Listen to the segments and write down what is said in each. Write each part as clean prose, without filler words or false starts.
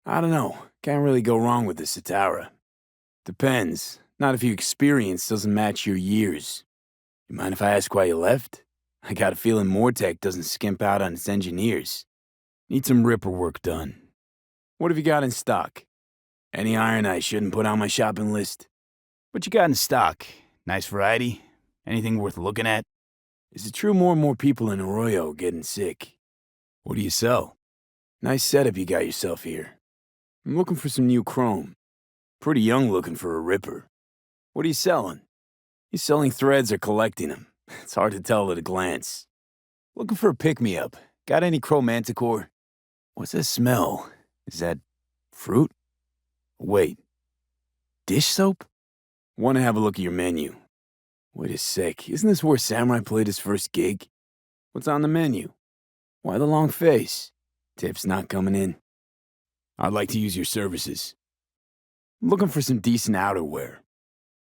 I don't know. Can't really go wrong with the Citara. Depends. Not if your experience doesn't match your years. You mind if I ask why you left? I got a feeling Mortec doesn't skimp out on its engineers. Need some ripper work done. What have you got in stock? Any iron I shouldn't put on my shopping list? What you got in stock? Nice variety? Anything worth looking at? Is it true more and more people in Arroyo are getting sick? What do you sell? Nice setup you got yourself here. I'm looking for some new chrome. Pretty young looking for a ripper. What are you selling? You selling threads or collecting them? It's hard to tell at a glance. Looking for a pick-me-up. Got any chrome manticore? What's that smell? Is that fruit? Wait. Dish soap? Want to have a look at your menu. Wait a sec, isn't this where Samurai played his first gig? What's on the menu? Why the long face? Tips not coming in. I'd like to use your services. Looking for some decent outerwear.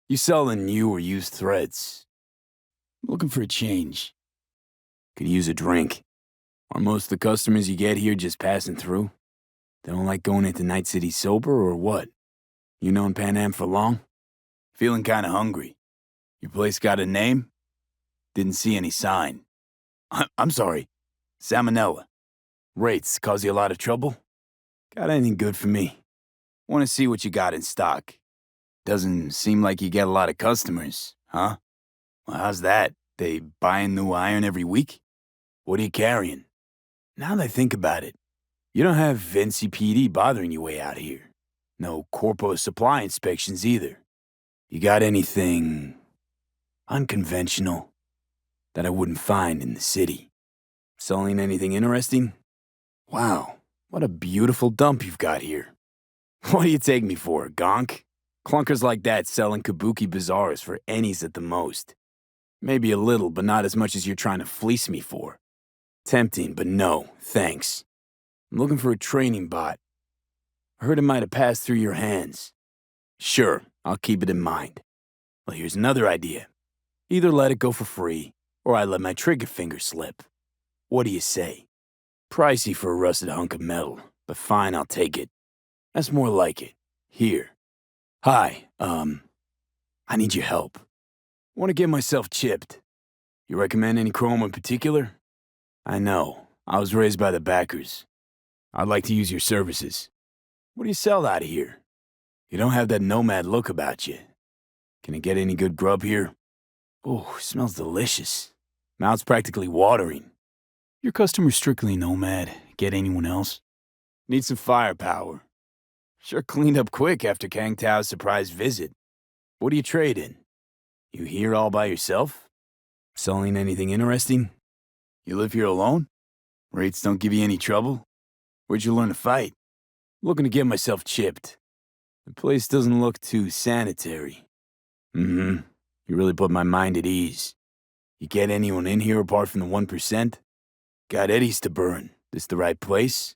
You selling new or used threads? Looking for a change. Could use a drink. Are most of the customers you get here just passing through? They don't like going into Night City sober or what? You known Pan Am for long? Feeling kinda hungry. Your place got a name? Didn't see any sign. I'm sorry. Salmonella. Rates cause you a lot of trouble? Got anything good for me? Want to see what you got in stock. Doesn't seem like you get a lot of customers, huh? Well, how's that? They buying new iron every week? What are you carrying? Now that I think about it, you don't have NCPD bothering you way out here. No corpo supply inspections either. You got anything unconventional that I wouldn't find in the city? Selling anything interesting? Wow, what a beautiful dump you've got here. What do you take me for, a gonk? Clunkers like that selling kabuki bazaars for ennies at the most. Maybe a little, but not as much as you're trying to fleece me for. Tempting, but no, thanks. I'm looking for a training bot. I heard it might have passed through your hands. Sure, I'll keep it in mind. Well, here's another idea. Either let it go for free, or I let my trigger finger slip. What do you say? Pricey for a rusted hunk of metal, but fine, I'll take it. That's more like it. Here. Hi, I need your help. Want to get myself chipped. You recommend any chrome in particular? I know. I was raised by the backers. I'd like to use your services. What do you sell out of here? You don't have that nomad look about you. Can I get any good grub here? Oh, smells delicious. Mouth's practically watering. Your customer's strictly nomad. Get anyone else? Need some firepower. Sure cleaned up quick after Kang Tao's surprise visit. What do you trade in? You here all by yourself? Selling anything interesting? You live here alone? Rates don't give you any trouble? Where'd you learn to fight? Looking to get myself chipped. The place doesn't look too sanitary. You really put my mind at ease. You get anyone in here apart from the 1%? Got eddies to burn. This the right place?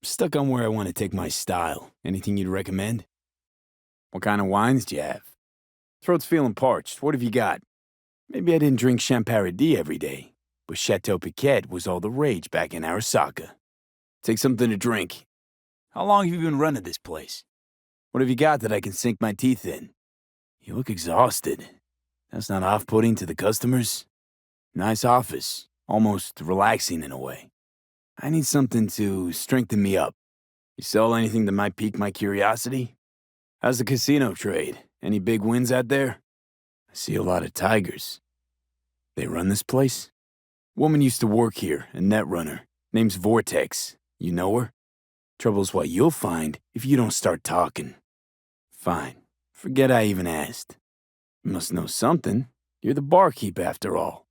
Stuck on where I want to take my style. Anything you'd recommend? What kind of wines do you have? Throat's feeling parched. What have you got? Maybe I didn't drink Champagne every day, but Chateau Piquet was all the rage back in Arasaka. Take something to drink. How long have you been running this place? What have you got that I can sink my teeth in? You look exhausted. That's not off-putting to the customers? Nice office. Almost relaxing in a way. I need something to strengthen me up. You sell anything that might pique my curiosity? How's the casino trade? Any big wins out there? I see a lot of tigers. They run this place? Woman used to work here, a net runner. Name's Vortex. You know her? Trouble's what you'll find if you don't start talking. Fine. Forget I even asked. You must know something. You're the barkeep after all.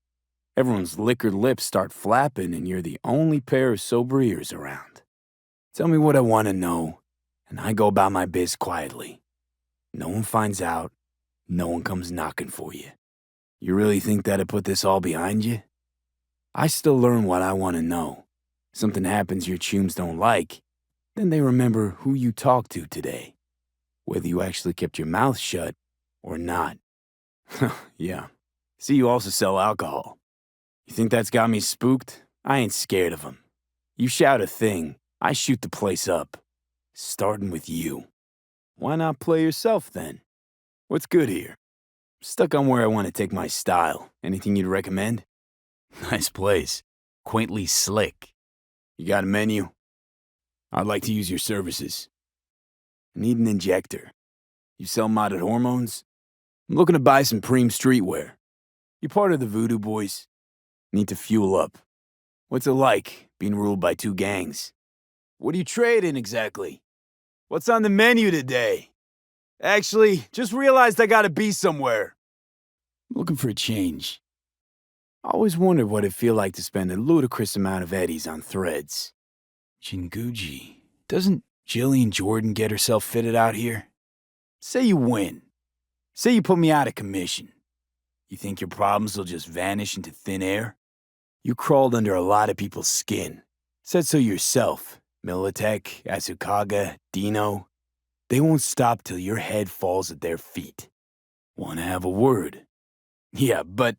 Everyone's liquored lips start flapping and you're the only pair of sober ears around. Tell me what I want to know, and I go about my biz quietly. No one finds out, no one comes knocking for you. You really think that'd put this all behind you? I still learn what I want to know. Something happens your chums don't like, then they remember who you talked to today. Whether you actually kept your mouth shut or not. Yeah. See, you also sell alcohol. You think that's got me spooked? I ain't scared of 'em. You shout a thing, I shoot the place up. Starting with you. Why not play yourself then? What's good here? Stuck on where I want to take my style. Anything you'd recommend? Nice place. Quaintly slick. You got a menu? I'd like to use your services. I need an injector. You sell modded hormones? I'm looking to buy some preem streetwear. You part of the Voodoo Boys? Need to fuel up. What's it like, being ruled by two gangs? What are you trading exactly? What's on the menu today? Actually, just realized I gotta be somewhere. I'm looking for a change. I always wondered what it'd feel like to spend a ludicrous amount of eddies on threads. Jinguji, doesn't Jillian Jordan get herself fitted out here? Say you win. Say you put me out of commission. You think your problems will just vanish into thin air? You crawled under a lot of people's skin. Said so yourself. Militech, Asukaga, Dino. They won't stop till your head falls at their feet. Wanna have a word? Yeah, but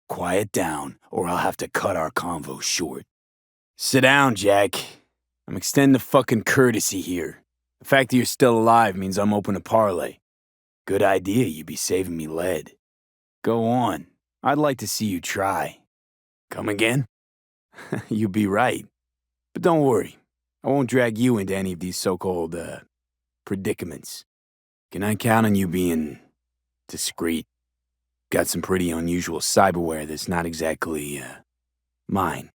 quiet down, or I'll have to cut our convo short. Sit down, Jack. I'm extending the fucking courtesy here. The fact that you're still alive means I'm open to parlay. Good idea you'd be saving me lead. Go on. I'd like to see you try. Come again? You'd be right. But don't worry. I won't drag you into any of these so-called, predicaments. Can I count on you being discreet? Got some pretty unusual cyberware that's not exactly, mine.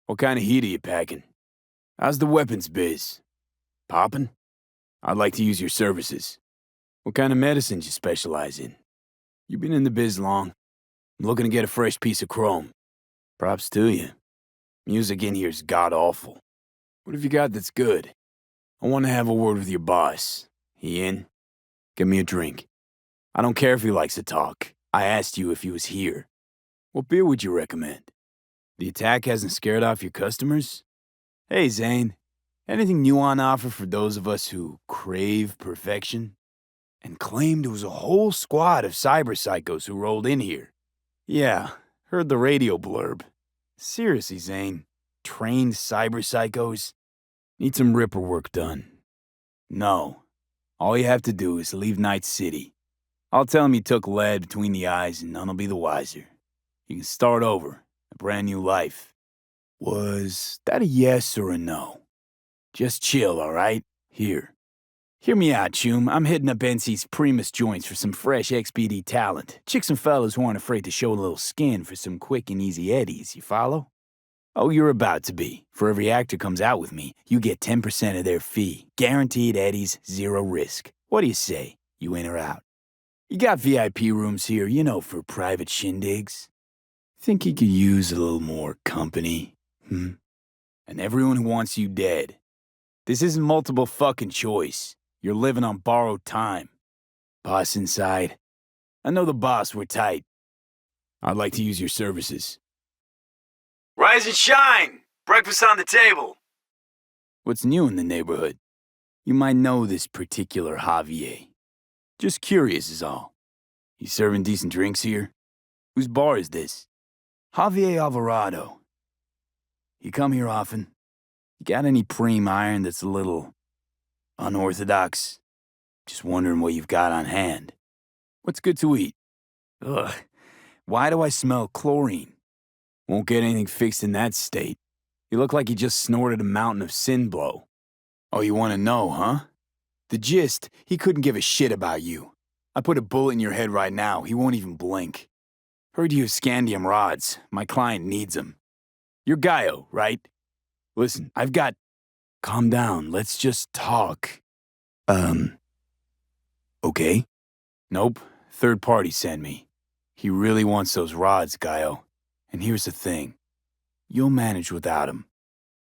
What kind of heat are you packing? How's the weapons biz? Poppin'? I'd like to use your services. What kind of medicines you specialize in? You been in the biz long? I'm looking to get a fresh piece of chrome. Props to you. Music in here's god-awful. What have you got that's good? I want to have a word with your boss. He in? Get me a drink. I don't care if he likes to talk. I asked you if he was here. What beer would you recommend? The attack hasn't scared off your customers? Hey, Zane. Anything new on offer for those of us who crave perfection? And claimed it was a whole squad of cyber psychos who rolled in here. Yeah, heard the radio blurb. Seriously, Zane. Trained cyber psychos? Need some ripper work done. No. All you have to do is leave Night City. I'll tell him you took lead between the eyes and none'll be the wiser. You can start over, a brand new life. Was that a yes or a no? Just chill, alright? Here. Hear me out, Choom. I'm hitting up NC's Primus joints for some fresh XBD talent. Chicks and fellas who aren't afraid to show a little skin for some quick and easy eddies, you follow? Oh, you're about to be. For every actor comes out with me, you get 10% of their fee. Guaranteed eddies, zero risk. What do you say? You in or out? You got VIP rooms here, you know, for private shindigs. Think you could use a little more company, And everyone who wants you dead. This isn't multiple fucking choice. You're living on borrowed time. Boss inside. I know the boss, we're tight. I'd like to use your services. Rise and shine! Breakfast on the table! What's new in the neighborhood? You might know this particular Javier. Just curious is all. You serving decent drinks here? Whose bar is this? Javier Alvarado. You come here often? You got any preem iron that's a little unorthodox? Just wondering what you've got on hand. What's good to eat? Ugh, why do I smell chlorine? Won't get anything fixed in that state. You look like you just snorted a mountain of sin blow. Oh, you want to know, huh? The gist, he couldn't give a shit about you. I put a bullet in your head right now, he won't even blink. Heard you have scandium rods. My client needs them. You're Gaio, right? Listen, I've got... Calm down, let's just talk. Okay? Nope, third party sent me. He really wants those rods, Gaio. And here's the thing. You'll manage without him.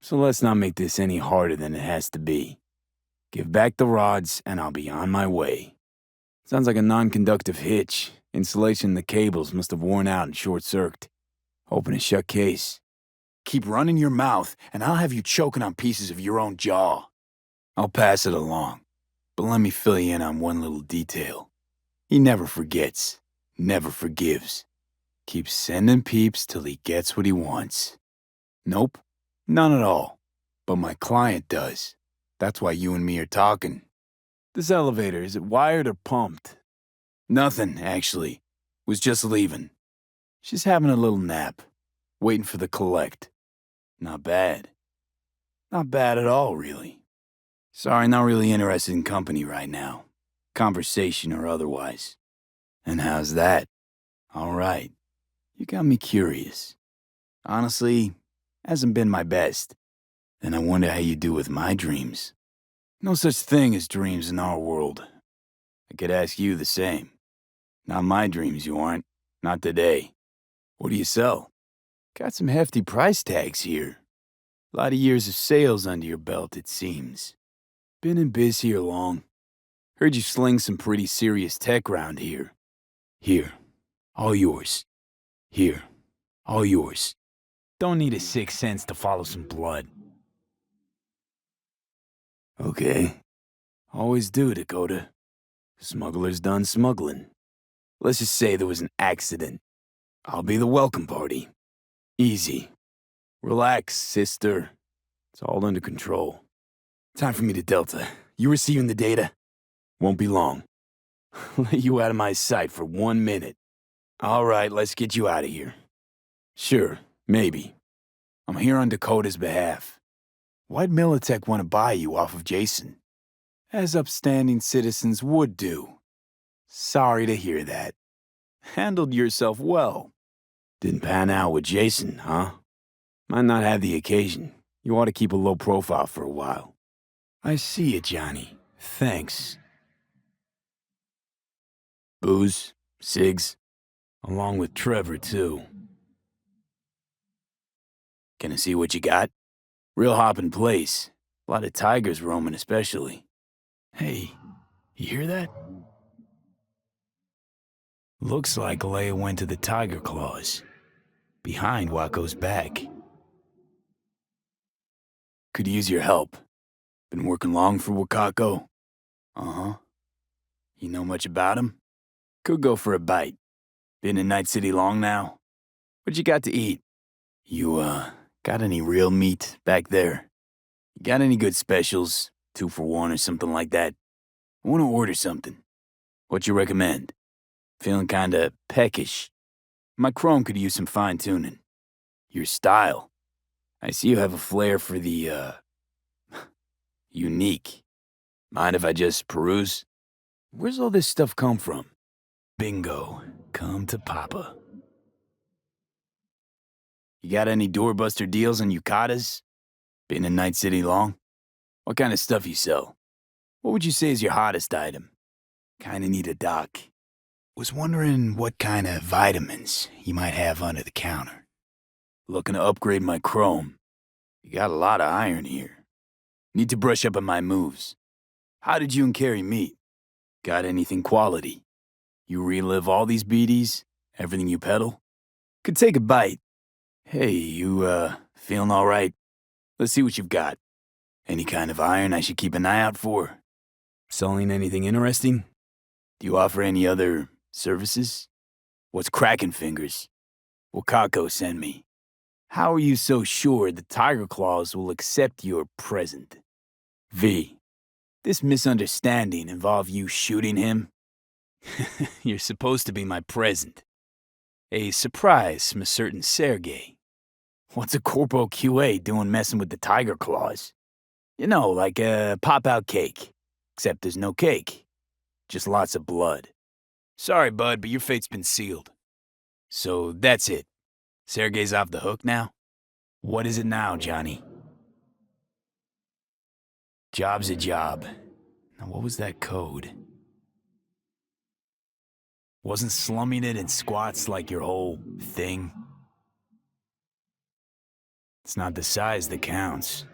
So let's not make this any harder than it has to be. Give back the rods, and I'll be on my way. Sounds like a non-conductive hitch. Insulation in the cables must have worn out and short-circuited. Open a shut case. Keep running your mouth, and I'll have you choking on pieces of your own jaw. I'll pass it along, but let me fill you in on one little detail. He never forgets, never forgives. Keeps sending peeps till he gets what he wants. Nope, none at all. But my client does. That's why you and me are talking. This elevator, is it wired or pumped? Nothing, actually. Was just leaving. She's having a little nap, waiting for the collect. Not bad. Not bad at all, really. Sorry, not really interested in company right now. Conversation or otherwise. And how's that? All right. You got me curious. Honestly, hasn't been my best. And I wonder how you do with my dreams. No such thing as dreams in our world. I could ask you the same. Not my dreams, you aren't. Not today. What do you sell? Got some hefty price tags here. A lot of years of sales under your belt, it seems. Been in biz here long. Heard you sling some pretty serious tech round here. Here. All yours. Here. All yours. Don't need a 6 cents to follow some blood. Okay. Always do, Dakota. Smuggler's done smuggling. Let's just say there was an accident. I'll be the welcome party. Easy. Relax, sister. It's all under control. Time for me to Delta. You receiving the data? Won't be long. Let you out of my sight for 1 minute. All right, let's get you out of here. Sure, maybe. I'm here on Dakota's behalf. Why'd Militech want to buy you off of Jason? As upstanding citizens would do. Sorry to hear that. Handled yourself well. Didn't pan out with Jason, huh? Might not have the occasion. You ought to keep a low profile for a while. I see it, Johnny. Thanks. Booze? Cigs? Along with Trevor, too. Can I see what you got? Real hoppin' place. A lot of tigers roaming especially. Hey, you hear that? Looks like Leia went to the tiger claws. Behind Waco's back. Could use your help. Been working long for Wakako? Uh-huh. You know much about him? Could go for a bite. Been in Night City long now? What you got to eat? You, got any real meat back there? You got any good specials? 2 for 1 or something like that? I want to order something. What you recommend? Feeling kinda peckish. My chrome could use some fine-tuning. Your style. I see you have a flair for the, unique. Mind if I just peruse? Where's all this stuff come from? Bingo. Come to Papa. You got any doorbuster deals on yucatas? Been in Night City long? What kind of stuff you sell? What would you say is your hottest item? Kinda need a doc. Was wondering what kind of vitamins you might have under the counter. Looking to upgrade my chrome. You got a lot of iron here. Need to brush up on my moves. How did you and Carrie meet? Got anything quality? You relive all these BDs? Everything you peddle? Could take a bite. Hey, you, feeling all right? Let's see what you've got. Any kind of iron I should keep an eye out for? Selling anything interesting? Do you offer any other services? What's cracking, fingers? Wakako sent me. How are you so sure the Tiger Claws will accept your present? V, this misunderstanding involve you shooting him? You're supposed to be my present. A surprise from a certain Sergey. What's a Corpo QA doing messing with the Tiger Claws? You know, like a pop-out cake. Except there's no cake. Just lots of blood. Sorry, bud, but your fate's been sealed. So that's it. Sergey's off the hook now? What is it now, Johnny? Job's a job. Now, what was that code? Wasn't slumming it in squats like your whole thing? It's not the size that counts.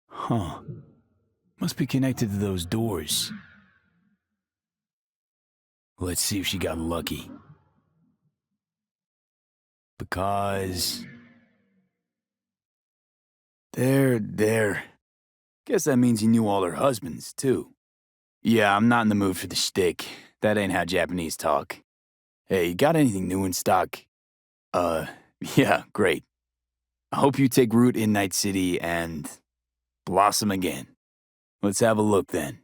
Huh. Must be connected to those doors. Let's see if she got lucky. Because... There. Guess that means you knew all her husbands, too. Yeah, I'm not in the mood for the shtick. That ain't how Japanese talk. Hey, got anything new in stock? Yeah, great. I hope you take root in Night City and blossom again. Let's have a look then.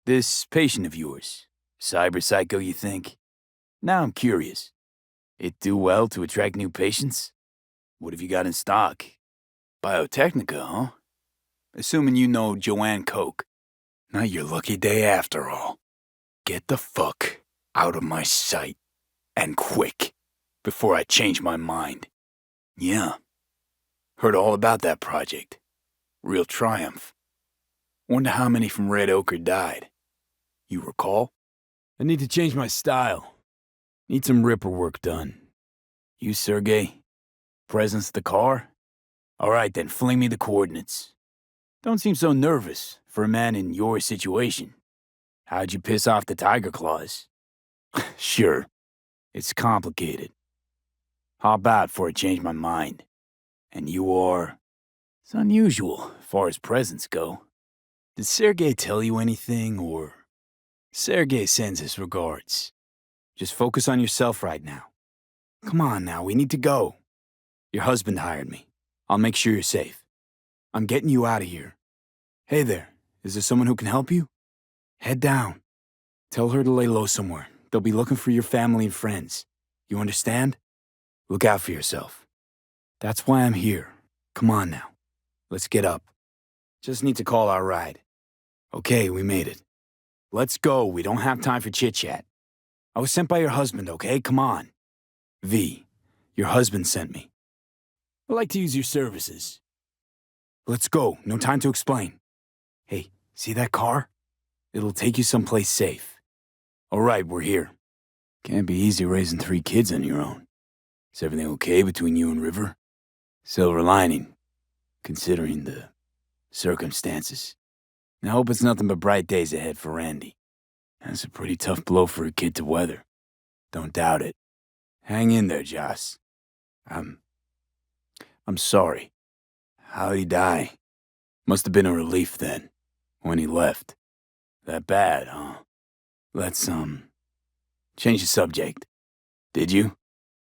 This patient of yours, cyber psycho, you think? Now I'm curious. It do well to attract new patients? What have you got in stock? Biotechnica, huh? Assuming you know Joanne Koch. Not your lucky day after all. Get the fuck out of my sight. And quick, before I change my mind. Yeah. Heard all about that project. Real triumph. Wonder how many from Red Ochre died. You recall? I need to change my style. Need some ripper work done. You, Sergey? Presence the car? All right, then fling me the coordinates. Don't seem so nervous for a man in your situation. How'd you piss off the tiger claws? Sure, it's complicated. Hop out before I change my mind. And you are... It's unusual, as far as presents go. Did Sergey tell you anything, or... Sergey sends his regards. Just focus on yourself right now. Come on now, we need to go. Your husband hired me. I'll make sure you're safe. I'm getting you out of here. Hey there, is there someone who can help you? Head down. Tell her to lay low somewhere. They'll be looking for your family and friends. You understand? Look out for yourself. That's why I'm here. Come on now. Let's get up. Just need to call our ride. Okay, we made it. Let's go. We don't have time for chit-chat. I was sent by your husband, okay? Come on. V, your husband sent me. I'd like to use your services. Let's go. No time to explain. Hey, see that car? It'll take you someplace safe. All right, we're here. Can't be easy raising 3 kids on your own. Is everything okay between you and River? Silver lining, considering the circumstances. I hope it's nothing but bright days ahead for Randy. That's a pretty tough blow for a kid to weather. Don't doubt it. Hang in there, Joss. I'm sorry. How'd he die? Must have been a relief then, when he left. That bad, huh? Let's, change the subject. Did you?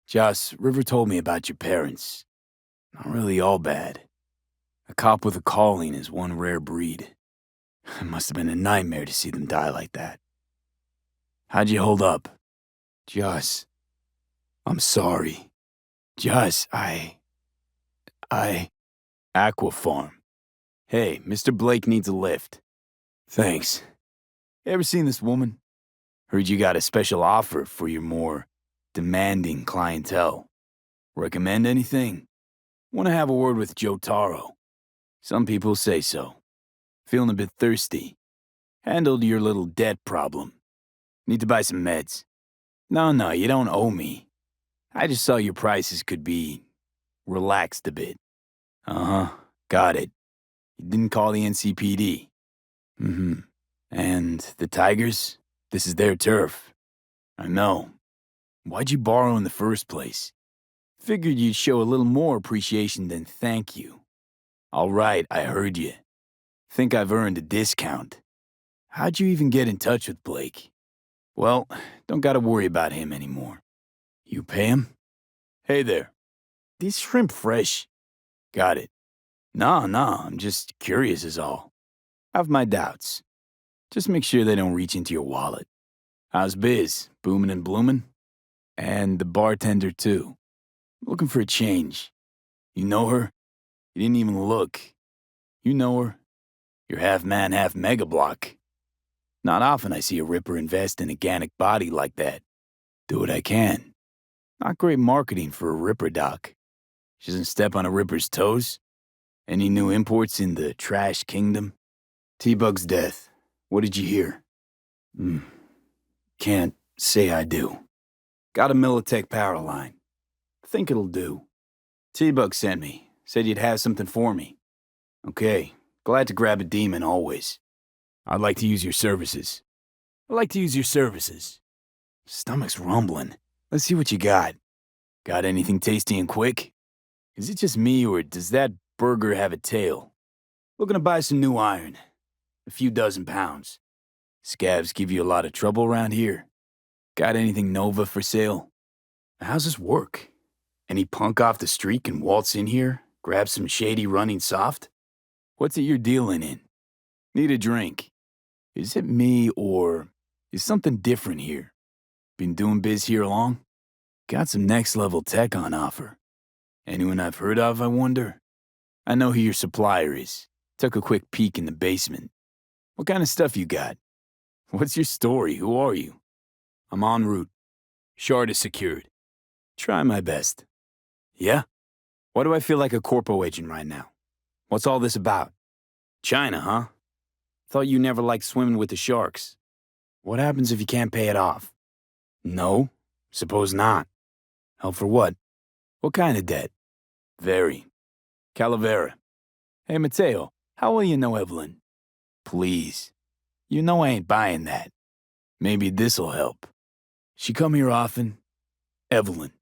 Joss, River told me about your parents. Not really all bad. A cop with a calling is one rare breed. It must have been a nightmare to see them die like that. How'd you hold up? Joss, I'm sorry. Joss, Aqua Farm. Hey, Mr. Blake needs a lift. Thanks. Ever seen this woman? Heard you got a special offer for your more demanding clientele. Recommend anything? Want to have a word with Joe Taro. Some people say so. Feeling a bit thirsty. Handled your little debt problem. Need to buy some meds. No, you don't owe me. I just saw your prices could be relaxed a bit. Uh-huh, got it. You didn't call the NCPD. Mm-hmm. And the Tigers? This is their turf. I know. Why'd you borrow in the first place? Figured you'd show a little more appreciation than thank you. All right, I heard you. Think I've earned a discount. How'd you even get in touch with Blake? Well, don't gotta worry about him anymore. You pay him? Hey there. These shrimp fresh? Got it. Nah, I'm just curious is all. Have my doubts. Just make sure they don't reach into your wallet. How's biz? Boomin' and bloomin'? And the bartender, too. Looking for a change. You know her? You didn't even look. You know her? You're half man, half mega block. Not often I see a Ripper invest in a organic body like that. Do what I can. Not great marketing for a Ripper doc. She doesn't step on a Ripper's toes. Any new imports in the trash kingdom? T-Bug's death. What did you hear? Can't say I do. Got a Militech power line. Think it'll do. T-Bug sent me. Said you'd have something for me. Okay. Glad to grab a demon always. I'd like to use your services. Stomach's rumbling. Let's see what you got. Got anything tasty and quick? Is it just me, or does that burger have a tail? Looking to buy some new iron. A few dozen pounds. Scavs give you a lot of trouble around here. Got anything Nova for sale? How's this work? Any punk off the street can waltz in here, grab some shady running soft? What's it you're dealing in? Need a drink. Is it me or is something different here? Been doing biz here long? Got some next level tech on offer. Anyone I've heard of, I wonder? I know who your supplier is. Took a quick peek in the basement. What kind of stuff you got? What's your story? Who are you? I'm en route. Shard is secured. Try my best. Yeah? Why do I feel like a corpo agent right now? What's all this about? China, huh? Thought you never liked swimming with the sharks. What happens if you can't pay it off? No, suppose not. Help for what? What kind of debt? Very. Calavera. Hey, Mateo, how well you know Evelyn? Please. You know I ain't buying that. Maybe this'll help. She come here often? Evelyn.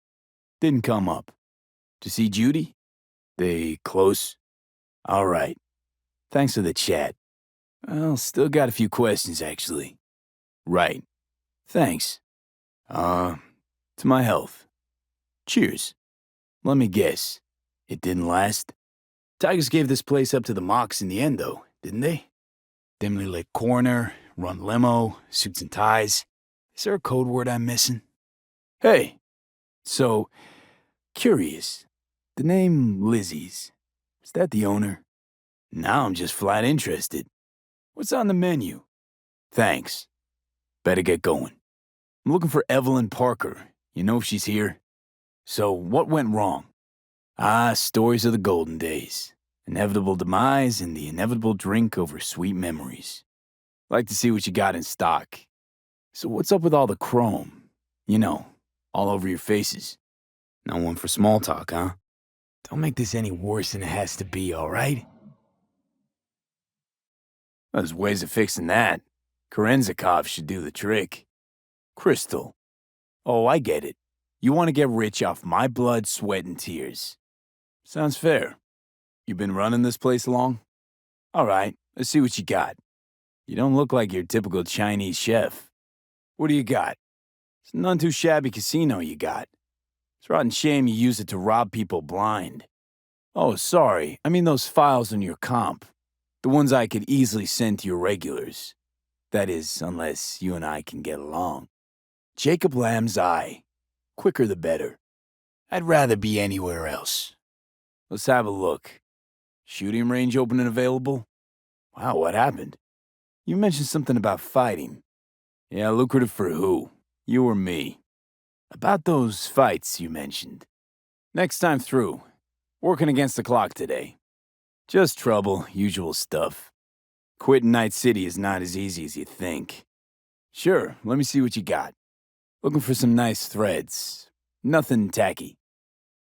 Didn't come up. To see Judy? They close? All right. Thanks for the chat. Well, still got a few questions, actually. Right. Thanks. To my health. Cheers. Let me guess. It didn't last? Tigers gave this place up to the Mox in the end, though, didn't they? Dimly lit corner, run limo, suits and ties. Is there a code word I'm missing? Hey. So, curious. The name Lizzie's. Is that the owner? Now I'm just flat interested. What's on the menu? Thanks. Better get going. I'm looking for Evelyn Parker. You know if she's here? So, what went wrong? Ah, stories of the golden days. Inevitable demise and the inevitable drink over sweet memories. Like to see what you got in stock. So what's up with all the chrome? You know, all over your faces. No one for small talk, huh? Don't make this any worse than it has to be, all right? There's ways of fixing that. Kerenzikov should do the trick. Crystal. Oh, I get it. You want to get rich off my blood, sweat, and tears. Sounds fair. You been running this place long? All right, let's see what you got. You don't look like your typical Chinese chef. What do you got? It's a none too shabby casino you got. It's a rotten shame you use it to rob people blind. Oh, sorry, I mean those files on your comp. The ones I could easily send to your regulars. That is, unless you and I can get along. Jacob Lamb's eye. Quicker the better. I'd rather be anywhere else. Let's have a look. Shooting range open and available? Wow, what happened? You mentioned something about fighting. Yeah, lucrative for who? You or me? About those fights you mentioned. Next time through. Working against the clock today. Just trouble, usual stuff. Quitting Night City is not as easy as you think. Sure, let me see what you got. Looking for some nice threads. Nothing tacky.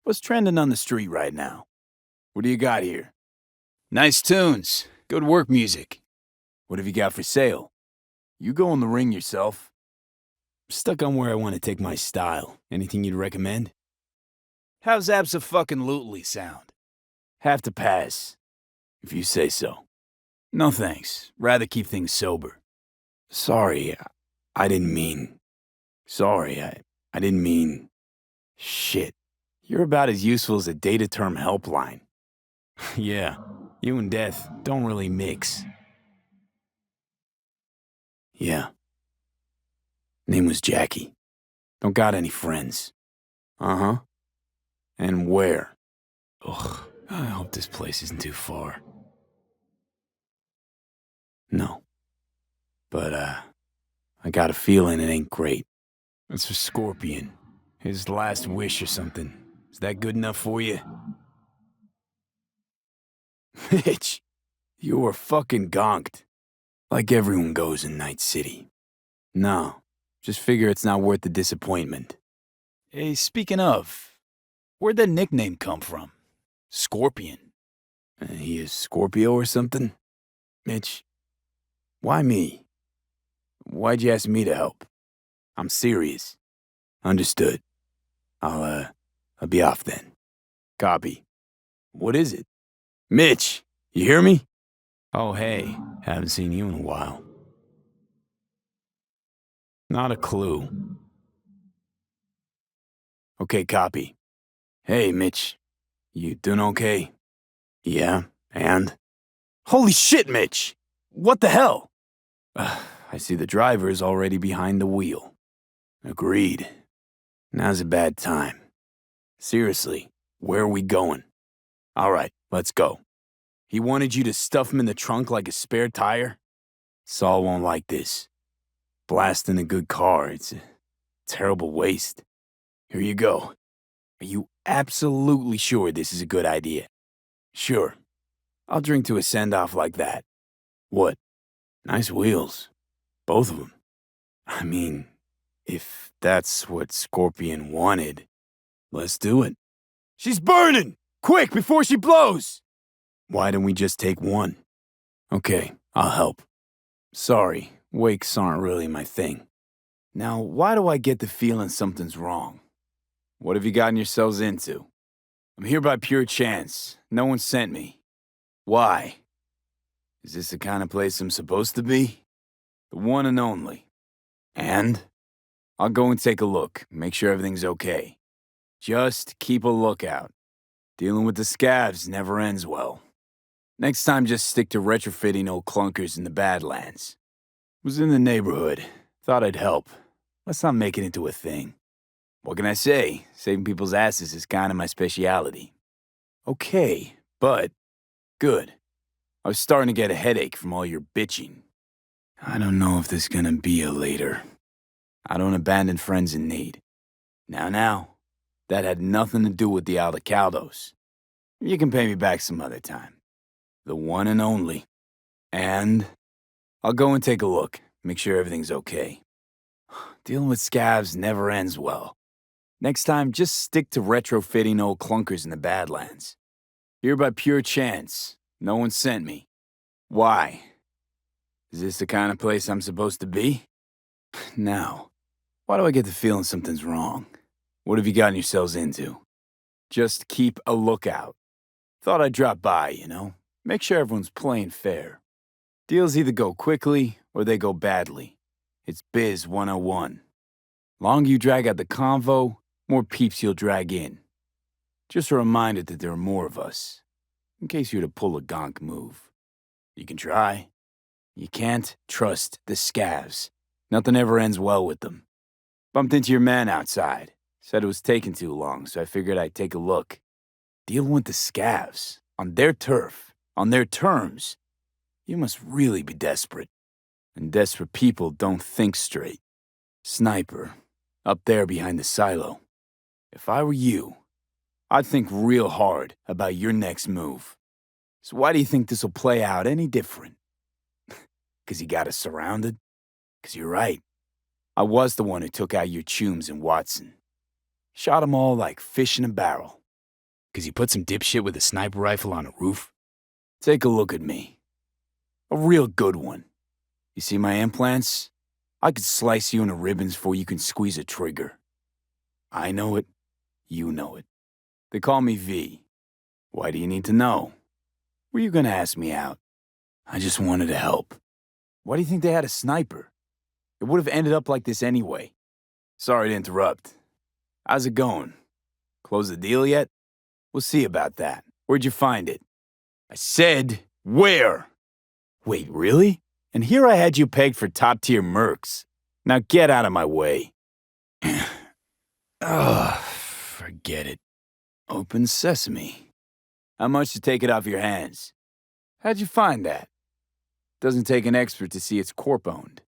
What's trending on the street right now? What do you got here? Nice tunes. Good work music. What have you got for sale? You go in the ring yourself. Stuck on where I want to take my style. Anything you'd recommend? How's abso-fucking-lutely sound? Have to pass. If you say so. No thanks. Rather keep things sober. Sorry, I didn't mean... Sorry, I didn't mean... Shit. You're about as useful as a data term helpline. Yeah, you and death don't really mix. Yeah. Name was Jackie. Don't got any friends. Uh-huh. And where? Ugh, I hope this place isn't too far. No. But, I got a feeling it ain't great. It's for Scorpion. His last wish or something. Is that good enough for you? Mitch, you were fucking gonked. Like everyone goes in Night City. No, just figure it's not worth the disappointment. Hey, speaking of, where'd that nickname come from? Scorpion. He is Scorpio or something? Mitch, why me? Why'd you ask me to help? I'm serious. Understood. I'll be off then. Copy. What is it? Mitch, you hear me? Oh, hey, haven't seen you in a while. Not a clue. Okay, copy. Hey, Mitch, you doing okay? Yeah, and? Holy shit, Mitch! What the hell? I see the driver is already behind the wheel. Agreed. Now's a bad time. Seriously, where are we going? All right, let's go. He wanted you to stuff him in the trunk like a spare tire? Saul won't like this. Blasting a good car, it's a terrible waste. Here you go. Are you absolutely sure this is a good idea? Sure. I'll drink to a send-off like that. What? Nice wheels. Both of them. I mean, if that's what Scorpion wanted, let's do it. She's burning! Quick, before she blows! Why don't we just take one? Okay, I'll help. Sorry, wakes aren't really my thing. Now, why do I get the feeling something's wrong? What have you gotten yourselves into? I'm here by pure chance. No one sent me. Why? Is this the kind of place I'm supposed to be? The one and only. And? I'll go and take a look, make sure everything's okay. Just keep a lookout. Dealing with the scavs never ends well. Next time, just stick to retrofitting old clunkers in the Badlands. Was in the neighborhood. Thought I'd help. Let's not make it into a thing. What can I say? Saving people's asses is kind of my speciality. Okay, but good. I was starting to get a headache from all your bitching. I don't know if there's gonna be a later. I don't abandon friends in need. Now, that had nothing to do with the Aldecaldos. You can pay me back some other time. The one and only. And I'll go and take a look, make sure everything's okay. Dealing with scavs never ends well. Next time, just stick to retrofitting old clunkers in the Badlands. Here by pure chance. No one sent me. Why? Is this the kind of place I'm supposed to be? Now, why do I get the feeling something's wrong? What have you gotten yourselves into? Just keep a lookout. Thought I'd drop by, you know? Make sure everyone's playing fair. Deals either go quickly or they go badly. It's Biz 101. Longer you drag out the convo, more peeps you'll drag in. Just a reminder that there are more of us, in case you're to pull a gonk move. You can try. You can't trust the scavs. Nothing ever ends well with them. Bumped into your man outside. Said it was taking too long, so I figured I'd take a look. Dealing with the scavs, on their turf, on their terms. You must really be desperate. And desperate people don't think straight. Sniper, up there behind the silo. If I were you, I'd think real hard about your next move. So why do you think this'll play out any different? 'Cause you got us surrounded? 'Cause you're right. I was the one who took out your chooms in Watson. Shot 'em all like fish in a barrel. 'Cause you put some dipshit with a sniper rifle on a roof? Take a look at me. A real good one. You see my implants? I could slice you into ribbons before you can squeeze a trigger. I know it. You know it. They call me V. Why do you need to know? Were you gonna ask me out? I just wanted to help. Why do you think they had a sniper? It would have ended up like this anyway. Sorry to interrupt. How's it going? Close the deal yet? We'll see about that. Where'd you find it? I said, where? Wait, really? And here I had you pegged for top-tier mercs. Now get out of my way. Ugh, forget it. Open sesame. How much to take it off your hands? How'd you find that? Doesn't take an expert to see it's corp-owned.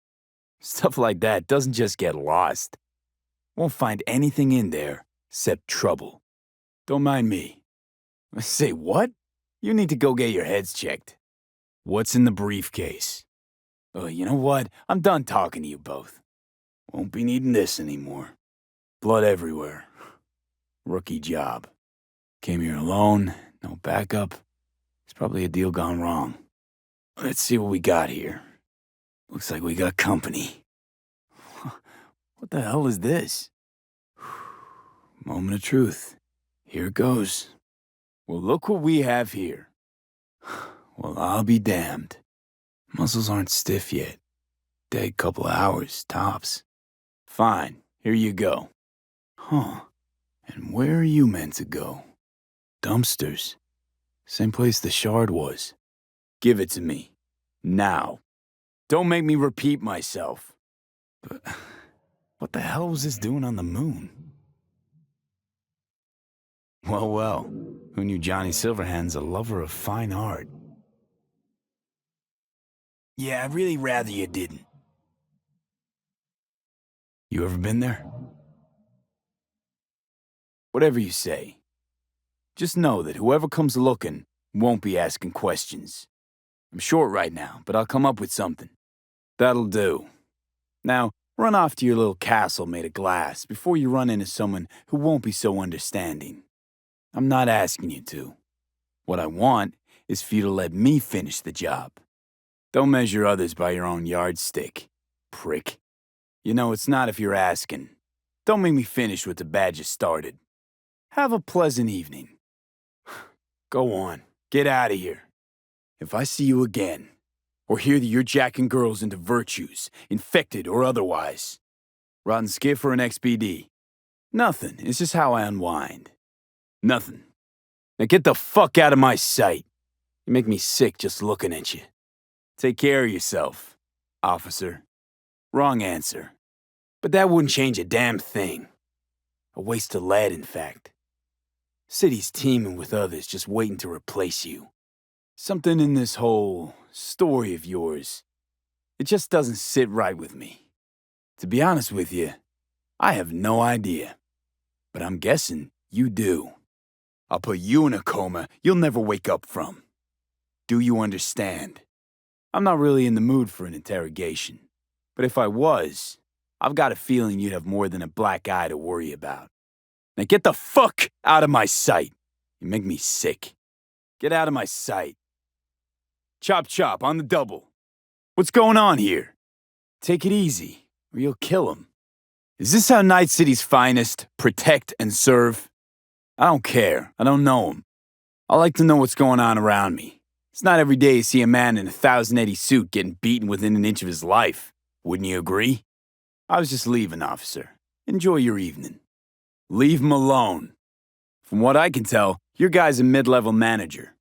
Stuff like that doesn't just get lost. Won't find anything in there except trouble. Don't mind me. Say what? You need to go get your heads checked. What's in the briefcase? Oh, you know what? I'm done talking to you both. Won't be needing this anymore. Blood everywhere. Rookie job. Came here alone, no backup. It's probably a deal gone wrong. Let's see what we got here. Looks like we got company. What the hell is this? Moment of truth. Here it goes. Well, look what we have here. Well, I'll be damned. Muscles aren't stiff yet. Dead couple of hours, tops. Fine, here you go. Huh. And where are you meant to go? Dumpsters. Same place the shard was. Give it to me. Now. Don't make me repeat myself. But what the hell was this doing on the moon? Well, well. Who knew Johnny Silverhand's a lover of fine art? Yeah, I'd really rather you didn't. You ever been there? Whatever you say. Just know that whoever comes looking won't be asking questions. I'm short right now, but I'll come up with something. That'll do. Now, run off to your little castle made of glass before you run into someone who won't be so understanding. I'm not asking you to. What I want is for you to let me finish the job. Don't measure others by your own yardstick, prick. You know it's not if you're asking. Don't make me finish what the badger started. Have a pleasant evening. Go on, get out of here. If I see you again, or hear that you're jacking girls into virtues, infected or otherwise, rotten skiff or an XPD, nothing, it's just how I unwind. Nothing. Now get the fuck out of my sight. You make me sick just looking at you. Take care of yourself, officer. Wrong answer. But that wouldn't change a damn thing. A waste of lead, in fact. City's teeming with others just waiting to replace you. Something in this whole story of yours, it just doesn't sit right with me. To be honest with you, I have no idea. But I'm guessing you do. I'll put you in a coma you'll never wake up from. Do you understand? I'm not really in the mood for an interrogation. But if I was, I've got a feeling you'd have more than a black eye to worry about. Now get the fuck out of my sight. You make me sick. Get out of my sight. Chop chop on the double. What's going on here? Take it easy, or you'll kill him. Is this how Night City's finest protect and serve? I don't care. I don't know him. I like to know what's going on around me. It's not every day you see a man in a 1080 suit getting beaten within an inch of his life. Wouldn't you agree? I was just leaving, officer. Enjoy your evening. Leave him alone. From what I can tell, your guy's a mid-level manager.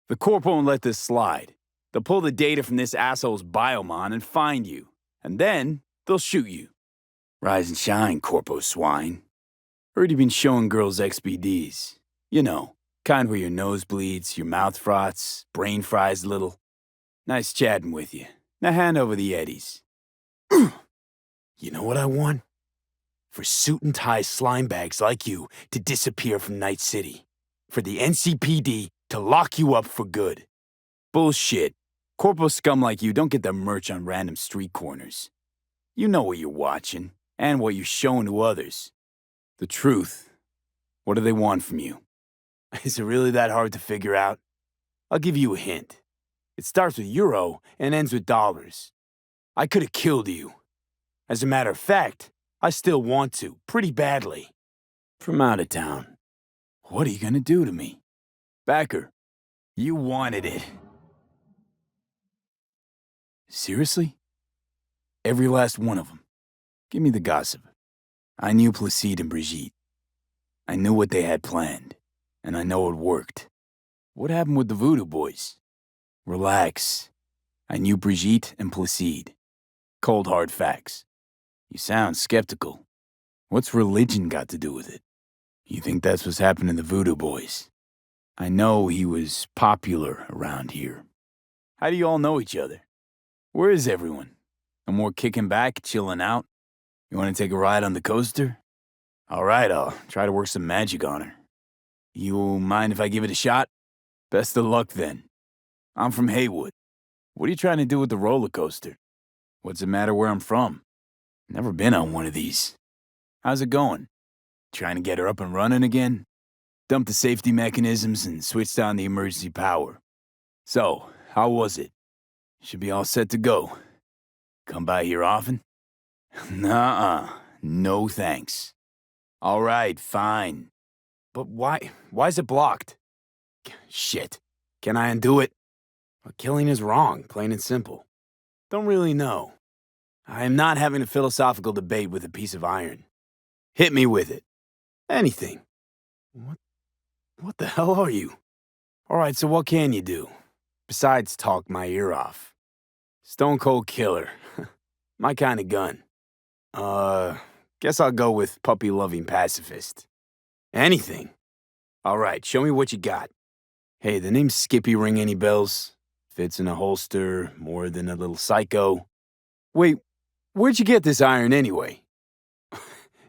The corp won't let this slide. They'll pull the data from this asshole's biomon and find you. And then, they'll shoot you. Rise and shine, corpo swine. Heard you've been showing girls XBDs. You know, kind where your nose bleeds, your mouth froths, brain fries a little. Nice chatting with you. Now hand over the eddies. You know what I want? For suit and tie slime bags like you to disappear from Night City. For the NCPD to lock you up for good. Bullshit. Corpo scum like you don't get their merch on random street corners. You know what you're watching, and what you're showing to others. The truth. What do they want from you? Is it really that hard to figure out? I'll give you a hint. It starts with euro and ends with dollars. I could have killed you. As a matter of fact, I still want to, pretty badly. From out of town. What are you gonna do to me? Backer, you wanted it. Seriously? Every last one of them. Give me the gossip. I knew Placide and Brigitte. I knew what they had planned, and I know it worked. What happened with the Voodoo Boys? Relax. I knew Brigitte and Placide. Cold hard facts. You sound skeptical. What's religion got to do with it? You think that's what's happening to the Voodoo Boys? I know he was popular around here. How do you all know each other? Where is everyone? No more kicking back, chilling out? You want to take a ride on the coaster? All right, I'll try to work some magic on her. You mind if I give it a shot? Best of luck then. I'm from Haywood. What are you trying to do with the roller coaster? What's the matter where I'm from? Never been on one of these. How's it going? Trying to get her up and running again? Dumped the safety mechanisms and switched on the emergency power. So, how was it? Should be all set to go. Come by here often? Nuh-uh. No thanks. All right, fine. But why's it blocked? Shit. Can I undo it? Well, killing is wrong, plain and simple. Don't really know. I am not having a philosophical debate with a piece of iron. Hit me with it. Anything. What the hell are you? All right, so what can you do? Besides, talk my ear off. Stone cold killer. My kind of gun. Guess I'll go with puppy-loving pacifist. Anything. All right, show me what you got. Hey, the name Skippy ring any bells? Fits in a holster, more than a little psycho. Wait, where'd you get this iron anyway?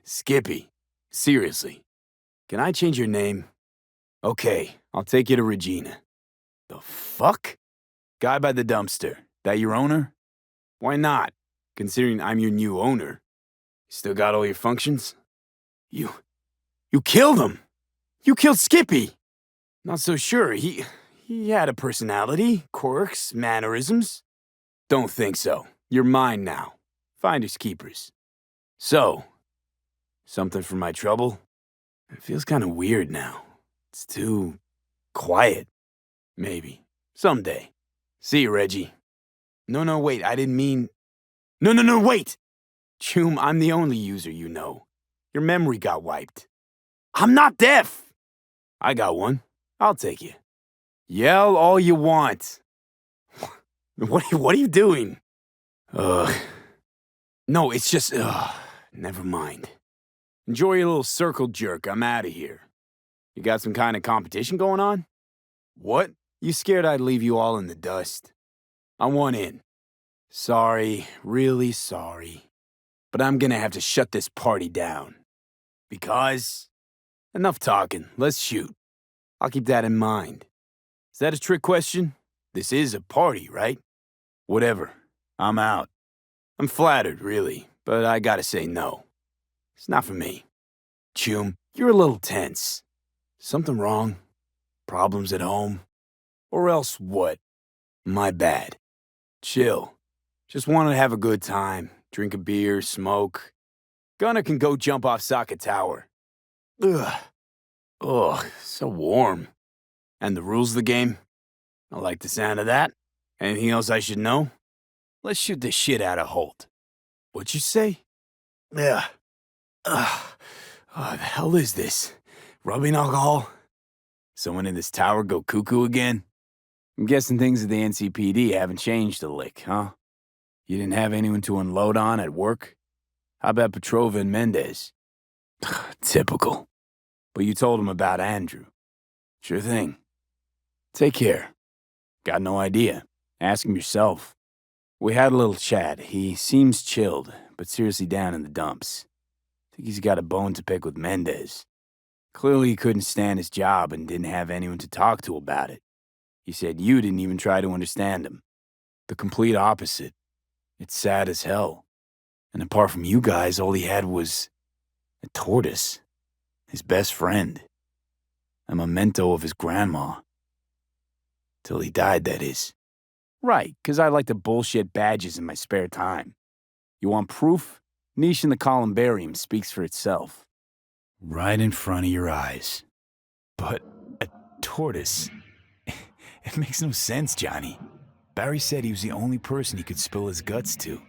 Skippy. Seriously. Can I change your name? Okay, I'll take you to Regina. The fuck? Guy by the dumpster. That your owner? Why not? Considering I'm your new owner. Still got all your functions? You killed him! You killed Skippy! Not so sure. He had a personality, quirks, mannerisms. Don't think so. You're mine now. Finders keepers. So, something for my trouble? It feels kind of weird now. It's too quiet. Maybe. Someday. See you, Reggie. No, wait, I didn't mean... No, wait! Choom, I'm the only user you know. Your memory got wiped. I'm not deaf! I got one. I'll take you. Yell all you want. What are you doing? No, it's just... never mind. Enjoy your little circle jerk. I'm out of here. You got some kind of competition going on? What? You scared I'd leave you all in the dust? I want in. Sorry, really sorry. But I'm gonna have to shut this party down. Because... Enough talking. Let's shoot. I'll keep that in mind. Is that a trick question? This is a party, right? Whatever. I'm out. I'm flattered, really, but I gotta say no. It's not for me. Choom, you're a little tense. Something wrong? Problems at home? Or else what? My bad. Chill. Just wanted to have a good time. Drink a beer, smoke. Gunner can go jump off Socket Tower. Ugh, so warm. And the rules of the game? I like the sound of that. Anything else I should know? Let's shoot the shit out of Holt. What'd you say? Ugh. The hell is this? Rubbing alcohol? Someone in this tower go cuckoo again? I'm guessing things at the NCPD haven't changed a lick, huh? You didn't have anyone to unload on at work? How about Petrova and Mendez? Typical. But you told him about Andrew. Sure thing. Take care. Got no idea. Ask him yourself. We had a little chat. He seems chilled, but seriously down in the dumps. Think he's got a bone to pick with Mendez. Clearly he couldn't stand his job and didn't have anyone to talk to about it. He said you didn't even try to understand him. The complete opposite. It's sad as hell. And apart from you guys, all he had was a tortoise. His best friend. A memento of his grandma. Till he died, that is. Right, 'cause I like to bullshit badges in my spare time. You want proof? Niche in the columbarium speaks for itself. Right in front of your eyes. But a tortoise? It makes no sense, Johnny. Barry said he was the only person he could spill his guts to.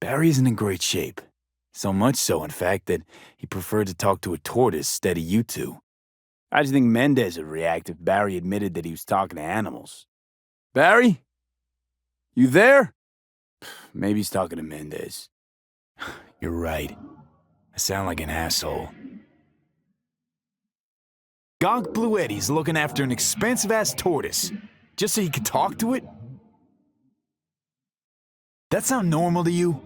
Barry isn't in great shape. So much so, in fact, that he preferred to talk to a tortoise instead of you two. How do you think Mendez would react if Barry admitted that he was talking to animals? Barry? You there? Maybe he's talking to Mendez. You're right. I sound like an asshole. Gonk Blue Eddie's looking after an expensive-ass tortoise, just so he could talk to it? That sound normal to you?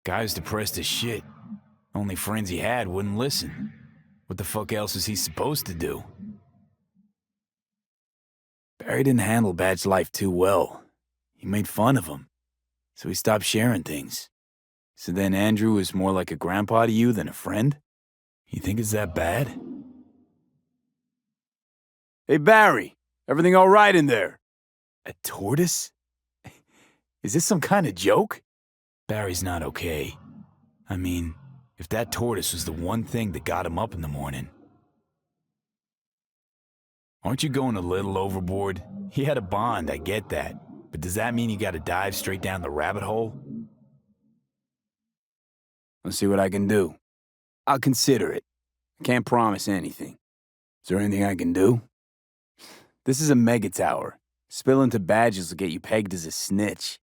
Guy's depressed as shit. Only friends he had wouldn't listen. What the fuck else is he supposed to do? Barry didn't handle Bad's life too well. He made fun of him, so he stopped sharing things. So then Andrew was more like a grandpa to you than a friend? You think it's that bad? Hey, Barry, everything all right in there? A tortoise? Is this some kind of joke? Barry's not okay. I mean, if that tortoise was the one thing that got him up in the morning. Aren't you going a little overboard? He had a bond, I get that. But does that mean you gotta dive straight down the rabbit hole? Let's see what I can do. I'll consider it. Can't promise anything. Is there anything I can do? This is a mega tower. Spilling to badges will get you pegged as a snitch.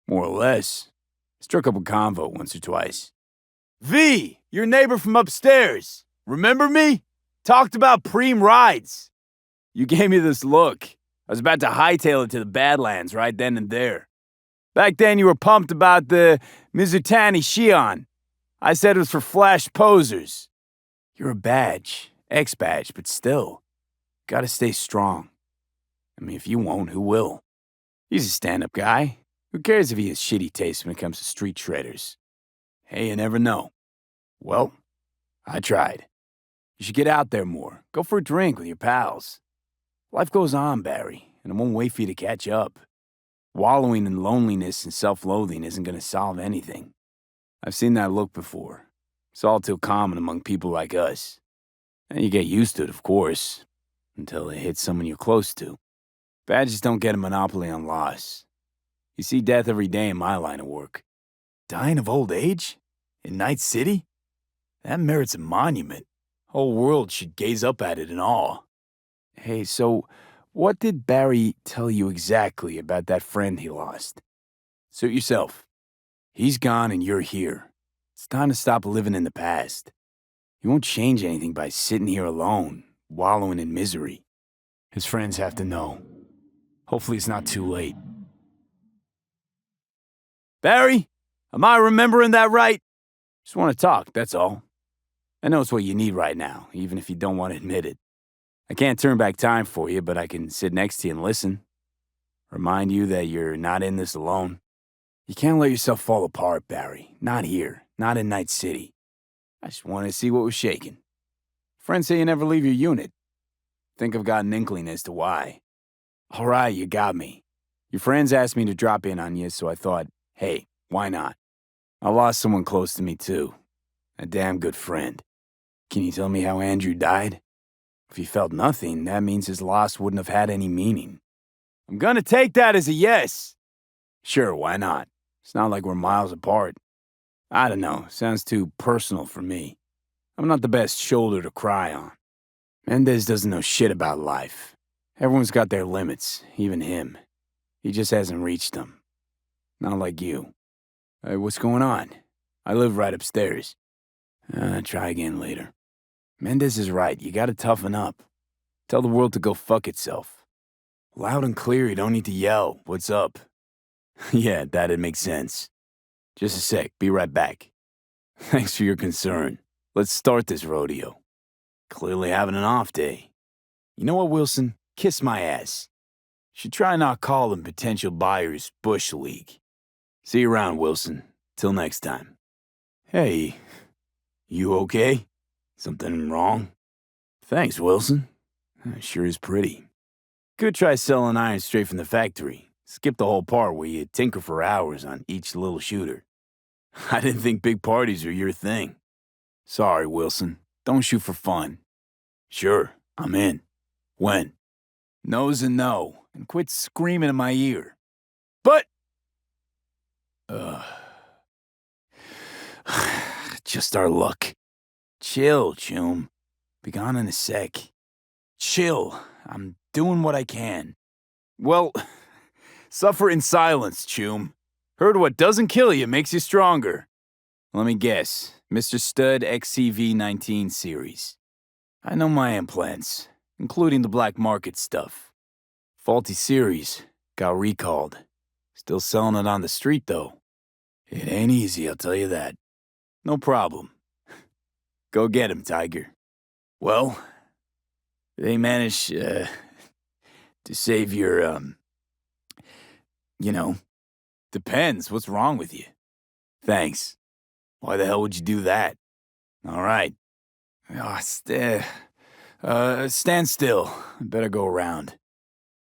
More or less. Struck up a convo once or twice. V, your neighbor from upstairs. Remember me? Talked about preem rides. You gave me this look. I was about to hightail it to the Badlands right then and there. Back then you were pumped about the Mizutani Shion. I said it was for flash posers. You're a badge. X-badge, but still. Gotta stay strong. I mean, if you won't, who will? He's a stand-up guy. Who cares if he has shitty taste when it comes to street shredders? Hey, you never know. Well, I tried. You should get out there more. Go for a drink with your pals. Life goes on, Barry, and it won't wait for you to catch up. Wallowing in loneliness and self-loathing isn't gonna solve anything. I've seen that look before. It's all too common among people like us. And you get used to it, of course, until it hits someone you're close to. Badges don't get a monopoly on loss. You see death every day in my line of work. Dying of old age? In Night City? That merits a monument. Whole world should gaze up at it in awe. Hey, so what did Barry tell you exactly about that friend he lost? Suit yourself. He's gone and you're here. It's time to stop living in the past. You won't change anything by sitting here alone, wallowing in misery. His friends have to know. Hopefully it's not too late. Barry, am I remembering that right? Just want to talk, that's all. I know it's what you need right now, even if you don't want to admit it. I can't turn back time for you, but I can sit next to you and listen. Remind you that you're not in this alone. You can't let yourself fall apart, Barry. Not here. Not in Night City. I just wanted to see what was shaking. Friends say you never leave your unit. Think I've got an inkling as to why. All right, you got me. Your friends asked me to drop in on you, so I thought, hey, why not? I lost someone close to me, too. A damn good friend. Can you tell me how Andrew died? If he felt nothing, that means his loss wouldn't have had any meaning. I'm gonna take that as a yes. Sure, why not? It's not like we're miles apart. I don't know, sounds too personal for me. I'm not the best shoulder to cry on. Mendez doesn't know shit about life. Everyone's got their limits, even him. He just hasn't reached them. Not like you. Hey, what's going on? I live right upstairs. Try again later. Mendez is right, you gotta toughen up. Tell the world to go fuck itself. Loud and clear, you don't need to yell. What's up? Yeah, that'd make sense. Just a sec, be right back. Thanks for your concern. Let's start this rodeo. Clearly having an off day. You know what, Wilson? Kiss my ass. Should try not calling potential buyers Bush League. See you around, Wilson. Till next time. Hey, you okay? Something wrong? Thanks, Wilson. Sure is pretty. Could try selling iron straight from the factory. Skip the whole part where you tinker for hours on each little shooter. I didn't think big parties were your thing. Sorry, Wilson. Don't shoot for fun. Sure, I'm in. When? No's a no, and quit screaming in my ear. But... just our luck. Chill, Choom. Be gone in a sec. Chill. I'm doing what I can. Well, suffer in silence, Choom. Heard what doesn't kill you makes you stronger. Let me guess. Mr. Stud XCV-19 series. I know my implants, including the black market stuff. Faulty series. Got recalled. Still selling it on the street, though. It ain't easy, I'll tell you that. No problem. Go get him, Tiger. Well, they managed, to save your, depends. What's wrong with you? Thanks. Why the hell would you do that? All right. Oh, stand still. I better go around.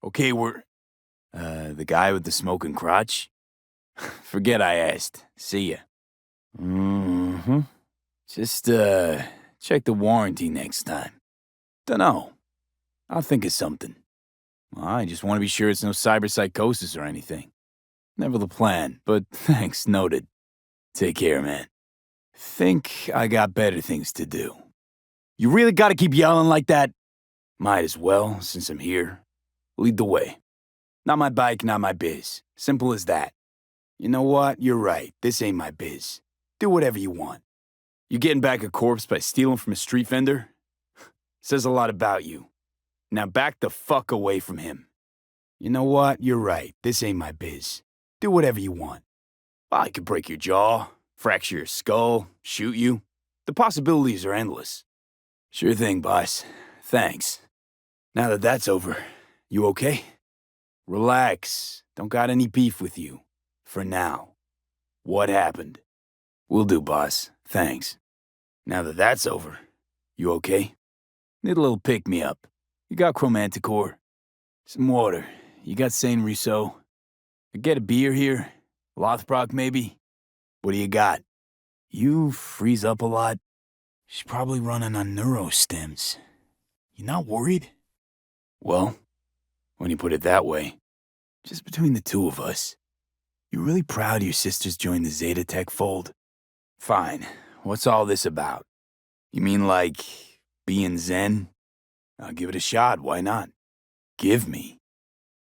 Okay, the guy with the smoking crotch? Forget I asked. See ya. Mm-hmm. Just, check the warranty next time. Dunno. I'll think of something. Well, I just want to be sure it's no cyberpsychosis or anything. Never the plan, but thanks, noted. Take care, man. Think I got better things to do. You really gotta keep yelling like that? Might as well, since I'm here. Lead the way. Not my bike, not my biz. Simple as that. You know what? You're right. This ain't my biz. Do whatever you want. You getting back a corpse by stealing from a street vendor? Says a lot about you. Now back the fuck away from him. You know what? You're right. This ain't my biz. Do whatever you want. I could break your jaw, fracture your skull, shoot you. The possibilities are endless. Sure thing, boss. Thanks. Now that that's over, you okay? Relax. Don't got any beef with you. For now. What happened? Will do, boss. Thanks. Now that that's over, you okay? Need a little pick-me-up. You got Chromanticore? Some water. You got Saint Rousseau? Get a beer here? Lothbrock, maybe? What do you got? You freeze up a lot? She's probably running on neurostims. You not worried? Well, when you put it that way, just between the two of us, you really proud your sisters joined the Zeta Tech fold? Fine. What's all this about? You mean like being Zen? I'll give it a shot, why not? Give me.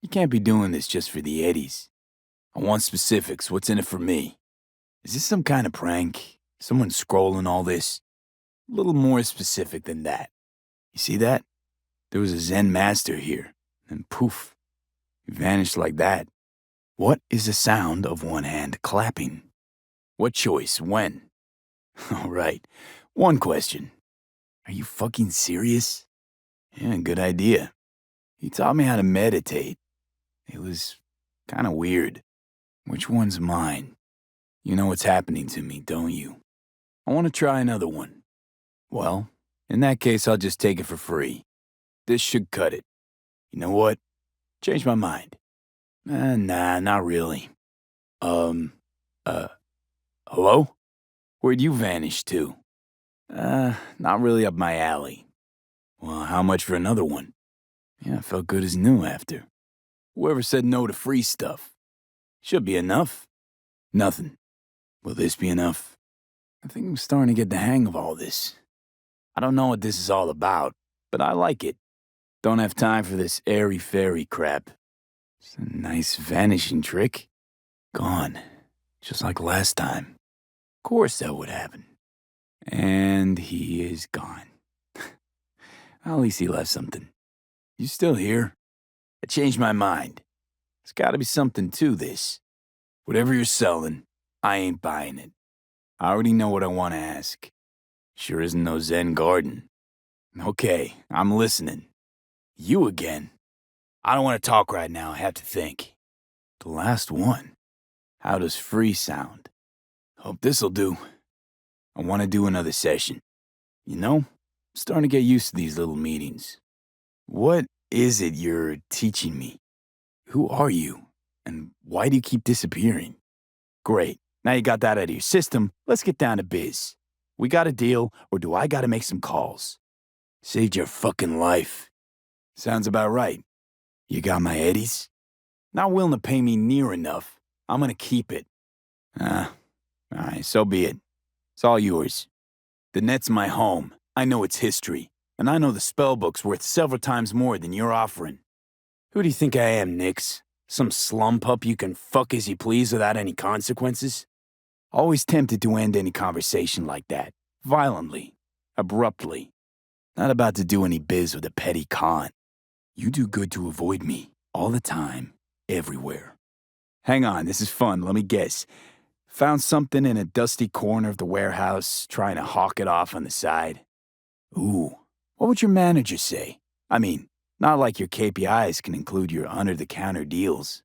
You can't be doing this just for the eddies. I want specifics, what's in it for me? Is this some kind of prank? Someone scrolling all this? A little more specific than that. You see that? There was a Zen master here, and poof, he vanished like that. What is the sound of one hand clapping? What choice, when? All right, one question. Are you fucking serious? Yeah, good idea. He taught me how to meditate. It was kind of weird. Which one's mine? You know what's happening to me, don't you? I want to try another one. Well, in that case, I'll just take it for free. This should cut it. You know what? Changed my mind. Nah, not really. Hello? Where'd you vanish to? Not really up my alley. Well, how much for another one? Yeah, I felt good as new after. Whoever said no to free stuff? Should be enough. Nothing. Will this be enough? I think I'm starting to get the hang of all this. I don't know what this is all about, but I like it. Don't have time for this airy-fairy crap. It's a nice vanishing trick. Gone. Just like last time. Of course that would happen. And he is gone. At least he left something. You still here? I changed my mind. There's gotta be something to this. Whatever you're selling, I ain't buying it. I already know what I want to ask. Sure isn't no Zen garden. Okay, I'm listening. You again? I don't want to talk right now, I have to think. The last one? How does free sound? Hope this'll do. I want to do another session. You know, I'm starting to get used to these little meetings. What is it you're teaching me? Who are you? And why do you keep disappearing? Great. Now you got that out of your system, let's get down to biz. We got a deal, or do I gotta make some calls? Saved your fucking life. Sounds about right. You got my eddies? Not willing to pay me near enough. I'm gonna keep it. Alright, so be it. It's all yours. The net's my home. I know its history. And I know the spellbook's worth several times more than you're offering. Who do you think I am, Nix? Some slum pup you can fuck as you please without any consequences? Always tempted to end any conversation like that. Violently. Abruptly. Not about to do any biz with a petty con. You do good to avoid me. All the time. Everywhere. Hang on, this is fun, let me guess. Found something in a dusty corner of the warehouse, trying to hawk it off on the side. Ooh, what would your manager say? I mean, not like your KPIs can include your under-the-counter deals.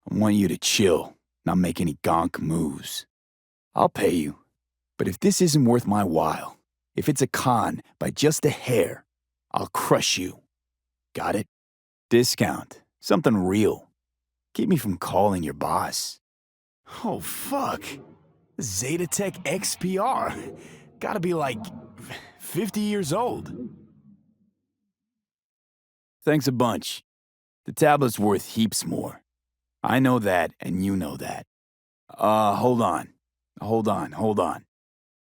I want you to chill, not make any gonk moves. I'll pay you, but if this isn't worth my while, if it's a con by just a hair, I'll crush you. Got it? Discount, something real. Keep me from calling your boss. Oh, fuck. Zeta Tech XPR. Gotta be like 50 years old. Thanks a bunch. The tablet's worth heaps more. I know that, and you know that. Hold on.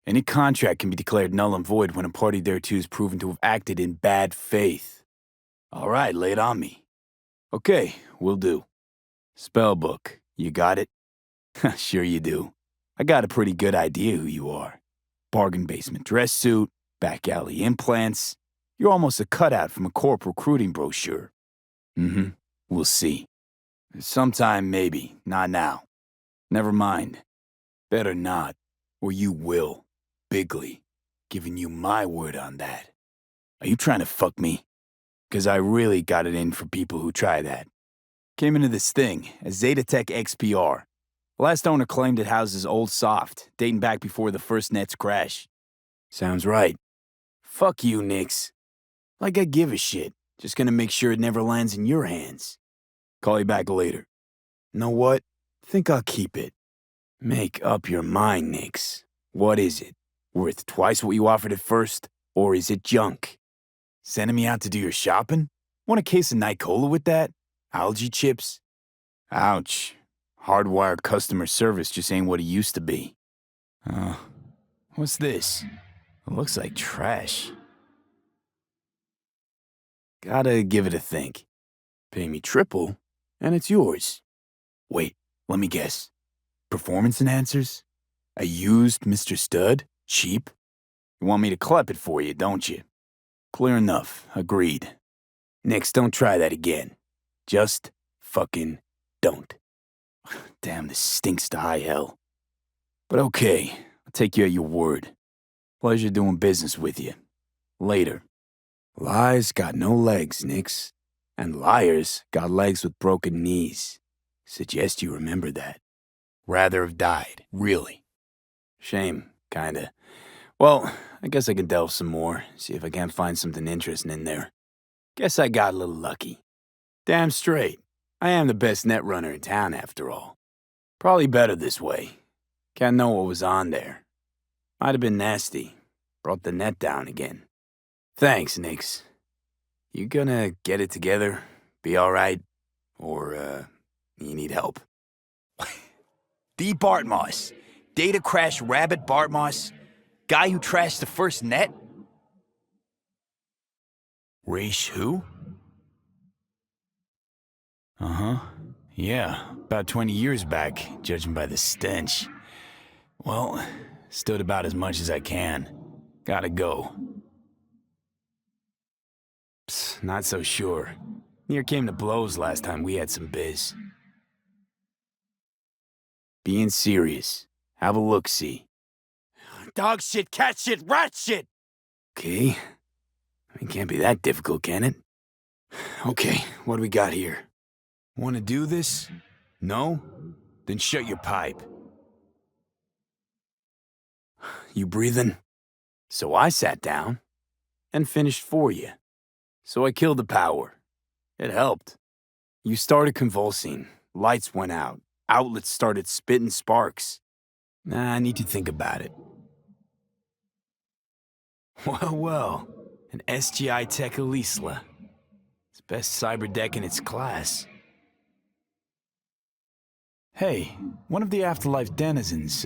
Any contract can be declared null and void when a party thereto is proven to have acted in bad faith. All right, lay it on me. Okay, will do. Spellbook, you got it? Sure you do. I got a pretty good idea who you are. Bargain basement dress suit, back alley implants. You're almost a cutout from a corp recruiting brochure. Mm-hmm. We'll see. Sometime maybe, not now. Never mind. Better not, or you will. Bigly. Giving you my word on that. Are you trying to fuck me? 'Cause I really got it in for people who try that. Came into this thing as Zetatech XPR. The last owner claimed it houses old soft, dating back before the first net's crash. Sounds right. Fuck you, Nix. Like I give a shit. Just gonna make sure it never lands in your hands. Call you back later. Know what? Think I'll keep it. Make up your mind, Nix. What is it? Worth twice what you offered at first? Or is it junk? Sending me out to do your shopping? Want a case of Night Cola with that? Algae chips? Ouch. Hardwired customer service just ain't what it used to be. What's this? It looks like trash. Gotta give it a think. Pay me triple, and it's yours. Wait, let me guess. Performance enhancers? A used Mr. Stud? Cheap? You want me to clip it for you, don't you? Clear enough. Agreed. Nix, don't try that again. Just fucking don't. Damn, this stinks to high hell. But okay, I'll take you at your word. Pleasure doing business with you. Later. Lies got no legs, Nix. And liars got legs with broken knees. Suggest you remember that. Rather have died, really. Shame, kinda. Well, I guess I can delve some more, see if I can't find something interesting in there. Guess I got a little lucky. Damn straight. I am the best net runner in town, after all. Probably better this way. Can't know what was on there. Might have been nasty. Brought the net down again. Thanks, Nix. You gonna get it together? Be alright? Or, you need help? The Bartmoss. Data crash rabbit Bartmoss. Guy who trashed the first net? Raish who? Uh-huh. Yeah, about 20 years back, judging by the stench. Well, stood about as much as I can. Gotta go. Psst, not so sure. Near came to blows last time we had some biz. Being serious. Have a look-see. Dog shit, cat shit, rat shit! Okay. It can't be that difficult, can it? Okay, what do we got here? Want to do this? No? Then shut your pipe. You breathing? So I sat down and finished for you. So I killed the power. It helped. You started convulsing. Lights went out. Outlets started spitting sparks. I need to think about it. Well. An SGI Tech Elisla. It's best cyber deck in its class. Hey, one of the Afterlife denizens,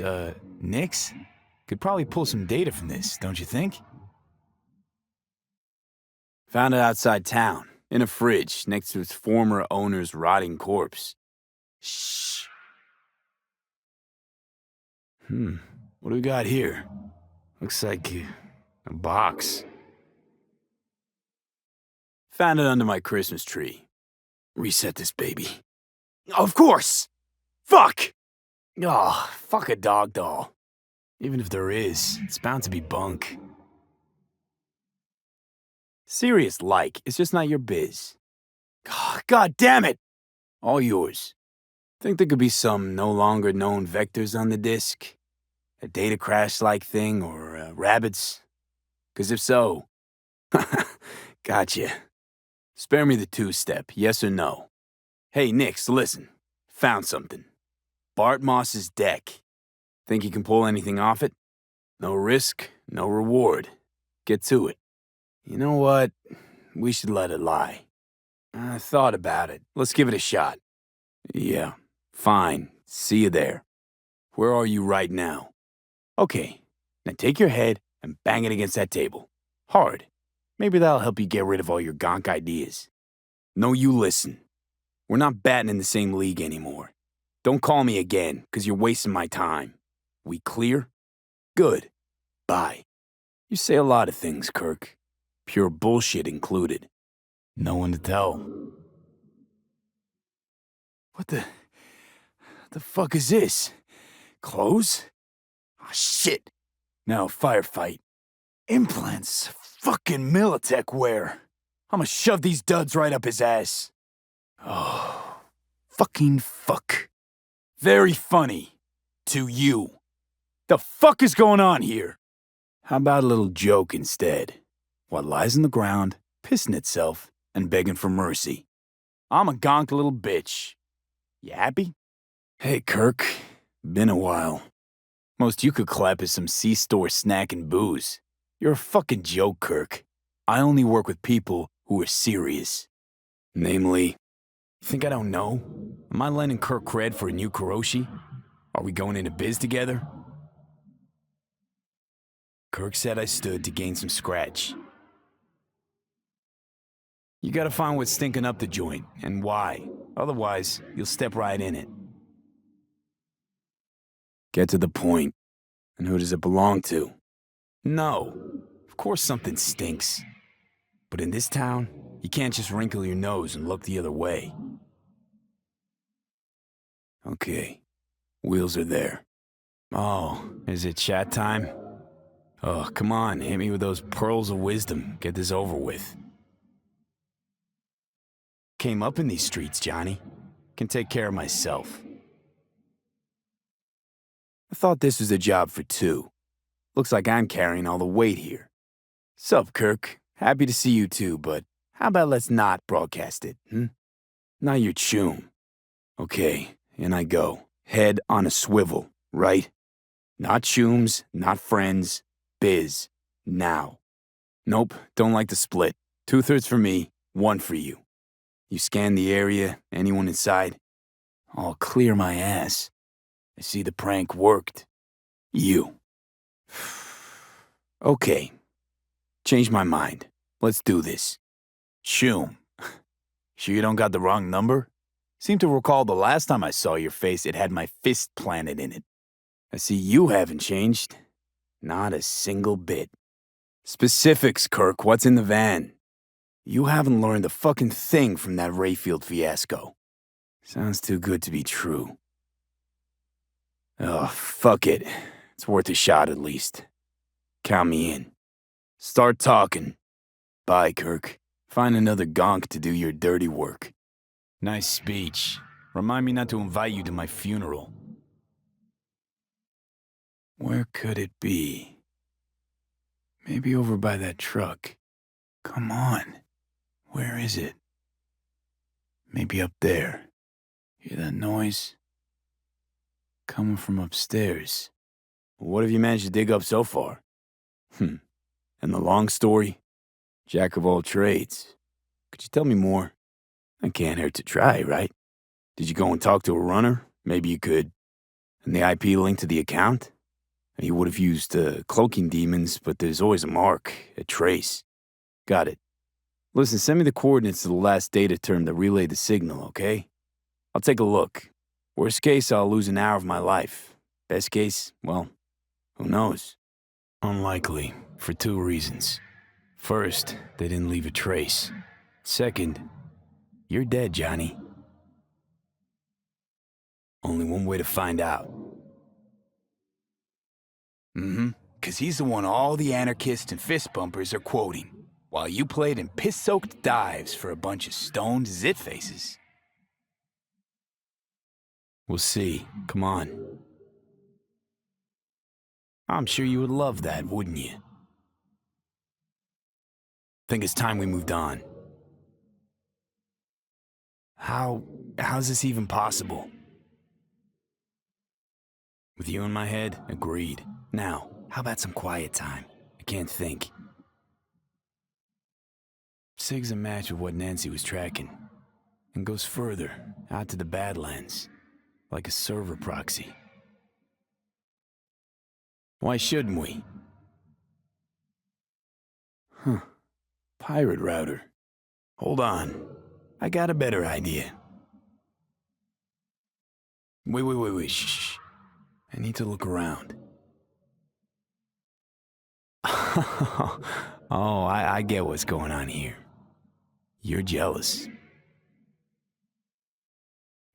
Nix, could probably pull some data from this, don't you think? Found it outside town, in a fridge, next to its former owner's rotting corpse. Shh. What do we got here? Looks like a box. Found it under my Christmas tree. Reset this baby. Of course! Fuck! Oh, fuck a dog doll. Even if there is, it's bound to be bunk. Serious like, it's just not your biz. Oh, God damn it! All yours. Think there could be some no longer known vectors on the disk? A data crash-like thing, or rabbits? 'Cause if so... Gotcha. Spare me the two-step, yes or no. Hey, Nix, listen. Found something. Bart Moss's deck. Think you can pull anything off it? No risk, no reward. Get to it. You know what? We should let it lie. I thought about it. Let's give it a shot. Yeah, fine. See you there. Where are you right now? Okay, now take your head and bang it against that table. Hard. Maybe that'll help you get rid of all your gonk ideas. No, you listen. We're not batting in the same league anymore. Don't call me again, 'cause you're wasting my time. We clear? Good. Bye. You say a lot of things, Kirk. Pure bullshit included. No one to tell. What the fuck is this? Clothes? Ah, shit. Now firefight. Implants. Fucking Militech wear. I'ma shove these duds right up his ass. Oh, fucking fuck. Very funny. To you. The fuck is going on here? How about a little joke instead? What lies on the ground, pissing itself, and begging for mercy. I'm a gonk little bitch. You happy? Hey, Kirk. Been a while. Most you could clap is some C-store snack and booze. You're a fucking joke, Kirk. I only work with people who are serious. Namely, you think I don't know? Am I lending Kirk cred for a new Kuroshi? Are we going into biz together? Kirk said I stood to gain some scratch. You gotta find what's stinking up the joint, and why. Otherwise, you'll step right in it. Get to the point. And who does it belong to? No. Of course something stinks. But in this town, you can't just wrinkle your nose and look the other way. Okay. Wheels are there. Oh, is it chat time? Oh, come on, hit me with those pearls of wisdom. Get this over with. Came up in these streets, Johnny. Can take care of myself. I thought this was a job for two. Looks like I'm carrying all the weight here. Sup, Kirk? Happy to see you too, but how about let's not broadcast it, Not your choom. Okay, in I go. Head on a swivel, right? Not chooms, not friends. Biz. Now. Nope, don't like the split. 2/3 for me, 1 for you. You scan the area, anyone inside? I'll clear my ass. I see the prank worked. You. Okay. Changed my mind. Let's do this. Choom. Sure you don't got the wrong number? Seem to recall the last time I saw your face, it had my fist planted in it. I see you haven't changed. Not a single bit. Specifics, Kirk. What's in the van? You haven't learned a fucking thing from that Rayfield fiasco. Sounds too good to be true. Oh, fuck it. It's worth a shot at least. Count me in. Start talking. Bye, Kirk. Find another gonk to do your dirty work. Nice speech. Remind me not to invite you to my funeral. Where could it be? Maybe over by that truck. Come on. Where is it? Maybe up there. Hear that noise? Coming from upstairs. What have you managed to dig up so far? And the long story? Jack of all trades. Could you tell me more? I can't hurt to try, right? Did you go and talk to a runner? Maybe you could. And the IP link to the account? You would have used cloaking demons, but there's always a mark, a trace. Got it. Listen, send me the coordinates to the last data term that relayed the signal, okay? I'll take a look. Worst case, I'll lose an hour of my life. Best case, well, who knows? Unlikely, for 2 reasons. First, they didn't leave a trace. Second, you're dead, Johnny. Only one way to find out. 'Cause he's the one all the anarchists and fist bumpers are quoting, while you played in piss-soaked dives for a bunch of stoned zit-faces. We'll see. Come on. I'm sure you would love that, wouldn't you? Think it's time we moved on. How's this even possible? With you in my head, agreed. Now, how about some quiet time? I can't think. Sig's a match with what Nancy was tracking, and goes further, out to the Badlands, like a server proxy. Why shouldn't we? Pirate router. Hold on. I got a better idea. Wait, shh. I need to look around. Oh, I get what's going on here. You're jealous.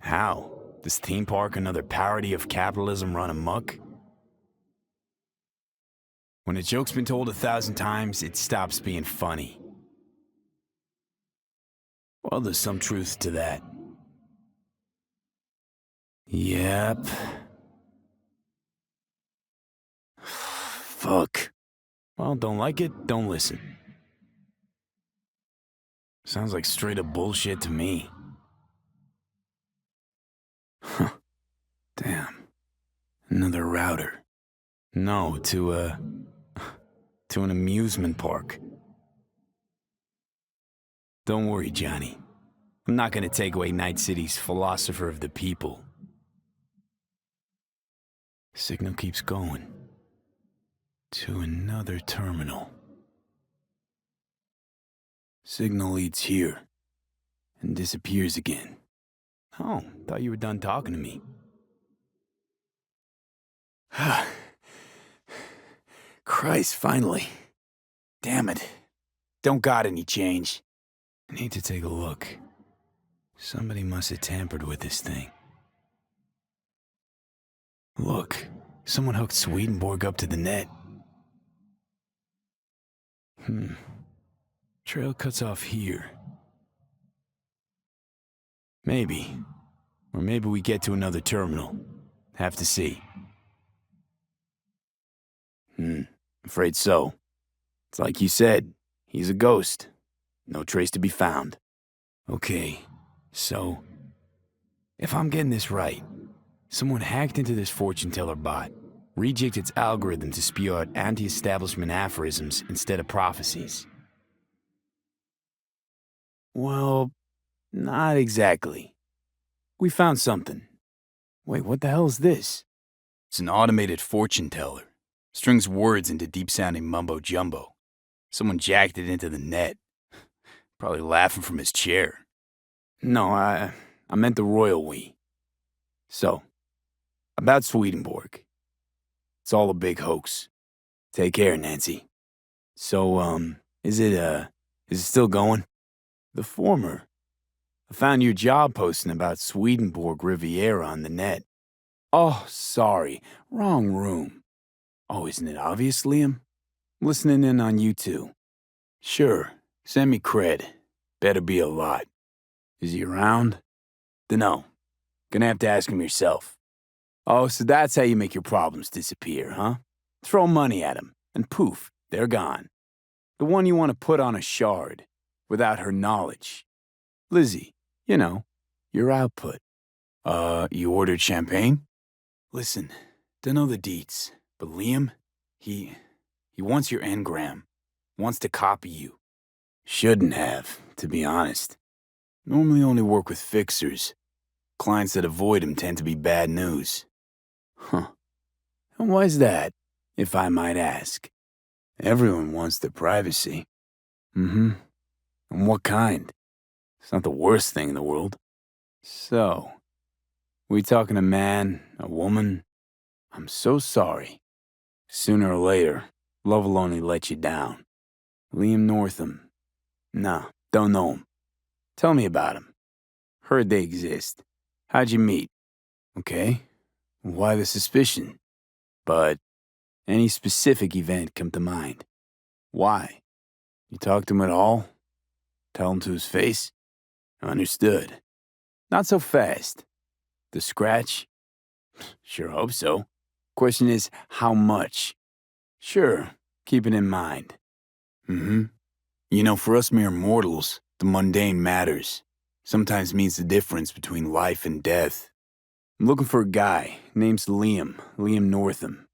How? This theme park another parody of capitalism run amok? When a joke's been told 1,000 times, it stops being funny. Well, there's some truth to that. Yep. Fuck. Well, don't like it, don't listen. Sounds like straight up bullshit to me. Huh. Damn. Another router. No, to an amusement park. Don't worry, Johnny. I'm not gonna take away Night City's philosopher of the people. Signal keeps going. To another terminal. Signal leads here. And disappears again. Oh, thought you were done talking to me. Christ, finally. Damn it. Don't got any change. I need to take a look. Somebody must have tampered with this thing. Look, someone hooked Swedenborg up to the net. Trail cuts off here. Maybe. Or maybe we get to another terminal. Have to see. Afraid so. It's like you said, he's a ghost. No trace to be found. Okay, so... if I'm getting this right, someone hacked into this fortune teller bot, rejigged its algorithm to spew out anti-establishment aphorisms instead of prophecies. Well, not exactly. We found something. Wait, what the hell is this? It's an automated fortune teller. Strings words into deep-sounding mumbo-jumbo. Someone jacked it into the net. Probably laughing from his chair. No, I meant the royal we. So, about Swedenborg. It's all a big hoax. Take care, Nancy. So, is it still going? The former. I found your job posting about Swedenborg Riviera on the net. Oh, sorry. Wrong room. Oh, isn't it obvious, Liam? Listening in on you too. Sure. Send me cred. Better be a lot. Is he around? Dunno. Gonna have to ask him yourself. Oh, so that's how you make your problems disappear, huh? Throw money at him, and poof, they're gone. The one you want to put on a shard, without her knowledge. Lizzie, you know, your output. You ordered champagne? Listen, dunno the deets, but Liam, he wants your engram. Wants to copy you. Shouldn't have, to be honest. Normally only work with fixers. Clients that avoid him tend to be bad news. Huh. And why's that, if I might ask? Everyone wants their privacy. And what kind? It's not the worst thing in the world. So, we talking a man, a woman? I'm so sorry. Sooner or later, love will only let you down. Liam Northam. Nah, don't know him. Tell me about him. Heard they exist. How'd you meet? Okay. Why the suspicion? But any specific event come to mind? Why? You talk to him at all? Tell him to his face? Understood. Not so fast. The scratch? Sure hope so. Question is, how much? Sure, keep it in mind. You know, for us mere mortals, the mundane matters. Sometimes means the difference between life and death. I'm looking for a guy. Name's Liam Northam.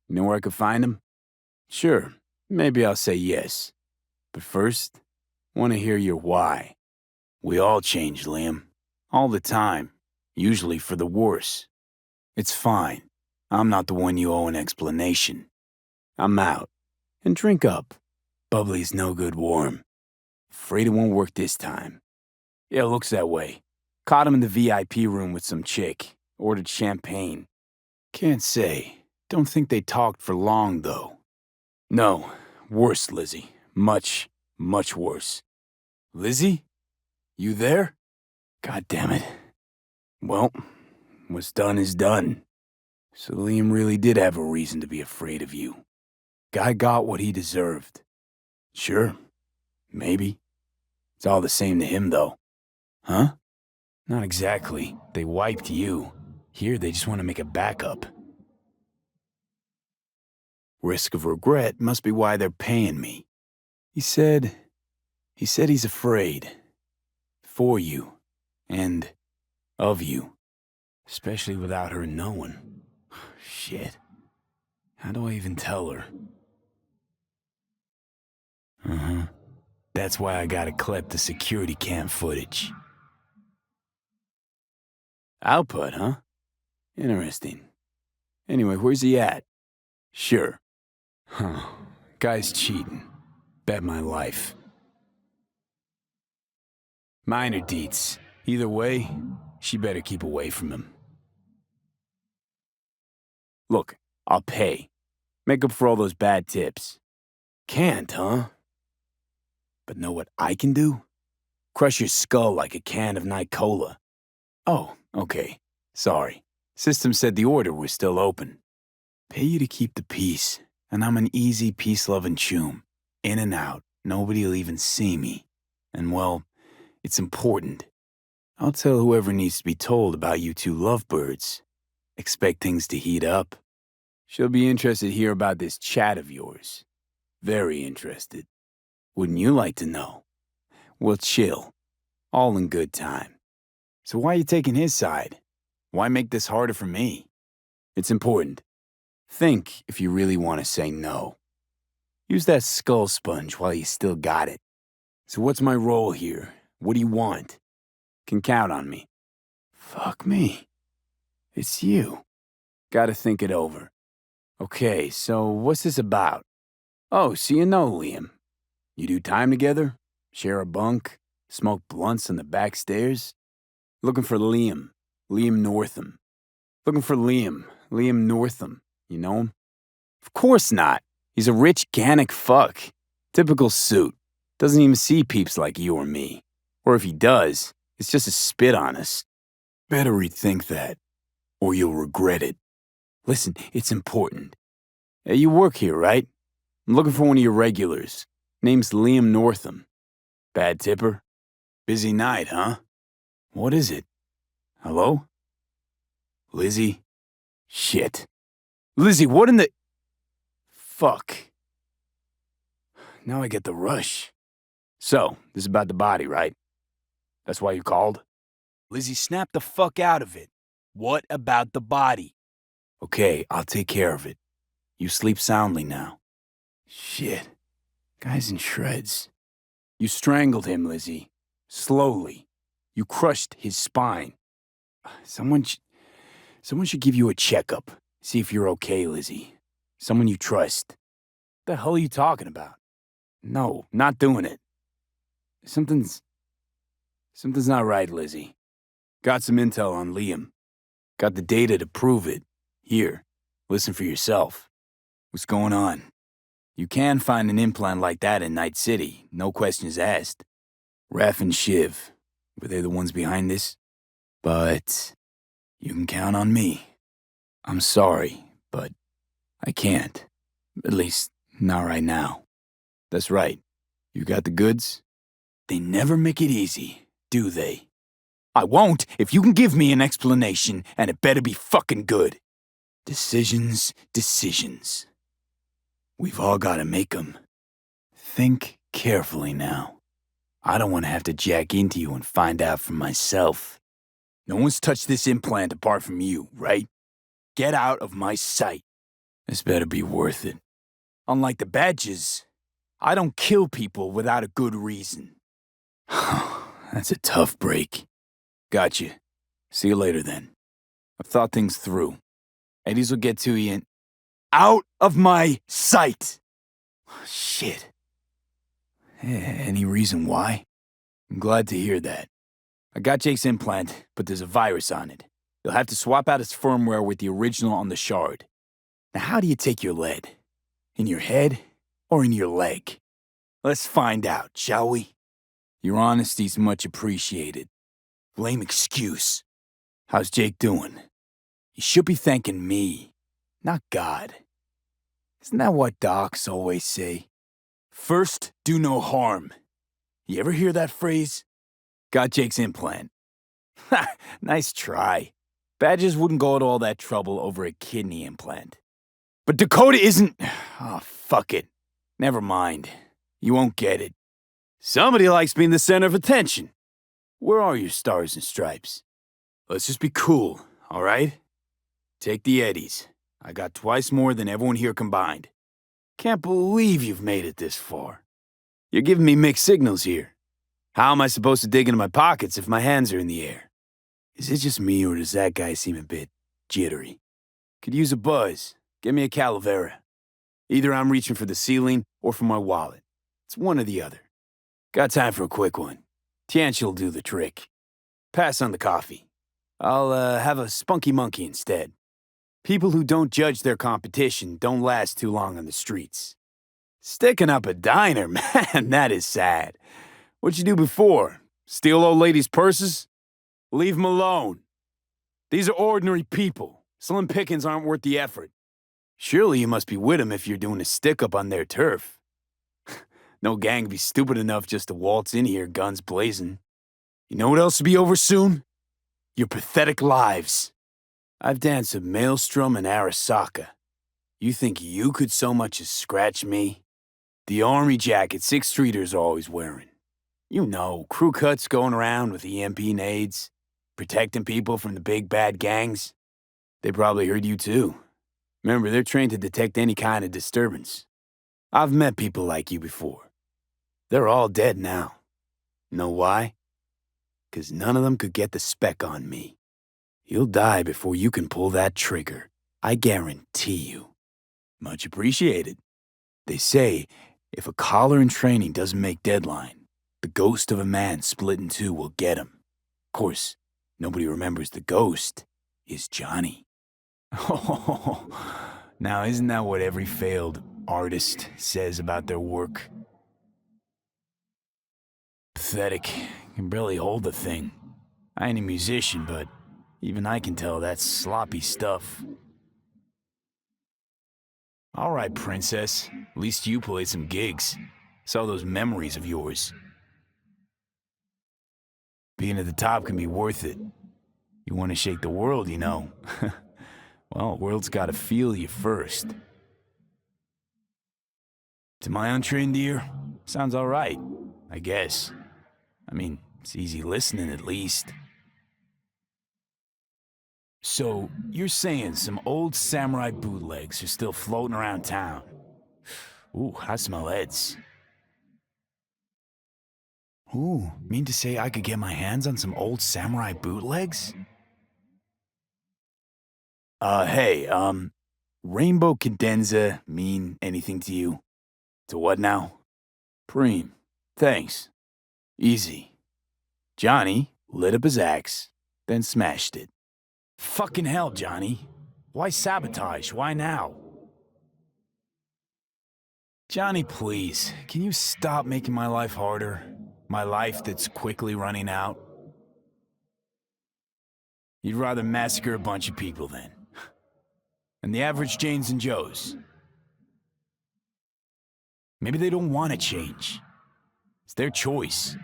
You know where I could find him? Sure, maybe I'll say yes. But first, want to hear your why. We all change, Liam. All the time. Usually for the worse. It's fine. I'm not the one you owe an explanation. I'm out. And drink up. Bubbly's no good warm. Afraid it won't work this time. Yeah, it looks that way. Caught him in the VIP room with some chick. Ordered champagne. Can't say. Don't think they talked for long, though. No. Worse, Lizzie. Much, much worse. Lizzie? You there? God damn it. Well, what's done is done. So Liam really did have a reason to be afraid of you. Guy got what he deserved. Sure. Maybe. It's all the same to him, though. Huh? Not exactly. They wiped you. Here, they just want to make a backup. Risk of regret must be why they're paying me. He said he's afraid. For you. And of you. Especially without her knowing. Shit. How do I even tell her? Uh-huh. That's why I gotta collect the security cam footage. Output, huh? Interesting. Anyway, where's he at? Sure. Huh. Guy's cheating. Bet my life. Minor deets. Either way, she better keep away from him. Look, I'll pay. Make up for all those bad tips. Can't, huh? But know what I can do? Crush your skull like a can of Night Cola. Oh, okay. Sorry. System said the order was still open. Pay you to keep the peace, and I'm an easy peace-loving choom. In and out, nobody'll even see me. And well, it's important. I'll tell whoever needs to be told about you two lovebirds. Expect things to heat up. She'll be interested to hear about this chat of yours. Very interested. Wouldn't you like to know? Well, chill. All in good time. So why are you taking his side? Why make this harder for me? It's important. Think if you really want to say no. Use that skull sponge while you still got it. So what's my role here? What do you want? Can count on me. Fuck me. It's you. Gotta think it over. Okay, so what's this about? Oh, so you know Liam. You do time together? Share a bunk? Smoke blunts on the back stairs? Looking for Liam. Liam Northam. Looking for Liam. Liam Northam. You know him? Of course not. He's a rich, Gannic fuck. Typical suit. Doesn't even see peeps like you or me. Or if he does, it's just a spit on us. Better rethink that, or you'll regret it. Listen, it's important. Hey, you work here, right? I'm looking for one of your regulars. Name's Liam Northam. Bad tipper? Busy night, huh? What is it? Hello? Lizzie? Shit. Lizzie, what in the... Fuck. Now I get the rush. So, this is about the body, right? That's why you called? Lizzie, snap the fuck out of it. What about the body? Okay, I'll take care of it. You sleep soundly now. Shit. Guy's in shreds. You strangled him, Lizzie. Slowly. You crushed his spine. Someone should give you a checkup. See if you're okay, Lizzie. Someone you trust. What the hell are you talking about? No, not doing it. Something's not right, Lizzie. Got some intel on Liam. Got the data to prove it. Here, listen for yourself. What's going on? You can find an implant like that in Night City, no questions asked. Raph and Shiv, were they the ones behind this? But you can count on me. I'm sorry, but I can't. At least, not right now. That's right. You got the goods? They never make it easy, do they? I won't if you can give me an explanation, and it better be fucking good. Decisions. We've all gotta make 'em. Think carefully now. I don't want to have to jack into you and find out for myself. No one's touched this implant apart from you, right? Get out of my sight. This better be worth it. Unlike the badges, I don't kill people without a good reason. That's a tough break. Gotcha. See you later then. I've thought things through. Eddies will get to you and... Out of my sight! Shit. Any reason why? I'm glad to hear that. I got Jake's implant, but there's a virus on it. You'll have to swap out its firmware with the original on the shard. Now, how do you take your lead? In your head or in your leg? Let's find out, shall we? Your honesty's much appreciated. Lame excuse. How's Jake doing? You should be thanking me, not God. Isn't that what docs always say? First, do no harm. You ever hear that phrase? Got Jake's implant. Ha! Nice try. Badgers wouldn't go to all that trouble over a kidney implant. But Dakota isn't... Oh, fuck it. Never mind. You won't get it. Somebody likes being the center of attention. Where are your stars and stripes? Let's just be cool, all right? Take the eddies. I got twice more than everyone here combined. Can't believe you've made it this far. You're giving me mixed signals here. How am I supposed to dig into my pockets if my hands are in the air? Is it just me or does that guy seem a bit jittery? Could use a buzz. Get me a Calavera. Either I'm reaching for the ceiling or for my wallet. It's one or the other. Got time for a quick one. Tianchi'll do the trick. Pass on the coffee. I'll have a spunky monkey instead. People who don't judge their competition don't last too long on the streets. Sticking up a diner, man, that is sad. What'd you do before? Steal old ladies' purses? Leave them alone. These are ordinary people. Slim pickings aren't worth the effort. Surely you must be with them if you're doing a stick-up on their turf. No gang be stupid enough just to waltz in here guns blazing. You know what else will be over soon? Your pathetic lives. I've danced with Maelstrom and Arasaka. You think you could so much as scratch me? The army jacket 6th Streeters are always wearing. You know, crew cuts going around with EMP nades, protecting people from the big bad gangs. They probably heard you too. Remember, they're trained to detect any kind of disturbance. I've met people like you before. They're all dead now. Know why? 'Cause none of them could get the spec on me. You'll die before you can pull that trigger. I guarantee you. Much appreciated. They say, if a collar in training doesn't make deadline, the ghost of a man split in two will get him. Of course, nobody remembers the ghost is Johnny. Oh, now isn't that what every failed artist says about their work? Pathetic. Can barely hold the thing. I ain't a musician, but even I can tell that's sloppy stuff. All right, princess. At least you played some gigs. Saw those memories of yours. Being at the top can be worth it. You want to shake the world, you know. Well, the world's got to feel you first. To my untrained ear, sounds all right, I guess. I mean, it's easy listening at least. So, you're saying some old samurai bootlegs are still floating around town? Ooh, I smell heads. Ooh, mean to say I could get my hands on some old samurai bootlegs? Hey, Rainbow Cadenza mean anything to you? To what now? Preem, thanks. Easy. Johnny lit up his axe, then smashed it. Fucking hell, Johnny. Why sabotage? Why now? Johnny, please, can you stop making my life harder? My life that's quickly running out? You'd rather massacre a bunch of people then. And the average Janes and Joes. Maybe they don't want to change. It's their choice.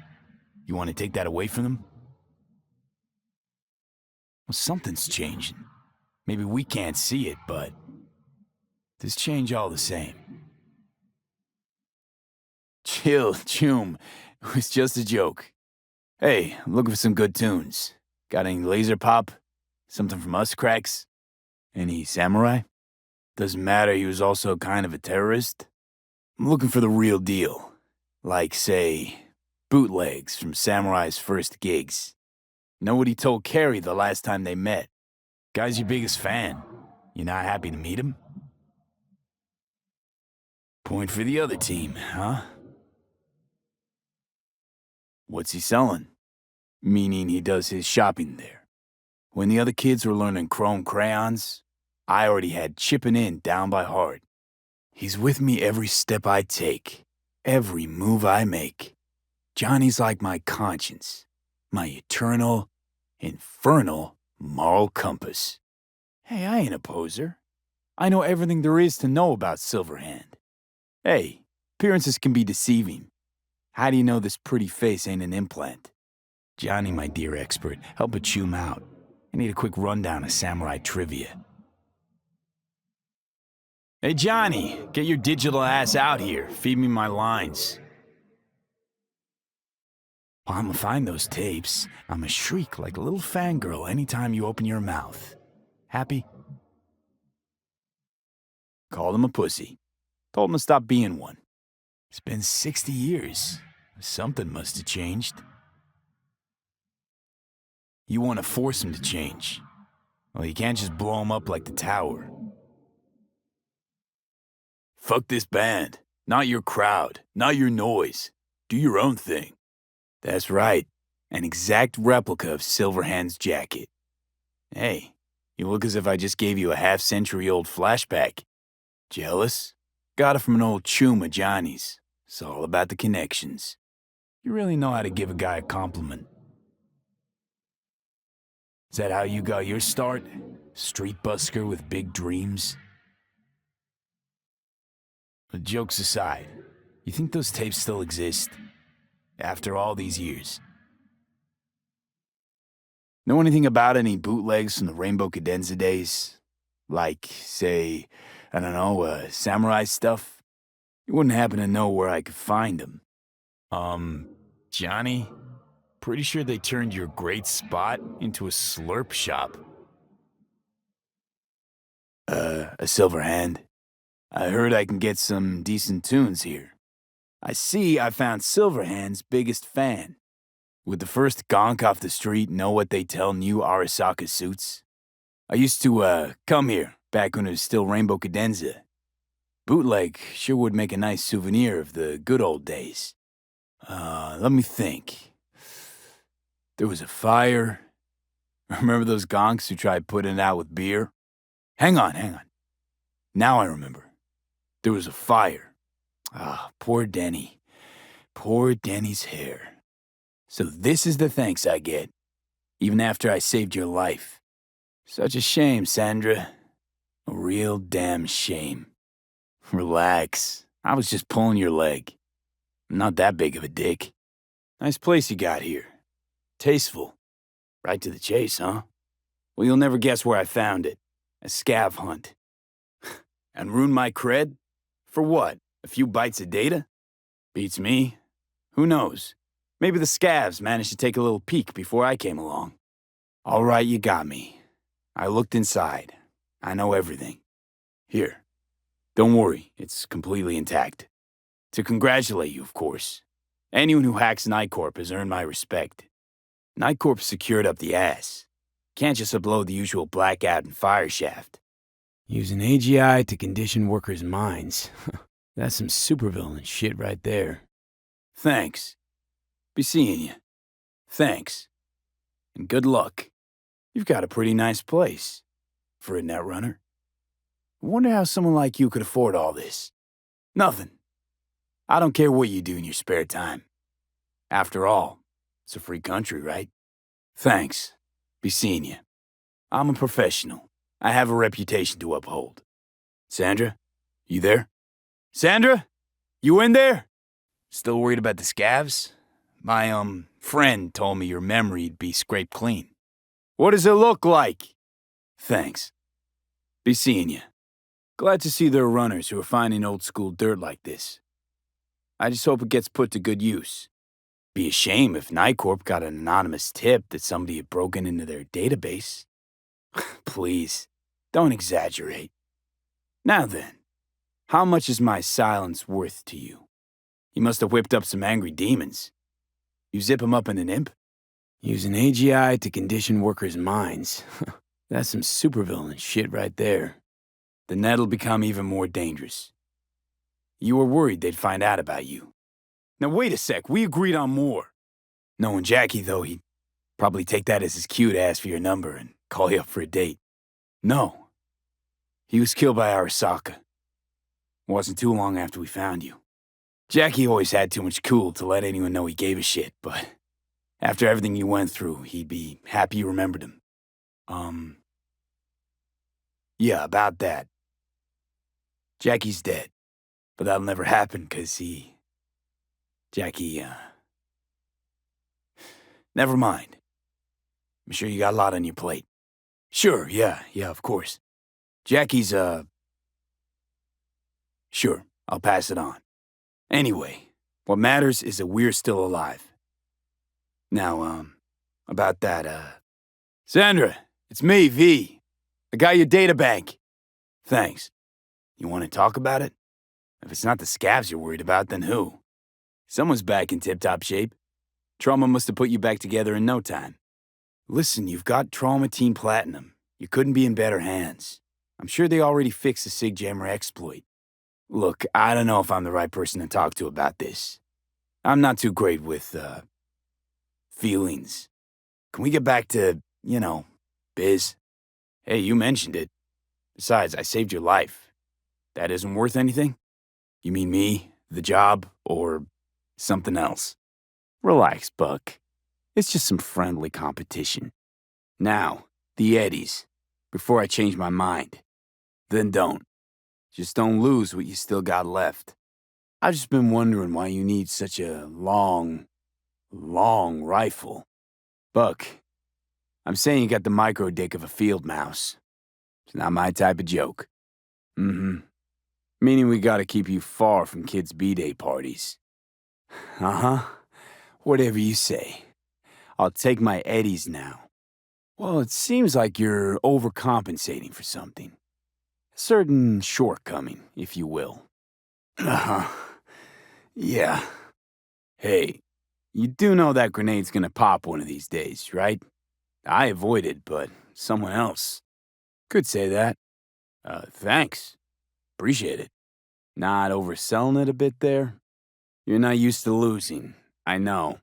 You want to take that away from them? Well, something's changing. Maybe we can't see it, but there's change all the same. Chill, Choom. It was just a joke. Hey, I'm looking for some good tunes. Got any laser pop? Something from us cracks? Any samurai? Doesn't matter, he was also kind of a terrorist. I'm looking for the real deal. Like, say, bootlegs from Samurai's first gigs. Know what he told Carrie the last time they met? Guy's your biggest fan. You not happy to meet him? Point for the other team, huh? What's he selling? meaning he does his shopping there. When the other kids were learning chrome crayons, I already had chipping in down by heart. He's with me every step I take, every move I make. Johnny's like my conscience, my eternal, infernal moral compass. Hey, I ain't a poser. I know everything there is to know about Silverhand. Hey, appearances can be deceiving. How do you know this pretty face ain't an implant? Johnny, my dear expert, help but chew 'em out. I need a quick rundown of samurai trivia. Hey, Johnny, get your digital ass out here. Feed me my lines. Well, I'ma find those tapes. I'ma shriek like a little fangirl anytime you open your mouth. Happy? Called him a pussy. Told him to stop being one. It's been 60 years. Something must have changed. You want to force him to change. Well, you can't just blow him up like the tower. Fuck this band. Not your crowd. Not your noise. Do your own thing. That's right. An exact replica of Silverhand's jacket. Hey, you look as if I just gave you a half-century-old flashback. Jealous? Got it from an old chum of Johnny's. It's all about the connections. You really know how to give a guy a compliment. Is that how you got your start? Street busker with big dreams? But jokes aside, you think those tapes still exist? After all these years? Know anything about any bootlegs from the Rainbow Cadenza days? Like, say, I don't know, samurai stuff? You wouldn't happen to know where I could find them. Johnny? Pretty sure they turned your great spot into a slurp shop. A Silverhand. I heard I can get some decent tunes here. I see I found Silverhand's biggest fan. Would the first gonk off the street know what they tell new Arasaka suits? I used to, come here back when it was still Rainbow Cadenza. Bootleg sure would make a nice souvenir of the good old days. Let me think. There was a fire. Remember those gonks who tried putting it out with beer? Hang on. Now I remember. There was a fire. Ah, poor Denny. Poor Denny's hair. So this is the thanks I get, even after I saved your life. Such a shame, Sandra. A real damn shame. Relax. I was just pulling your leg. I'm not that big of a dick. Nice place you got here. Tasteful. Right to the chase, huh? Well, you'll never guess where I found it. A scav hunt. And ruin my cred? For what? A few bytes of data? Beats me. Who knows? Maybe the scavs managed to take a little peek before I came along. All right, you got me. I looked inside. I know everything. Here. Don't worry, it's completely intact. To congratulate you, of course. Anyone who hacks Nightcorp has earned my respect. Nightcorp's secured up the ass. Can't just upload the usual blackout and fire shaft. Using AGI to condition workers' minds. That's some supervillain shit right there. Thanks. Be seeing you. Thanks. And good luck. You've got a pretty nice place. For a netrunner. I wonder how someone like you could afford all this. Nothing. I don't care what you do in your spare time. After all, it's a free country, right? Thanks. Be seeing you. I'm a professional. I have a reputation to uphold. Sandra, you there? Sandra? You in there? Still worried about the scavs? My, friend told me your memory'd be scraped clean. What does it look like? Thanks. Be seeing you. Glad to see there are runners who are finding old-school dirt like this. I just hope it gets put to good use. Be a shame if Nightcorp got an anonymous tip that somebody had broken into their database. Please, don't exaggerate. Now then, how much is my silence worth to you? You must have whipped up some angry demons. You zip 'em up in an imp? Using AGI to condition workers' minds. That's some supervillain shit right there. Then that'll become even more dangerous. You were worried they'd find out about you. Now wait a sec, we agreed on more. Knowing Jackie, though, Probably take that as his cue to ask for your number and call you up for a date. No. He was killed by Arasaka. Wasn't too long after we found you. Jackie always had too much cool to let anyone know he gave a shit, but after everything you went through, he'd be happy you remembered him. Yeah, about that. Jackie's dead, but that'll never happen 'cause Jackie, never mind. I'm sure you got a lot on your plate. Sure, yeah, of course. Jackie's, Sure, I'll pass it on. Anyway, what matters is that we're still alive. Now, about that, Sandra, it's me, V. I got your databank. Thanks. You want to talk about it? If it's not the scabs you're worried about, then who? Someone's back in tip-top shape. Trauma must have put you back together in no time. Listen, you've got Trauma Team Platinum. You couldn't be in better hands. I'm sure they already fixed the Sig Jammer exploit. Look, I don't know if I'm the right person to talk to about this. I'm not too great with, feelings. Can we get back to, biz? Hey, you mentioned it. Besides, I saved your life. That isn't worth anything? You mean me, the job, or something else? Relax, Buck. It's just some friendly competition. Now, the Eddies. Before I change my mind. Then don't. Just don't lose what you still got left. I've just been wondering why you need such a long rifle. Buck, I'm saying you got the micro dick of a field mouse. It's not my type of joke. Meaning we gotta keep you far from kids' B-Day parties. Whatever you say. I'll take my Eddies now. Well, it seems like you're overcompensating for something. A certain shortcoming, if you will. Yeah. Hey, you do know that grenade's gonna pop one of these days, right? I avoided, but someone else could say that. Thanks. Appreciate it. Not overselling it a bit there? You're not used to losing. I know.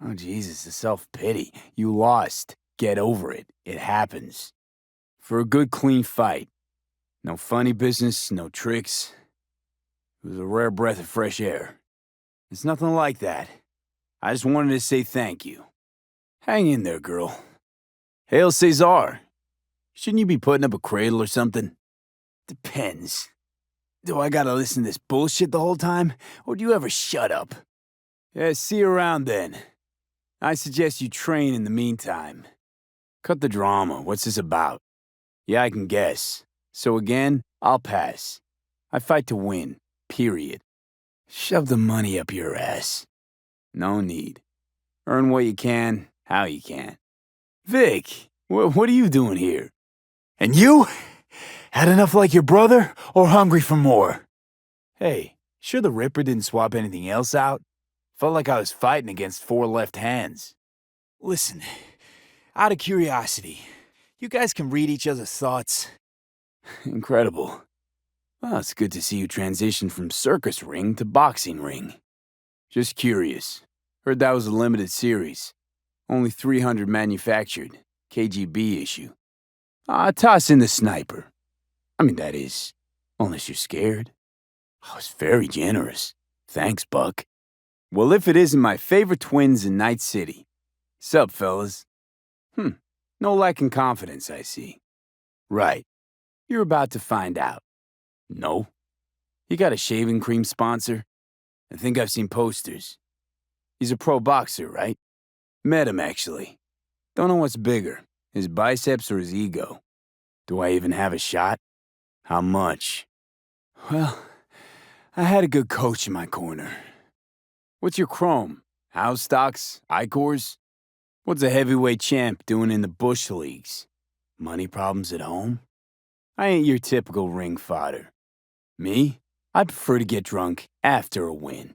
Oh, Jesus, the self-pity. You lost. Get over it. It happens. For a good, clean fight. No funny business, no tricks. It was a rare breath of fresh air. It's nothing like that. I just wanted to say thank you. Hang in there, girl. Hail Cesar. Shouldn't you be putting up a cradle or something? Depends. Do I gotta listen to this bullshit the whole time, or do you ever shut up? Yeah, see you around then. I suggest you train in the meantime. Cut the drama. What's this about? Yeah, I can guess. So again, I'll pass. I fight to win. Period. Shove the money up your ass. No need. Earn what you can, how you can. Vic, what are you doing here? And you? Had enough like your brother, or hungry for more? Hey, sure the Ripper didn't swap anything else out? Felt like I was fighting against four left hands. Listen, out of curiosity, you guys can read each other's thoughts. Incredible. Well, it's good to see you transition from circus ring to boxing ring. Just curious. Heard that was a limited series. Only 300 manufactured. KGB issue. Toss in the sniper. I mean, that is, unless you're scared. I was very generous. Thanks, Buck. Well, if it isn't my favorite twins in Night City. Sup, fellas? No lack in confidence, I see. Right. You're about to find out. No. You got a shaving cream sponsor? I think I've seen posters. He's a pro boxer, right? Met him, actually. Don't know what's bigger, his biceps or his ego. Do I even have a shot? How much? Well, I had a good coach in my corner. What's your chrome? House stocks? Icors? What's a heavyweight champ doing in the bush leagues? Money problems at home? I ain't your typical ring fodder. Me? I prefer to get drunk after a win.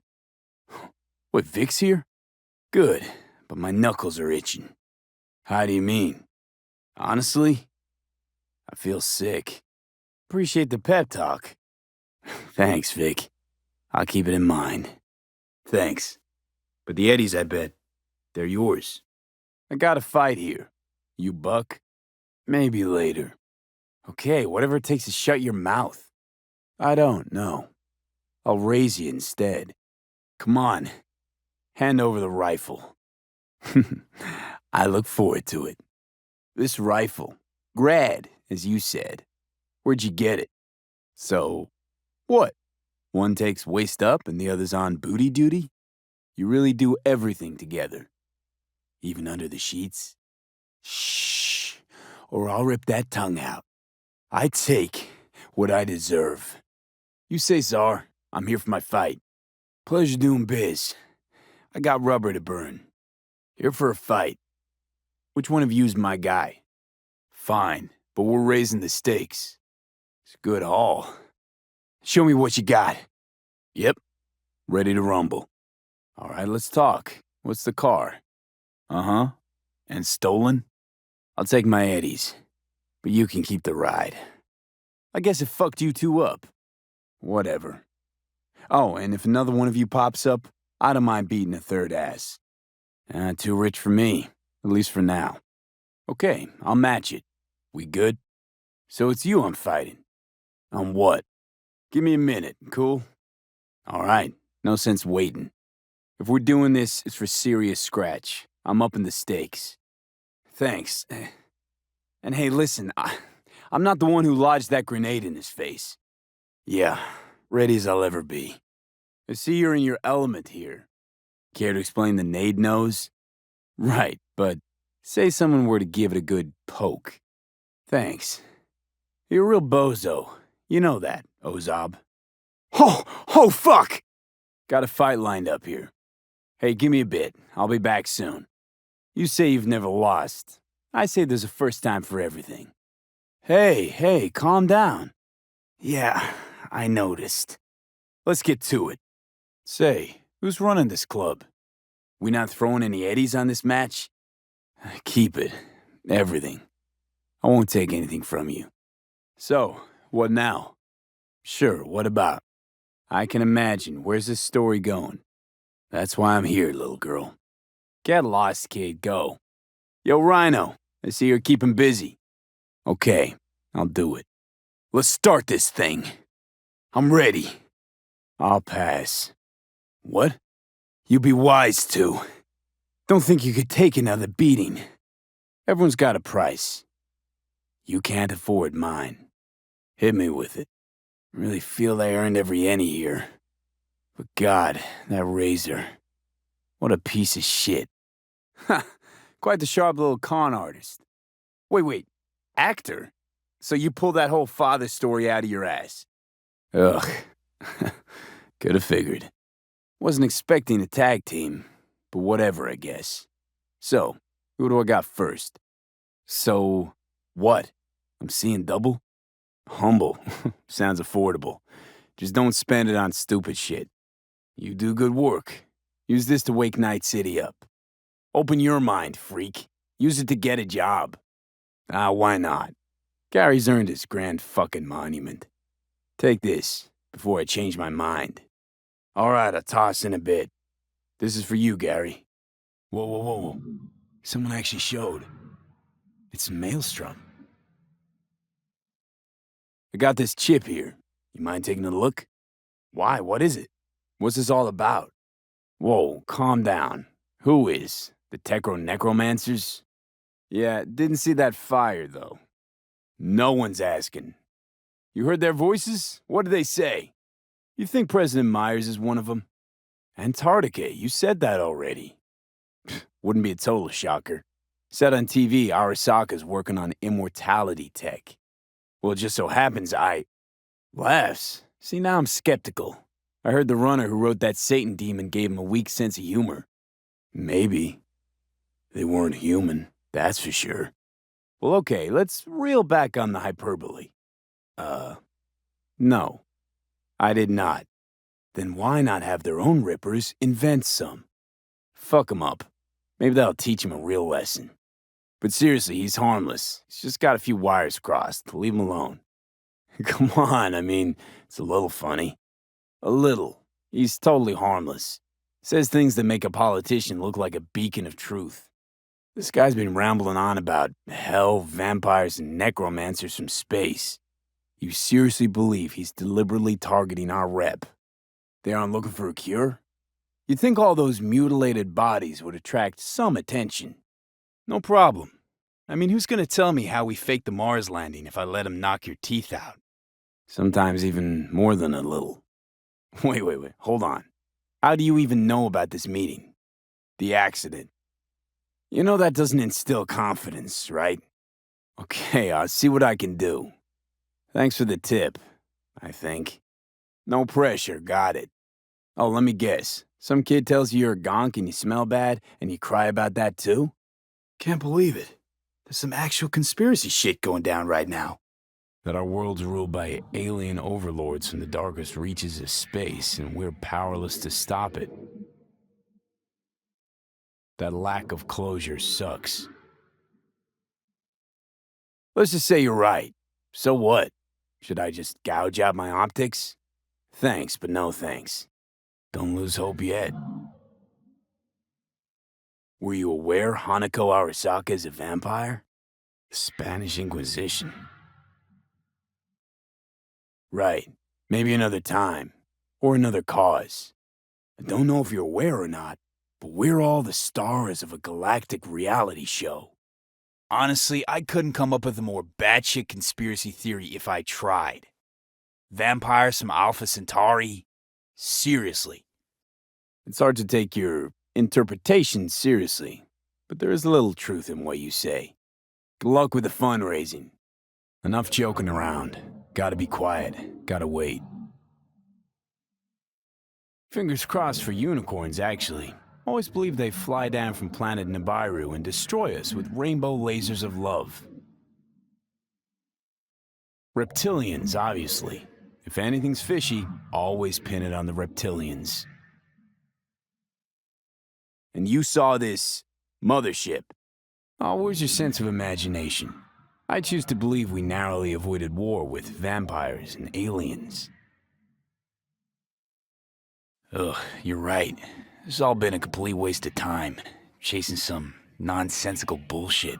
What, Vic's here? Good, but my knuckles are itching. How do you mean? Honestly, I feel sick. Appreciate the pep talk. Thanks, Vic. I'll keep it in mind. Thanks. But the Eddies, I bet, they're yours. I got a fight here. You buck? Maybe later. Okay, whatever it takes to shut your mouth. I don't know. I'll raise you instead. Come on, hand over the rifle. I look forward to it. This rifle, grad, as you said. Where'd you get it? So, what? One takes waist up and the other's on booty duty? You really do everything together. Even under the sheets? Shh, or I'll rip that tongue out. I take what I deserve. You say, Czar, I'm here for my fight. Pleasure doing biz. I got rubber to burn. Here for a fight. Which one of you's my guy? Fine, but we're raising the stakes. It's a good haul. Show me what you got. Yep, ready to rumble. All right, let's talk. What's the car? Uh-huh. And stolen? I'll take my eddies, but you can keep the ride. I guess it fucked you two up. Whatever. Oh, and if another one of you pops up, I don't mind beating a third ass. Too rich for me, at least for now. Okay, I'll match it. We good? So it's you I'm fighting. On what? Give me a minute, cool? All right, no sense waiting. If we're doing this, it's for serious scratch. I'm upping the stakes. Thanks. And hey, listen, I'm not the one who lodged that grenade in his face. Yeah, ready as I'll ever be. I see you're in your element here. Care to explain the nade nose? Right, but say someone were to give it a good poke. Thanks. You're a real bozo. You know that, Ozob. Oh, fuck! Got a fight lined up here. Hey, give me a bit. I'll be back soon. You say you've never lost. I say there's a first time for everything. Hey, calm down. Yeah, I noticed. Let's get to it. Say, who's running this club? We not throwing any eddies on this match? Keep it. Everything. I won't take anything from you. So, what now? Sure, what about? I can imagine. Where's this story going? That's why I'm here, little girl. Get lost, kid. Go. Yo, Rhino. I see you're keeping busy. Okay, I'll do it. Let's start this thing. I'm ready. I'll pass. What? You be wise to. Don't think you could take another beating. Everyone's got a price. You can't afford mine. Hit me with it. Really feel I earned every penny here. But God, that razor. What a piece of shit. Ha! Quite the sharp little con artist. Wait. Actor? So you pulled that whole father story out of your ass? Ugh. Could have figured. Wasn't expecting a tag team, but whatever, I guess. So, who do I got first? So, what? I'm seeing double? Humble. Sounds affordable. Just don't spend it on stupid shit. You do good work. Use this to wake Night City up. Open your mind, freak. Use it to get a job. Why not? Gary's earned his grand fucking monument. Take this, before I change my mind. All right, I'll toss in a bit. This is for you, Gary. Whoa. Someone actually showed. It's Maelstrom. I got this chip here. You mind taking a look? Why? What is it? What's this all about? Whoa, calm down. Who is? The Necromancers? Yeah, didn't see that fire, though. No one's asking. You heard their voices? What did they say? You think President Myers is one of them? Antarctica, you said that already. Wouldn't be a total shocker. Said on TV, Arasaka's working on immortality tech. Well, it just so happens Laughs. See, now I'm skeptical. I heard the runner who wrote that Satan demon gave him a weak sense of humor. Maybe. They weren't human, that's for sure. Well, okay, let's reel back on the hyperbole. No. I did not. Then why not have their own rippers invent some? Fuck 'em up. Maybe that'll teach him a real lesson. But seriously, he's harmless. He's just got a few wires crossed. Leave him alone. Come on, I mean, it's a little funny. A little. He's totally harmless. Says things that make a politician look like a beacon of truth. This guy's been rambling on about hell, vampires, and necromancers from space. You seriously believe he's deliberately targeting our rep? They aren't looking for a cure? You'd think all those mutilated bodies would attract some attention. No problem. I mean, who's gonna tell me how we faked the Mars landing if I let him knock your teeth out? Sometimes even more than a little. Wait, hold on. How do you even know about this meeting? The accident. You know that doesn't instill confidence, right? Okay, I'll see what I can do. Thanks for the tip, I think. No pressure, got it. Oh, let me guess. Some kid tells you you're a gonk and you smell bad, and you cry about that too? Can't believe it. There's some actual conspiracy shit going down right now. That our world's ruled by alien overlords from the darkest reaches of space, and we're powerless to stop it. That lack of closure sucks. Let's just say you're right. So what? Should I just gouge out my optics? Thanks, but no thanks. Don't lose hope yet. Were you aware Hanako Arasaka is a vampire? The Spanish Inquisition. Right. Maybe another time. Or another cause. I don't know if you're aware or not, but we're all the stars of a galactic reality show. Honestly, I couldn't come up with a more batshit conspiracy theory if I tried. Vampires from Alpha Centauri? Seriously. It's hard to take your interpretation seriously, but there is a little truth in what you say. Good luck with the fundraising. Enough joking around. Gotta be quiet. Gotta wait. Fingers crossed for unicorns, actually. Always believed they fly down from planet Nibiru and destroy us with rainbow lasers of love. Reptilians, obviously. If anything's fishy, always pin it on the reptilians. And you saw this mothership. Oh, where's your sense of imagination? I choose to believe we narrowly avoided war with vampires and aliens. Ugh, you're right. This has all been a complete waste of time, chasing some nonsensical bullshit.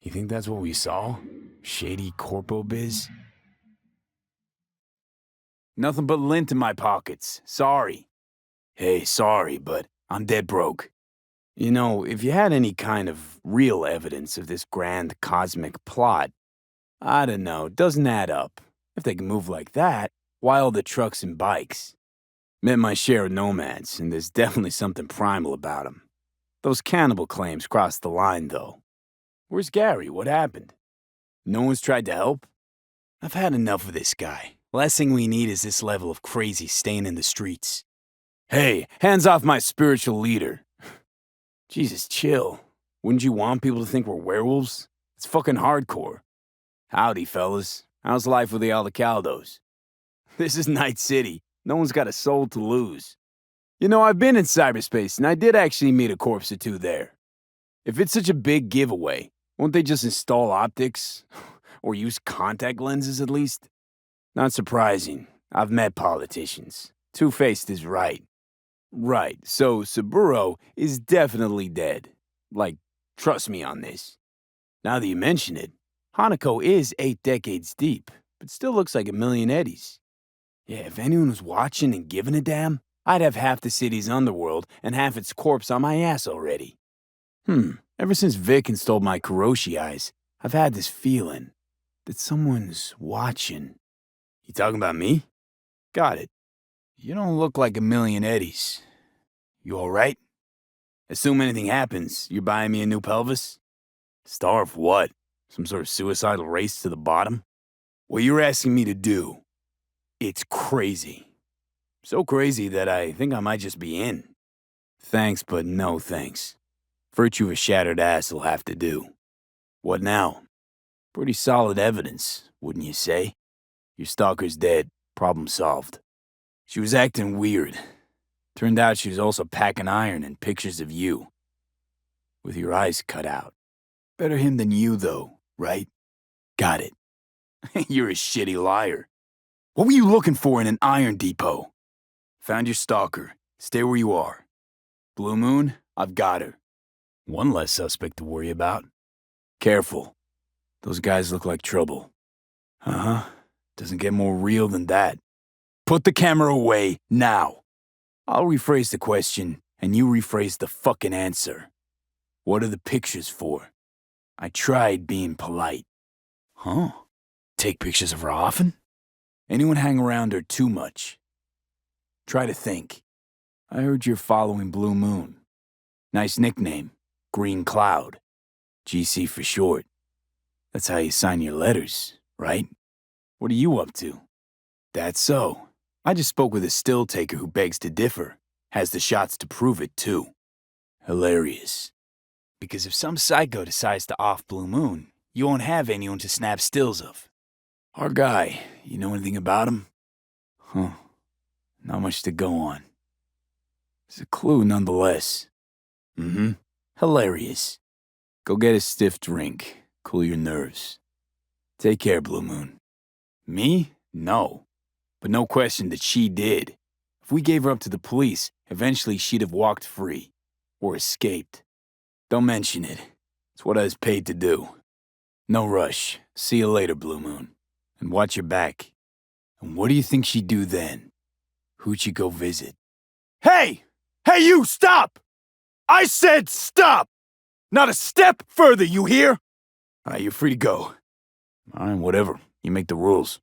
You think that's what we saw? Shady corpo biz? Nothing but lint in my pockets. Sorry. Hey, sorry, but I'm dead broke. You know, if you had any kind of real evidence of this grand cosmic plot, I don't know, it doesn't add up. If they can move like that, why all the trucks and bikes? Met my share of nomads, and there's definitely something primal about them. Those cannibal claims crossed the line, though. Where's Gary? What happened? No one's tried to help? I've had enough of this guy. Last thing we need is this level of crazy staying in the streets. Hey, hands off my spiritual leader. Jesus, chill. Wouldn't you want people to think we're werewolves? It's fucking hardcore. Howdy, fellas. How's life with the Aldecaldos? This is Night City. No one's got a soul to lose. You know, I've been in cyberspace, and I did actually meet a corpse or two there. If it's such a big giveaway, won't they just install optics? Or use contact lenses at least? Not surprising. I've met politicians. Two-Faced is right. Right, so Saburo is definitely dead. Like, trust me on this. Now that you mention it, Hanako is 8 decades deep, but still looks like a million eddies. Yeah, if anyone was watching and giving a damn, I'd have half the city's underworld and half its corpse on my ass already. Ever since Vic installed my Kuroshi eyes, I've had this feeling that someone's watching. You talking about me? Got it. You don't look like a million eddies. You alright? Assume anything happens, you're buying me a new pelvis? Starve what? Some sort of suicidal race to the bottom? What you're asking me to do, it's crazy. So crazy that I think I might just be in. Thanks, but no thanks. Virtue of a shattered ass will have to do. What now? Pretty solid evidence, wouldn't you say? Your stalker's dead. Problem solved. She was acting weird. Turned out she was also packing iron and pictures of you. With your eyes cut out. Better him than you, though, right? Got it. You're a shitty liar. What were you looking for in an iron depot? Found your stalker. Stay where you are. Blue Moon, I've got her. One less suspect to worry about. Careful. Those guys look like trouble. Uh-huh. Doesn't get more real than that. Put the camera away, now. I'll rephrase the question, and you rephrase the fucking answer. What are the pictures for? I tried being polite. Huh? Take pictures of her often? Anyone hang around her too much? Try to think. I heard you're following Blue Moon. Nice nickname. Green Cloud. GC for short. That's how you sign your letters, right? What are you up to? That's so. I just spoke with a still taker who begs to differ. Has the shots to prove it, too. Hilarious. Because if some psycho decides to off Blue Moon, you won't have anyone to snap stills of. Our guy, you know anything about him? Huh. Not much to go on. It's a clue nonetheless. Mm-hmm. Hilarious. Go get a stiff drink. Cool your nerves. Take care, Blue Moon. Me? No. But no question that she did. If we gave her up to the police, eventually she'd have walked free. Or escaped. Don't mention it. It's what I was paid to do. No rush. See you later, Blue Moon. And watch your back. And what do you think she'd do then? Who'd she go visit? Hey! Hey, you, stop! I said stop! Not a step further, you hear? All right, you're free to go. All right, whatever. You make the rules.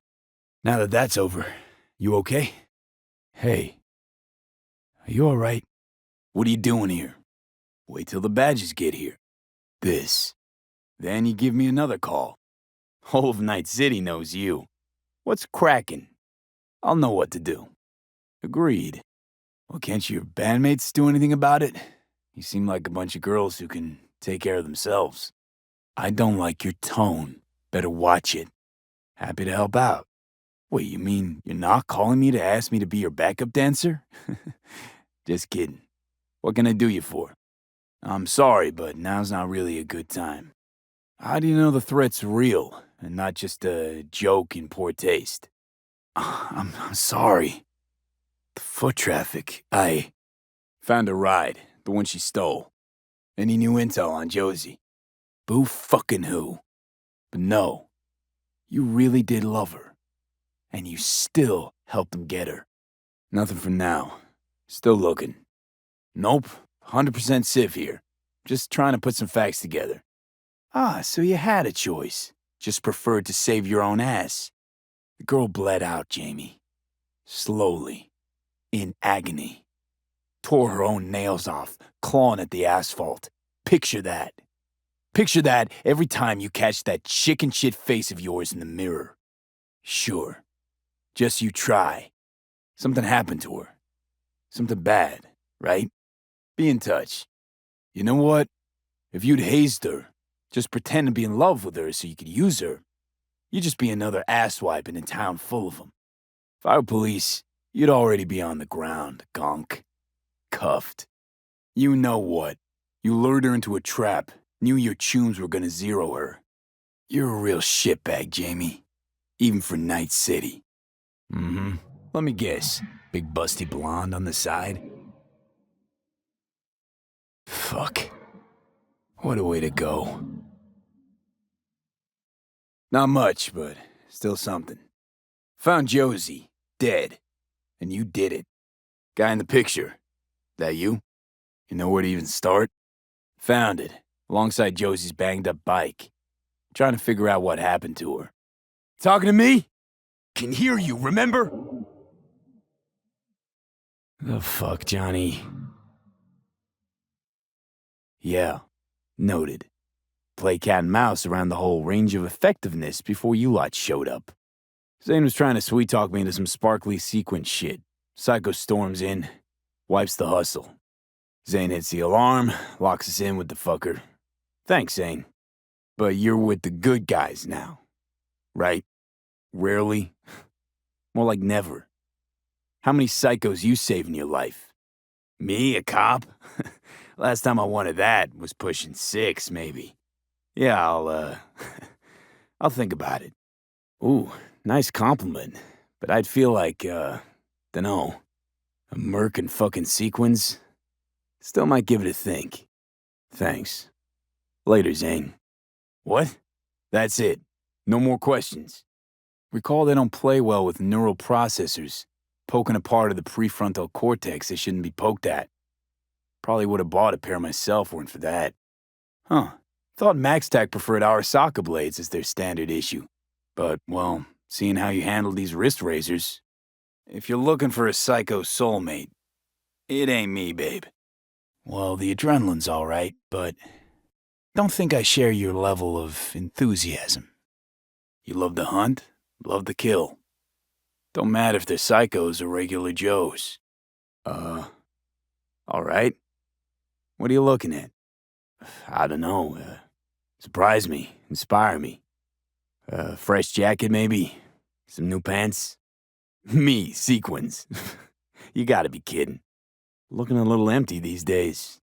Now that that's over, you okay? Hey. Are you all right? What are you doing here? Wait till the badges get here. This. Then you give me another call. Whole of Night City knows you. What's crackin'? I'll know what to do. Agreed. Well, can't your bandmates do anything about it? You seem like a bunch of girls who can take care of themselves. I don't like your tone. Better watch it. Happy to help out. Wait, you mean you're not calling me to ask me to be your backup dancer? Just kidding. What can I do you for? I'm sorry, but now's not really a good time. How do you know the threat's real and not just a joke in poor taste? I'm sorry. The foot traffic, I found a ride, the one she stole. Any new intel on Josie? Boo fucking who? But no, you really did love her. And you still helped them get her. Nothing for now. Still looking. Nope, 100% Civ here. Just trying to put some facts together. Ah, so you had a choice. Just preferred to save your own ass. The girl bled out, Jamie. Slowly. In agony. Tore her own nails off, clawing at the asphalt. Picture that. Picture that every time you catch that chicken shit face of yours in the mirror. Sure. Just you try. Something happened to her. Something bad, right? Be in touch. You know what? If you'd hazed her, just pretend to be in love with her so you could use her, you'd just be another asswipe in a town full of them. If I were police, you'd already be on the ground, gonk. Cuffed. You know what? You lured her into a trap, knew your chums were gonna zero her. You're a real shitbag, Jamie. Even for Night City. Mm-hmm. Let me guess. Big busty blonde on the side? Fuck. What a way to go. Not much, but still something. Found Josie, dead. And you did it. Guy in the picture. That you? You know where to even start? Found it, alongside Josie's banged up bike. Trying to figure out what happened to her. Talking to me? Can hear you, remember? The fuck, Johnny? Yeah, noted. Play cat and mouse around the whole range of effectiveness before you lot showed up. Zane was trying to sweet-talk me into some sparkly sequence shit. Psycho storms in, wipes the hustle. Zane hits the alarm, locks us in with the fucker. Thanks, Zane. But you're with the good guys now, right? Rarely. More like never. How many psychos you save in your life? Me, a cop? Last time I wanted that was pushing 6, maybe. Yeah, I'll think about it. Ooh, nice compliment. But I'd feel like, dunno, a merc in fucking sequins? Still might give it a think. Thanks. Later, Zane. What? That's it. No more questions. Recall they don't play well with neural processors, poking a part of the prefrontal cortex they shouldn't be poked at. Probably would have bought a pair myself weren't for that. Huh. Thought MaxTac preferred Arasaka blades as their standard issue. But, well, seeing how you handle these wrist razors, if you're looking for a psycho soulmate, it ain't me, babe. Well, the adrenaline's all right, but don't think I share your level of enthusiasm. You love to hunt, love to kill. Don't matter if they're psychos or regular Joes. All right. What are you looking at? I don't know. Surprise me, inspire me. Fresh jacket, maybe? Some new pants? Me, sequins. You gotta be kidding. Looking a little empty these days.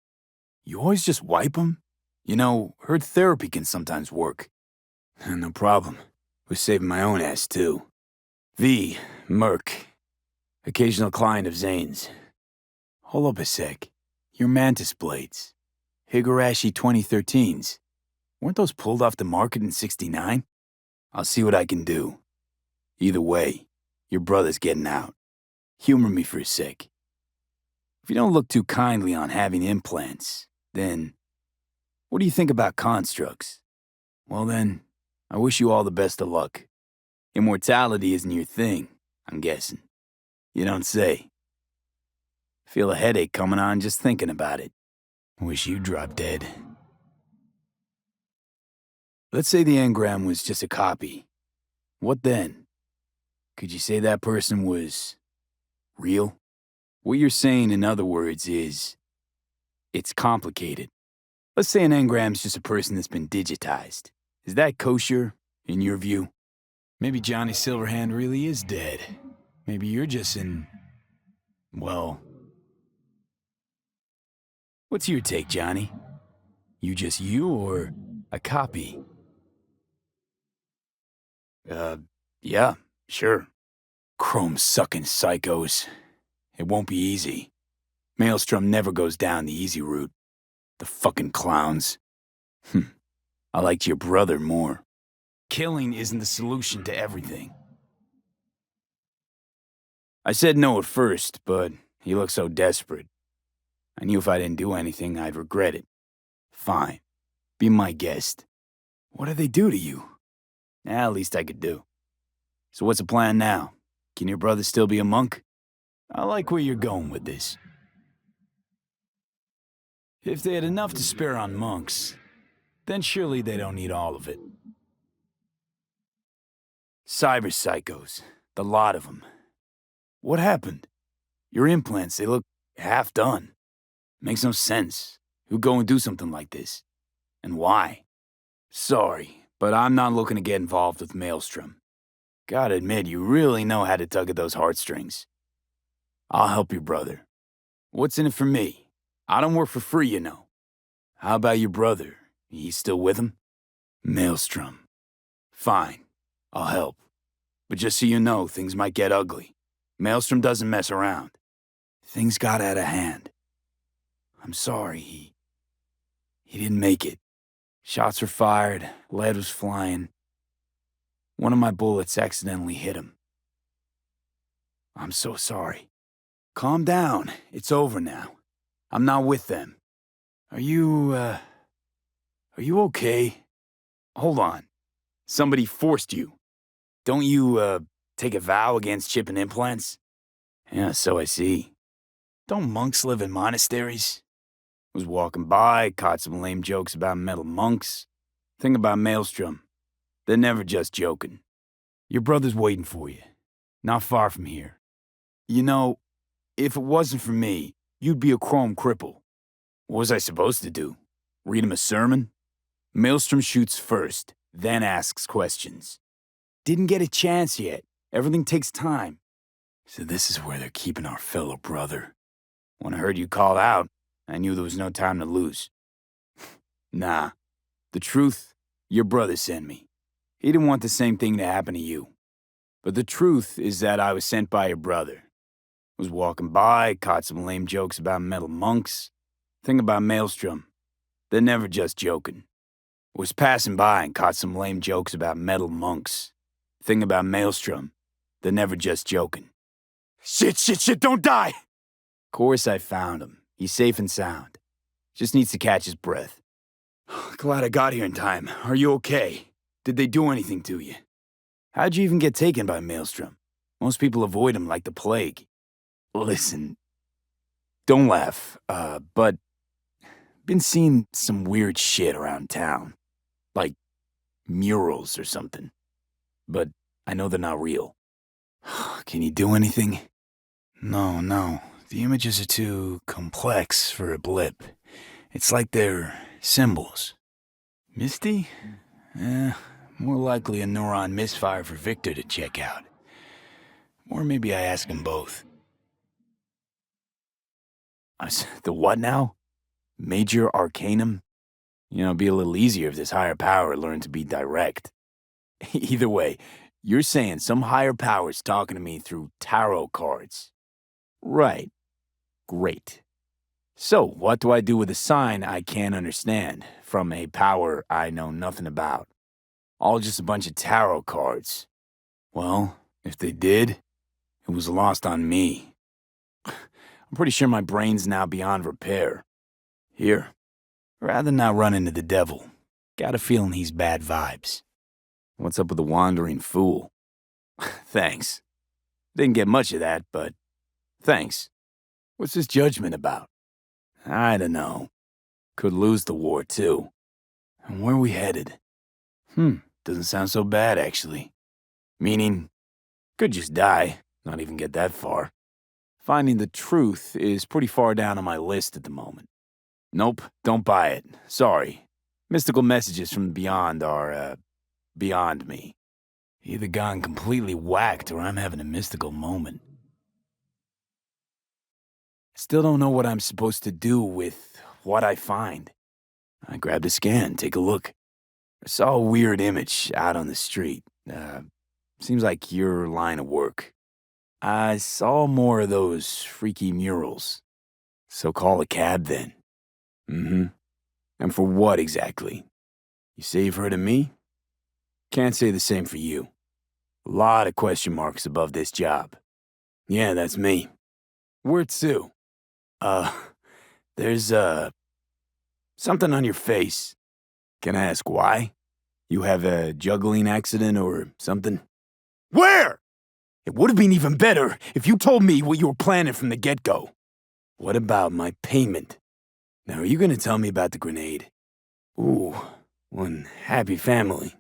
You always just wipe 'em? You know, heard therapy can sometimes work. No problem. Was saving my own ass, too. V, Merc. Occasional client of Zane's. Hold up a sec. Your Mantis blades. Higurashi 2013s. Weren't those pulled off the market in '69? I'll see what I can do. Either way, your brother's getting out. Humor me for a sec. If you don't look too kindly on having implants, then what do you think about constructs? Well then, I wish you all the best of luck. Immortality isn't your thing, I'm guessing. You don't say. Feel a headache coming on just thinking about it. Wish you dropped dead. Let's say the engram was just a copy. What then? Could you say that person was real? What you're saying, in other words, is it's complicated. Let's say an engram's just a person that's been digitized. Is that kosher, in your view? Maybe Johnny Silverhand really is dead. Maybe you're just well... What's your take, Johnny? You just you or a copy? Yeah, sure. Chrome-sucking psychos. It won't be easy. Maelstrom never goes down the easy route. The fucking clowns. I liked your brother more. Killing isn't the solution to everything. I said no at first, but he looked so desperate. I knew if I didn't do anything, I'd regret it. Fine. Be my guest. What did they do to you? At least I could do. So what's the plan now? Can your brother still be a monk? I like where you're going with this. If they had enough to spare on monks, then surely they don't need all of it. Cyber psychos, the lot of them. What happened? Your implants, they look half done. Makes no sense. Who'd go and do something like this? And why? Sorry, but I'm not looking to get involved with Maelstrom. Gotta admit, you really know how to tug at those heartstrings. I'll help your brother. What's in it for me? I don't work for free, you know. How about your brother? He's still with him? Maelstrom. Fine, I'll help. But just so you know, things might get ugly. Maelstrom doesn't mess around. Things got out of hand. I'm sorry, he didn't make it. Shots were fired, lead was flying. One of my bullets accidentally hit him. I'm so sorry. Calm down, it's over now. I'm not with them. Are you okay? Hold on. Somebody forced you. Don't you, take a vow against chipping implants? Yeah, so I see. Don't monks live in monasteries? Was walking by, caught some lame jokes about metal monks. Thing about Maelstrom, they're never just joking. Your brother's waiting for you. Not far from here. You know, if it wasn't for me, you'd be a chrome cripple. What was I supposed to do? Read him a sermon? Maelstrom shoots first, then asks questions. Didn't get a chance yet. Everything takes time. So this is where they're keeping our fellow brother. When I heard you call out, I knew there was no time to lose. Nah. The truth, your brother sent me. He didn't want the same thing to happen to you. But the truth is that I was sent by your brother. Was walking by, caught some lame jokes about metal monks. Thing about Maelstrom, they're never just joking. Was passing by and caught some lame jokes about metal monks. Thing about Maelstrom, they're never just joking. Shit, don't die! Course I found him. He's safe and sound. Just needs to catch his breath. Glad I got here in time. Are you okay? Did they do anything to you? How'd you even get taken by Maelstrom? Most people avoid him like the plague. Listen, don't laugh, but been seeing some weird shit around town. Like murals or something. But I know they're not real. Can you do anything? No. The images are too complex for a blip. It's like they're symbols. Misty? More likely a neuron misfire for Victor to check out. Or maybe I ask them both. The what now? Major Arcanum? It'd be a little easier if this higher power learned to be direct. Either way, you're saying some higher power's talking to me through tarot cards. Right. Great. So, what do I do with a sign I can't understand from a power I know nothing about? All just a bunch of tarot cards. Well, if they did, it was lost on me. I'm pretty sure my brain's now beyond repair. Here, rather not run into the devil. Got a feeling he's bad vibes. What's up with the wandering fool? Thanks. Didn't get much of that, but thanks. What's this judgment about? I don't know. Could lose the war, too. And where are we headed? Doesn't sound so bad, actually. Meaning, could just die, not even get that far. Finding the truth is pretty far down on my list at the moment. Nope, don't buy it. Sorry. Mystical messages from beyond are, beyond me. Either gone completely whacked or I'm having a mystical moment. Still don't know what I'm supposed to do with what I find. I grabbed a scan, take a look. I saw a weird image out on the street. Seems like your line of work. I saw more of those freaky murals. So call a cab then. And for what exactly? You say you've heard of me? Can't say the same for you. A lot of question marks above this job. Yeah, that's me. Where to? There's, something on your face. Can I ask why? You have a juggling accident or something? Where? It would have been even better if you told me what you were planning from the get-go. What about my payment? Now, are you gonna tell me about the grenade? Ooh, one happy family.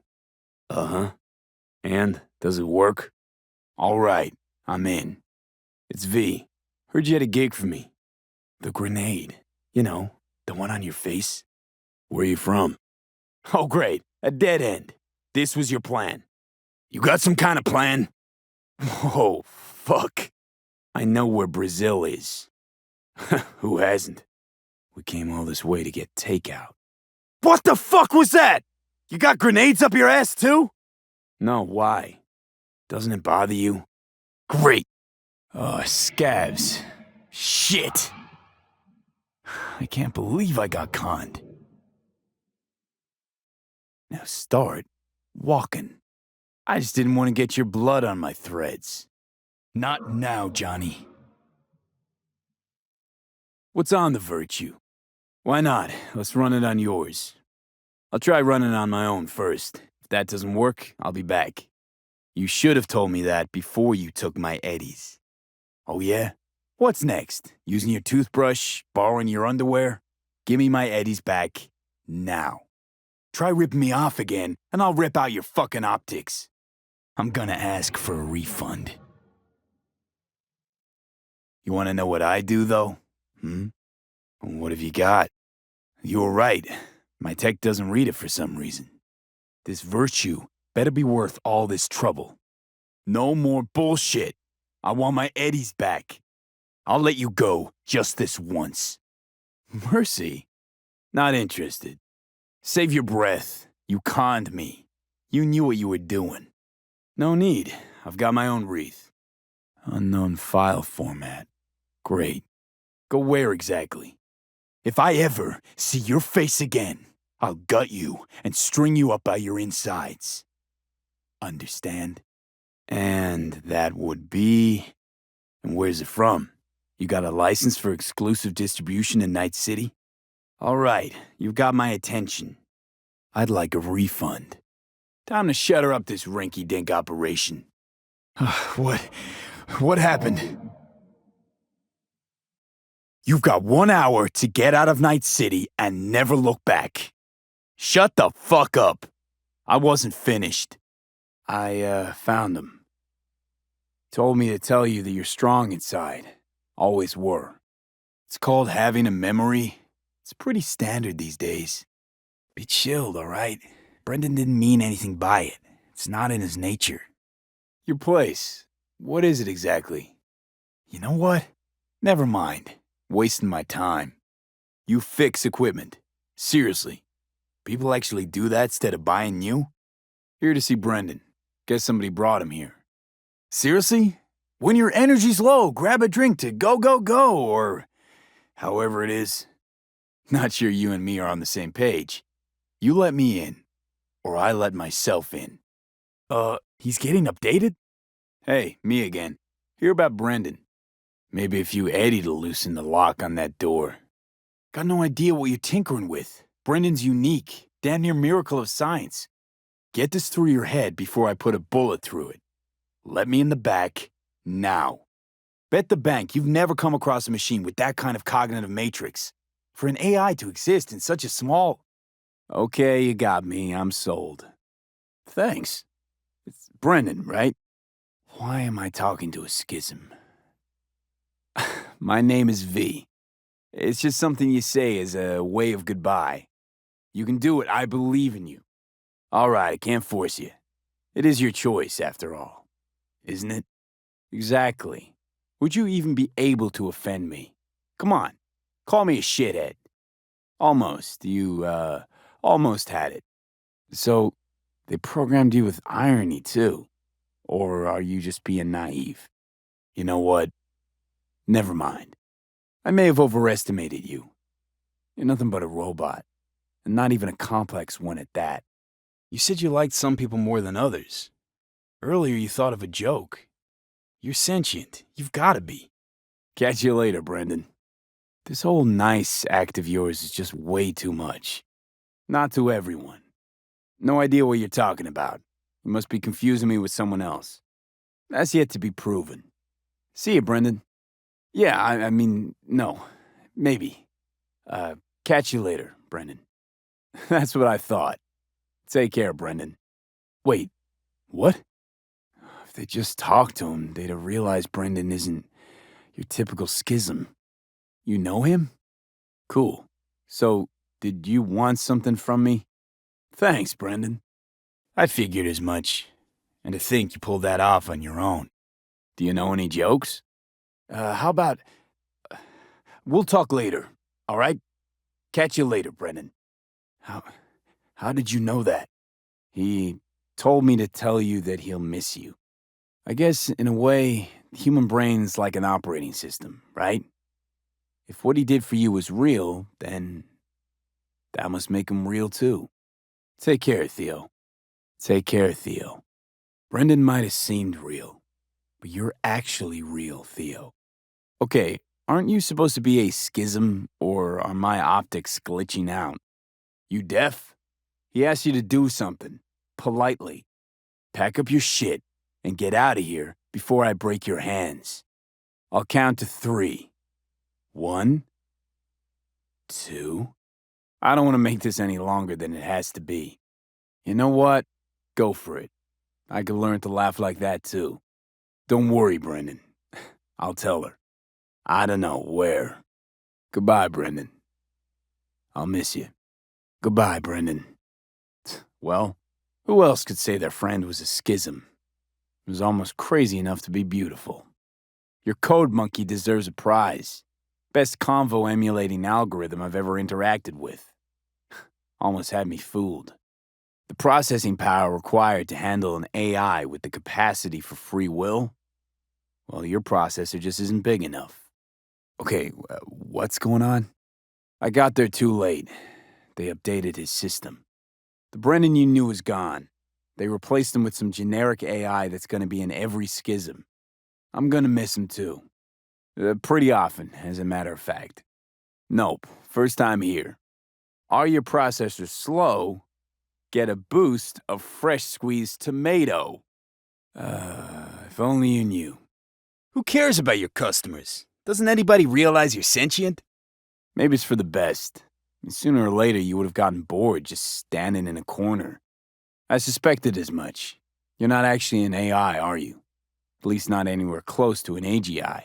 Uh-huh. And, does it work? All right, I'm in. It's V. Heard you had a gig for me. The grenade. You know, the one on your face. Where are you from? Oh, great. A dead end. This was your plan. You got some kind of plan? Whoa, fuck. I know where Brazil is. Who hasn't? We came all this way to get takeout. What the fuck was that? You got grenades up your ass, too? No, why? Doesn't it bother you? Great. Oh, scabs. Shit. I can't believe I got conned. Now start walking. I just didn't want to get your blood on my threads. Not now, Johnny. What's on the virtue? Why not? Let's run it on yours. I'll try running on my own first. If that doesn't work, I'll be back. You should have told me that before you took my eddies. Oh yeah? What's next? Using your toothbrush? Borrowing your underwear? Give me my eddies back now. Try ripping me off again, and I'll rip out your fucking optics. I'm gonna ask for a refund. You wanna know what I do, though? What have you got? You were right. My tech doesn't read it for some reason. This virtue better be worth all this trouble. No more bullshit. I want my eddies back. I'll let you go just this once. Mercy? Not interested. Save your breath. You conned me. You knew what you were doing. No need. I've got my own wreath. Unknown file format. Great. Go where exactly? If I ever see your face again, I'll gut you and string you up by your insides. Understand? And that would be... And where's it from? You got a license for exclusive distribution in Night City? All right, you've got my attention. I'd like a refund. Time to shutter up this rinky-dink operation. What happened? You've got 1 hour to get out of Night City and never look back. Shut the fuck up. I wasn't finished. I found him. Told me to tell you that you're strong inside. Always were. It's called having a memory. It's pretty standard these days. Be chilled, all right? Brendan didn't mean anything by it. It's not in his nature. Your place. What is it exactly? You know what? Never mind. Wasting my time. You fix equipment. Seriously. People actually do that instead of buying new? Here to see Brendan. Guess somebody brought him here. Seriously? When your energy's low, grab a drink to go, go, go, or however it is. Not sure you and me are on the same page. You let me in, or I let myself in. He's getting updated? Hey, me again. Hear about Brendan. Maybe a few Eddie to loosen the lock on that door. Got no idea what you're tinkering with. Brendan's unique, damn near miracle of science. Get this through your head before I put a bullet through it. Let me in the back, now. Bet the bank you've never come across a machine with that kind of cognitive matrix. For an AI to exist in such a small... Okay, you got me. I'm sold. Thanks. It's Brendan, right? Why am I talking to a schism? My name is V. It's just something you say as a way of goodbye. You can do it. I believe in you. All right, I can't force you. It is your choice, after all. Isn't it? Exactly. Would you even be able to offend me? Come on, call me a shithead. Almost. You, almost had it. So, they programmed you with irony, too? Or are you just being naive? You know what? Never mind. I may have overestimated you. You're nothing but a robot, and not even a complex one at that. You said you liked some people more than others. Earlier you thought of a joke. You're sentient. You've got to be. Catch you later, Brendan. This whole nice act of yours is just way too much. Not to everyone. No idea what you're talking about. You must be confusing me with someone else. That's yet to be proven. See you, Brendan. Yeah, I mean, no. Maybe. Catch you later, Brendan. That's what I thought. Take care, Brendan. Wait, what? If they just talked to him, they'd have realized Brendan isn't your typical schism. You know him? Cool. So, did you want something from me? Thanks, Brendan. I figured as much. And to think you pulled that off on your own. Do you know any jokes? How about... we'll talk later, all right? Catch you later, Brendan. How did you know that? He told me to tell you that he'll miss you. I guess, in a way, the human brain's like an operating system, right? If what he did for you was real, then that must make him real too. Take care, Theo. Take care, Theo. Brendan might have seemed real, but you're actually real, Theo. Okay, aren't you supposed to be a schism, or are my optics glitching out? You deaf? He asked you to do something, politely. Pack up your shit and get out of here before I break your hands. I'll count to 3. 1, 2. I don't want to make this any longer than it has to be. You know what? Go for it. I could learn to laugh like that too. Don't worry, Brendan. I'll tell her. I don't know where. Goodbye, Brendan. I'll miss you. Goodbye, Brendan. Well, who else could say their friend was a schism? It was almost crazy enough to be beautiful. Your code monkey deserves a prize. Best convo emulating algorithm I've ever interacted with. Almost had me fooled. The processing power required to handle an AI with the capacity for free will? Well, your processor just isn't big enough. Okay, what's going on? I got there too late. They updated his system. The Brendan you knew is gone. They replaced him with some generic AI that's gonna be in every schism. I'm gonna miss him too. Pretty often, as a matter of fact. Nope, first time here. Are your processors slow? Get a boost of fresh squeezed tomato. If only you knew. Who cares about your customers? Doesn't anybody realize you're sentient? Maybe it's for the best. Sooner or later, you would have gotten bored just standing in a corner. I suspected as much. You're not actually an AI, are you? At least not anywhere close to an AGI.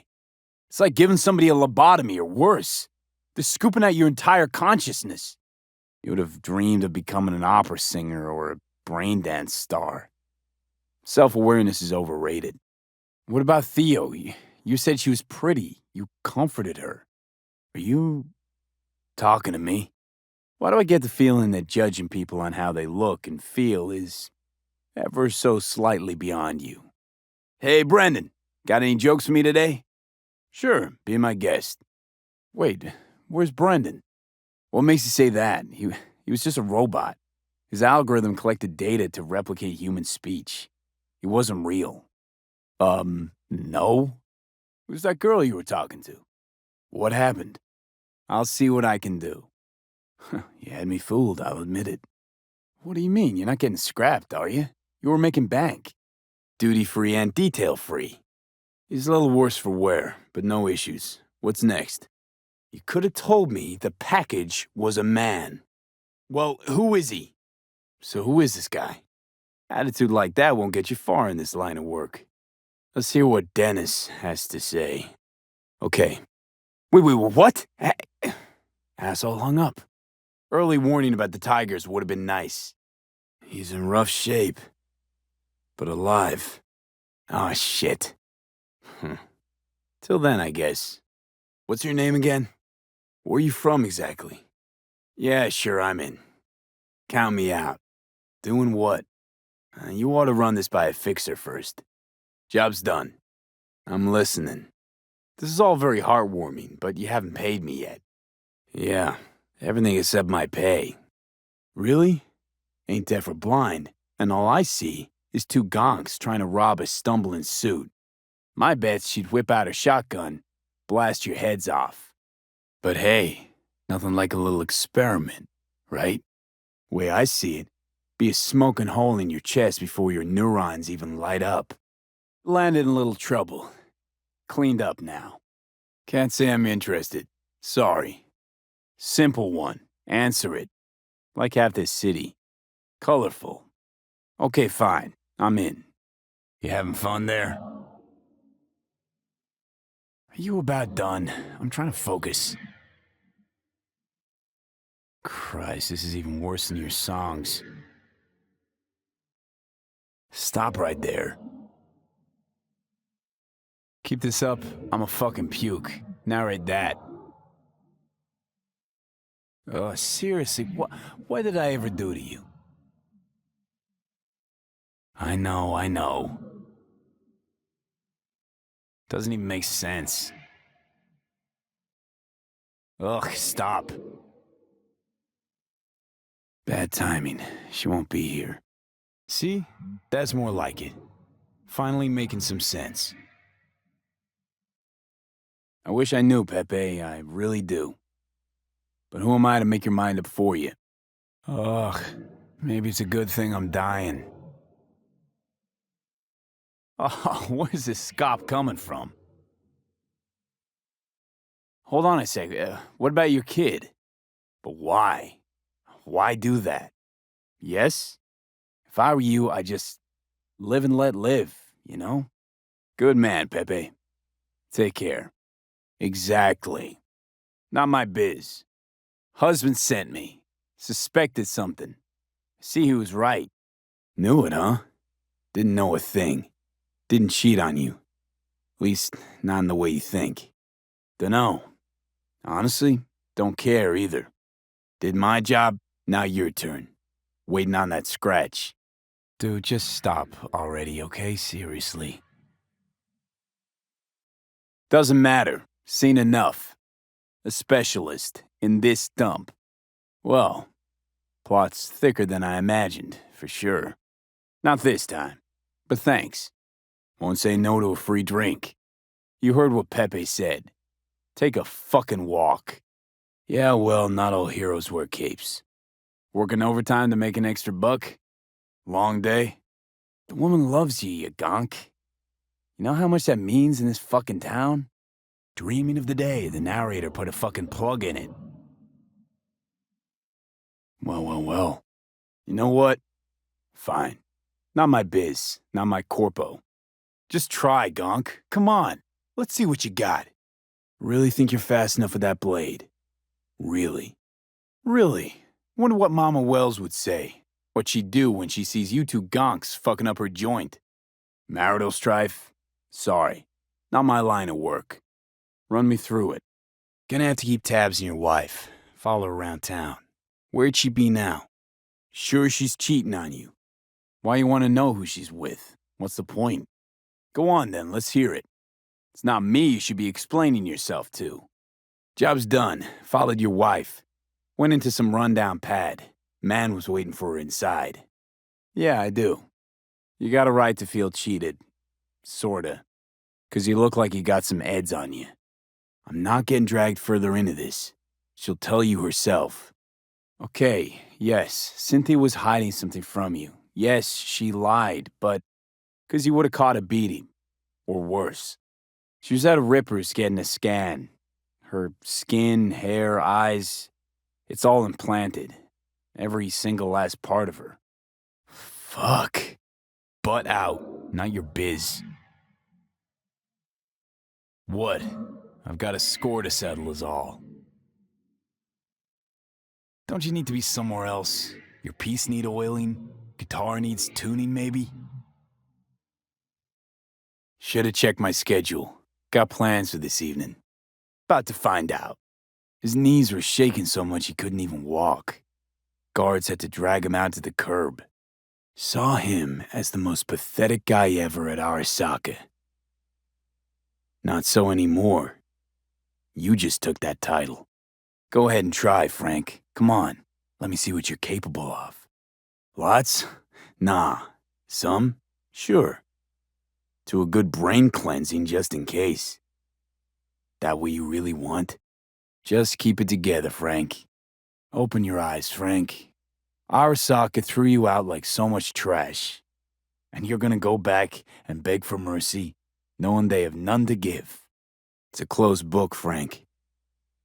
It's like giving somebody a lobotomy or worse. They're scooping out your entire consciousness. You would have dreamed of becoming an opera singer or a brain dance star. Self-awareness is overrated. What about Theo? You said she was pretty. You comforted her. Are you talking to me? Why do I get the feeling that judging people on how they look and feel is ever so slightly beyond you? Hey, Brendan, got any jokes for me today? Sure, be my guest. Wait, where's Brendan? What makes you say that? He was just a robot. His algorithm collected data to replicate human speech. He wasn't real. No? Who's that girl you were talking to? What happened? I'll see what I can do. You had me fooled, I'll admit it. What do you mean? You're not getting scrapped, are you? You were making bank. Duty-free and detail-free. He's a little worse for wear, but no issues. What's next? You could have told me the package was a man. Well, who is he? So who is this guy? Attitude like that won't get you far in this line of work. Let's hear what Dennis has to say. Okay. Wait, what? Asshole hung up. Early warning about the tigers would have been nice. He's in rough shape. But alive. Oh, shit. Till then, I guess. What's your name again? Where are you from exactly? Yeah, sure, I'm in. Count me out. Doing what? You ought to run this by a fixer first. Job's done. I'm listening. This is all very heartwarming, but you haven't paid me yet. Yeah, everything except my pay. Really? Ain't deaf or blind, and all I see is two gonks trying to rob a stumbling suit. My bet's she'd whip out her shotgun, blast your heads off. But hey, nothing like a little experiment, right? Way I see it, be a smoking hole in your chest before your neurons even light up. Landed in a little trouble. Cleaned up now. Can't say I'm interested. Sorry. Simple one. Answer it. Like half this city. Colorful. Okay, fine. I'm in. You having fun there? Are you about done? I'm trying to focus. Christ, this is even worse than your songs. Stop right there. Keep this up, I'm a fucking puke. Narrate that. Oh, seriously, what did I ever do to you? I know. Doesn't even make sense. Ugh, stop. Bad timing. She won't be here. See? That's more like it. Finally making some sense. I wish I knew, Pepe. I really do. But who am I to make your mind up for you? Ugh, maybe it's a good thing I'm dying. Oh, where's this scop coming from? Hold on a sec. What about your kid? But why? Why do that? Yes? If I were you, I'd just live and let live, you know? Good man, Pepe. Take care. Exactly. Not my biz. Husband sent me. Suspected something. See he was right. Knew it, huh? Didn't know a thing. Didn't cheat on you. At least, not in the way you think. Dunno. Honestly, don't care either. Did my job, now your turn. Waiting on that scratch. Dude, just stop already, okay? Seriously. Doesn't matter. Seen enough. A specialist in this dump. Well, plot's thicker than I imagined, for sure. Not this time, but thanks. Won't say no to a free drink. You heard what Pepe said. Take a fucking walk. Yeah, well, not all heroes wear capes. Working overtime to make an extra buck? Long day? The woman loves you, you gonk. You know how much that means in this fucking town? Dreaming of the day the narrator put a fucking plug in it. Well. You know what? Fine. Not my biz, not my corpo. Just try, gonk. Come on. Let's see what you got. Really think you're fast enough with that blade? Really? Really? Wonder what Mama Wells would say. What she'd do when she sees you two gonks fucking up her joint. Marital strife? Sorry. Not my line of work. Run me through it. Gonna have to keep tabs on your wife. Follow her around town. Where'd she be now? Sure she's cheating on you. Why you want to know who she's with? What's the point? Go on then, let's hear it. It's not me you should be explaining yourself to. Job's done. Followed your wife. Went into some rundown pad. Man was waiting for her inside. Yeah, I do. You got a right to feel cheated. Sorta. 'Cause you look like you got some eds on you. I'm not getting dragged further into this. She'll tell you herself. Okay, yes, Cynthia was hiding something from you. Yes, she lied, but 'cause you would've caught a beating. Or worse. She was at a Ripper's getting a scan. Her skin, hair, eyes, it's all implanted. Every single last part of her. Fuck. Butt out, not your biz. What? I've got a score to settle is all. Don't you need to be somewhere else? Your piece need oiling? Guitar needs tuning, maybe? Should've checked my schedule. Got plans for this evening. About to find out. His knees were shaking so much he couldn't even walk. Guards had to drag him out to the curb. Saw him as the most pathetic guy ever at Arasaka. Not so anymore. You just took that title. Go ahead and try, Frank. Come on, let me see what you're capable of. Lots? Nah. Some? Sure. To a good brain cleansing just in case. That what you really want? Just keep it together, Frank. Open your eyes, Frank. Arasaka threw you out like so much trash. And you're gonna go back and beg for mercy, knowing they have none to give. It's a closed book, Frank.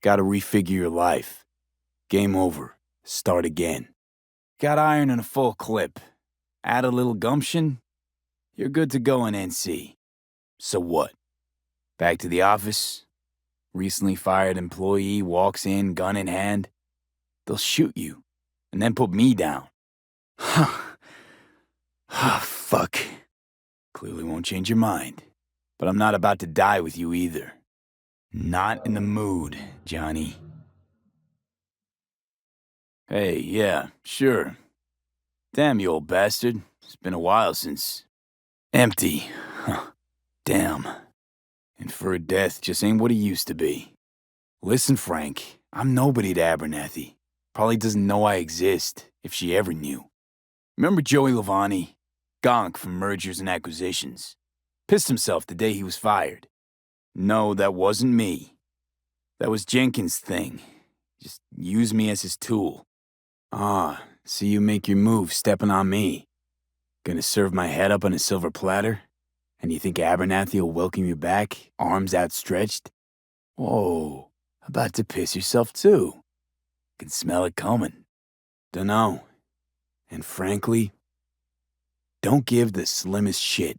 Gotta refigure your life. Game over. Start again. Got iron in a full clip. Add a little gumption, you're good to go in NC. So what? Back to the office? Recently fired employee walks in, gun in hand. They'll shoot you, and then put me down. Huh. Fuck. Clearly won't change your mind. But I'm not about to die with you either. Not in the mood, Johnny. Hey, yeah, sure. Damn, you old bastard. It's been a while since... Empty. Huh. Damn. And for a death just ain't what he used to be. Listen, Frank, I'm nobody to Abernathy. Probably doesn't know I exist, if she ever knew. Remember Joey Lavani? Gonk from Mergers and Acquisitions. Pissed himself the day he was fired. No, that wasn't me. That was Jenkins' thing. Just use me as his tool. Ah, see you make your move stepping on me. Gonna serve my head up on a silver platter? And you think Abernathy will welcome you back, arms outstretched? Whoa, about to piss yourself too. Can smell it coming. Dunno. And frankly, don't give the slimmest shit.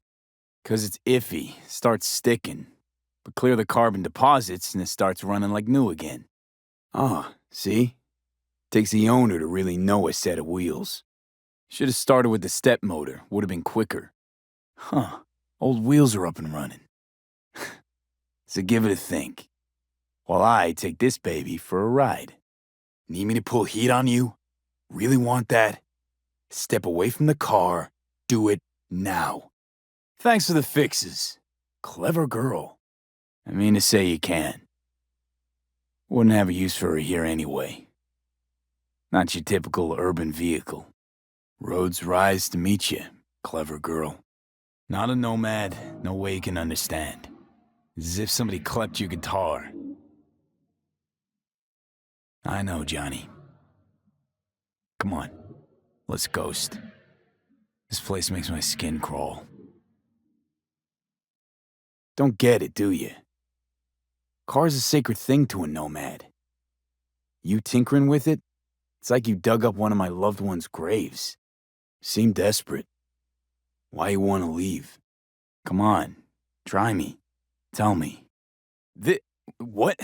'Cause it's iffy, starts sticking. But clear the carbon deposits and it starts running like new again. Ah, see? Takes the owner to really know a set of wheels. Should've started with the step motor, would've been quicker. Huh, old wheels are up and running. So give it a think. While I take this baby for a ride. Need me to pull heat on you? Really want that? Step away from the car, do it now. Thanks for the fixes. Clever girl. I mean to say you can. Wouldn't have a use for her here anyway. Not your typical urban vehicle. Roads rise to meet you, clever girl. Not a nomad, no way you can understand. It's as if somebody clept your guitar. I know, Johnny. Come on, let's ghost. This place makes my skin crawl. Don't get it, do you? Car's a sacred thing to a nomad. You tinkering with it? It's like you dug up one of my loved ones' graves. Seem desperate. Why you want to leave? Come on, try me. Tell me. What?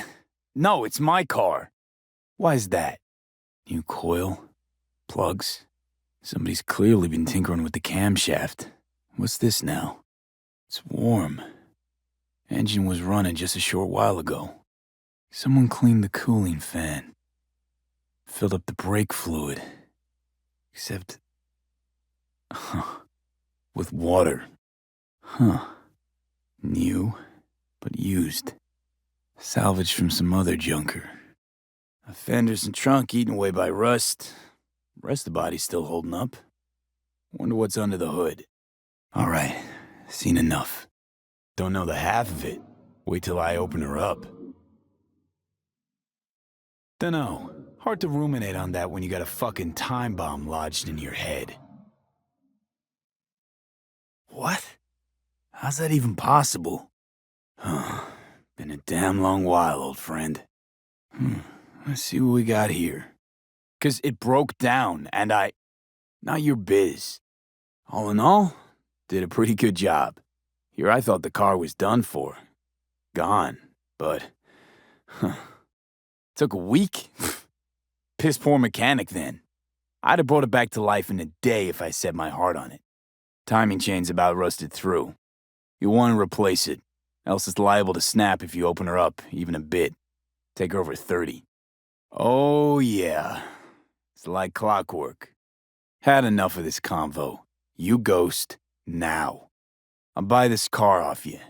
No, it's my car. Why's that? New coil? Plugs? Somebody's clearly been tinkering with the camshaft. What's this now? It's warm. Engine was running just a short while ago. Someone cleaned the cooling fan. Filled up the brake fluid. Except... with water. New, but used. Salvaged from some other junker. A fenders and trunk eaten away by rust. Rest of the body's still holding up. Wonder what's under the hood. All right, seen enough. Don't know the half of it. Wait till I open her up. Dunno. Hard to ruminate on that when you got a fucking time bomb lodged in your head. What? How's that even possible? Been a damn long while, old friend. Let's see what we got here. 'Cause it broke down, and not your biz. All in all, did a pretty good job. Here I thought the car was done for. Gone, but... Took a week? Piss poor mechanic then. I'd have brought it back to life in a day if I set my heart on it. Timing chain's about rusted through. You'll want to replace it, else it's liable to snap if you open her up, even a bit. Take her over 30. Oh yeah, it's like clockwork. Had enough of this convo. You ghost, now. I'll buy this car off you.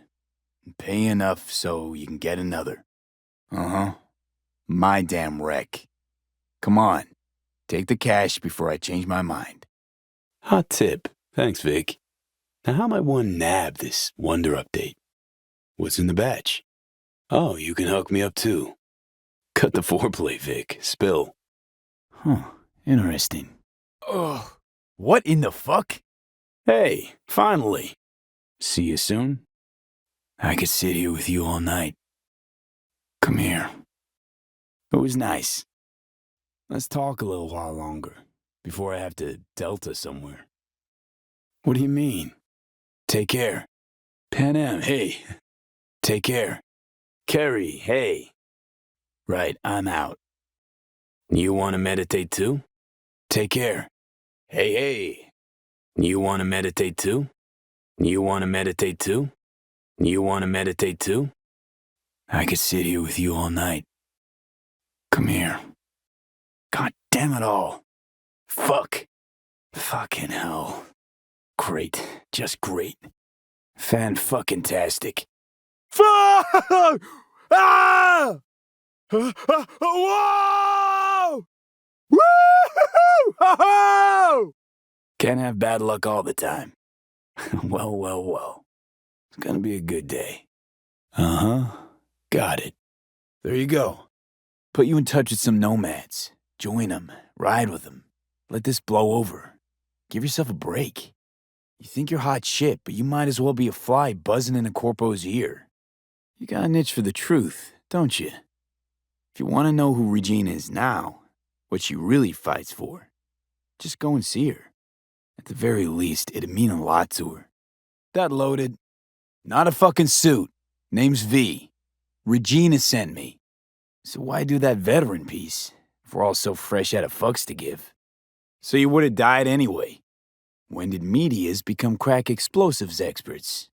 Pay enough so you can get another. My damn wreck. Come on, take the cash before I change my mind. Hot tip. Thanks, Vic. Now how might one nab this Wonder update? What's in the batch? Oh, you can hook me up too. Cut the foreplay, Vic. Spill. Interesting. Ugh. What in the fuck? Hey, finally. See you soon? I could sit here with you all night. Come here. It was nice. Let's talk a little while longer, before I have to Delta somewhere. What do you mean? Take care. Pan Am, hey. Take care. Kerry, hey. Right, I'm out. You want to meditate too? Take care. Hey, hey. You want to meditate too? You want to meditate too? You want to meditate too? I could sit here with you all night. Come here. God damn it all. Fuck. Fucking hell. Great. Just great. Fan-fucking-tastic. Fuck! Ah! Whoa! Woo! Can't have bad luck all the time. Well. It's gonna be a good day. Got it. There you go. Put you in touch with some nomads. Join them. Ride with them. Let this blow over. Give yourself a break. You think you're hot shit, but you might as well be a fly buzzing in a corpo's ear. You got an itch for the truth, don't you? If you want to know who Regina is now, what she really fights for, just go and see her. At the very least, it'd mean a lot to her. That loaded. Not a fucking suit. Name's V. Regina sent me. So why do that veteran piece, if we're all so fresh out of fucks to give? So you would have died anyway. When did medias become crack explosives experts?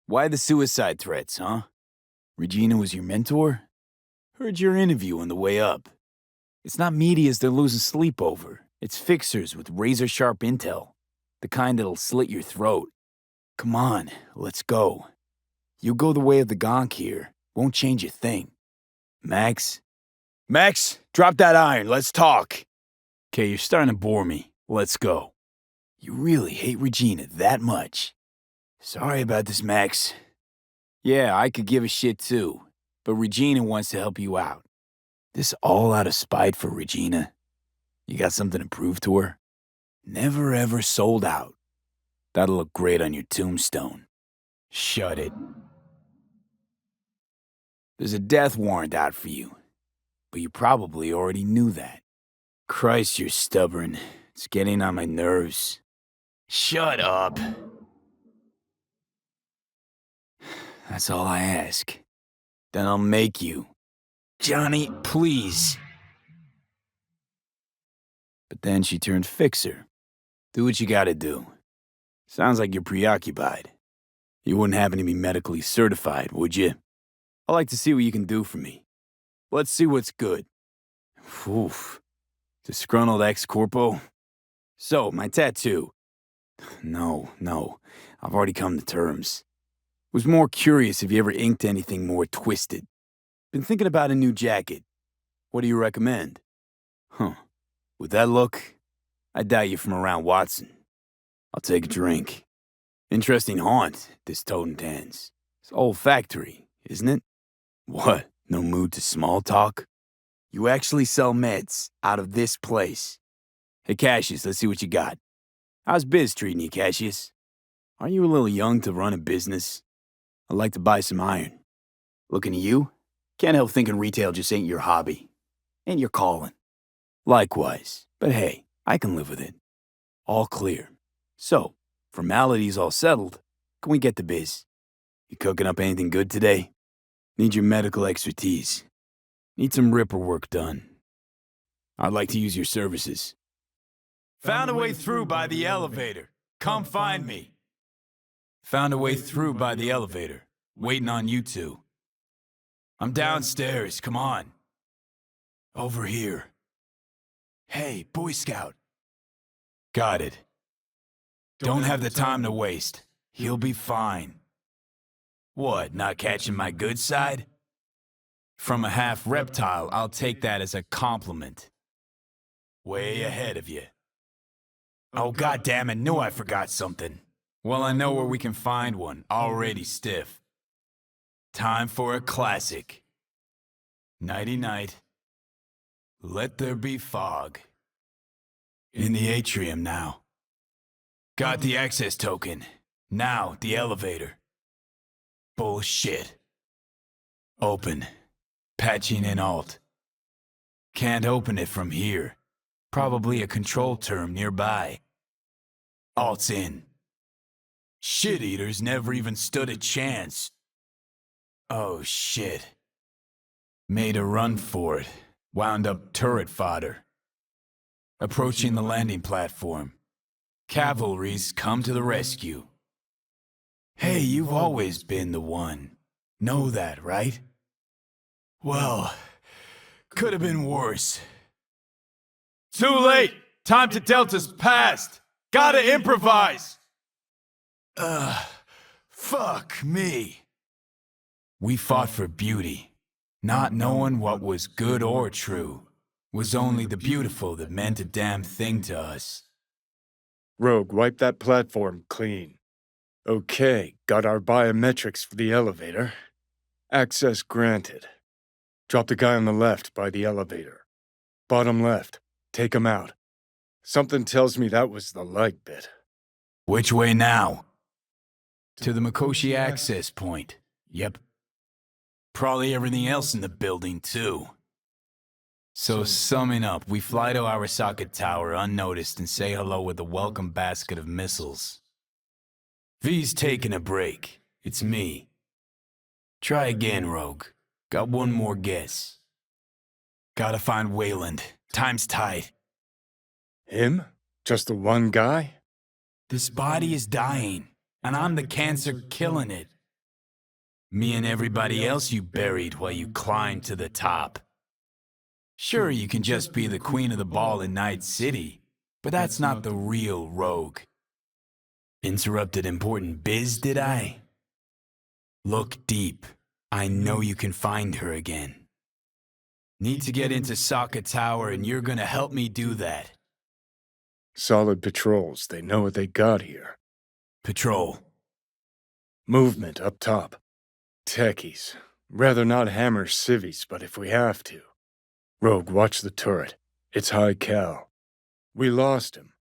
Why the suicide threats, huh? Regina was your mentor? Heard your interview on the way up. It's not medias they're losing sleep over. It's fixers with razor-sharp intel. The kind that'll slit your throat. Come on, let's go. You go the way of the gonk here. Won't change a thing. Max, Max, drop that iron. Let's talk. Okay, you're starting to bore me. Let's go. You really hate Regina that much. Sorry about this, Max. Yeah, I could give a shit too, but Regina wants to help you out. This all out of spite for Regina. You got something to prove to her? Never ever sold out. That'll look great on your tombstone. Shut it. There's a death warrant out for you, but you probably already knew that. Christ, you're stubborn. It's getting on my nerves. Shut up. That's all I ask. Then I'll make you. Johnny, please. But then she turned fixer. Do what you gotta do. Sounds like you're preoccupied. You wouldn't happen to be medically certified, would you? I like to see what you can do for me. Let's see what's good. Oof. Disgruntled ex-corpo? So, my tattoo. No. I've already come to terms. Was more curious if you ever inked anything more twisted. Been thinking about a new jacket. What do you recommend? Huh. With that look, I doubt you're from around Watson. I'll take a drink. Interesting haunt, this Totentanz. It's olfactory, isn't it? What, no mood to small talk? You actually sell meds out of this place. Hey, Cassius, let's see what you got. How's biz treating you, Cassius? Aren't you a little young to run a business? I'd like to buy some iron. Looking at you, can't help thinking retail just ain't your hobby. Ain't your calling. Likewise, but hey, I can live with it. All clear. So, formalities all settled, can we get to biz? You cooking up anything good today? Need your medical expertise. Need some ripper work done. I'd like to use your services. Found a way through by the elevator. Come find me. Found a way through by the elevator. Waiting on you two. I'm downstairs, come on. Over here. Hey, Boy Scout. Got it. Don't have the time to waste. He'll be fine. What, not catching my good side? From a half reptile, I'll take that as a compliment. Way ahead of you. Oh, goddammit, knew I forgot something. Well, I know where we can find one, already stiff. Time for a classic. Nighty-night. Let there be fog. In the atrium now. Got the access token. Now, the elevator. Bullshit. Open. Patching in alt. Can't open it from here. Probably a control term nearby. Alt's in. Shit-eaters never even stood a chance. Oh, shit. Made a run for it. Wound up turret fodder. Approaching the landing platform. Cavalry's come to the rescue. Hey, you've always been the one. Know that, right? Well, could have been worse. Too late! Time to Delta's past! Gotta improvise! Fuck me. We fought for beauty, not knowing what was good or true. Was only the beautiful that meant a damn thing to us. Rogue, wipe that platform clean. Okay, got our biometrics for the elevator. Access granted. Drop the guy on the left by the elevator. Bottom left. Take him out. Something tells me that was the light bit. Which way now? To the Mikoshi access point. Yep. Probably everything else in the building, too. So summing up, we fly to Arasaka Tower unnoticed and say hello with a welcome basket of missiles. V's taking a break. It's me. Try again, Rogue. Got one more guess. Gotta find Wayland. Time's tight. Him? Just the one guy? This body is dying, and I'm the cancer killing it. Me and everybody else you buried while you climbed to the top. Sure, you can just be the queen of the ball in Night City, but that's not the real Rogue. Interrupted important biz, did I? Look deep. I know you can find her again. Need to get into Sokka Tower, and you're gonna help me do that. Solid patrols, they know what they got here. Patrol. Movement up top. Techies. Rather not hammer civvies, but if we have to. Rogue, watch the turret. It's high cal. We lost him.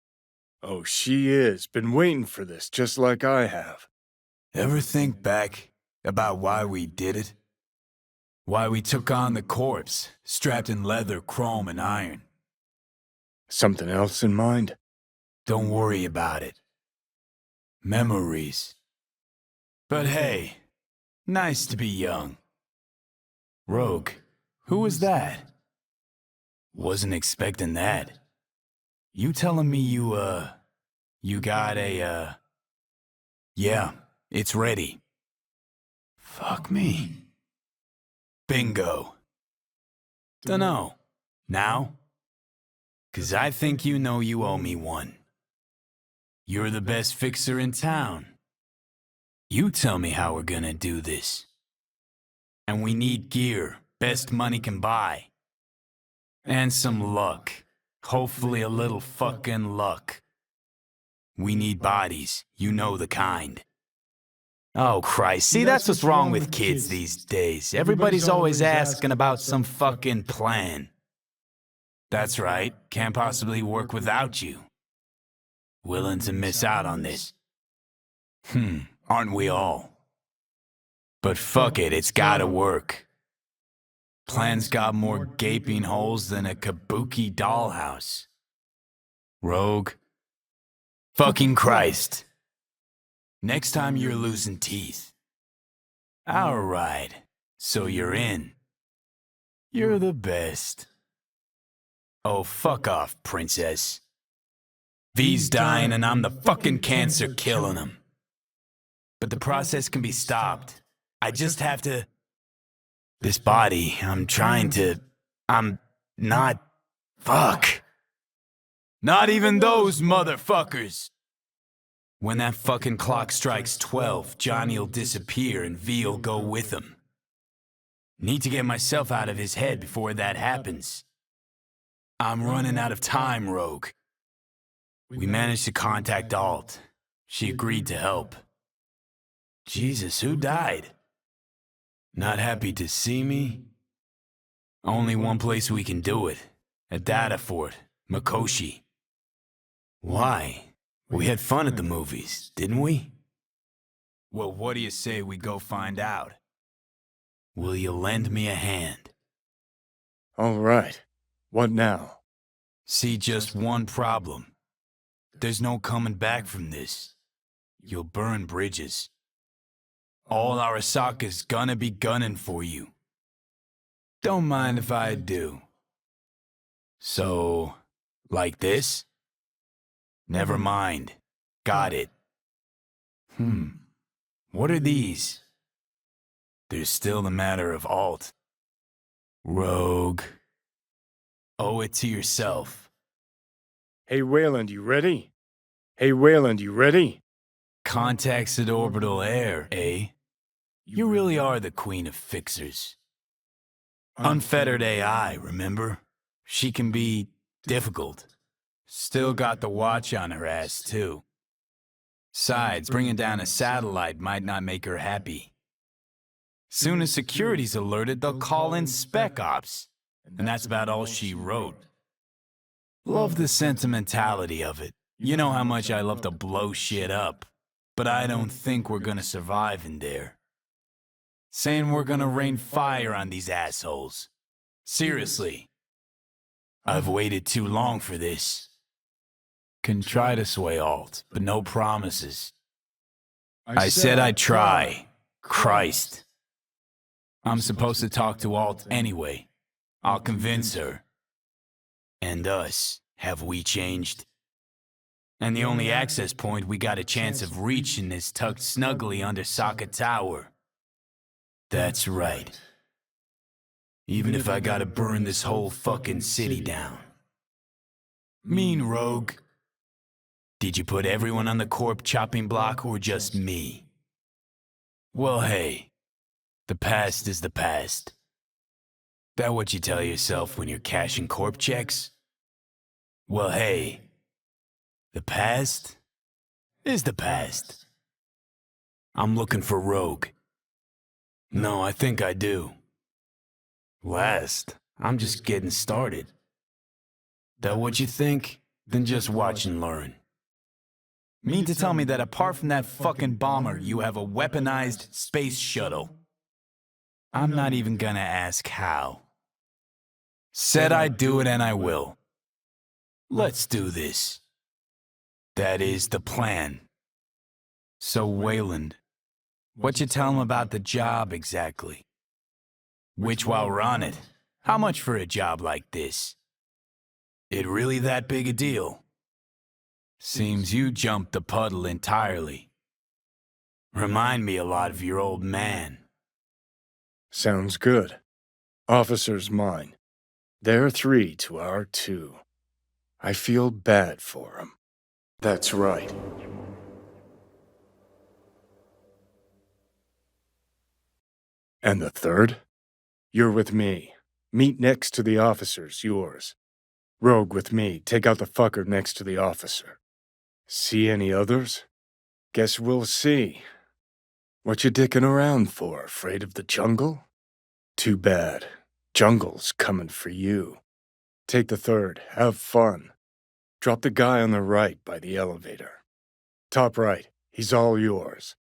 Oh, she is. Been waiting for this, just like I have. Ever think back about why we did it? Why we took on the corpse, strapped in leather, chrome, and iron? Something else in mind? Don't worry about it. Memories. But hey, nice to be young. Rogue, who was that? Wasn't expecting that. You telling me you got a, Yeah, it's ready. Fuck me. Bingo. Dunno. Now? 'Cause I think you know you owe me one. You're the best fixer in town. You tell me how we're gonna do this. And we need gear, best money can buy. And some luck. Hopefully a little fucking luck. We need bodies, you know the kind. Oh Christ, see that's what's wrong with kids these days. Everybody's always asking about some fucking plan. That's right, can't possibly work without you. Willing to miss out on this. Aren't we all? But fuck it, it's gotta work. Plan's got more gaping holes than a kabuki dollhouse. Rogue. Fucking Christ. Next time you're losing teeth. Alright, so you're in. You're the best. Oh, fuck off, princess. V's dying and I'm the fucking cancer killing him. But the process can be stopped. I just have to... This body, I'm not... Fuck. Not even those motherfuckers. When that fucking clock strikes 12, Johnny'll disappear and V'll go with him. Need to get myself out of his head before that happens. I'm running out of time, Rogue. We managed to contact Alt. She agreed to help. Jesus, who died? Not happy to see me? Only one place we can do it. A data fort, Mikoshi. Why? We had fun at the movies, didn't we? Well, what do you say we go find out? Will you lend me a hand? All right. What now? See just one problem. There's no coming back from this. You'll burn bridges. All Arasaka's gonna be gunning for you. Don't mind if I do. So, like this? Never mind. Got it. What are these? There's still the matter of Alt. Rogue. Owe it to yourself. Hey, Wayland, you ready? Hey, Wayland, you ready? Contacts at orbital air, eh? You really are the queen of fixers. Unfettered AI, remember? She can be difficult. Still got the watch on her ass, too. Besides, bringing down a satellite might not make her happy. Soon as security's alerted, they'll call in Spec Ops. And that's about all she wrote. Love the sentimentality of it. You know how much I love to blow shit up. But I don't think we're gonna survive in there. Saying we're gonna rain fire on these assholes. Seriously. I've waited too long for this. Can try to sway Alt, but no promises. I said I'd try. Christ. I'm supposed to talk to Alt anyway. I'll convince her. And us, have we changed? And the only access point we got a chance of reaching is tucked snugly under Sokka Tower. That's right. Even if I gotta burn this whole fucking city down. Mean Rogue. Did you put everyone on the corp chopping block or just me? Well, hey. The past is the past. That what you tell yourself when you're cashing corp checks? Well, hey, the past is the past. I'm looking for Rogue. No, I think I do. Last, I'm just getting started. That what you think? Then just watch and learn. Mean to tell me that apart from that fucking bomber, you have a weaponized space shuttle? I'm not even gonna ask how. Said I'd do it and I will. Let's do this. That is the plan. So, Wayland, what you tell him about the job exactly? Which while we're on it, how much for a job like this? It really that big a deal? Seems you jumped the puddle entirely. Remind me a lot of your old man. Sounds good. Officer's mine. They're 3 to our 2. I feel bad for 'em. That's right. And the third? You're with me. Meet next to the officer's yours. Rogue with me, take out the fucker next to the officer. See any others? Guess we'll see. What you dicking around for, afraid of the jungle? Too bad. Jungle's coming for you. Take the third, have fun. Drop the guy on the right by the elevator. Top right, he's all yours.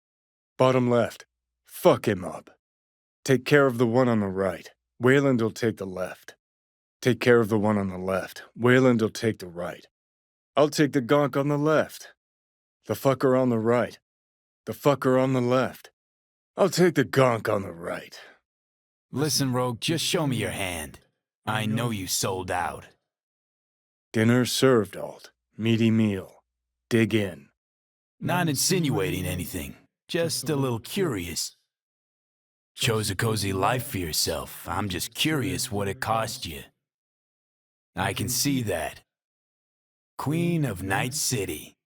Bottom left, fuck him up. Take care of the one on the right. Wayland will take the left. Take care of the one on the left. Wayland will take the right. I'll take the gonk on the left. The fucker on the right. The fucker on the left. I'll take the gonk on the right. Listen, Rogue, just show me your hand. I know you sold out. Dinner served, Alt. Meaty meal. Dig in. Not insinuating anything, just a little curious. Chose a cozy life for yourself. I'm just curious what it cost you. I can see that. Queen of Night City.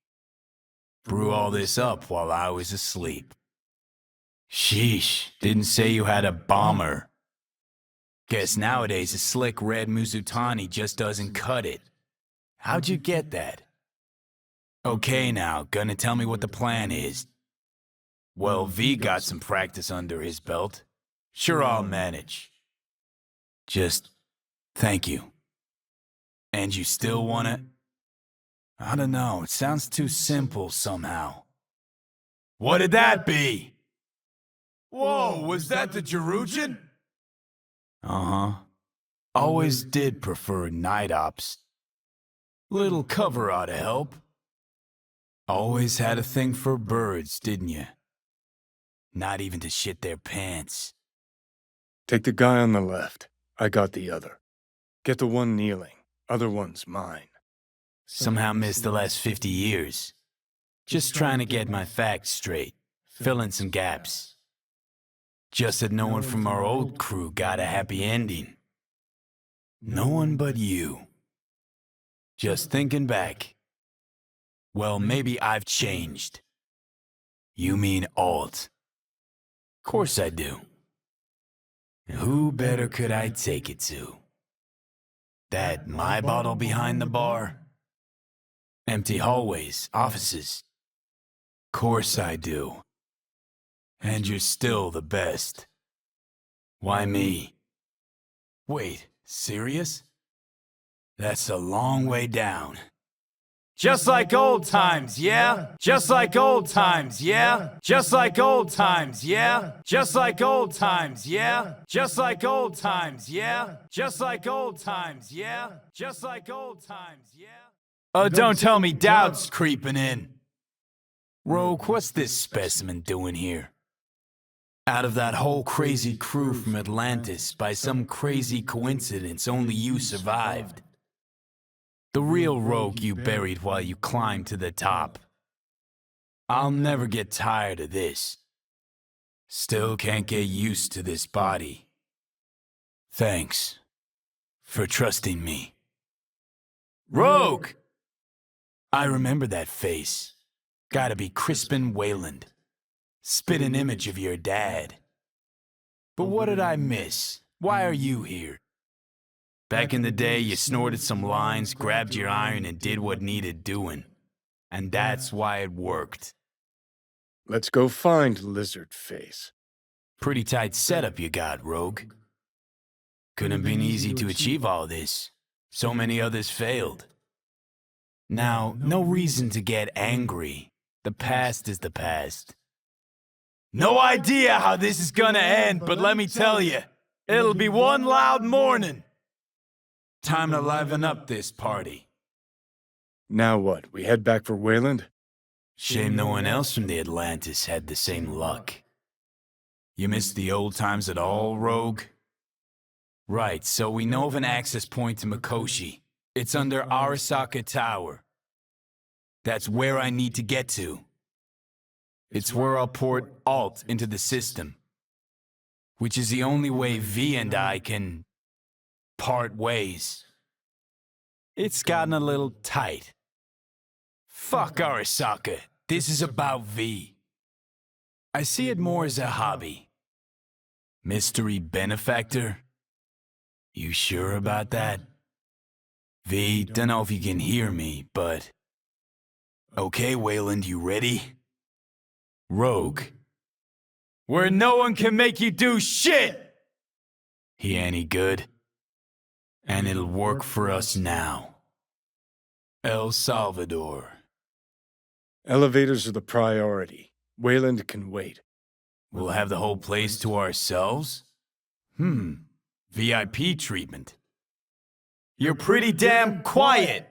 Brew all this up while I was asleep. Sheesh, didn't say you had a bomber. Guess nowadays a slick red Muzutani just doesn't cut it. How'd you get that? Okay now, gonna tell me what the plan is. Well, V got some practice under his belt. Sure, I'll manage. Just, thank you. And you still wanna? I don't know, it sounds too simple somehow. What did that be? Whoa, was that the Jerujan? Uh-huh. Always did prefer night ops. Little cover ought to help. Always had a thing for birds, didn't you? Not even to shit their pants. Take the guy on the left. I got the other. Get the one kneeling. Other one's mine. Somehow missed the last 50 years. Just trying to get my facts straight. Fill in some gaps. Just that no one from our old crew got a happy ending. No one but you. Just thinking back. Well, maybe I've changed. You mean Alt? Course I do. Who better could I take it to? That my bottle behind the bar? Empty hallways, offices. Course I do. And you're still the best. Why me? Wait, serious? That's a long way down. Just like old times, yeah? Just like old times, yeah? Just like old times, yeah? Just like old times, yeah? Just like old times, yeah? Just like old times, yeah? Just like old times, yeah? Oh, don't tell me doubt's creeping in. Rogue, what's this specimen doing here? Out of that whole crazy crew from Atlantis, by some crazy coincidence, only you survived. The real Rogue you buried while you climbed to the top. I'll never get tired of this. Still can't get used to this body. Thanks for trusting me. Rogue! I remember that face. Gotta be Crispin Wayland. Spit an image of your dad. But what did I miss? Why are you here? Back in the day, you snorted some lines, grabbed your iron, and did what needed doing. And that's why it worked. Let's go find Lizard Face. Pretty tight setup you got, Rogue. Couldn't have been easy to achieve all this. So many others failed. Now, no reason to get angry. The past is the past. No idea how this is gonna end, but let me tell you, it'll be one loud morning. Time to liven up this party. Now what, we head back for Wayland? Shame no one else from the Atlantis had the same luck. You missed the old times at all, Rogue? Right, so we know of an access point to Mikoshi. It's under Arasaka Tower. That's where I need to get to. It's where I'll port Alt into the system, which is the only way V and I can part ways. It's gotten a little tight. Fuck Arasaka. This is about V. I see it more as a hobby. Mystery benefactor? You sure about that? V, don't know if you can hear me, but... Okay, Wayland, you ready? Rogue. Where no one can make you do shit! He any good? And it'll work for us now. El Salvador. Elevators are the priority. Wayland can wait. We'll have the whole place to ourselves? VIP treatment. You're pretty damn quiet!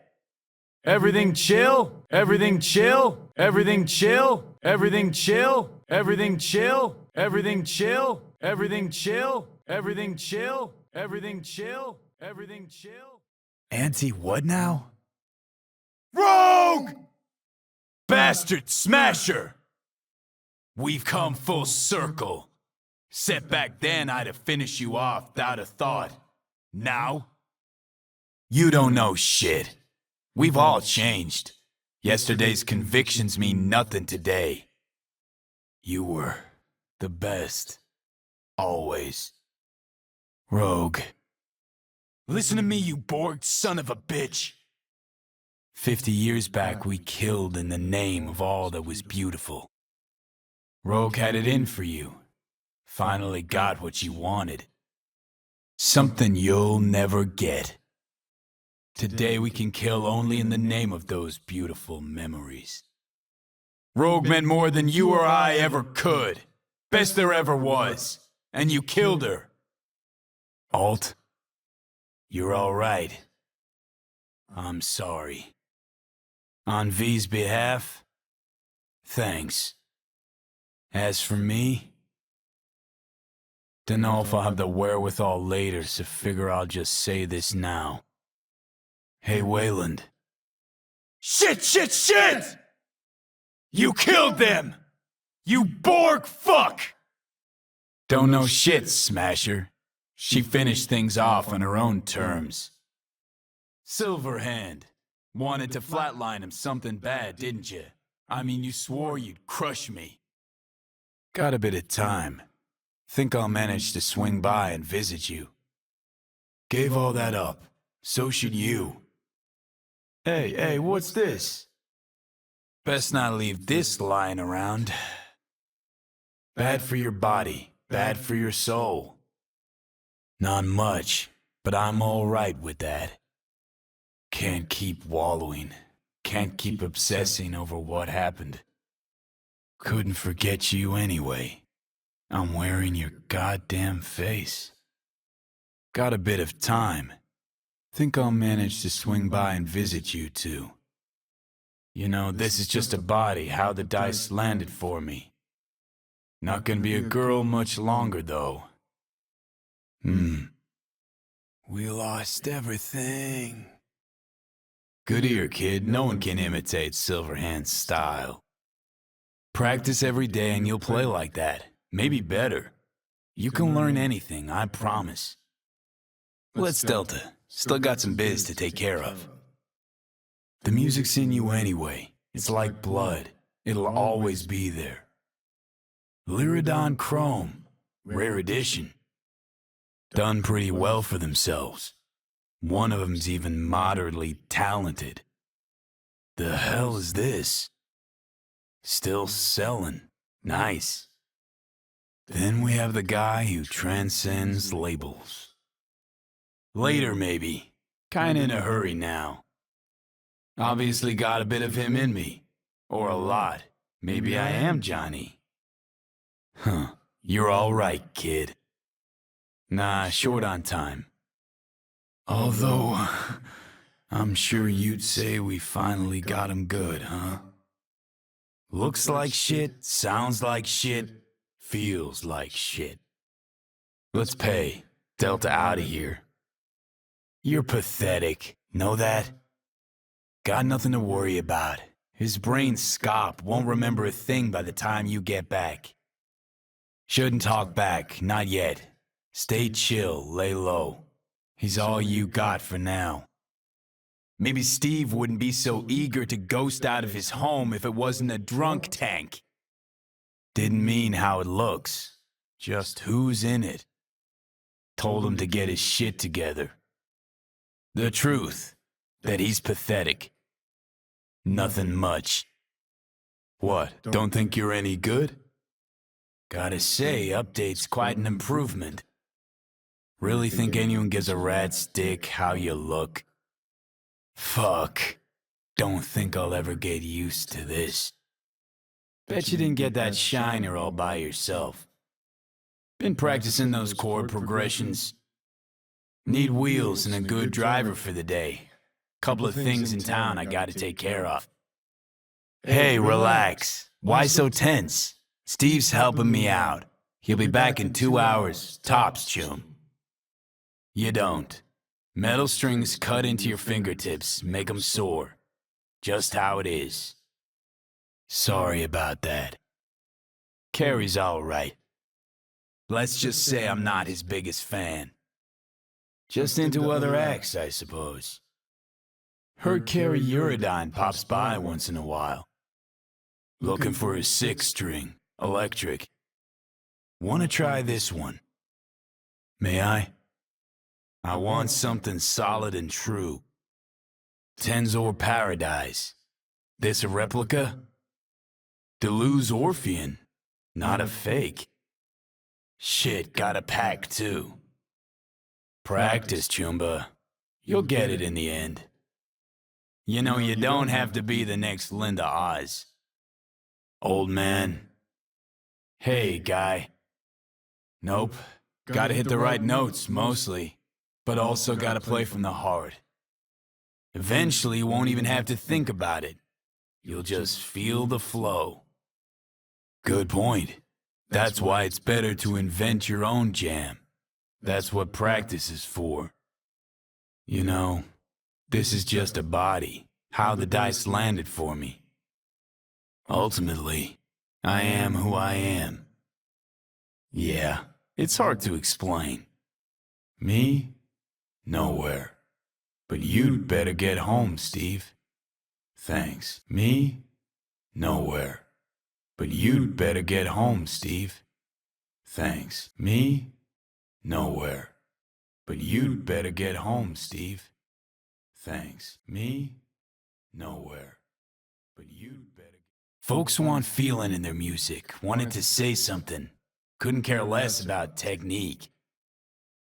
Everything chill? Everything chill? Everything chill? Everything chill? Everything chill? Everything chill? Everything chill? Everything chill? Everything chill? Everything chill? Auntie, what now? Rogue! Bastard smasher! We've come full circle. Set back then, I'd have finished you off without a thought. Now? You don't know shit. We've all changed. Yesterday's convictions mean nothing today. You were the best. Always. Rogue. Listen to me, you Borg son of a bitch. 50 years back, we killed in the name of all that was beautiful. Rogue had it in for you. Finally got what you wanted. Something you'll never get. Today we can kill only in the name of those beautiful memories. Rogue meant more than you or I ever could. Best there ever was. And you killed her. Alt, you're all right. I'm sorry. On V's behalf, thanks. As for me, dunno if I'll have the wherewithal later, so figure I'll just say this now. Hey, Wayland. Shit, shit, shit! You killed them! You Borg fuck! Don't know shit, Smasher. She finished things off on her own terms. Silverhand. Wanted to flatline him something bad, didn't you? I mean, you swore you'd crush me. Got a bit of time. Think I'll manage to swing by and visit you. Gave all that up. So should you. Hey, what's this? Best not leave this lying around. Bad for your body, bad for your soul. Not much, but I'm all right with that. Can't keep wallowing. Can't keep obsessing over what happened. Couldn't forget you anyway. I'm wearing your goddamn face. Got a bit of time. Think I'll manage to swing by and visit you too. You know, this is just a body, how the dice landed for me. Not gonna be a girl much longer, though. We lost everything. Good ear, kid. No one can imitate Silverhand's style. Practice every day and you'll play like that. Maybe better. You can learn anything, I promise. Let's Delta. Still got some biz to take care of. The music's in you anyway. It's like blood. It'll always be there. Lyridon Chrome. Rare edition. Done pretty well for themselves. One of them's even moderately talented. The hell is this? Still selling. Nice. Then we have the guy who transcends labels. Later, maybe. Kinda in a hurry now. Obviously got a bit of him in me. Or a lot. Maybe I am Johnny. Huh. You're all right, kid. Nah, short on time. Although, I'm sure you'd say we finally got him good, huh? Looks like shit, sounds like shit, feels like shit. Let's pay. Delta out of here. You're pathetic. Know that? Got nothing to worry about. His brain's scop, won't remember a thing by the time you get back. Shouldn't talk back, not yet. Stay chill, lay low. He's all you got for now. Maybe Steve wouldn't be so eager to ghost out of his home if it wasn't a drunk tank. Didn't mean how it looks, just who's in it. Told him to get his shit together. The truth, that he's pathetic. Nothing much. What, don't think you're any good? Gotta say, update's quite an improvement. Really think anyone gives a rat's dick how you look? Fuck. Don't think I'll ever get used to this. Bet you didn't get that shiner all by yourself. Been practicing those chord progressions. Need wheels and a good driver for the day. Couple of things in town I gotta take care of. Hey, relax. Why so tense? Steve's helping me out. He'll be back in 2 hours, tops, chum. You don't. Metal strings cut into your fingertips, make 'em sore. Just how it is. Sorry about that. Carrie's all right. Let's just say I'm not his biggest fan. Just into other acts, I suppose. Heard Carrie Uridine pops by once in a while. Looking for a 6-string, electric. Wanna try this one? May I? I want something solid and true. Tensor Paradise. This a replica? Deleuze Orphean. Not a fake. Shit, got a pack too. Practice, Chumba. You'll get it in the end. You know, you don't have to be the next Linda Oz. Old man. Hey, guy. Nope. Gotta hit the right notes, mostly. But also gotta play from the heart. Eventually, you won't even have to think about it. You'll just feel the flow. Good point. That's why it's better to invent your own jam. That's what practice is for. You know, this is just a body, how the dice landed for me. Ultimately, I am who I am. Yeah, it's hard to explain. Me? Nowhere. But you'd better get home, Steve. Thanks. Me? Nowhere. But you'd better get home, Steve. Thanks. Me? Nowhere. But you'd better get home, Steve. Thanks. Me? Nowhere. But you'd better... Folks want feeling in their music, wanted to say something. Couldn't care less about technique.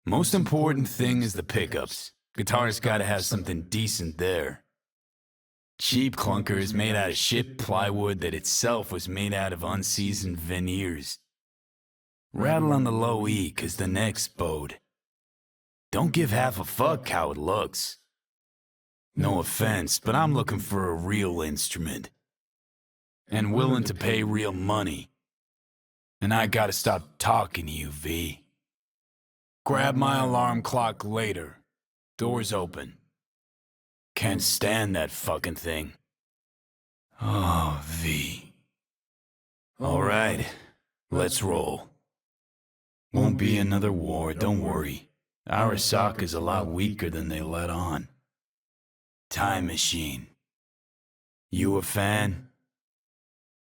Most important thing is the pickups. Guitar's gotta have something decent there. Cheap clunker is made out of shit plywood that itself was made out of unseasoned veneers. Rattle on the low E, 'cause the neck's bowed. Don't give half a fuck how it looks. No offense, but I'm looking for a real instrument. And willing to pay real money. And I gotta stop talking to you, V. Grab my alarm clock later. Doors open. Can't stand that fucking thing. Oh, V. All right, let's roll. Won't be another war, don't worry. Arasaka's a lot weaker than they let on. Time Machine. You a fan?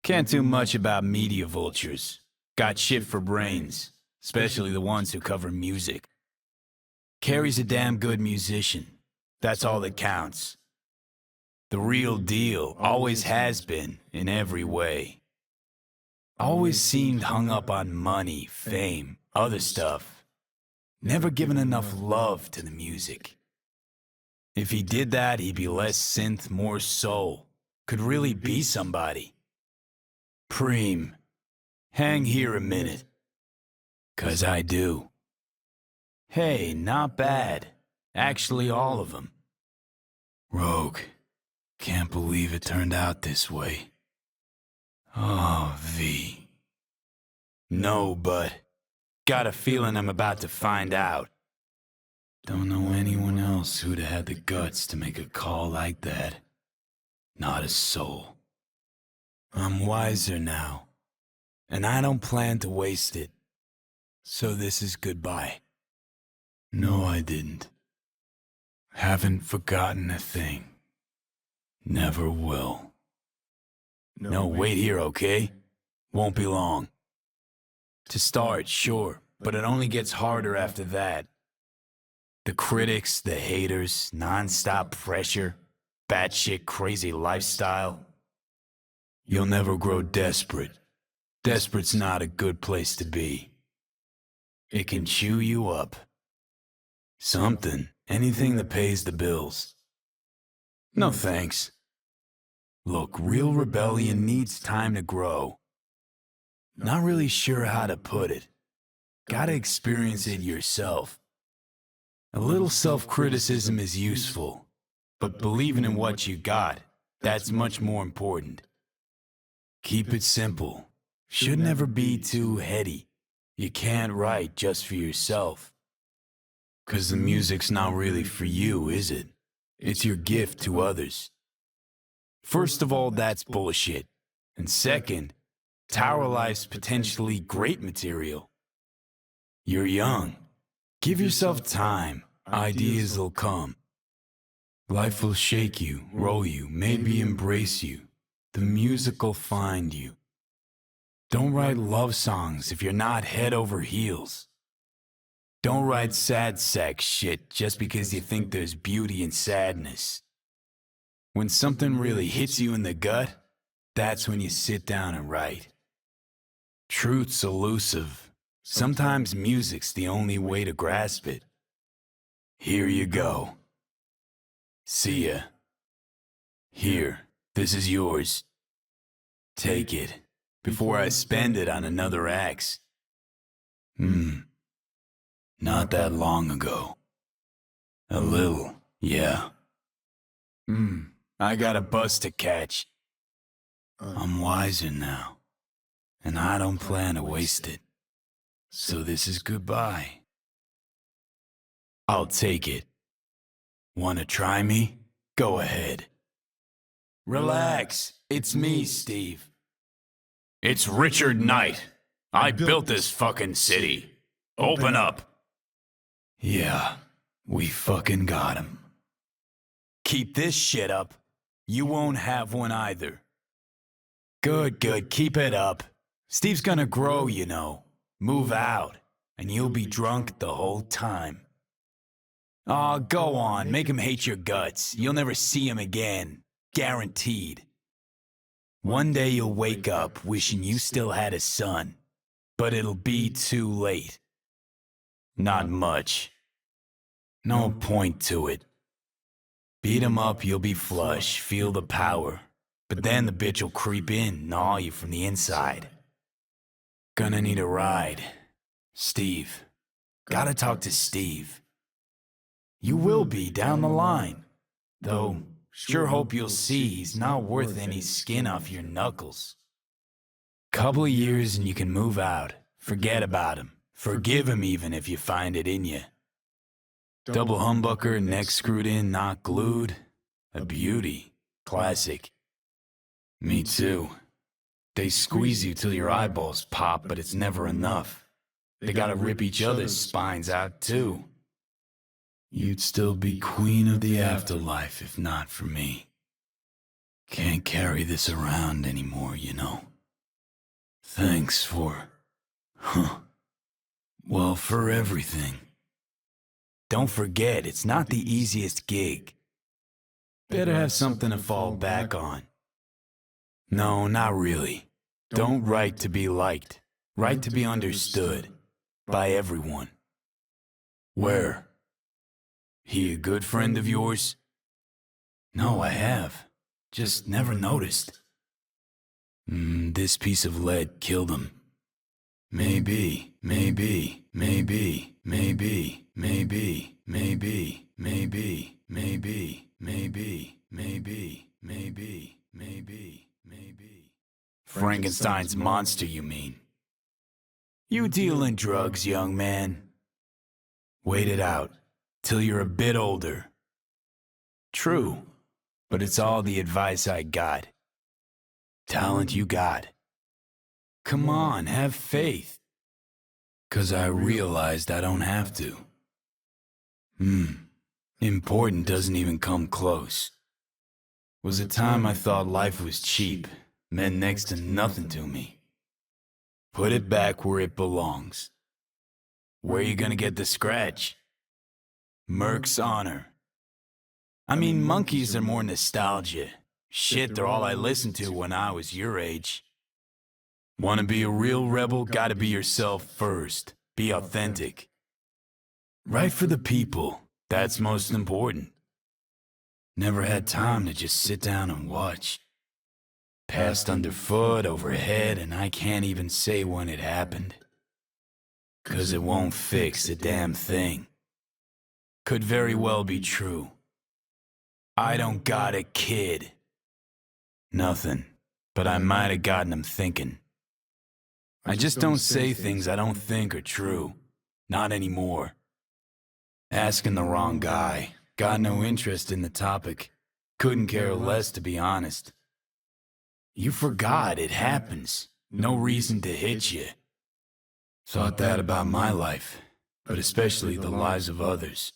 Can't do much about media vultures. Got shit for brains, especially the ones who cover music. Carrie's a damn good musician. That's all that counts. The real deal always has been in every way. Always seemed hung up on money, fame, other stuff. Never given enough love to the music. If he did that, he'd be less synth, more soul. Could really be somebody. Preem, hang here a minute. 'Cause I do. Hey, not bad. Actually, all of them. Rogue, can't believe it turned out this way. Oh, V. No, but got a feeling I'm about to find out. Don't know anyone else who'd have had the guts to make a call like that. Not a soul. I'm wiser now, and I don't plan to waste it. So this is goodbye. No, I didn't. Haven't forgotten a thing. Never will. No, wait here, okay? Won't be long. To start, sure, but it only gets harder after that. The critics, the haters, non-stop pressure, batshit crazy lifestyle. You'll never grow desperate. Desperate's not a good place to be. It can chew you up. Something, anything that pays the bills. No thanks. Look, real rebellion needs time to grow. Not really sure how to put it. Gotta experience it yourself. A little self-criticism is useful, but believing in what you got, that's much more important. Keep it simple. Should never be too heady. You can't write just for yourself. 'Cause the music's not really for you, is it? It's your gift to others. First of all, that's bullshit. And second, Tower Life's potentially great material. You're young. Give yourself time. Ideas will come. Life will shake you, roll you, maybe embrace you. The music will find you. Don't write love songs if you're not head over heels. Don't write sad sack shit just because you think there's beauty in sadness. When something really hits you in the gut, that's when you sit down and write. Truth's elusive. Sometimes music's the only way to grasp it. Here you go. See ya. Here, this is yours. Take it, before I spend it on another axe. Not that long ago. A little, yeah. I got a bus to catch. I'm wiser now, and I don't plan to waste it. So this is goodbye. I'll take it. Wanna try me? Go ahead. Relax, it's me, Steve. It's Richard Knight. I built this fucking city. Open up. Yeah, we fucking got him. Keep this shit up. You won't have one either. Good, keep it up. Steve's gonna grow, you know. Move out, and you'll be drunk the whole time. Aw, go on, make him hate your guts. You'll never see him again. Guaranteed. One day you'll wake up wishing you still had a son, but it'll be too late. Not much. No point to it. Beat him up, you'll be flush, feel the power. But then the bitch will creep in, gnaw you from the inside. Gonna need a ride. Steve. Gotta talk to Steve. You will be down the line. Though, sure hope you'll see he's not worth any skin off your knuckles. Couple of years and you can move out. Forget about him. Forgive him even if you find it in you. Double humbucker, neck screwed in, not glued. A beauty. Classic. Me too. They squeeze you till your eyeballs pop, but it's never enough. They gotta rip each other's spines out too. You'd still be queen of the afterlife if not for me. Can't carry this around anymore, you know. Thanks for... well, for everything. don't forget, it's not the easiest gig. Better have something to fall back on. No, not really. Don't write to be liked. Write to be understood by everyone. Where? He a good friend of yours? No, I have. Just never noticed. This piece of lead killed him. Maybe, maybe, maybe, maybe, maybe, maybe, maybe, maybe, maybe, maybe, maybe, maybe. Frankenstein's monster, you mean? You deal in drugs, young man. Wait it out, till you're a bit older. True, but it's all the advice I got. Talent you got. Come on, have faith. 'Cause I realized I don't have to. Important doesn't even come close. Was a time I thought life was cheap, meant next to nothing to me. Put it back where it belongs. Where you gonna get the scratch? Merc's honor. I mean, monkeys are more nostalgia. Shit, they're all I listened to when I was your age. Wanna be a real rebel, gotta be yourself first. Be authentic. Write for the people, that's most important. Never had time to just sit down and watch. Passed underfoot, overhead, and I can't even say when it happened. 'Cause it won't fix a damn thing. Could very well be true. I don't got a kid. Nothing, but I might have gotten him thinking. I just don't say things I don't think are true. Not anymore. Asking the wrong guy. Got no interest in the topic. Couldn't care less, to be honest. You forgot it happens. No reason to hit you. Thought that about my life, but especially the lives of others.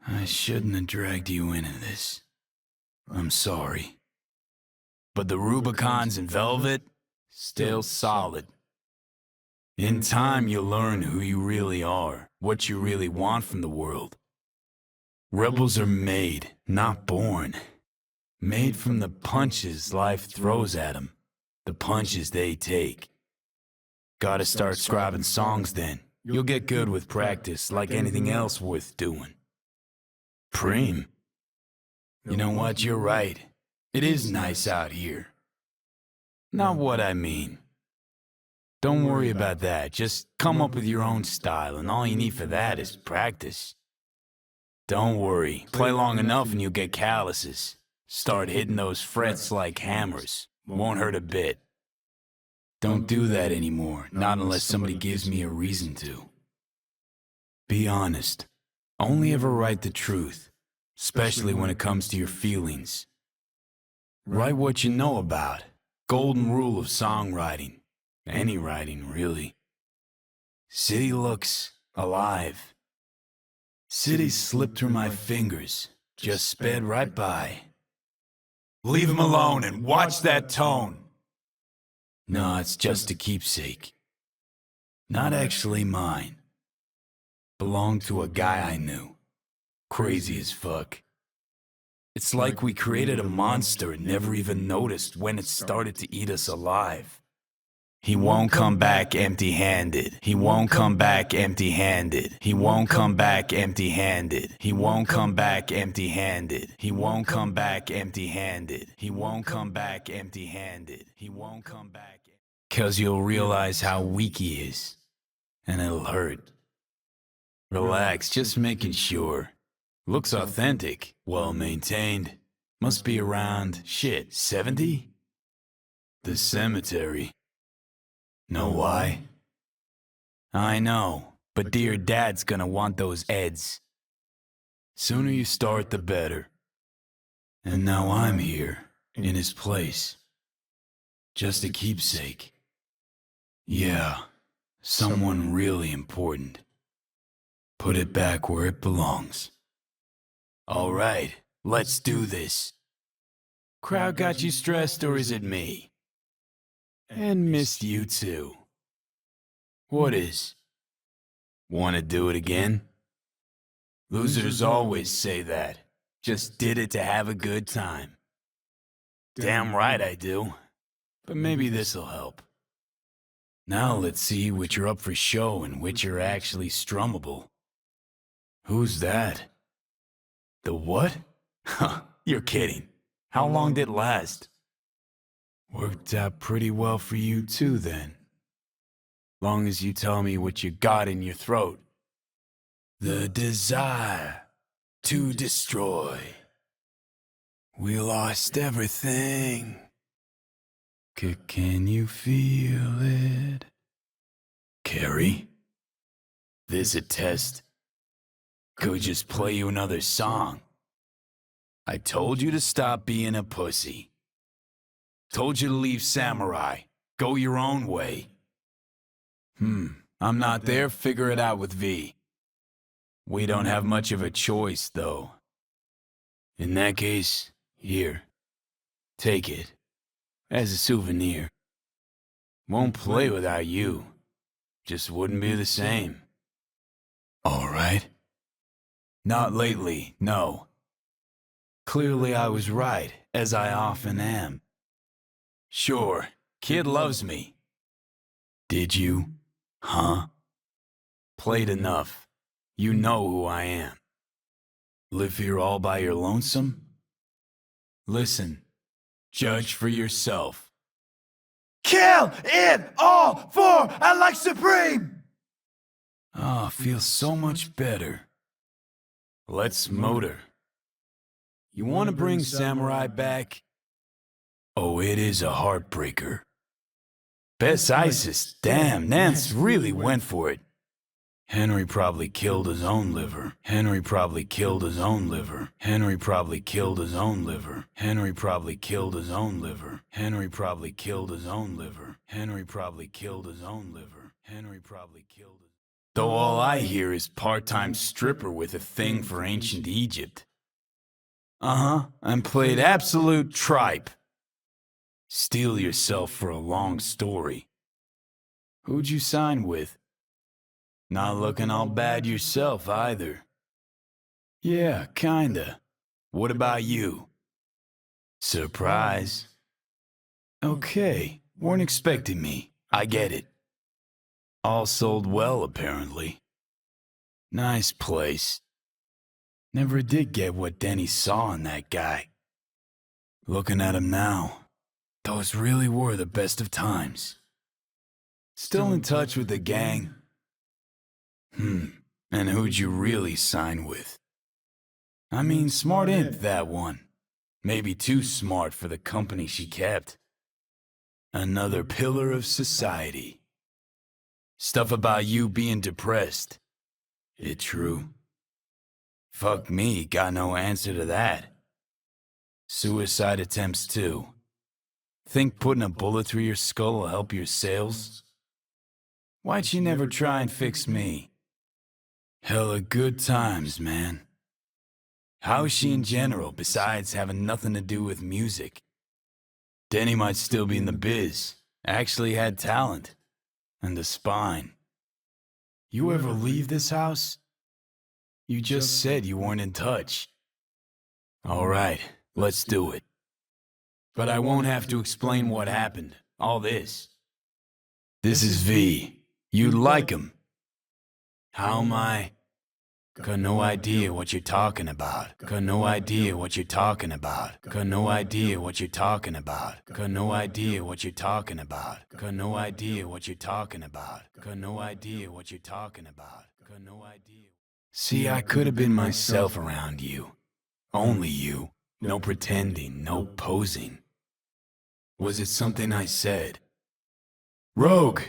I shouldn't have dragged you into this. I'm sorry. But the Rubicons and Velvet, still solid. In time, you'll learn who you really are, what you really want from the world. Rebels are made, not born. Made from the punches life throws at them, the punches they take. Gotta start scribing songs then. You'll get good with practice, like anything else worth doing. Preem. You know what, you're right. It is nice out here. Not what I mean. Don't worry about that. Just come up with your own style, and all you need for that is practice. Don't worry. Play long enough and you'll get calluses. Start hitting those frets like hammers. Won't hurt a bit. Don't do that anymore, not unless somebody gives me a reason to. Be honest. Only ever write the truth, especially when it comes to your feelings. Write what you know about. Golden rule of songwriting. Any writing, really. City looks alive. City slipped through my fingers, just sped right by. Leave him alone and watch that tone. No, it's just a keepsake. Not actually mine. Belonged to a guy I knew. Crazy as fuck. It's like we created a monster and never even noticed when it started to eat us alive. He won't come back empty-handed. He won't come back empty-handed. He won't come back empty-handed. He won't come back empty-handed. He won't come back empty-handed. He won't come back empty-handed. He won't come back. 'Cause you'll realize how weak he is, and it'll hurt. Relax, just making sure. Looks authentic, well maintained. Must be around, 70? The cemetery. Know why? I know, but dear Dad's gonna want those eds. Sooner you start, the better. And now I'm here, in his place. Just a keepsake. Yeah, someone really important. Put it back where it belongs. All right, let's do this. Crowd got you stressed, or is it me? And missed you too. What is? Want to do it again? Losers always say that. Just did it to have a good time. Damn right I do. But maybe this'll help. Now let's see which are up for show and which are actually strummable. Who's that? The what? Huh, you're kidding. How long did it last? Worked out pretty well for you too, then. Long as you tell me what you got in your throat. The desire to destroy. We lost everything. Can you feel it? Carrie? This a test? Could we just play you another song? I told you to stop being a pussy. Told you to leave Samurai. Go your own way. I'm not there. Figure it out with V. We don't have much of a choice, though. In that case, here. Take it. As a souvenir. Won't play without you. Just wouldn't be the same. All right. Not lately, no. Clearly I was right, as I often am. Sure, kid loves me. Did you? Huh? Played enough. You know who I am. Live here all by your lonesome? Listen, judge for yourself. Kill it all for I like Supreme! Ah, feels so much better. Let's motor. You want to bring Samurai back? Oh, it is a heartbreaker. Best ISIS, damn, Nance really went for it. Henry probably killed his own liver. Henry probably killed his own liver. Henry probably killed his own liver. Henry probably killed his own liver. Henry probably killed his own liver. Henry probably killed his own liver. Henry probably killed his... Though all I hear is part-time stripper with a thing for ancient Egypt. And played absolute tripe. Steel yourself for a long story. Who'd you sign with? Not looking all bad yourself, either. Yeah, kinda. What about you? Surprise. Okay, weren't expecting me. I get it. All sold well, apparently. Nice place. Never did get what Denny saw in that guy. Looking at him now, those really were the best of times. Still in touch with the gang? And who'd you really sign with? I mean, smart imp, that one. Maybe too smart for the company she kept. Another pillar of society. Stuff about you being depressed. It true? Fuck me, got no answer to that. Suicide attempts too. Think putting a bullet through your skull will help your sales? Why'd you never try and fix me? Hella good times, man. How's she in general, besides having nothing to do with music? Denny might still be in the biz. Actually had talent. And a spine. You ever leave this house? You just said you weren't in touch. All right, let's do it. But I won't have to explain what happened. All this. This is V. You'd like him. How am I? Got no idea what you're talking about. Got no idea what you're talking about. Got no idea what you're talking about. Got no idea what you're talking about. Got no idea what you're talking about. Got no idea what you're talking about. Got no idea. See, I could have been myself around you. Only you. No pretending, no posing. Was it something I said? Rogue!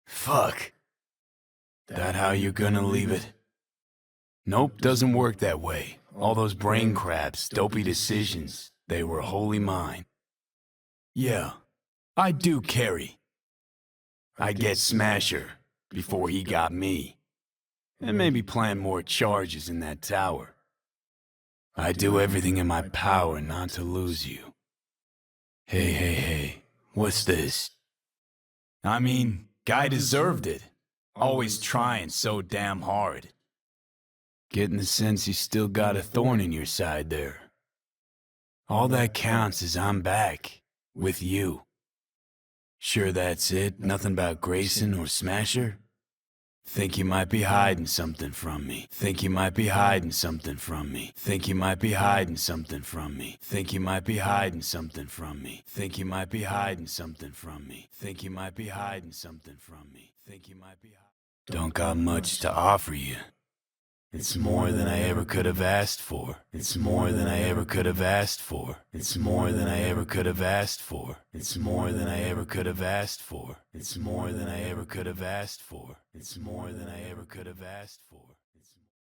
Fuck. That how you gonna leave it? Nope, doesn't work that way. All those brain crabs, dopey decisions, they were wholly mine. Yeah, I do carry. I get Smasher before he got me. And maybe plant more charges in that tower. I do everything in my power not to lose you. Hey, what's this? I mean, guy deserved it. Always trying so damn hard. Getting the sense you still got a thorn in your side there. All that counts is I'm back. With you. Sure that's it? Nothing about Grayson or Smasher? Think you might be hiding something from me. Think you might be hiding something from me. Think you might be hiding something from me. Think you might be hiding something from me. Think you might be hiding something from me. Think you might be hiding something from me. Think you might be. Don't got much to offer you. It's more than I ever could have asked for. It's more than I ever could have asked for. It's more than I ever could have asked for. It's more than I ever could have asked for. It's more than I ever could have asked for. It's more than I ever could have asked for.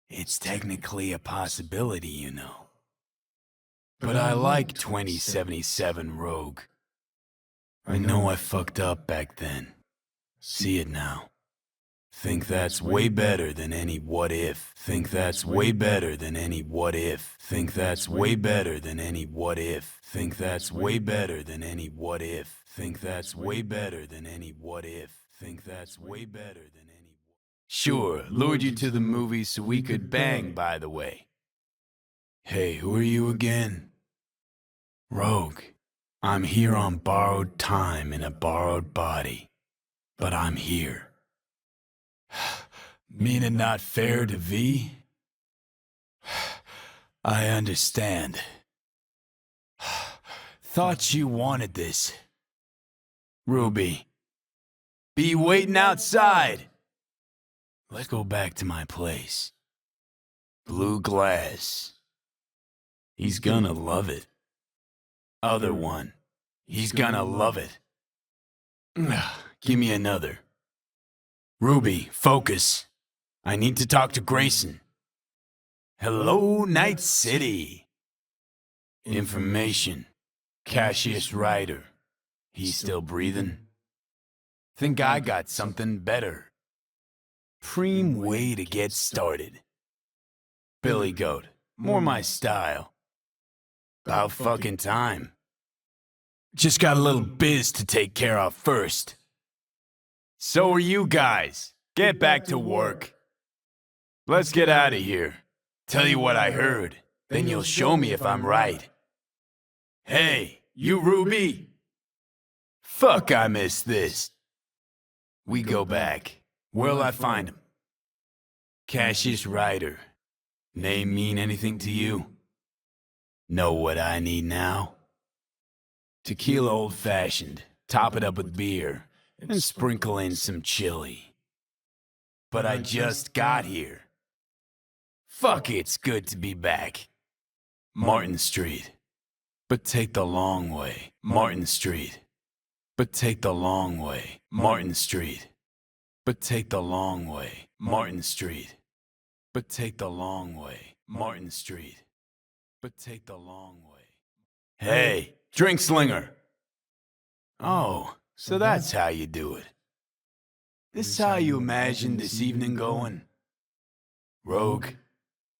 It's technically a possibility, you know. But I like 2077 Rogue. I know I fucked up back then. See it now. Think that's way better than any what if. Think that's way better than any what if. Think that's way better than any what if. Think that's way better than any what if. Think that's way better than any what if. Think that's way better than any. Sure, lured you to the movies so we could bang, by the way. Hey, who are you again? Rogue. I'm here on borrowed time in a borrowed body. But I'm here. Meaning not fair to V? I understand. Thought you wanted this. Ruby. Be waiting outside. Let's go back to my place. Blue glass. He's gonna love it. Other one. He's gonna love it. Give me another. Ruby, focus. I need to talk to Grayson. Hello, Night City. Information. Cassius Ryder. He's still breathing? Think I got something better. Preem way to get started. Billy Goat. More my style. About fucking time. Just got a little biz to take care of first. So are you guys. Get back to work. Let's get out of here. Tell you what I heard. Then you'll show me if I'm right. Hey, you Ruby. Fuck, I missed this. We go back. Where'll I find him? Cassius Ryder. Name mean anything to you? Know what I need now? Tequila old-fashioned. Top it up with beer. And sprinkle in some chili. But I just got here. Fuck, it's good to be back. Martin Street. But take the long way. Martin Street. But take the long way. Martin Street. But take the long way. Martin Street. But take the long way. Martin Street. But take the long way. Hey, drink slinger. Oh, so that's how you do it. This is how you imagine this evening going? Rogue,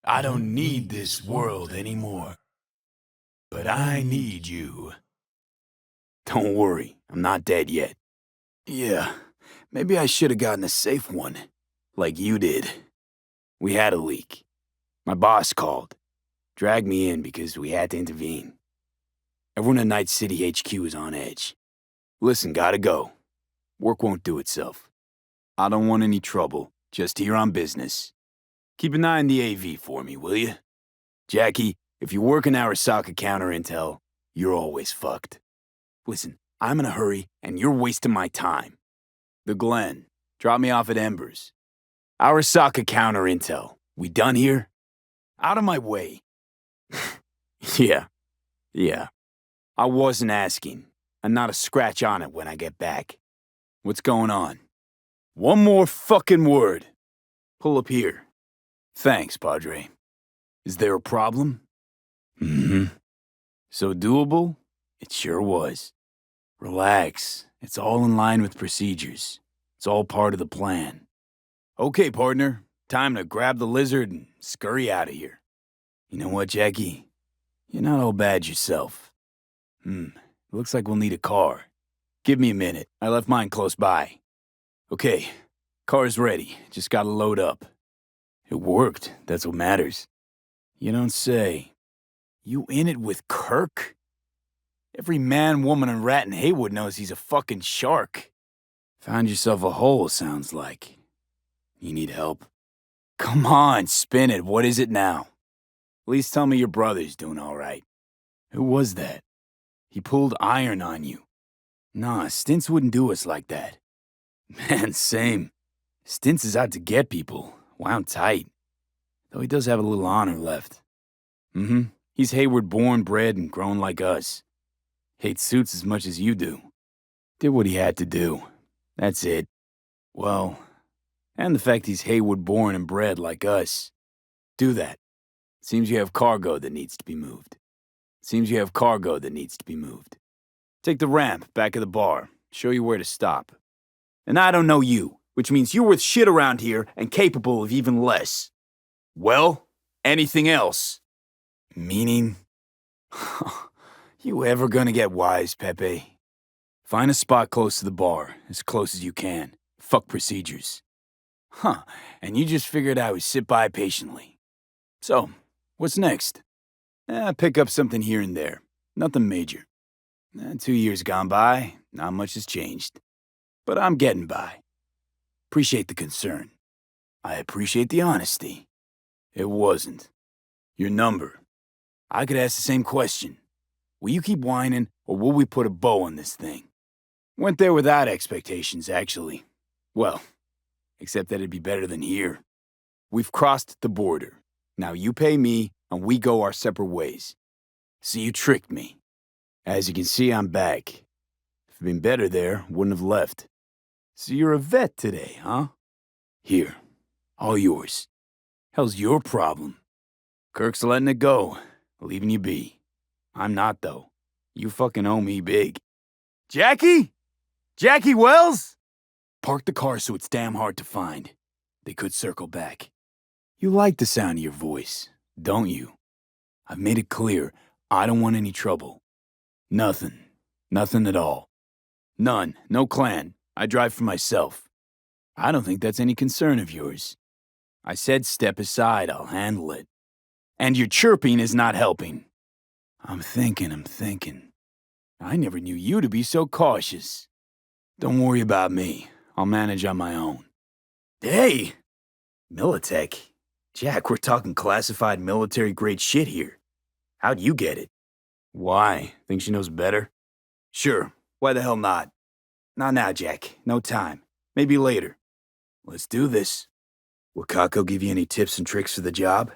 I don't need this world anymore. But I need you. Don't worry, I'm not dead yet. Yeah, maybe I should have gotten a safe one, like you did. We had a leak. My boss called. Dragged me in because we had to intervene. Everyone in Night City HQ is on edge. Listen, gotta go. Work won't do itself. I don't want any trouble, just here on business. Keep an eye on the AV for me, will you? Jackie, if you work in Arasaka counter intel, you're always fucked. Listen, I'm in a hurry, and you're wasting my time. The Glen, drop me off at Embers. Arasaka counter intel, we done here? Out of my way. Yeah. I wasn't asking, and not a scratch on it when I get back. What's going on? One more fucking word. Pull up here. Thanks, Padre. Is there a problem? Mm-hmm. So doable? It sure was. Relax. It's all in line with procedures. It's all part of the plan. Okay, partner. Time to grab the lizard and scurry out of here. You know what, Jackie? You're not all bad yourself. Looks like we'll need a car. Give me a minute. I left mine close by. Okay, car's ready. Just gotta load up. It worked, that's what matters. You don't say. You in it with Kirk? Every man, woman, and rat in Haywood knows he's a fucking shark. Found yourself a hole, sounds like. You need help? Come on, spin it. What is it now? At least tell me your brother's doing all right. Who was that? He pulled iron on you. Nah, Stints wouldn't do us like that. Man, same. Stints is out to get people, wound tight. Though he does have a little honor left. He's Hayward born, bred, and grown like us. Hates suits as much as you do. Did what he had to do. That's it. Well, and the fact he's Haywood born and bred like us. Do that. Seems you have cargo that needs to be moved. Take the ramp back of the bar. Show you where to stop. And I don't know you, which means you're worth shit around here and capable of even less. Well, anything else? Meaning? You ever gonna get wise, Pepe? Find a spot close to the bar, as close as you can. Fuck procedures. And you just figured I would sit by patiently. So, what's next? Pick up something here and there. Nothing major. 2 years gone by, not much has changed. But I'm getting by. Appreciate the concern. I appreciate the honesty. It wasn't. Your number. I could ask the same question. Will you keep whining, or will we put a bow on this thing? Went there without expectations, actually. Well, except that it'd be better than here. We've crossed the border. Now you pay me, and we go our separate ways. So you tricked me. As you can see, I'm back. If it'd been better there, wouldn't have left. So you're a vet today, huh? Here, all yours. Hell's your problem? Kirk's letting it go, leaving you be. I'm not, though. You fucking owe me big. Jackie? Jackie Wells? Park the car so it's damn hard to find. They could circle back. You like the sound of your voice, don't you? I've made it clear, I don't want any trouble. Nothing. Nothing at all. None. No clan. I drive for myself. I don't think that's any concern of yours. I said step aside, I'll handle it. And your chirping is not helping. I'm thinking. I never knew you to be so cautious. Don't worry about me. I'll manage on my own. Hey! Militech? Jack, we're talking classified military-grade shit here. How'd you get it? Why? Think she knows better? Sure. Why the hell not? Not now, Jack. No time. Maybe later. Let's do this. Will Kako give you any tips and tricks for the job?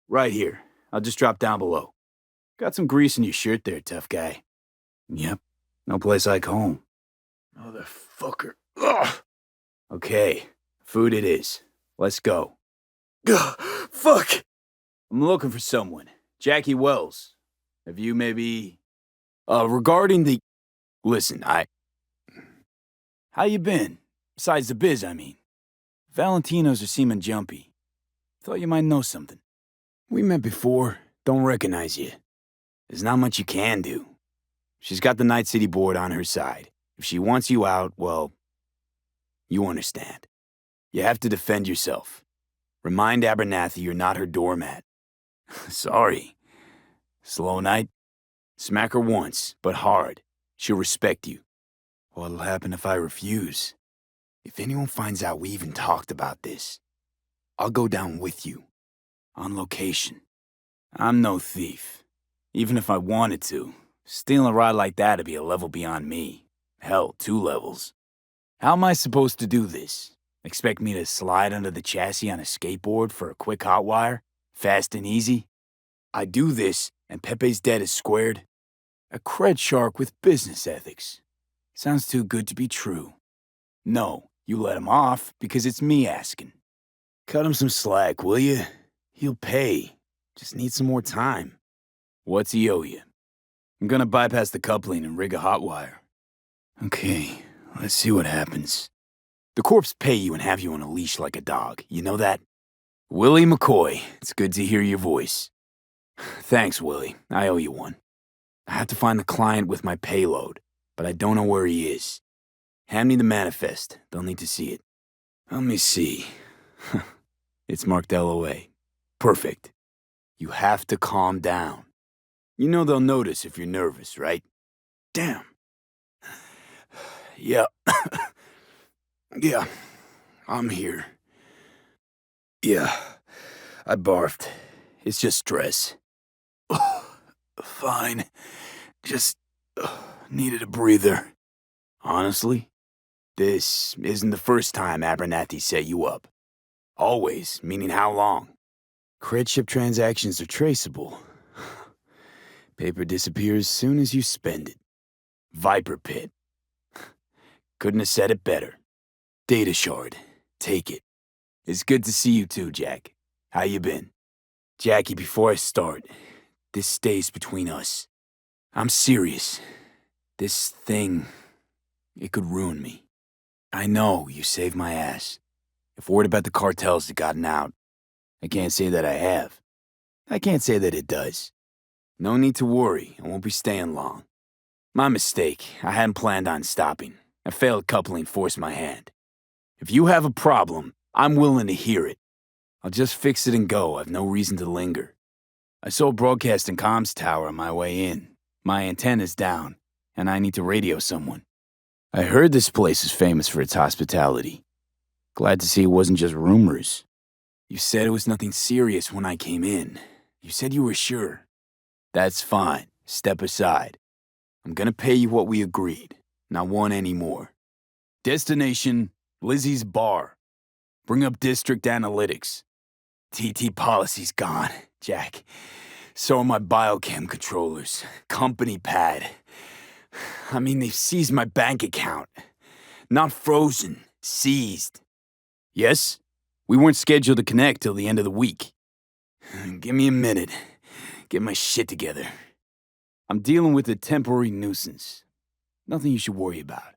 Right here. I'll just drop down below. Got some grease in your shirt there, tough guy. Yep. No place like home. Motherfucker. Ugh. Okay. Food it is. Let's go. Ugh. Fuck! I'm looking for someone. Jackie Wells. Have you maybe... regarding the... Listen, How you been? Besides the biz, I mean. Valentinos are seeming jumpy. Thought you might know something. We met before. Don't recognize you. There's not much you can do. She's got the Night City board on her side. If she wants you out, well, you understand. You have to defend yourself. Remind Abernathy you're not her doormat. Sorry. Slow night? Smack her once, but hard. She'll respect you. What'll happen if I refuse? If anyone finds out we even talked about this, I'll go down with you. On location. I'm no thief. Even if I wanted to, stealing a ride like that'd be a level beyond me. Hell, 2 levels. How am I supposed to do this? Expect me to slide under the chassis on a skateboard for a quick hot wire? Fast and easy? I do this, and Pepe's debt is squared. A cred shark with business ethics. Sounds too good to be true. No, you let him off because it's me asking. Cut him some slack, will you? He'll pay. Just need some more time. What's he owe you? I'm gonna bypass the coupling and rig a hot wire. Okay, let's see what happens. The corps pay you and have you on a leash like a dog. You know that? Willie McCoy, it's good to hear your voice. Thanks, Willie. I owe you one. I have to find the client with my payload, but I don't know where he is. Hand me the manifest. They'll need to see it. Let me see. It's marked LOA. Perfect. You have to calm down. You know they'll notice if you're nervous, right? Damn. Yeah. Yeah. I'm here. Yeah. I barfed. It's just stress. Fine. Just needed a breather. Honestly, this isn't the first time Abernathy set you up. Always, meaning how long? Cred ship transactions are traceable. Paper disappears soon as you spend it. Viper Pit. Couldn't have said it better. Data shard. Take it. It's good to see you too, Jack. How you been? Jackie, before I start, this stays between us. I'm serious. This thing, it could ruin me. I know you saved my ass. If word about the cartels had gotten out, I can't say that I have. I can't say that it does. No need to worry, I won't be staying long. My mistake, I hadn't planned on stopping. A failed coupling forced my hand. If you have a problem, I'm willing to hear it. I'll just fix it and go, I've no reason to linger. I saw a broadcasting comms tower on my way in. My antenna's down, and I need to radio someone. I heard this place is famous for its hospitality. Glad to see it wasn't just rumors. You said it was nothing serious when I came in. You said you were sure. That's fine. Step aside. I'm gonna pay you what we agreed. Not one anymore. Destination, Lizzie's Bar. Bring up district analytics. TT policy's gone, Jack. So are my biochem controllers. Company pad. I mean, they've seized my bank account. Not frozen, seized. Yes? We weren't scheduled to connect till the end of the week. Give me a minute. Get my shit together. I'm dealing with a temporary nuisance. Nothing you should worry about.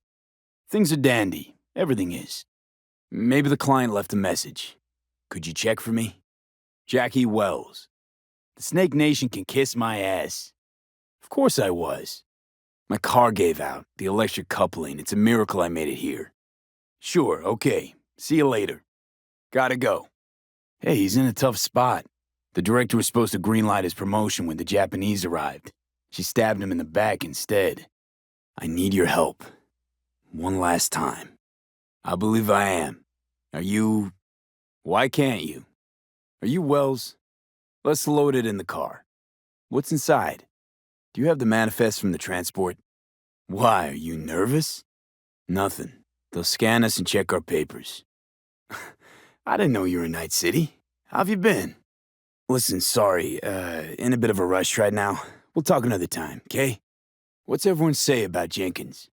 Things are dandy. Everything is. Maybe the client left a message. Could you check for me? Jackie Wells. The Snake Nation can kiss my ass. Of course I was. My car gave out, the electric coupling. It's a miracle I made it here. Sure, okay. See you later. Gotta go. Hey, he's in a tough spot. The director was supposed to greenlight his promotion when the Japanese arrived. She stabbed him in the back instead. I need your help. One last time. I believe I am. Are you... Why can't you? Are you Wells? Let's load it in the car. What's inside? Do you have the manifest from the transport? Why, are you nervous? Nothing. They'll scan us and check our papers. I didn't know you were in Night City. How have you been? Listen, sorry, in a bit of a rush right now. We'll talk another time, okay? What's everyone say about Jenkins?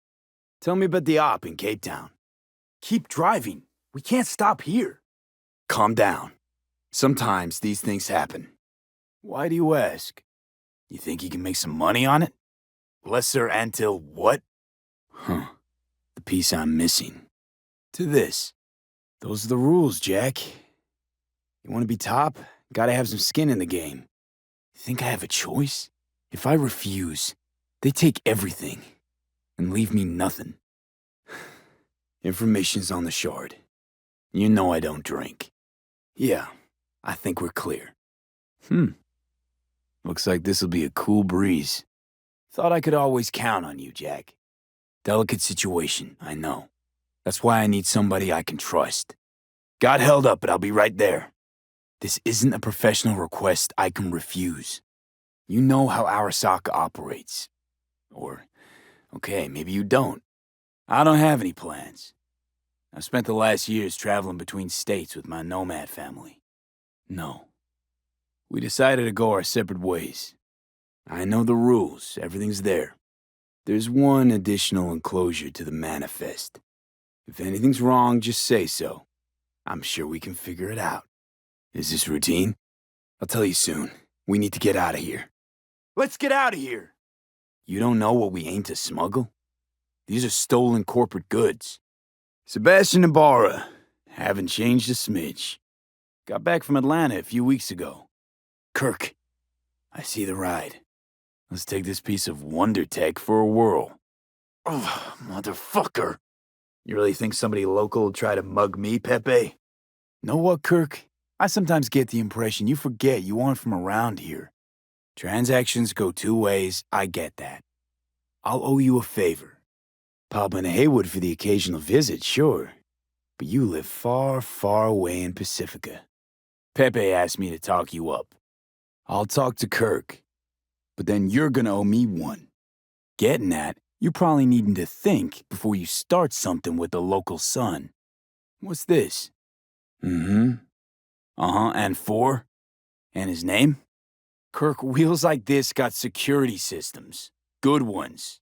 Tell me about the op in Cape Town. Keep driving. We can't stop here. Calm down. Sometimes these things happen. Why do you ask? You think you can make some money on it? Lesser Antil what? Huh. The piece I'm missing. To this. Those are the rules, Jack. You want to be top? Gotta have some skin in the game. You think I have a choice? If I refuse, they take everything and leave me nothing. Information's on the shard. You know I don't drink. Yeah, I think we're clear. Looks like this'll be a cool breeze. Thought I could always count on you, Jack. Delicate situation, I know. That's why I need somebody I can trust. Got held up, but I'll be right there. This isn't a professional request I can refuse. You know how Arasaka operates. Or, okay, maybe you don't. I don't have any plans. I've spent the last years traveling between states with my nomad family. No. We decided to go our separate ways. I know the rules, everything's there. There's one additional enclosure to the manifest. If anything's wrong, just say so. I'm sure we can figure it out. Is this routine? I'll tell you soon. We need to get out of here. Let's get out of here! You don't know what we aim to smuggle? These are stolen corporate goods. Sebastian Ibarra. Haven't changed a smidge. Got back from Atlanta a few weeks ago. Kirk, I see the ride. Let's take this piece of wonder tech for a whirl. Oh, motherfucker. You really think somebody local will try to mug me, Pepe? Know what, Kirk? I sometimes get the impression you forget you aren't from around here. Transactions go two ways, I get that. I'll owe you a favor. Pop into Haywood for the occasional visit, sure. But you live far, far away in Pacifica. Pepe asked me to talk you up. I'll talk to Kirk. But then you're gonna owe me one. Getting at, you probably needing to think before you start something with the local Sun. What's this? Mm-hmm. And 4? And his name? Kirk, wheels like this got security systems. Good ones.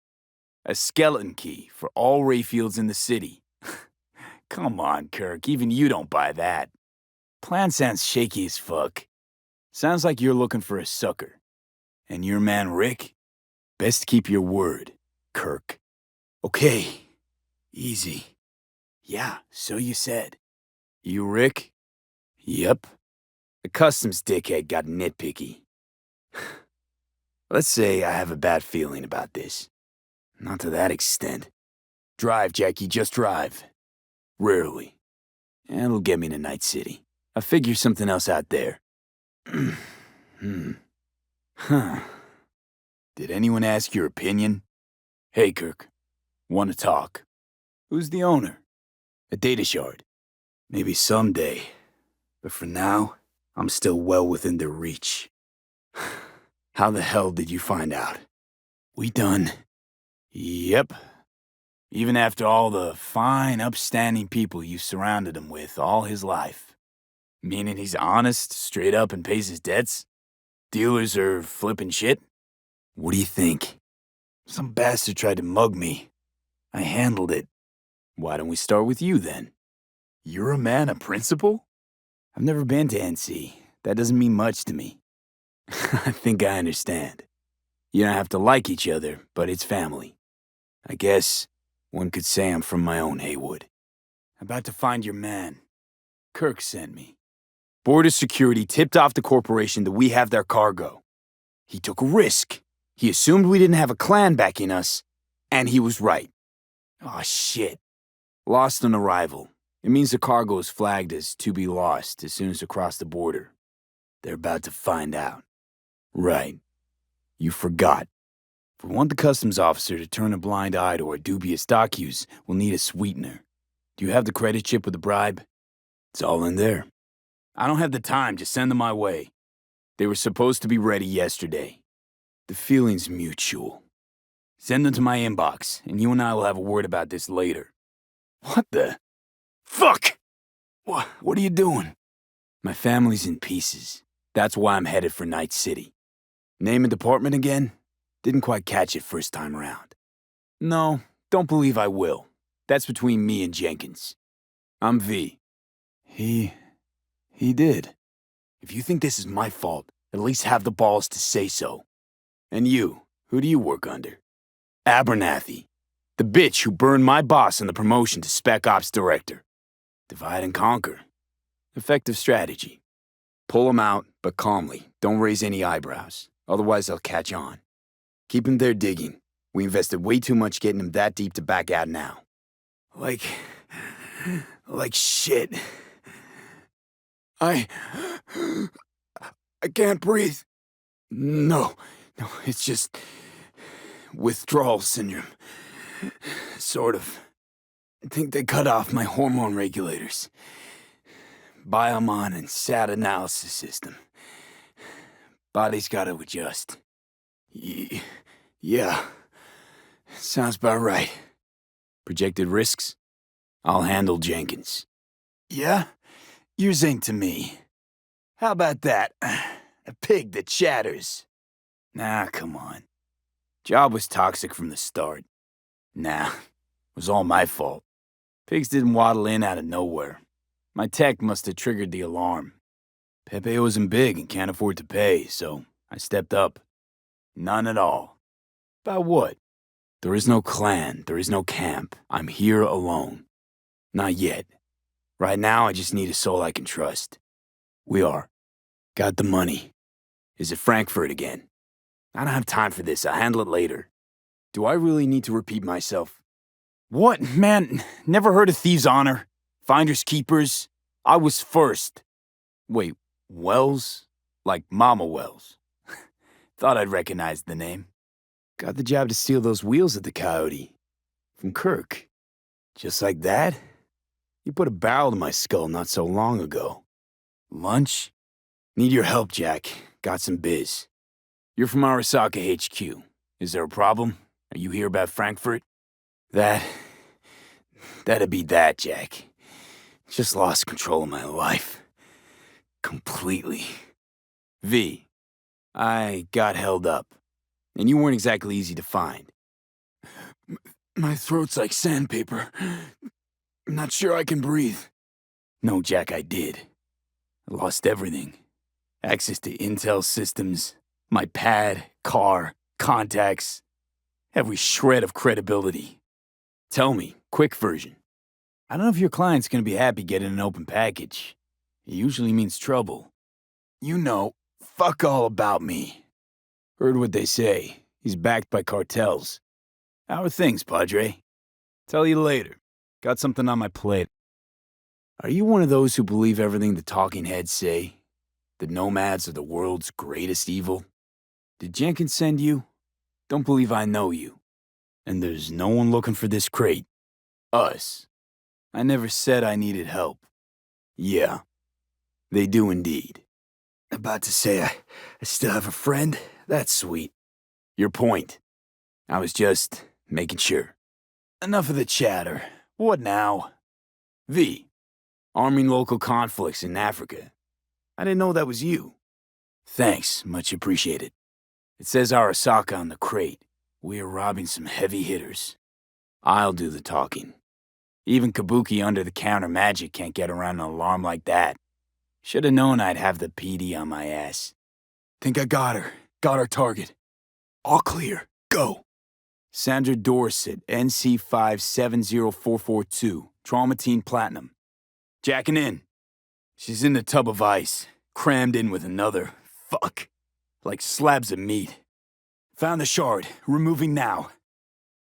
A skeleton key for all Rayfields in the city. Come on, Kirk, even you don't buy that. Plan sounds shaky as fuck. Sounds like you're looking for a sucker. And your man Rick? Best keep your word, Kirk. Okay. Easy. Yeah, so you said. You Rick? Yep. The customs dickhead got nitpicky. Let's say I have a bad feeling about this. Not to that extent. Drive, Jackie, just drive. Rarely. And it'll get me to Night City. I'll figure something else out there. Huh. Did anyone ask your opinion? Hey, Kirk. Want to talk? Who's the owner? A data shard. Maybe someday. But for now, I'm still well within their reach. How the hell did you find out? We done. Yep. Even after all the fine, upstanding people you surrounded him with all his life. Meaning he's honest, straight up, and pays his debts? Dealers are flipping shit? What do you think? Some bastard tried to mug me. I handled it. Why don't we start with you, then? You're a man of principle? I've never been to NC. That doesn't mean much to me. I think I understand. You don't have to like each other, but it's family. I guess one could say I'm from my own Haywood. About to find your man. Kirk sent me. Border security tipped off the corporation that we have their cargo. He took a risk. He assumed we didn't have a clan backing us, and he was right. Aw, shit. Lost on arrival. It means the cargo is flagged as to be lost as soon as across the border. They're about to find out. Right. You forgot. If we want the customs officer to turn a blind eye to our dubious dock use, we'll need a sweetener. Do you have the credit chip with the bribe? It's all in there. I don't have the time to send them my way. They were supposed to be ready yesterday. The feeling's mutual. Send them to my inbox, and you and I will have a word about this later. What the? Fuck! What are you doing? My family's in pieces. That's why I'm headed for Night City. Name and department again? Didn't quite catch it first time around. No, don't believe I will. That's between me and Jenkins. I'm V. He did. If you think this is my fault, at least have the balls to say so. And you, who do you work under? Abernathy. The bitch who burned my boss in the promotion to Spec Ops Director. Divide and conquer. Effective strategy. Pull them out, but calmly. Don't raise any eyebrows. Otherwise they'll catch on. Keep him there digging. We invested way too much getting him that deep to back out now. Like shit. I can't breathe. No, it's just withdrawal syndrome. Sort of. I think they cut off my hormone regulators. Biomon and SAT analysis system. Body's gotta adjust. Yeah. Sounds about right. Projected risks? I'll handle Jenkins. Yeah? Yours ain't to me. How about that? A pig that chatters. Nah, come on. Job was toxic from the start. Nah, it was all my fault. Pigs didn't waddle in out of nowhere. My tech must have triggered the alarm. Pepe owes him big and can't afford to pay, so I stepped up. None at all. About what? There is no clan, there is no camp. I'm here alone. Not yet. Right now, I just need a soul I can trust. We are. Got the money. Is it Frankfurt again? I don't have time for this, I'll handle it later. Do I really need to repeat myself? What, man? Never heard of thieves' honor? Finders keepers? I was first. Wait, Wells? Like Mama Wells? Thought I'd recognize the name. Got the job to steal those wheels at the Coyote. From Kirk. Just like that? You put a barrel to my skull not so long ago. Lunch? Need your help, Jack. Got some biz. You're from Arasaka HQ. Is there a problem? Are you here about Frankfurt? That'd be that, Jack. Just lost control of my life. Completely. V. I got held up. And you weren't exactly easy to find. My throat's like sandpaper. I'm not sure I can breathe. No, Jack, I did. I lost everything. Access to intel systems, my pad, car, contacts, every shred of credibility. Tell me, quick version. I don't know if your client's gonna be happy getting an open package. It usually means trouble. You know, fuck all about me. Heard what they say. He's backed by cartels. How are things, Padre? Tell you later. Got something on my plate. Are you one of those who believe everything the talking heads say? The nomads are the world's greatest evil? Did Jenkins send you? Don't believe I know you. And there's no one looking for this crate. Us. I never said I needed help. Yeah, they do indeed. About to say I still have a friend? That's sweet. Your point. I was just making sure. Enough of the chatter. What now? V. Arming local conflicts in Africa. I didn't know that was you. Thanks, much appreciated. It says Arasaka on the crate. We are robbing some heavy hitters. I'll do the talking. Even Kabuki under-the-counter magic can't get around an alarm like that. Should've known I'd have the PD on my ass. Think I got her. Got our target. All clear. Go. Sandra Dorset, NC570442, Traumatine Platinum. Jacking in. She's in the tub of ice, crammed in with another. Fuck. Like slabs of meat. Found the shard. Removing now.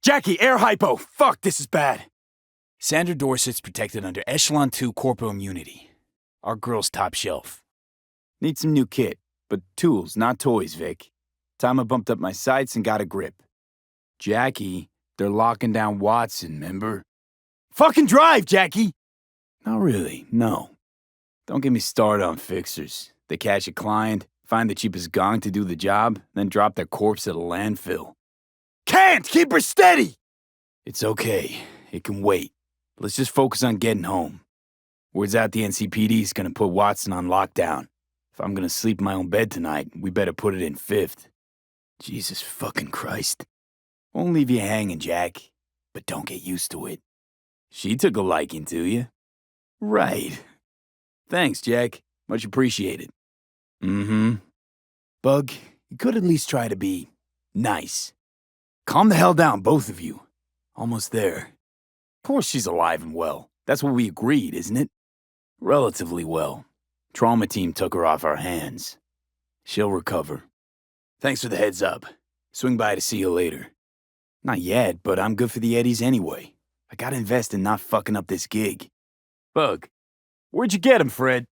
Jackie, air hypo! Fuck, this is bad. Sandra Dorset's protected under Echelon 2 Corporal Immunity. Our girl's top shelf. Need some new kit, but tools, not toys, Vic. Time I bumped up my sights and got a grip. Jackie, they're locking down Watson, remember? Fucking drive, Jackie! Not really, no. Don't get me started on fixers. They catch a client, find the cheapest gong to do the job, then drop their corpse at a landfill. Can't! Keep her steady! It's okay. It can wait. Let's just focus on getting home. Word's out the NCPD's gonna put Watson on lockdown. If I'm gonna sleep in my own bed tonight, we better put it in 5th. Jesus fucking Christ. Won't leave you hanging, Jack. But don't get used to it. She took a liking to you. Right. Thanks, Jack. Much appreciated. Mm-hmm. Bug, you could at least try to be nice. Calm the hell down, both of you. Almost there. Of course she's alive and well. That's what we agreed, isn't it? Relatively well. Trauma team took her off our hands. She'll recover. Thanks for the heads up. Swing by to see you later. Not yet, but I'm good for the eddies anyway. I gotta invest in not fucking up this gig. Bug, where'd you get him, Fred?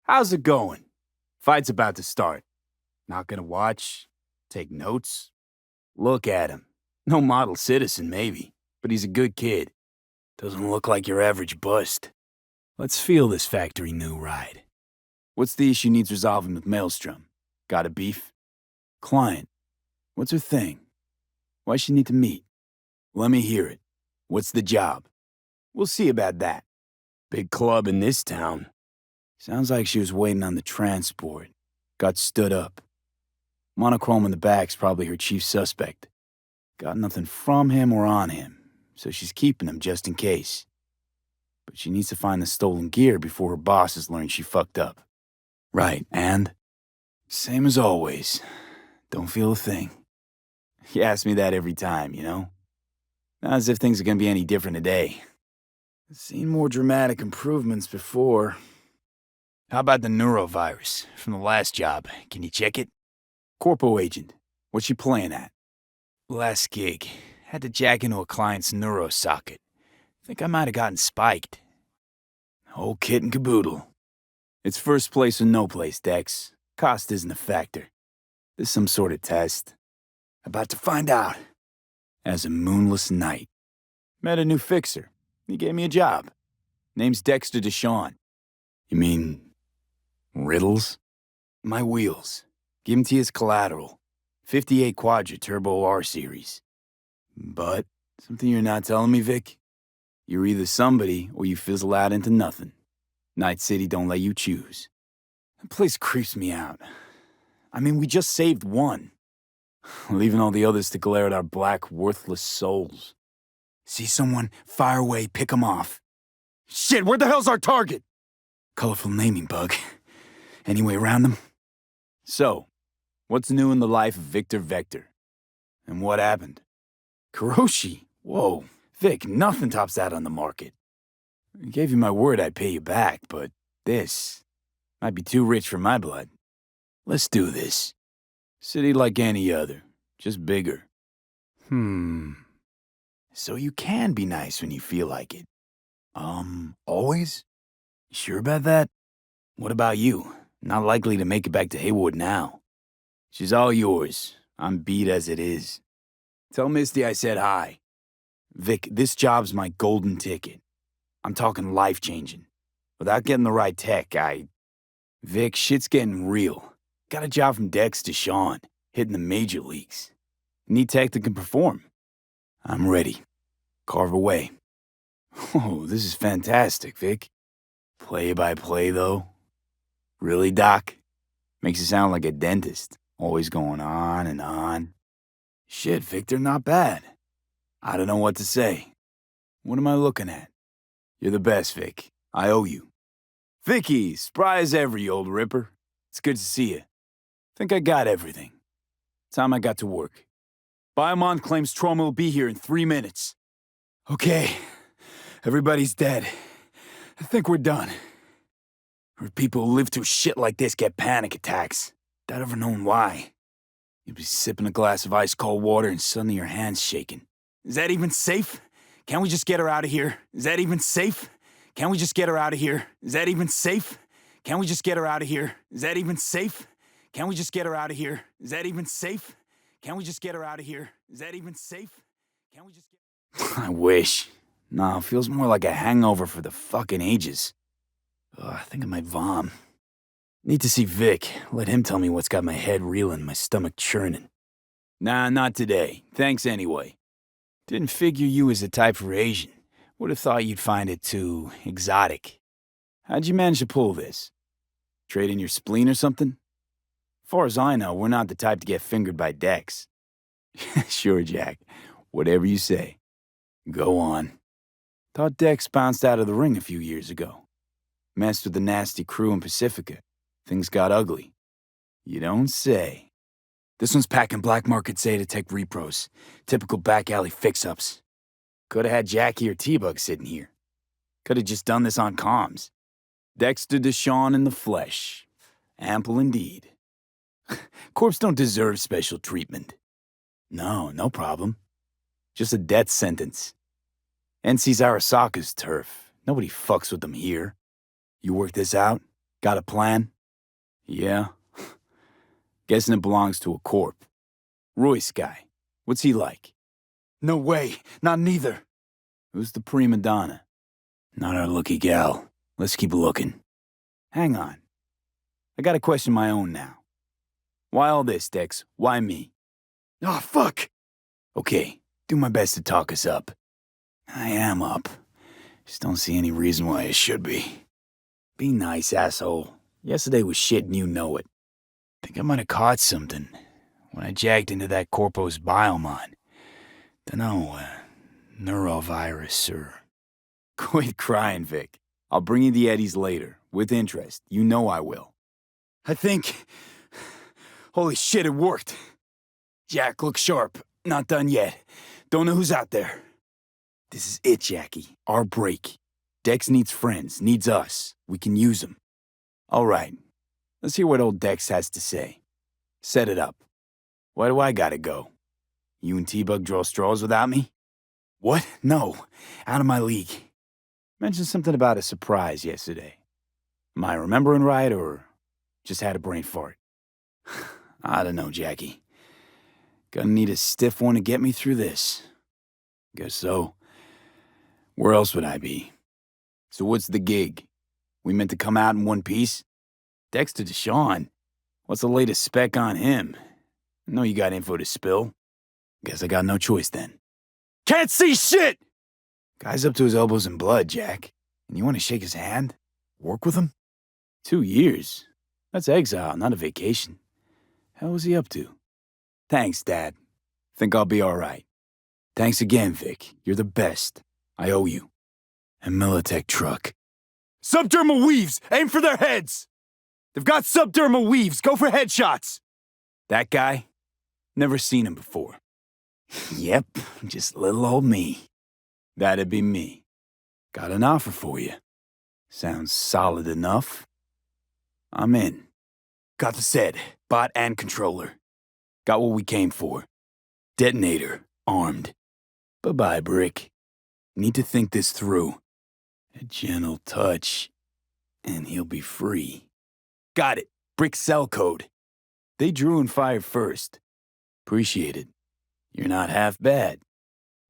How's it going? Fight's about to start. Not gonna watch? Take notes? Look at him. No model citizen, maybe, but he's a good kid. Doesn't look like your average bust. Let's feel this factory new ride. What's the issue needs resolving with Maelstrom? Got a beef? Client. What's her thing? Why's she need to meet? Let me hear it. What's the job? We'll see about that. Big club in this town. Sounds like she was waiting on the transport. Got stood up. Monochrome in the back's probably her chief suspect. Got nothing from him or on him, so she's keeping him just in case. But she needs to find the stolen gear before her bosses learn she fucked up. Right, and? Same as always. Don't feel a thing. You ask me that every time, you know? Not as if things are gonna be any different today. I've seen more dramatic improvements before. How about the neurovirus from the last job? Can you check it? Corpo agent. What's she playing at? Last gig. Had to jack into a client's neuro socket. Think I might have gotten spiked. Whole kit and caboodle. It's first place or no place, Dex. Cost isn't a factor. This some sort of test. About to find out. As a moonless night. Met a new fixer. He gave me a job. Name's Dexter Deshawn. You mean... riddles? My wheels. Give 'em to you as collateral. 58 Quadra Turbo R Series. But, something you're not telling me, Vic? You're either somebody or you fizzle out into nothing. Night City don't let you choose. That place creeps me out. I mean, we just saved one. Leaving all the others to glare at our black, worthless souls. See someone, fire away, pick 'em off. Shit, where the hell's our target? Colorful naming bug. Any way around them? So, what's new in the life of Victor Vector? And what happened? Kuroshi? Whoa. Vic, nothing tops that on the market. I gave you my word I'd pay you back, but this might be too rich for my blood. Let's do this. City like any other, just bigger. So you can be nice when you feel like it. Always? You sure about that? What about you? Not likely to make it back to Haywood now. She's all yours. I'm beat as it is. Tell Misty I said hi. Vic, this job's my golden ticket. I'm talking life-changing. Without getting the right tech, Vic, shit's getting real. Got a job from Dex to Sean, hitting the major leagues. Need tech that can perform. I'm ready. Carve away. Oh, this is fantastic, Vic. Play-by-play, though? Really, Doc? Makes it sound like a dentist, always going on and on. Shit, Victor, not bad. I don't know what to say. What am I looking at? You're the best, Vic. I owe you. Vicky, spry as ever, you old ripper. It's good to see you. Think I got everything. Time I got to work. Biomon claims Trauma will be here in 3 minutes. Okay, everybody's dead. I think we're done. Heard people who live through shit like this get panic attacks. Without ever knowing why. You'd be sipping a glass of ice-cold water and suddenly your hand's shaking. Is that even safe? Can't we just get her out of here? Is that even safe? Can't we just get her out of here? Is that even safe? Can't we just get her out of here? Is that even safe? Can't we just get her out of here? Is that even safe? Can't we just get her out of here? Is that even safe? Can't we just get... I wish. Nah, feels more like a hangover for the fucking ages. I think I might vom. Need to see Vic. Let him tell me what's got my head reeling, my stomach churning. Nah, not today. Thanks anyway. Didn't figure you was the type for Asian. Would have thought you'd find it too exotic. How'd you manage to pull this? Trade in your spleen or something? Far as I know, we're not the type to get fingered by Dex. Sure, Jack. Whatever you say. Go on. Thought Dex bounced out of the ring a few years ago. Messed with the nasty crew in Pacifica. Things got ugly. You don't say. This one's packing black market Zeta Tech repros. Typical back alley fix-ups. Could've had Jackie or T-Bug sitting here. Could've just done this on comms. Dexter Deshawn in the flesh. Ample indeed. Corpse don't deserve special treatment. No problem. Just a death sentence. NC's Arasaka's turf. Nobody fucks with them here. You work this out? Got a plan? Yeah. Guessing it belongs to a corp. Royce guy. What's he like? No way. Not neither. Who's the prima donna? Not our lucky gal. Let's keep looking. Hang on. I got a question of my own now. Why all this, Dex? Why me? Oh, fuck! Okay, do my best to talk us up. I am up. Just don't see any reason why I should be. Be nice, asshole. Yesterday was shit and you know it. Think I might have caught something when I jacked into that Corpo's biomon. Dunno, neurovirus or... Quit crying, Vic. I'll bring you the eddies later, with interest. You know I will. I think... Holy shit, it worked. Jack, look sharp. Not done yet. Don't know who's out there. This is it, Jackie. Our break. Dex needs friends, needs us. We can use them. All right. Let's hear what old Dex has to say. Set it up. Why do I gotta go? You and T-Bug draw straws without me? What? No. Out of my league. Mentioned something about a surprise yesterday. Am I remembering right, or just had a brain fart? I don't know, Jackie. Gonna need a stiff one to get me through this. Guess so. Where else would I be? So what's the gig? We meant to come out in one piece? Dexter Deshawn? What's the latest spec on him? I know you got info to spill. Guess I got no choice then. Can't see shit! Guy's up to his elbows in blood, Jack. And you want to shake his hand? Work with him? 2 years? That's exile, not a vacation. How was he up to? Thanks, Dad. Think I'll be all right. Thanks again, Vic. You're the best. I owe you. And Militech truck. Subdermal weaves! Aim for their heads! They've got subdermal weaves. Go for headshots! That guy? Never seen him before. Yep, just little old me. That'd be me. Got an offer for you. Sounds solid enough. I'm in. Got the set, bot and controller. Got what we came for. Detonator, armed. Bye-bye, Brick. Need to think this through. A gentle touch, and he'll be free. Got it. Brick cell code. They drew and fired first. Appreciate it. You're not half bad.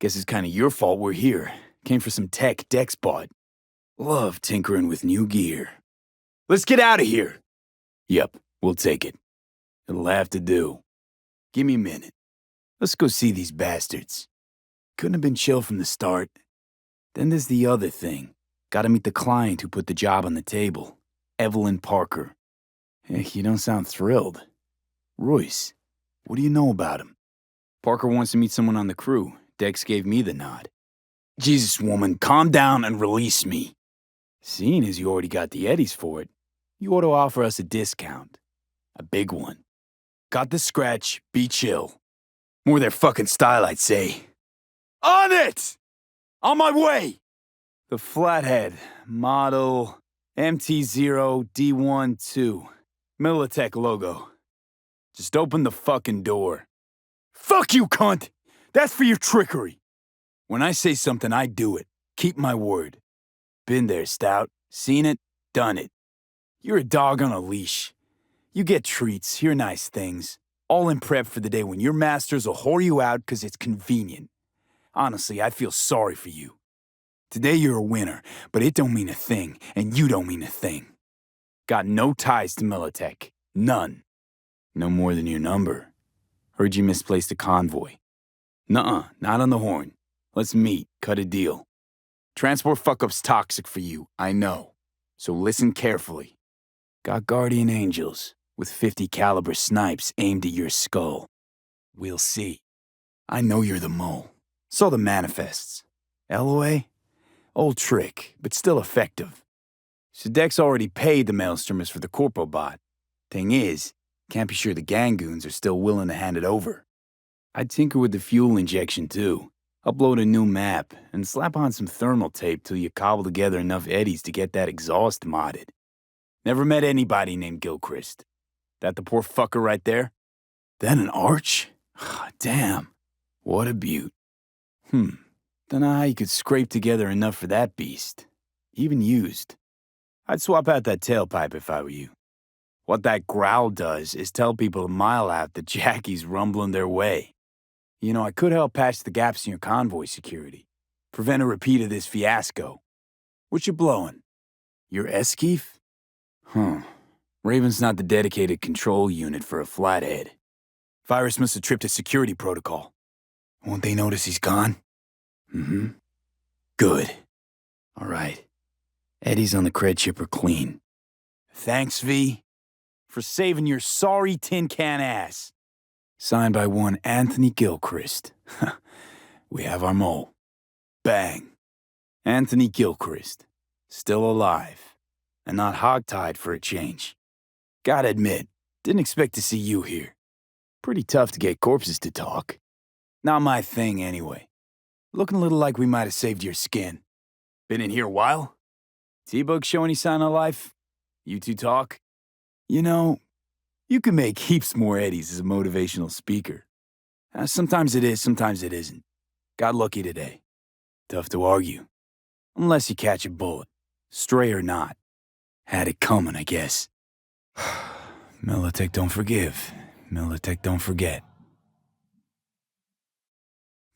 Guess it's kinda your fault we're here. Came for some tech Dex bought. Love tinkering with new gear. Let's get out of here. Yep, we'll take it. It'll have to do. Give me a minute. Let's go see these bastards. Couldn't have been chill from the start. Then there's the other thing. Gotta meet the client who put the job on the table. Evelyn Parker. You don't sound thrilled. Royce, what do you know about him? Parker wants to meet someone on the crew. Dex gave me the nod. Jesus, woman, calm down and release me. Seeing as you already got the eddies for it, you ought to offer us a discount. A big one. Got the scratch, be chill. More their fucking style, I'd say. On it! On my way! The Flathead, model MT0D12. Militech logo. Just open the fucking door. Fuck you, cunt! That's for your trickery. When I say something, I do it. Keep my word. Been there, Stout. Seen it, done it. You're a dog on a leash. You get treats, hear nice things. All in prep for the day when your masters will whore you out because it's convenient. Honestly, I feel sorry for you. Today you're a winner, but it don't mean a thing, and you don't mean a thing. Got no ties to Militech. None. No more than your number. Heard you misplaced a convoy. Nuh-uh, not on the horn. Let's meet, cut a deal. Transport fuck-up's toxic for you, I know. So listen carefully. Got guardian angels with 50 caliber snipes aimed at your skull. We'll see. I know you're the mole. Saw the manifests. LOA? Old trick, but still effective. So Dex already paid the maelstromers for the corpo bot. Thing is, can't be sure the gangoons are still willing to hand it over. I'd tinker with the fuel injection too. Upload a new map, and slap on some thermal tape till you cobble together enough eddies to get that exhaust modded. Never met anybody named Gilchrist. That the poor fucker right there? That an arch? Damn. What a beaut. Dunno how you could scrape together enough for that beast. Even used. I'd swap out that tailpipe if I were you. What that growl does is tell people a mile out that Jackie's rumbling their way. You know, I could help patch the gaps in your convoy security. Prevent a repeat of this fiasco. What you blowing? Your Eskeef? Raven's not the dedicated control unit for a flathead. Virus must have tripped a security protocol. Won't they notice he's gone? Good. All right. Eddie's on the cred chip are clean. Thanks, V, for saving your sorry tin can ass. Signed by one Anthony Gilchrist. We have our mole. Bang. Anthony Gilchrist. Still alive. And not hogtied for a change. Gotta admit, didn't expect to see you here. Pretty tough to get corpses to talk. Not my thing, anyway. Looking a little like we might have saved your skin. Been in here a while? T-Bug show any sign of life? You two talk? You know, you can make heaps more eddies as a motivational speaker. Sometimes it is, sometimes it isn't. Got lucky today. Tough to argue. Unless you catch a bullet, stray or not. Had it coming, I guess. Militech don't forgive. Militech don't forget.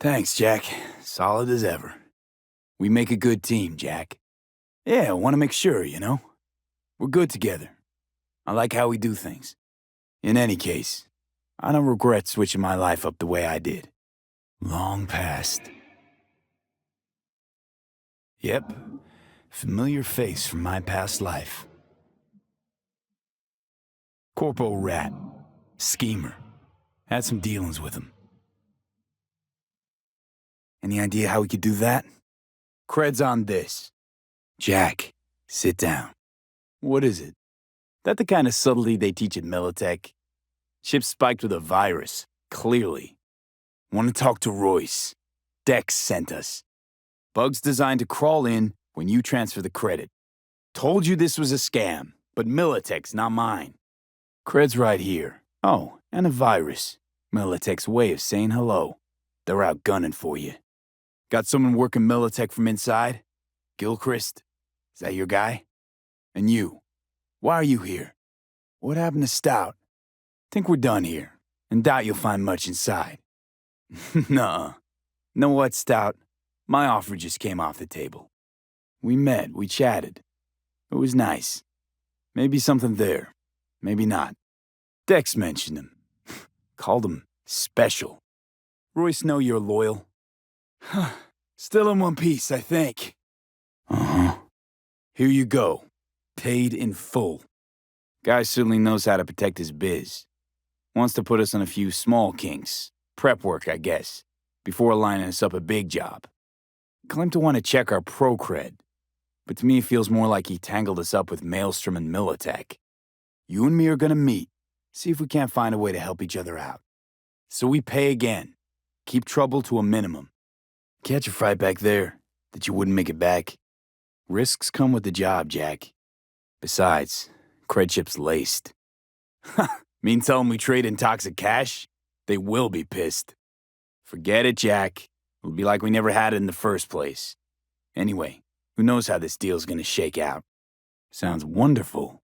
Thanks, Jack. Solid as ever. We make a good team, Jack. Yeah, I want to make sure, you know? We're good together. I like how we do things. In any case, I don't regret switching my life up the way I did. Long past. Yep. Familiar face from my past life. Corpo rat. Schemer. Had some dealings with him. Any idea how we could do that? Cred's on this. Jack, sit down. What is it? That the kind of subtlety they teach at Militech? Ship spiked with a virus, clearly. Want to talk to Royce. Dex sent us. Bugs designed to crawl in when you transfer the credit. Told you this was a scam, but Militech's not mine. Cred's right here. Oh, and a virus. Militech's way of saying hello. They're out gunning for you. Got someone working Militech from inside? Gilchrist? Is that your guy? And you? Why are you here? What happened to Stout? Think we're done here, and doubt you'll find much inside. Nuh-uh. Know what, Stout? My offer just came off the table. We met, we chatted. It was nice. Maybe something there. Maybe not. Dex mentioned him. Called him special. Royce know you're loyal. Still in one piece, I think. Uh-huh. Here you go. Paid in full. Guy certainly knows how to protect his biz. Wants to put us on a few small kinks. Prep work, I guess. Before lining us up a big job. Claimed to want to check our pro cred. But to me it feels more like he tangled us up with Maelstrom and Militech. You and me are gonna meet. See if we can't find a way to help each other out. So we pay again. Keep trouble to a minimum. Catch a fright back there that you wouldn't make it back. Risks come with the job, Jack. Besides, cred chip's laced. Mean tell them we trade in toxic cash? They will be pissed. Forget it, Jack. It'll be like we never had it in the first place. Anyway, who knows how this deal's gonna shake out? Sounds wonderful.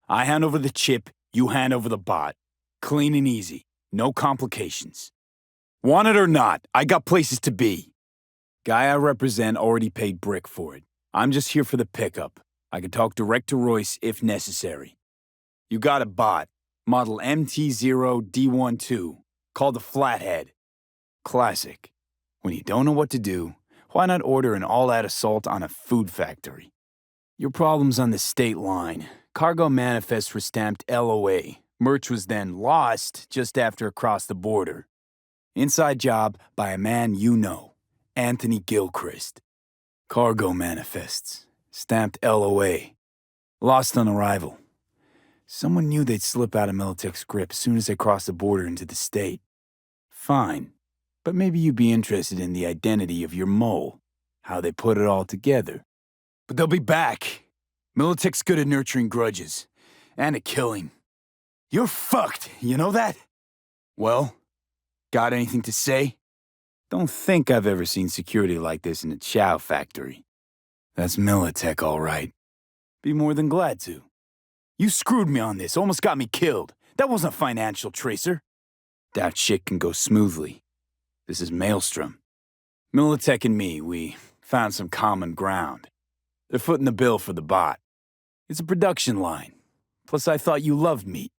I hand over the chip, you hand over the bot. Clean and easy. No complications. Want it or not, I got places to be. Guy I represent already paid brick for it. I'm just here for the pickup. I can talk direct to Royce if necessary. You got a bot, model MT0D12, called the Flathead. Classic. When you don't know what to do, why not order an all-out assault on a food factory? Your problem's on the state line. Cargo manifests were stamped LOA. Merch was then lost just after it crossed the border. Inside job by a man you know, Anthony Gilchrist. Cargo manifests, stamped LOA. Lost on arrival. Someone knew they'd slip out of Militech's grip as soon as they crossed the border into the state. Fine, but maybe you'd be interested in the identity of your mole, how they put it all together. But they'll be back. Militech's good at nurturing grudges, and at killing. You're fucked, you know that? Well, got anything to say? Don't think I've ever seen security like this in a chow factory. That's Militech, all right. Be more than glad to. You screwed me on this, almost got me killed. That wasn't a financial tracer. That shit can go smoothly. This is Maelstrom. Militech and me, we found some common ground. They're footing the bill for the bot. It's a production line. Plus, I thought you loved meat.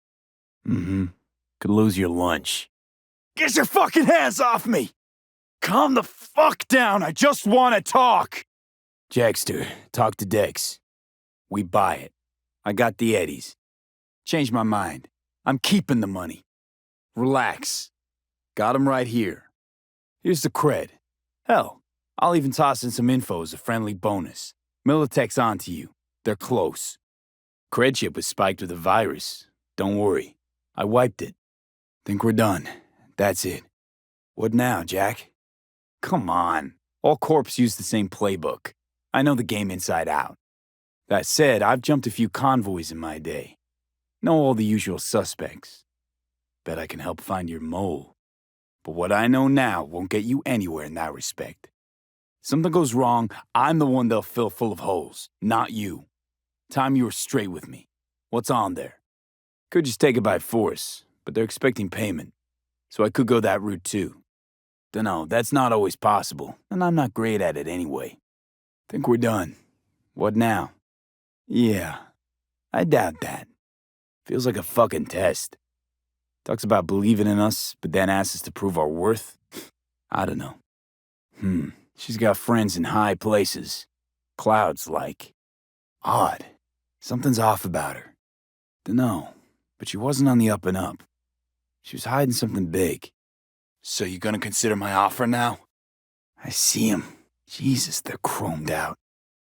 Mm-hmm. Could lose your lunch. Get your fucking hands off me! Calm the fuck down, I just want to talk! Jackster, talk to Dex. We buy it. I got the eddies. Changed my mind. I'm keeping the money. Relax. Got 'em right here. Here's the cred. Hell, I'll even toss in some info as a friendly bonus. Militech's onto you. They're close. Cred chip was spiked with a virus. Don't worry. I wiped it. Think we're done. That's it. What now, Jack? Come on. All corps use the same playbook. I know the game inside out. That said, I've jumped a few convoys in my day. Know all the usual suspects. Bet I can help find your mole. But what I know now won't get you anywhere in that respect. Something goes wrong, I'm the one they'll fill full of holes, not you. Time you were straight with me. What's on there? Could just take it by force, but they're expecting payment. So I could go that route too. Dunno, that's not always possible, and I'm not great at it anyway. Think we're done. What now? Yeah, I doubt that. Feels like a fucking test. Talks about believing in us, but then asks us to prove our worth. I don't know. She's got friends in high places. Clouds like. Odd. Something's off about her. Dunno, but she wasn't on the up and up. She was hiding something big. So you gonna consider my offer now? I see him. Jesus, they're chromed out.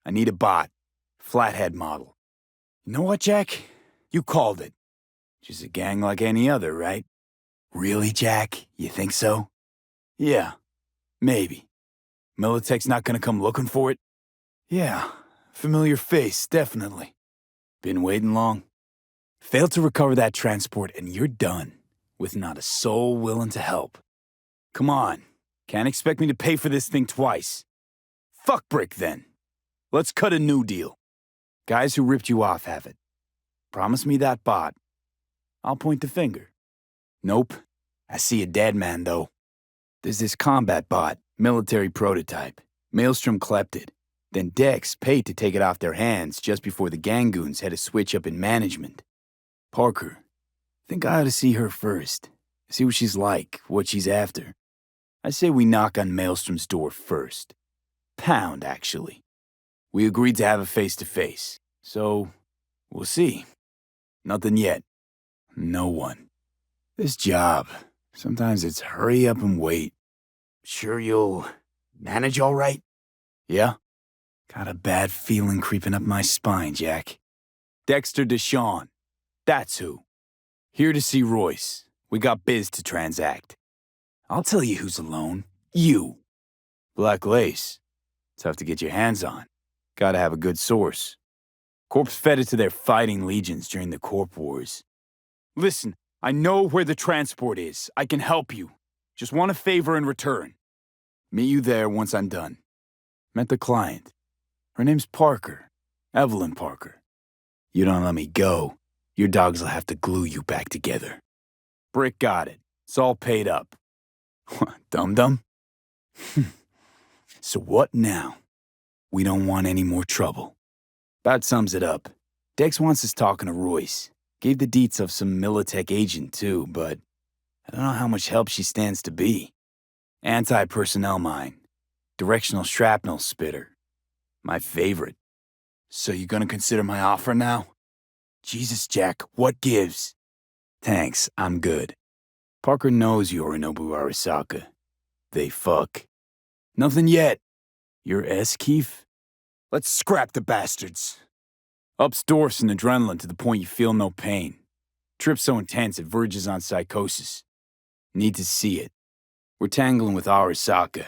I need a bot. Flathead model. You know what, Jack? You called it. Just a gang like any other, right? Really, Jack? You think so? Yeah, maybe. Militech's not gonna come looking for it? Yeah, familiar face, definitely. Been waiting long? Fail to recover that transport and you're done, with not a soul willing to help. Come on, can't expect me to pay for this thing twice. Fuck Brick then. Let's cut a new deal. Guys who ripped you off have it. Promise me that bot. I'll point the finger. Nope. I see a dead man, though. There's this combat bot, military prototype. Maelstrom clept it. Then Dex paid to take it off their hands just before the Gangoons had a switch up in management. Parker. Think I ought to see her first. See what she's like, what she's after. I say we knock on Maelstrom's door first. Pound, actually. We agreed to have a face-to-face. So, we'll see. Nothing yet. No one. This job, sometimes it's hurry up and wait. Sure you'll manage all right? Yeah? Got a bad feeling creeping up my spine, Jack. Dexter Deshawn. That's who. Here to see Royce. We got biz to transact. I'll tell you who's alone. You. Black Lace. Tough to get your hands on. Gotta have a good source. Corps fed it to their fighting legions during the Corp Wars. Listen, I know where the transport is. I can help you. Just want a favor in return. Meet you there once I'm done. Met the client. Her name's Parker. Evelyn Parker. You don't let me go, your dogs will have to glue you back together. Brick got it. It's all paid up. Dum-dum? So what now? We don't want any more trouble. About sums it up. Dex wants us talking to Royce. Gave the deets of some Militech agent too, but I don't know how much help she stands to be. Anti-personnel mine. Directional shrapnel spitter. My favorite. So you gonna consider my offer now? Jesus, Jack, what gives? Thanks, I'm good. Parker knows Yorinobu Arasaka. They fuck. Nothing yet. You're S-Keef? Let's scrap the bastards. Ups dwarfs and adrenaline to the point you feel no pain. Trip so intense it verges on psychosis. Need to see it. We're tangling with Arasaka,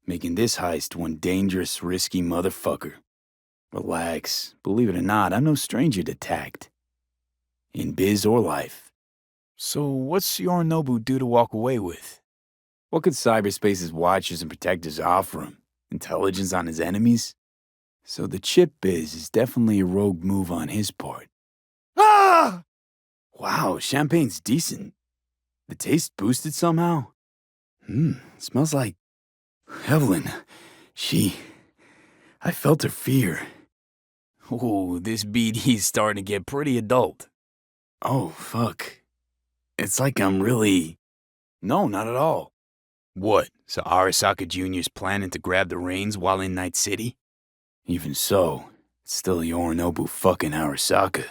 making this heist one dangerous, risky motherfucker. Relax. Believe it or not, I'm no stranger to tact. In biz or life. So what's Yorinobu due to walk away with? What could cyberspace's watchers and protectors offer him? Intelligence on his enemies? So the chip biz is definitely a rogue move on his part. Ah! Wow, champagne's decent. The taste boosted somehow? Smells like... Evelyn, I felt her fear. Oh, this BD's starting to get pretty adult. Oh, fuck. It's like I'm really... No, not at all. What, so Arasaka Jr.'s planning to grab the reins while in Night City? Even so, it's still Yorinobu fucking Arasaka.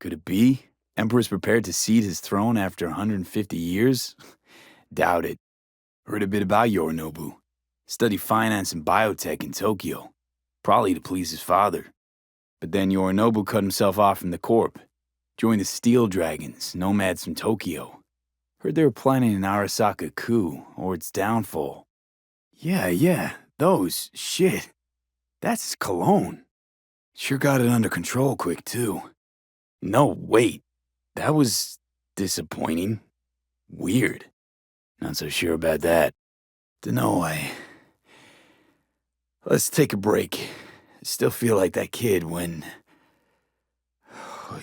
Could it be? Emperor's prepared to cede his throne after 150 years? Doubt it. Heard a bit about Yorinobu. Studied finance and biotech in Tokyo. Probably to please his father. But then Yorinobu cut himself off from the Corp. Joined the Steel Dragons, nomads from Tokyo. Heard they were planning an Arasaka coup, or its downfall. Yeah, those. Shit. That's his cologne. Sure got it under control quick, too. No, wait. That was disappointing. Weird. Not so sure about that. Dunno, Let's take a break. Still feel like that kid when...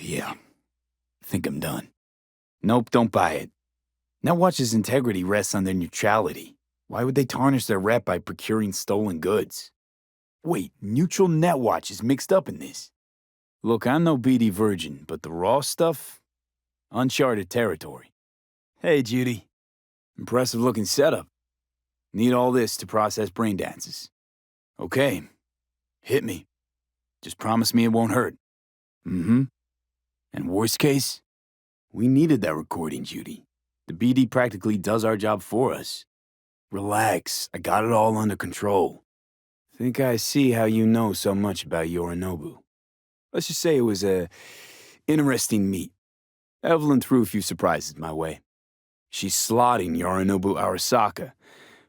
Yeah, think I'm done. Nope, don't buy it. Netwatch's integrity rests on their neutrality. Why would they tarnish their rep by procuring stolen goods? Wait, neutral Netwatch is mixed up in this. Look, I'm no BD virgin, but the raw stuff? Uncharted territory. Hey, Judy. Impressive looking setup. Need all this to process brain dances. Okay, hit me. Just promise me it won't hurt. Mm-hmm. And worst case, we needed that recording, Judy. The BD practically does our job for us. Relax, I got it all under control. Think I see how you know so much about Yorinobu. Let's just say it was a interesting meet. Evelyn threw a few surprises my way. She's slotting Yorinobu Arasaka,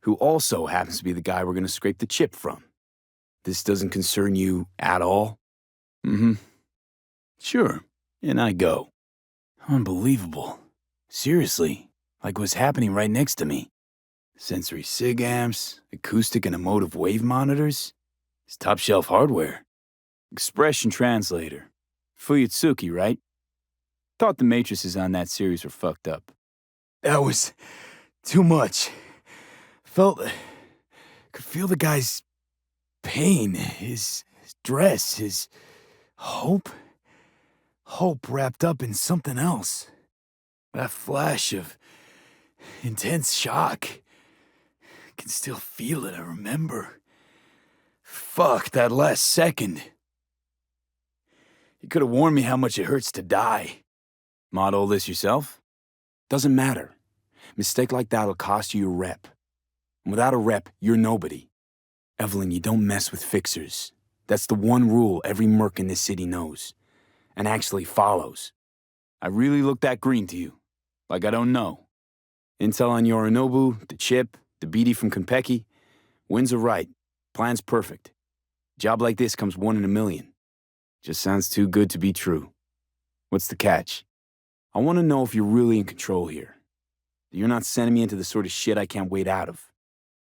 who also happens to be the guy we're gonna scrape the chip from. This doesn't concern you at all? Mm-hmm. Sure, and I go. Unbelievable. Seriously, like what's happening right next to me. Sensory sig amps, acoustic and emotive wave monitors. It's top-shelf hardware. Expression translator. Fuyutsuki, right? Thought the matrices on that series were fucked up. That was too much. Could feel the guy's pain, his dress, his hope. Hope wrapped up in something else. That flash of intense shock. I can still feel it, I remember. Fuck, that last second. You could have warned me how much it hurts to die. Model this yourself? Doesn't matter. Mistake like that'll cost you your rep. And without a rep, you're nobody. Evelyn, you don't mess with fixers. That's the one rule every merc in this city knows. And actually follows. I really look that green to you. Like I don't know. Intel on Yorinobu, the chip, the BD from Konpeki. Winds are right. Plan's perfect. Job like this comes 1 in a million. Just sounds too good to be true. What's the catch? I want to know if you're really in control here. That you're not sending me into the sort of shit I can't wait out of.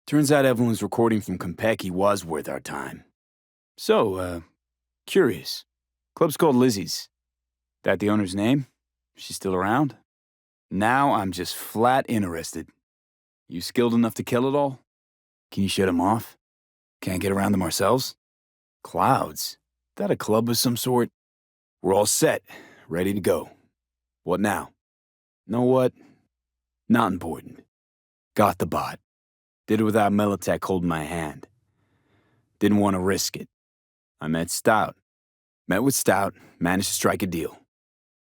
Turns out Evelyn's recording from Konpeki was worth our time. So, curious. Club's called Lizzie's. That the owner's name? She's still around? Now I'm just flat interested. You skilled enough to kill it all? Can you shut them off? Can't get around them ourselves? Clouds? That a club of some sort? We're all set, ready to go. What now? Know what? Not important. Got the bot. Did it without Militech holding my hand. Didn't want to risk it. I met Stout. Met with Stout, managed to strike a deal.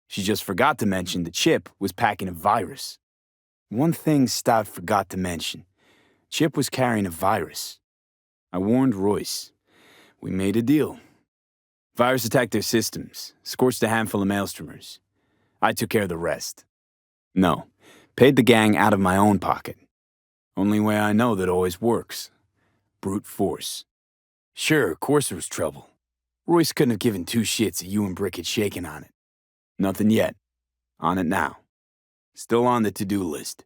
She just forgot to mention the chip was packing a virus. One thing Stout forgot to mention. Chip was carrying a virus. I warned Royce. We made a deal. Virus attacked their systems, scorched a handful of maelstromers. I took care of the rest. No, paid the gang out of my own pocket. Only way I know that always works. Brute force. Sure, of course there was trouble. Royce couldn't have given two shits that you and Brick had shaken on it. Nothing yet. On it now. Still on the to-do list.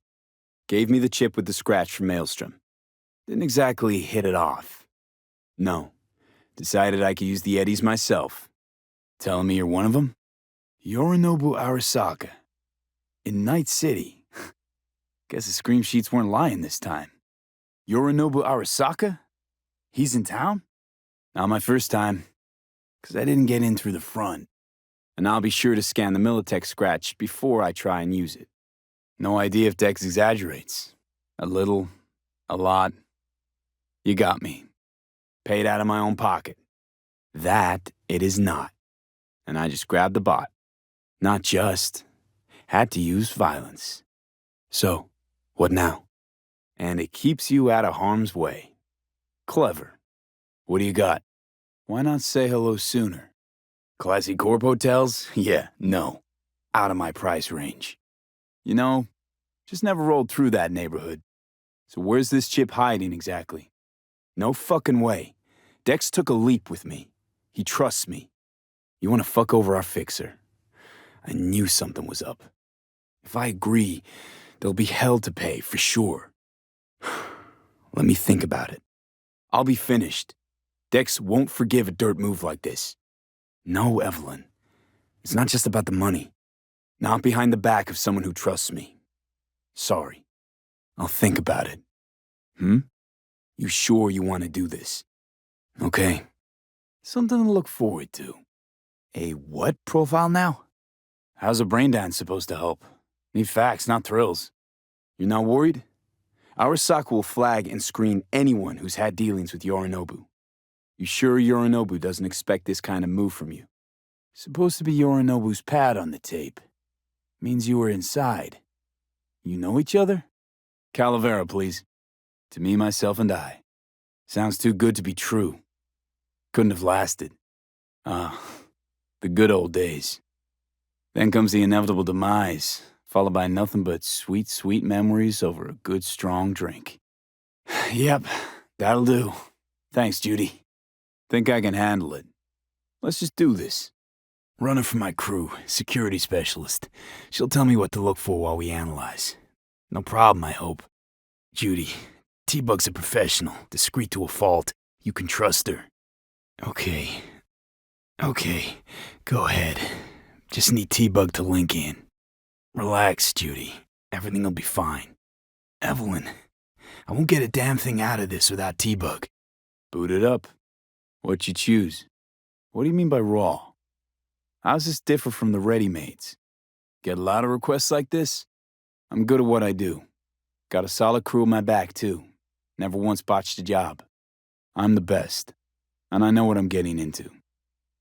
Gave me the chip with the scratch from Maelstrom. Didn't exactly hit it off. No. Decided I could use the eddies myself. Telling me you're one of them? Yorinobu Arasaka. In Night City. Guess the scream sheets weren't lying this time. Yorinobu Arasaka? He's in town? Not my first time. 'Cause I didn't get in through the front. And I'll be sure to scan the Militech scratch before I try and use it. No idea if Dex exaggerates. A little, a lot. You got me. Paid out of my own pocket. That it is not. And I just grabbed the bot. Not just. Had to use violence. So, what now? And it keeps you out of harm's way. Clever. What do you got? Why not say hello sooner? Classy corp hotels? Yeah, no. Out of my price range. You know, just never rolled through that neighborhood. So where's this chip hiding exactly? No fucking way. Dex took a leap with me. He trusts me. You want to fuck over our fixer? I knew something was up. If I agree, there'll be hell to pay, for sure. Let me think about it. I'll be finished. Dex won't forgive a dirt move like this. No, Evelyn. It's not just about the money. Not behind the back of someone who trusts me. Sorry. I'll think about it. You sure you want to do this? Okay. Something to look forward to. A what profile now? How's a brain dance supposed to help? Need facts, not thrills. You're not worried? Arasaka will flag and screen anyone who's had dealings with Yorinobu. You sure Yorinobu doesn't expect this kind of move from you? Supposed to be Yorinobu's pad on the tape. Means you were inside. You know each other? Calavera, please. To me, myself, and I. Sounds too good to be true. Couldn't have lasted. The good old days. Then comes the inevitable demise, followed by nothing but sweet, sweet memories over a good, strong drink. Yep, that'll do. Thanks, Judy. Think I can handle it. Let's just do this. Runner for my crew, security specialist. She'll tell me what to look for while we analyze. No problem, I hope. Judy, T-Bug's a professional, discreet to a fault. You can trust her. Okay, go ahead. Just need T-Bug to link in. Relax, Judy. Everything'll be fine. Evelyn, I won't get a damn thing out of this without T-Bug. Boot it up. What'd you choose? What do you mean by raw? How's this differ from the ready-mades? Get a lot of requests like this? I'm good at what I do. Got a solid crew on my back, too. Never once botched a job. I'm the best. And I know what I'm getting into.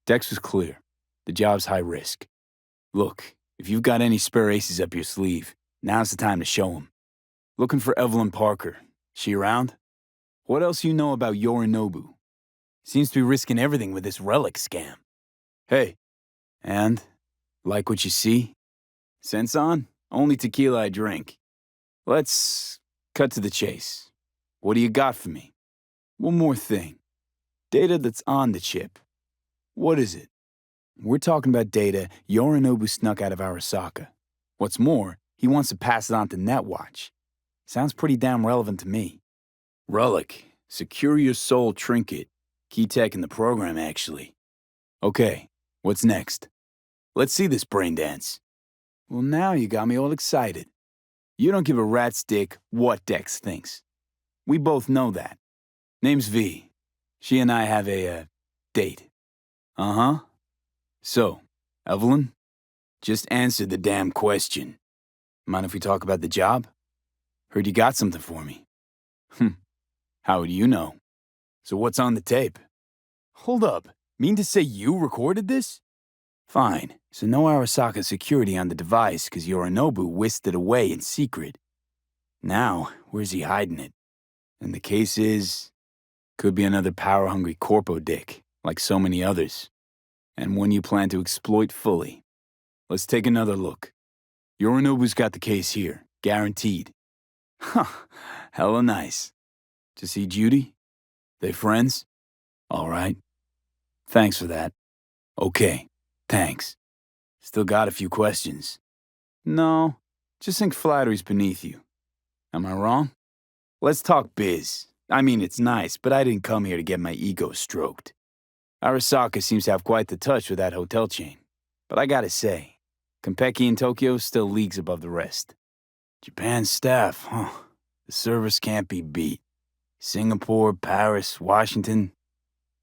Dex was clear. The job's high risk. Look, if you've got any spare aces up your sleeve, now's the time to show 'em. Looking for Evelyn Parker. She around? What else you know about Yorinobu? Seems to be risking everything with this relic scam. Hey. And? Like what you see? Sense on? Only tequila I drink. Let's cut to the chase. What do you got for me? One more thing. Data that's on the chip. What is it? We're talking about data Yorinobu snuck out of Arasaka. What's more, he wants to pass it on to Netwatch. Sounds pretty damn relevant to me. Relic. Secure your soul trinket. Key tech in the program, actually. Okay, what's next? Let's see this brain dance. Well, now you got me all excited. You don't give a rat's dick what Dex thinks. We both know that. Name's V. She and I have a, date. Uh-huh. So, Evelyn, just answer the damn question. Mind if we talk about the job? Heard you got something for me. How would you know? So what's on the tape? Hold up. Mean to say you recorded this? Fine. So no Arasaka security on the device because Yorinobu whisked it away in secret. Now, where's he hiding it? And the case is... could be another power-hungry corpo dick, like so many others. And one you plan to exploit fully. Let's take another look. Yorinobu's got the case here, guaranteed. Huh, hella nice. To see Judy? They friends? All right. Thanks for that. Okay, thanks. Still got a few questions. No, just think flattery's beneath you. Am I wrong? Let's talk biz. I mean, it's nice, but I didn't come here to get my ego stroked. Arasaka seems to have quite the touch with that hotel chain. But I gotta say, Konpeki in Tokyo still leagues above the rest. Japan's staff, huh? The service can't be beat. Singapore, Paris, Washington.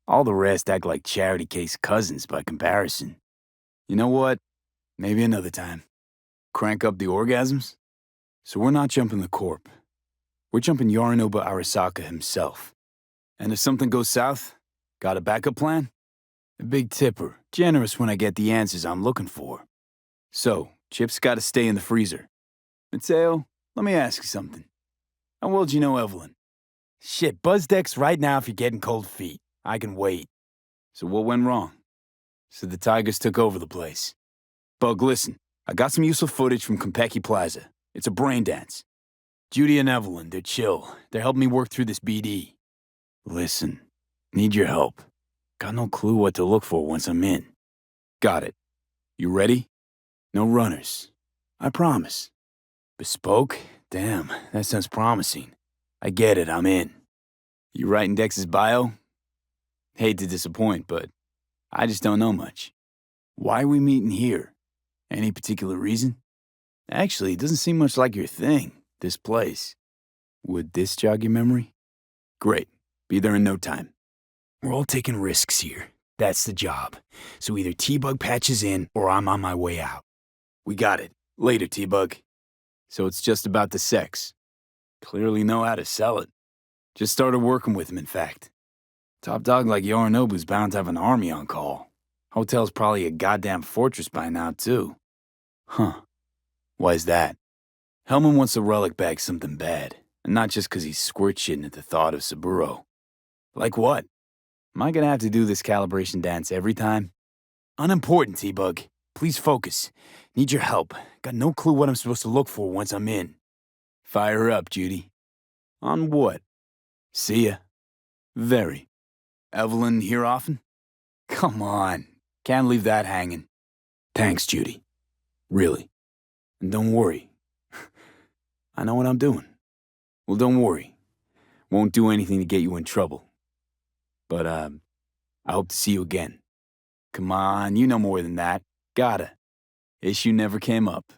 All the rest act like charity case cousins by comparison. You know what? Maybe another time. Crank up the orgasms? So we're not jumping the corp. We're jumping Yorinobu Arasaka himself. And if something goes south, got a backup plan? A big tipper, generous when I get the answers I'm looking for. So, chips gotta stay in the freezer. Mateo, let me ask you something. How well do you know Evelyn? Shit, buzz decks right now if you're getting cold feet. I can wait. So what went wrong? So the Tigers took over the place. Bug, listen. I got some useful footage from Konpeki Plaza. It's a brain dance. Judy and Evelyn, they're chill. They're helping me work through this BD. Listen, need your help. Got no clue what to look for once I'm in. Got it. You ready? No runners. I promise. Bespoke? Damn, that sounds promising. I get it, I'm in. You writing Dex's bio? Hate to disappoint, but I just don't know much. Why are we meeting here? Any particular reason? Actually, it doesn't seem much like your thing, this place. Would this jog your memory? Great. Be there in no time. We're all taking risks here. That's the job. So either T-Bug patches in or I'm on my way out. We got it. Later, T-Bug. So it's just about the sex. Clearly know how to sell it. Just started working with him, in fact. Top dog like Yorinobu's bound to have an army on call. Hotel's probably a goddamn fortress by now, too. Huh. Why's that? Hellman wants to relic back something bad, and not just 'cause he's squirt-shitting at the thought of Saburo. Like what? Am I gonna have to do this calibration dance every time? Unimportant, T-Bug. Please focus. Need your help. Got no clue what I'm supposed to look for once I'm in. Fire her up, Judy. On what? See ya. Very. Evelyn here often? Come on. Can't leave that hanging. Thanks, Judy. Really. And don't worry. I know what I'm doing. Well, don't worry. Won't do anything to get you in trouble. But, I hope to see you again. Come on, you know more than that. Gotta. Issue never came up.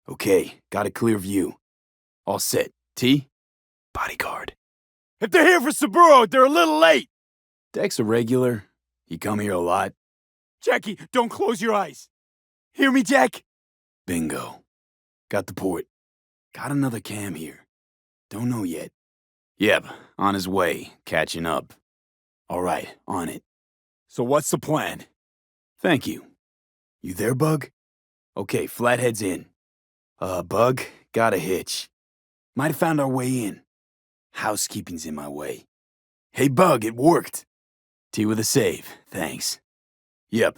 Okay, got a clear view. All set. T? Bodyguard. If they're here for Saburo, they're a little late! Deck's a regular. You come here a lot. Jackie, don't close your eyes. Hear me, Jack? Bingo. Got the port. Got another cam here. Don't know yet. Yep, on his way, catching up. All right, on it. So what's the plan? Thank you. You there, Bug? Okay, Flathead's in. Bug, got a hitch. Might have found our way in. Housekeeping's in my way. Hey, Bug, it worked. T with a save, thanks. Yep.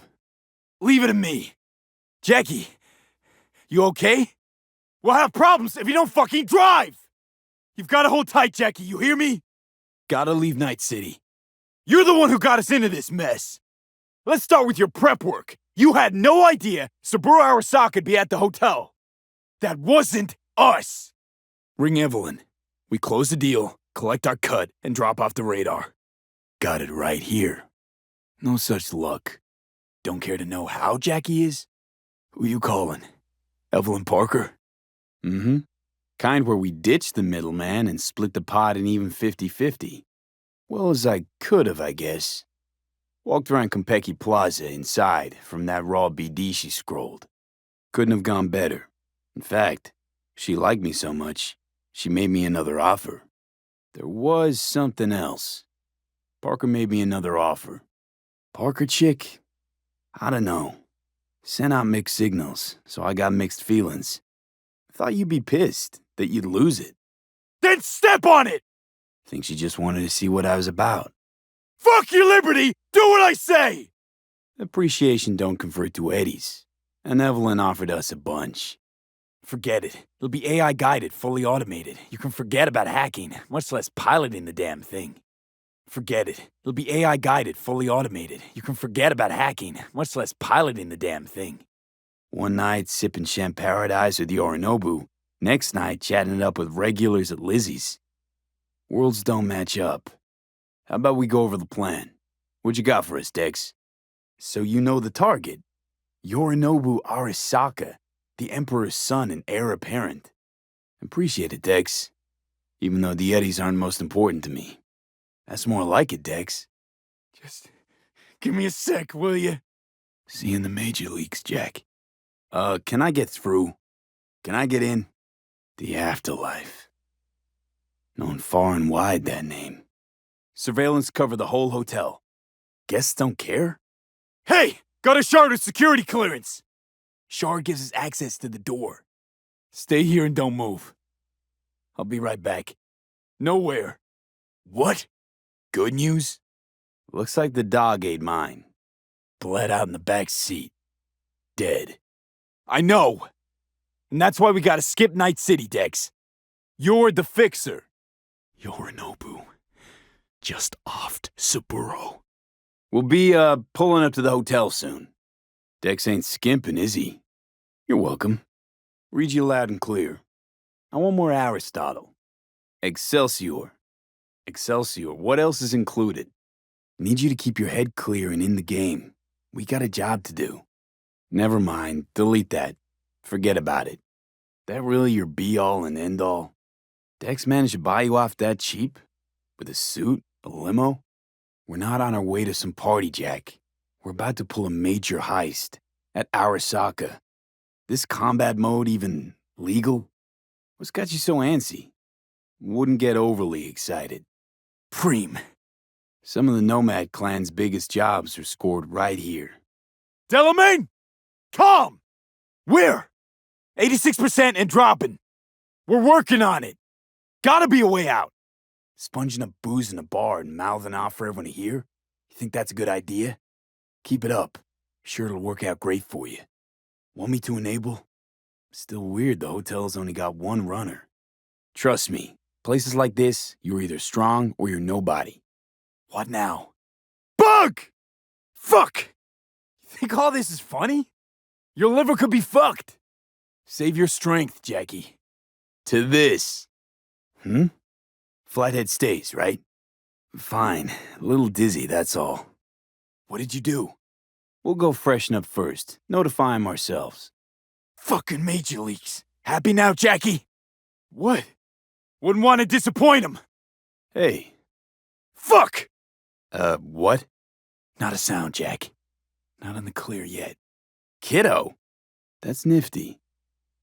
Leave it to me. Jackie, you okay? We'll have problems if you don't fucking drive! You've gotta hold tight, Jackie, you hear me? Gotta leave Night City. You're the one who got us into this mess. Let's start with your prep work. You had no idea Saburo Arasaka'd be at the hotel. That wasn't us. Ring Evelyn. We close the deal, collect our cut, and drop off the radar. Got it right here. No such luck. Don't care to know how Jackie is? Who you calling? Evelyn Parker? Mm-hmm. Kind where we ditched the middleman and split the pot in even 50-50. Well as I could have, I guess. Walked around Konpeki Plaza inside from that raw BD she scrolled. Couldn't have gone better. In fact, she liked me so much, she made me another offer. There was something else. Parker made me another offer. Parker chick? I don't know. Sent out mixed signals, so I got mixed feelings. Thought you'd be pissed, that you'd lose it. Then step on it! Think she just wanted to see what I was about. Fuck your liberty! Do what I say! Appreciation don't convert to eddies, and Evelyn offered us a bunch. Forget it. It'll be AI-guided, fully automated. You can forget about hacking, much less piloting the damn thing. Forget it. It'll be AI-guided, fully automated. You can forget about hacking, much less piloting the damn thing. One night, sipping Champaradise with Yorinobu. Next night, chatting it up with regulars at Lizzie's. Worlds don't match up. How about we go over the plan? What you got for us, Dex? So you know the target. Yorinobu Arasaka, the Emperor's son and heir apparent. Appreciate it, Dex. Even though the Eddies aren't most important to me. That's more like it, Dex. Just give me a sec, will you? See you in the major leagues, Jack. Can I get through? Can I get in? The afterlife. Known far and wide, that name. Surveillance cover the whole hotel. Guests don't care? Hey! Got a shard with security clearance! Shard gives us access to the door. Stay here and don't move. I'll be right back. Nowhere. What? Good news? Looks like the dog ate mine. Bled out in the back seat. Dead. I know! And that's why we gotta skip Night City, Dex. You're the fixer. Yorinobu. Just offed Saburo. We'll be, pulling up to the hotel soon. Dex ain't skimping, is he? You're welcome. Read you loud and clear. I want more Aristotle. Excelsior. Excelsior, what else is included? Need you to keep your head clear and in the game. We got a job to do. Never mind, delete that. Forget about it. That really your be-all and end-all? Dex managed to buy you off that cheap? With a suit? A limo? We're not on our way to some party, Jack. We're about to pull a major heist. At Arasaka. This combat mode even legal? What's got you so antsy? Wouldn't get overly excited. Preem. Some of the Nomad clan's biggest jobs are scored right here. Delamain! Calm! Where? 86% and dropping. We're working on it. Gotta be a way out. Sponging up booze in a bar and mouthing off for everyone to hear? You think that's a good idea? Keep it up. Sure it'll work out great for you. Want me to enable? Still weird the hotel's only got one runner. Trust me, places like this, you're either strong or you're nobody. What now? Bug! Fuck! You think all this is funny? Your liver could be fucked. Save your strength, Jackie. To this. Flathead stays, right? Fine. A little dizzy, that's all. What did you do? We'll go freshen up first. Notify him ourselves. Fucking major leagues. Happy now, Jackie? What? Wouldn't want to disappoint him. Hey. Fuck! What? Not a sound, Jack. Not in the clear yet. Kiddo? That's nifty.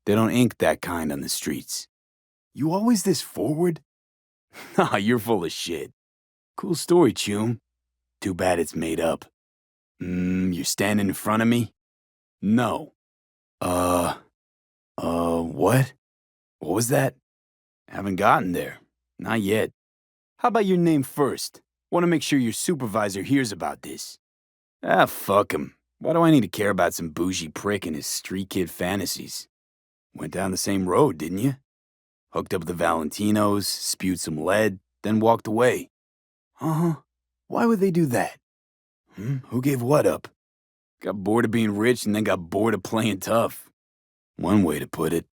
They don't ink that kind on the streets. You always this forward? Nah, you're full of shit. Cool story, Chum. Too bad it's made up. You're standing in front of me? No. What? What was that? Haven't gotten there. Not yet. How about your name first? Want to make sure your supervisor hears about this. Ah, fuck him. Why do I need to care about some bougie prick and his street kid fantasies? Went down the same road, didn't you? Hooked up with the Valentinos, spewed some lead, then walked away. Uh-huh. Why would they do that? Who gave what up? Got bored of being rich and then got bored of playing tough. One way to put it.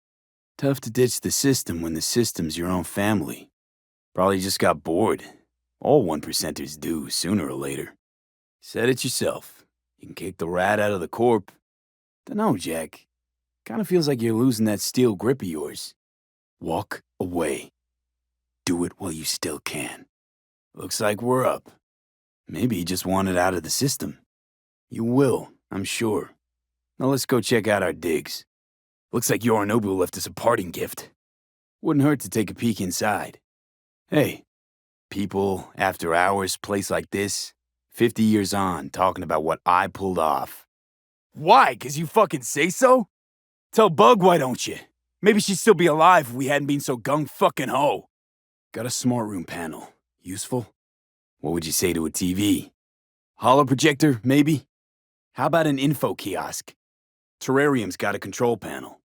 Tough to ditch the system when the system's your own family. Probably just got bored. All 1%ers do, sooner or later. Said it yourself. You can kick the rat out of the corp. Dunno, Jack. Kinda feels like you're losing that steel grip of yours. Walk away. Do it while you still can. Looks like we're up. Maybe you just want it out of the system. You will, I'm sure. Now let's go check out our digs. Looks like Yorinobu left us a parting gift. Wouldn't hurt to take a peek inside. Hey, people, after hours, place like this, 50 years on, talking about what I pulled off. Why? 'Cause you fucking say so? Tell Bug, why don't you? Maybe she'd still be alive if we hadn't been so gung-fucking-ho. Got a smart room panel. Useful? What would you say to a TV? Holo projector, maybe? How about an info kiosk? Terrarium's got a control panel.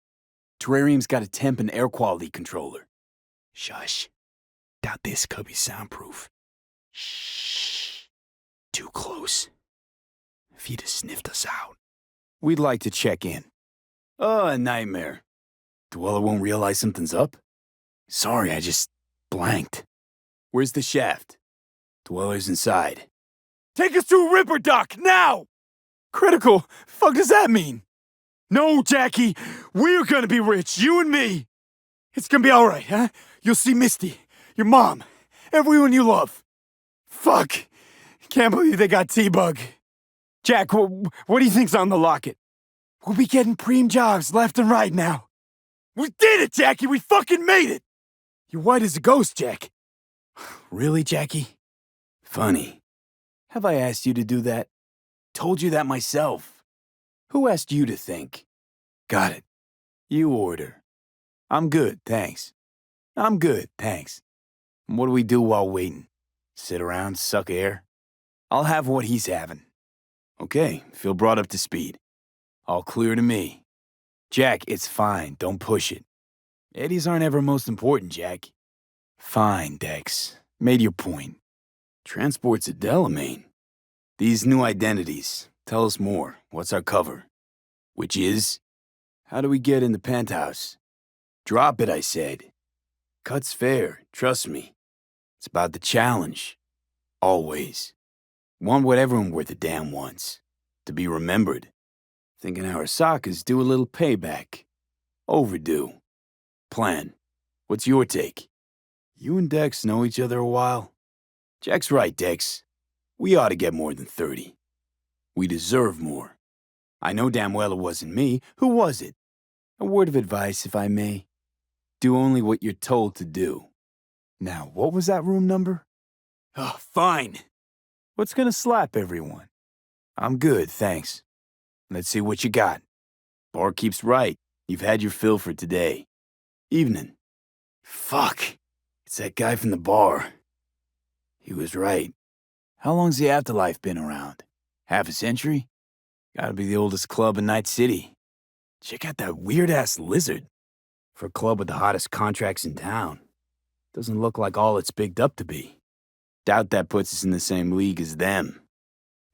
Terrarium's got a temp and air quality controller. Shush. Doubt this could be soundproof. Shh. Too close. If he'd have sniffed us out. We'd like to check in. Oh, a nightmare. Dweller won't realize something's up? Sorry, I just blanked. Where's the shaft? Dweller's inside. Take us to Ripper Dock, now! Critical? Fuck does that mean? No, Jackie, we're gonna be rich, you and me. It's gonna be alright, huh? You'll see Misty, your mom, everyone you love. Fuck. Can't believe they got T-Bug. Jack, what do you think's on the locket? We'll be getting preem jobs left and right now. We did it, Jackie! We fucking made it! You're white as a ghost, Jack. Really, Jackie? Funny. Have I asked you to do that? Told you that myself. Who asked you to think? Got it. You order. I'm good, thanks. I'm good, thanks. And what do we do while waiting? Sit around, suck air? I'll have what he's having. Okay, feel brought up to speed. All clear to me. Jack, it's fine, don't push it. Eddies aren't ever most important, Jack. Fine, Dex. Made your point. Transport's a Delamain. These new identities. Tell us more. What's our cover? Which is? How do we get in the penthouse? Drop it, I said. Cut's fair, trust me. It's about the challenge. Always. Want what everyone worth a damn wants. To be remembered. Thinking Arasaka's due a little payback. Overdue. Plan. What's your take? You and Dex know each other a while? Jack's right, Dex. We ought to get more than 30. We deserve more. I know damn well it wasn't me. Who was it? A word of advice, if I may. Do only what you're told to do. Now, what was that room number? Oh, fine. What's gonna slap everyone? I'm good, thanks. Let's see what you got. Barkeep's right. You've had your fill for today. Evening. Fuck. It's that guy from the bar. He was right. How long's the Afterlife been around? Half a century? Gotta be the oldest club in Night City. Check out that weird-ass lizard. For a club with the hottest contracts in town. Doesn't look like all it's bigged up to be. Doubt that puts us in the same league as them.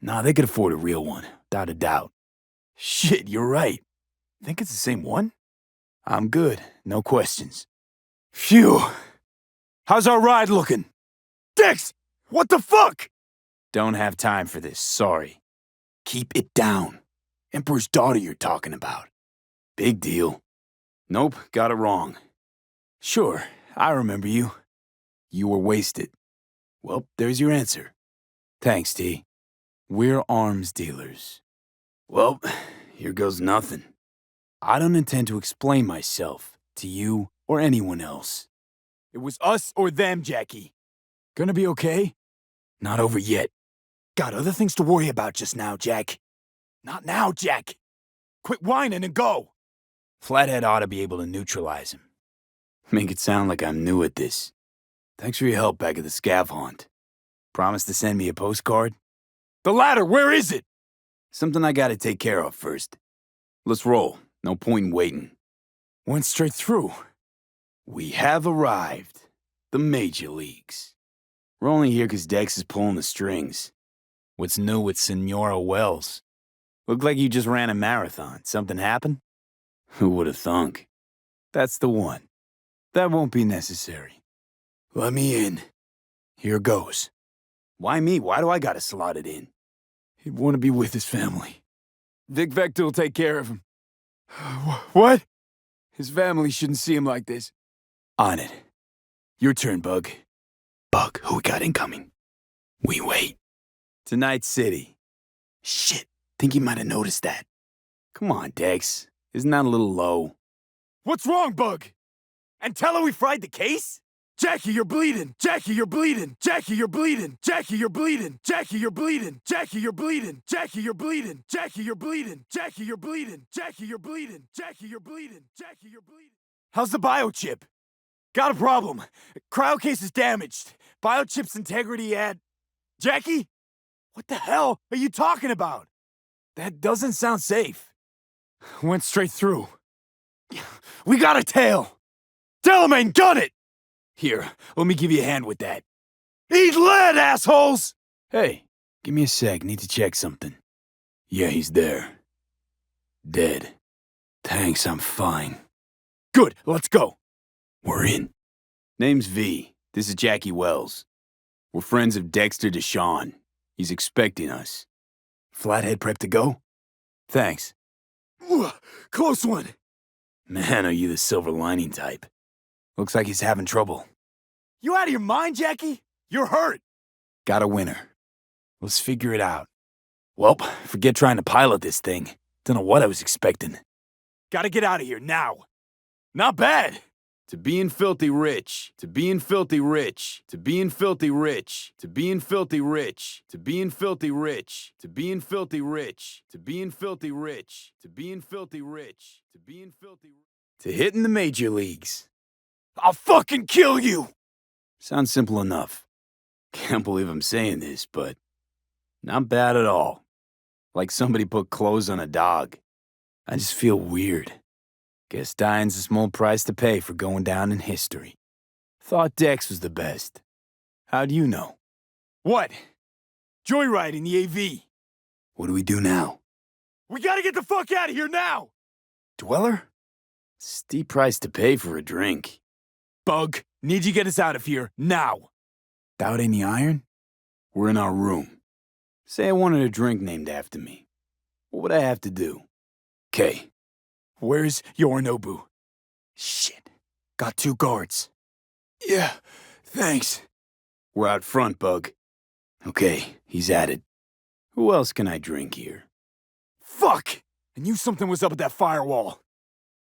Nah, they could afford a real one, without a doubt. Shit, you're right. Think it's the same one? I'm good, no questions. Phew! How's our ride looking? Dex! What the fuck? Don't have time for this, sorry. Keep it down. Emperor's daughter you're talking about. Big deal. Nope, got it wrong. Sure, I remember you. You were wasted. Well, there's your answer. Thanks, T. We're arms dealers. Well, here goes nothing. I don't intend to explain myself to you or anyone else. It was us or them, Jackie. Gonna be okay? Not over yet. Got other things to worry about just now, Jack. Not now, Jack. Quit whining and go. Flathead ought to be able to neutralize him. Make it sound like I'm new at this. Thanks for your help back at the scav haunt. Promise to send me a postcard? The ladder, where is it? Something I gotta take care of first. Let's roll. No point in waiting. Went straight through. We have arrived. The major leagues. We're only here 'cause Dex is pulling the strings. What's new with Senora Wells? Looked like you just ran a marathon. Something happened? Who would have thunk? That's the one. That won't be necessary. Let me in. Here goes. Why me? Why do I gotta slot it in? He'd want to be with his family. Vic Vector will take care of him. What? His family shouldn't see him like this. On it. Your turn, Bug. Bug, who we got incoming? We wait. To Night City. Shit, think he might have noticed that. Come on, Dex. Isn't that a little low? What's wrong, Bug? And tell her we fried the case? Jackie, you're bleeding. Jackie, you're bleeding. Jackie, you're bleeding. Jackie, you're bleeding. Jackie, you're bleeding. Jackie, you're bleeding. Jackie, you're bleeding. Jackie, you're bleeding. Jackie, you're bleeding. Jackie, you're bleeding. Jackie, you're bleeding. Jackie, you're bleeding. How's the biochip? Got a problem. Cryo case is damaged. Biochip's integrity at... Jackie? What the hell are you talking about? That doesn't sound safe. Went straight through. We got a tail. Delamain, gun it! Here, let me give you a hand with that. Eat lead, assholes! Hey, give me a sec, need to check something. Yeah, he's there. Dead. Thanks, I'm fine. Good, let's go. We're in. Name's V. This is Jackie Wells. We're friends of Dexter Deshawn. He's expecting us. Flathead prep to go? Thanks. Close one. Man, are you the silver lining type. Looks like he's having trouble. You out of your mind, Jackie? You're hurt. Got a winner. Let's figure it out. Well, forget trying to pilot this thing. Don't know what I was expecting. Gotta get out of here now. Not bad. To being filthy rich, to being filthy rich, to being filthy rich, to being filthy rich, to being filthy rich, to being filthy rich, to being filthy rich, to being filthy rich, to being filthy rich, to hitting the major leagues. I'll fucking kill you! Sounds simple enough. Can't believe I'm saying this, but not bad at all. Like somebody put clothes on a dog. I just feel weird. Guess dying's a small price to pay for going down in history. Thought Dex was the best. How'd you know? What? Joyride in the AV. What do we do now? We gotta get the fuck out of here now! Dweller? Steep price to pay for a drink. Bug, need you get us out of here, now! Doubt any iron? We're in our room. Say I wanted a drink named after me. What would I have to do? Okay. Where's Yorinobu? Shit. Got 2 guards. Yeah, thanks. We're out front, Bug. Okay, he's at it. Who else can I drink here? Fuck! I knew something was up with that firewall.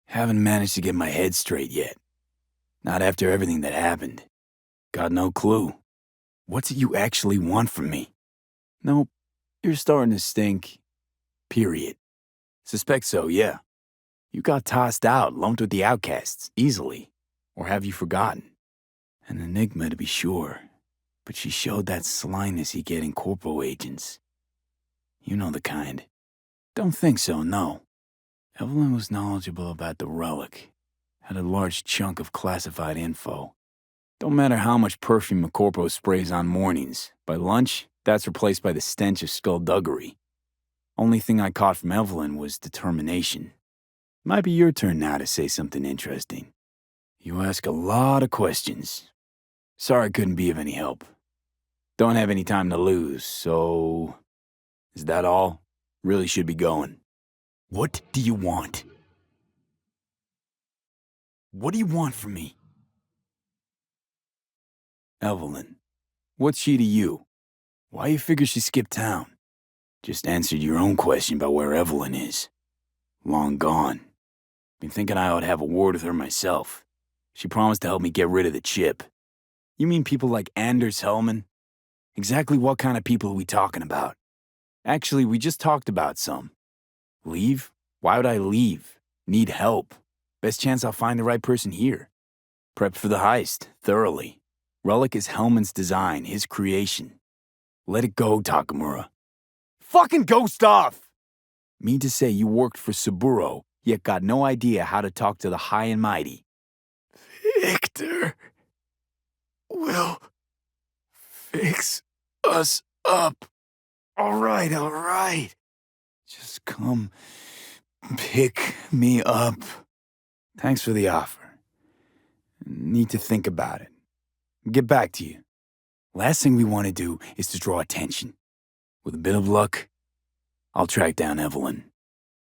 Haven't managed to get my head straight yet. Not after everything that happened. Got no clue. What's it you actually want from me? Nope, you're starting to stink. Period. Suspect so, yeah. You got tossed out, lumped with the outcasts, easily. Or have you forgotten? An enigma to be sure, but she showed that slyness you get in corporal agents. You know the kind. Don't think so, no. Evelyn was knowledgeable about the relic. Had a large chunk of classified info. Don't matter how much perfume a corpo sprays on mornings. By lunch, that's replaced by the stench of skullduggery. Only thing I caught from Evelyn was determination. Might be your turn now to say something interesting. You ask a lot of questions. Sorry I couldn't be of any help. Don't have any time to lose, so... Is that all? Really should be going. What do you want? What do you want from me? Evelyn. What's she to you? Why you figure she skipped town? Just answered your own question about where Evelyn is. Long gone. Been thinking I ought to have a word with her myself. She promised to help me get rid of the chip. You mean people like Anders Hellman? Exactly what kind of people are we talking about? Actually, we just talked about some. Leave? Why would I leave? Need help. Best chance I'll find the right person here. Prepped for the heist, thoroughly. Relic is Hellman's design, his creation. Let it go, Takamura. Fucking ghost off! Mean to say you worked for Saburo, yet got no idea how to talk to the high and mighty. Victor will fix us up. All right. Just come pick me up. Thanks for the offer. Need to think about it. Get back to you. Last thing we want to do is to draw attention. With a bit of luck, I'll track down Evelyn.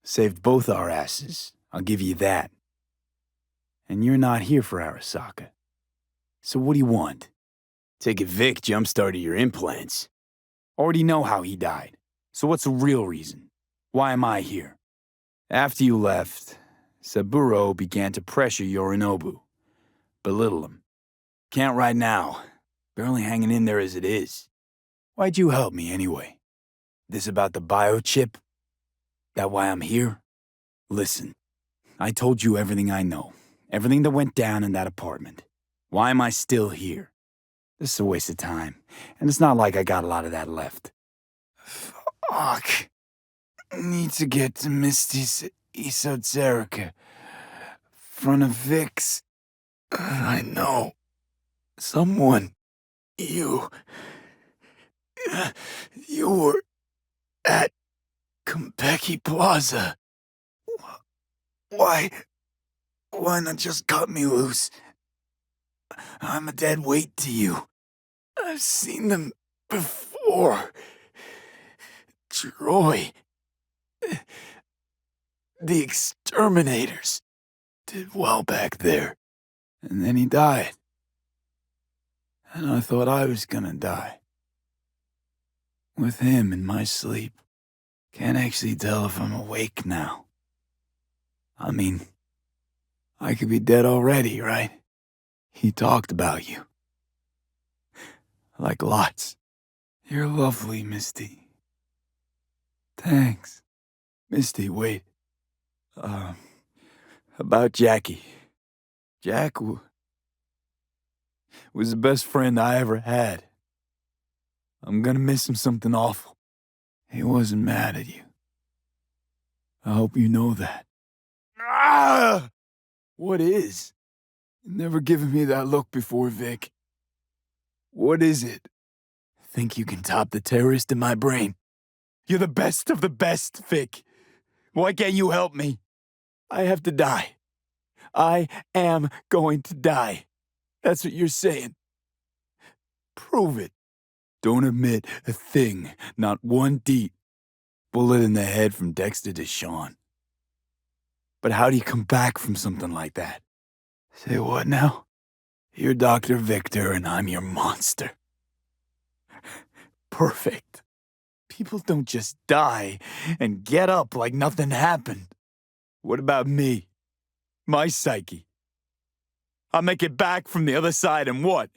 Saved both our asses, I'll give you that. And you're not here for Arasaka. So what do you want? Take it Vic jump-started your implants. Already know how he died. So what's the real reason? Why am I here? After you left, Saburo began to pressure Yorinobu. Belittle him. Can't right now. Barely hanging in there as it is. Why'd you help me anyway? This about the biochip? That why I'm here? Listen, I told you everything I know. Everything that went down in that apartment. Why am I still here? This is a waste of time, and it's not like I got a lot of that left. Fuck. Need to get to Misty's esoterica. Front of Vic's. I know. Someone. You were at Konpeki Plaza. Why not just cut me loose? I'm a dead weight to you. I've seen them before. Troy. The exterminators did well back there. And then he died. And I thought I was gonna die. With him in my sleep. Can't actually tell if I'm awake now. I mean, I could be dead already, right? He talked about you. Like lots. You're lovely, Misty. Thanks. Misty, wait. About Jackie. Jack was the best friend I ever had. I'm gonna miss him something awful. He wasn't mad at you. I hope you know that. Ah! What is? You've never given me that look before, Vic. What is it? Think you can top the terrorist in my brain? You're the best of the best, Vic. Why can't you help me? I have to die. I am going to die. That's what you're saying. Prove it. Don't admit a thing, not one deep. Bullet in the head from Dexter to Sean. But how do you come back from something like that? Say what now? You're Dr. Victor and I'm your monster. Perfect. People don't just die and get up like nothing happened. What about me? My psyche? I'll make it back from the other side and what?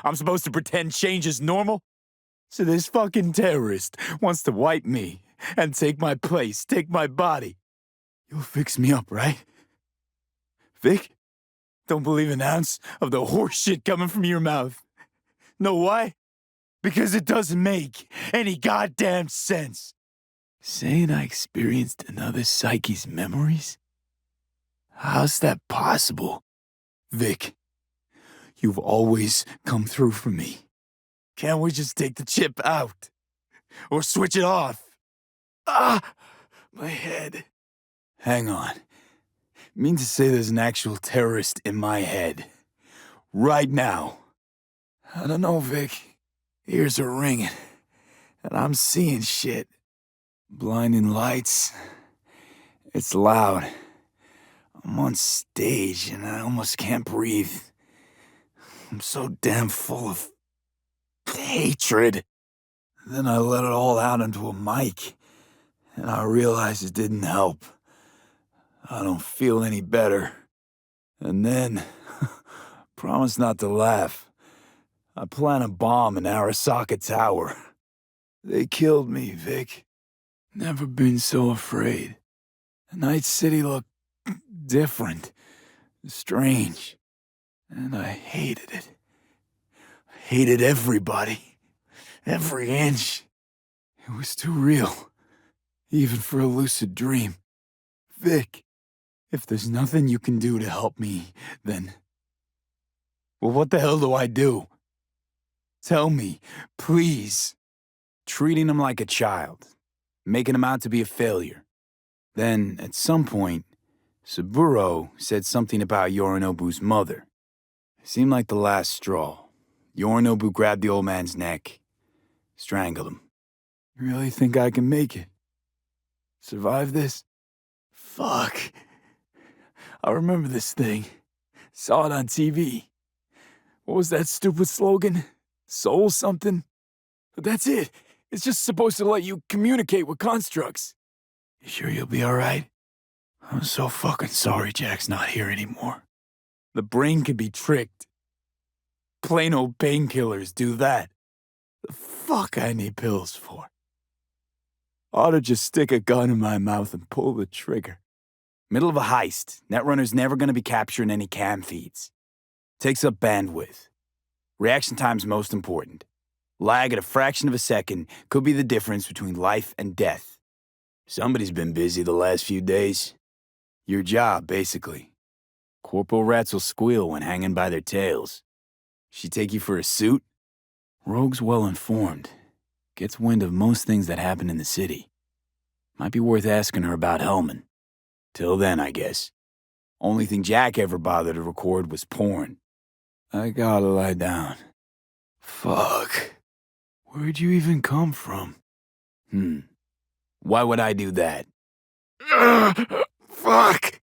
I'm supposed to pretend change is normal? So this fucking terrorist wants to wipe me and take my place, take my body. You'll fix me up, right? Vic? Don't believe an ounce of the horse shit coming from your mouth. Know why? Because it doesn't make any goddamn sense. Saying I experienced another psyche's memories? How's that possible? Vic, you've always come through for me. Can't we just take the chip out? Or switch it off? Ah! My head. Hang on. Mean to say there's an actual terrorist in my head. Right now. I don't know, Vic. Ears are ringing. And I'm seeing shit. Blinding lights. It's loud. I'm on stage and I almost can't breathe. I'm so damn full of hatred. Then I let it all out into a mic, and I realized it didn't help. I don't feel any better. And then, promise not to laugh, I plant a bomb in Arasaka Tower. They killed me, Vic. Never been so afraid. Night City looked different, strange, and I hated it. I hated everybody, every inch. It was too real, even for a lucid dream. Vic, if there's nothing you can do to help me, then... Well, what the hell do I do? Tell me, please. Treating him like a child, making him out to be a failure. Then, at some point, Saburo said something about Yorinobu's mother. It seemed like the last straw. Yorinobu grabbed the old man's neck, strangled him. You really think I can make it? Survive this? Fuck. I remember this thing. Saw it on TV. What was that stupid slogan? Soul something? But that's it. It's just supposed to let you communicate with constructs. You sure you'll be alright? I'm so fucking sorry Jack's not here anymore. The brain can be tricked. Plain old painkillers do that. The fuck I need pills for? Ought to just stick a gun in my mouth and pull the trigger. Middle of a heist. Netrunner's never gonna be capturing any cam feeds. Takes up bandwidth. Reaction time's most important. Lag at a fraction of a second could be the difference between life and death. Somebody's been busy the last few days. Your job, basically. Corporal rats will squeal when hanging by their tails. She take you for a suit? Rogue's well-informed. Gets wind of most things that happen in the city. Might be worth asking her about Hellman. Till then, I guess. Only thing Jack ever bothered to record was porn. I gotta lie down. Fuck. Where'd you even come from? Why would I do that? Fuck.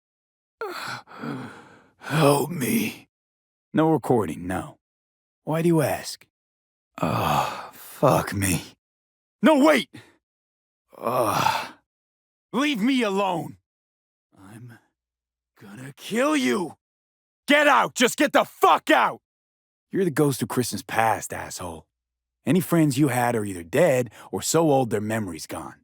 Help me. No recording, no. Why do you ask? Fuck me. No, wait! Leave me alone! I'm gonna kill you! Get out! Just get the fuck out! You're the ghost of Christmas past, asshole. Any friends you had are either dead or so old their memory's gone.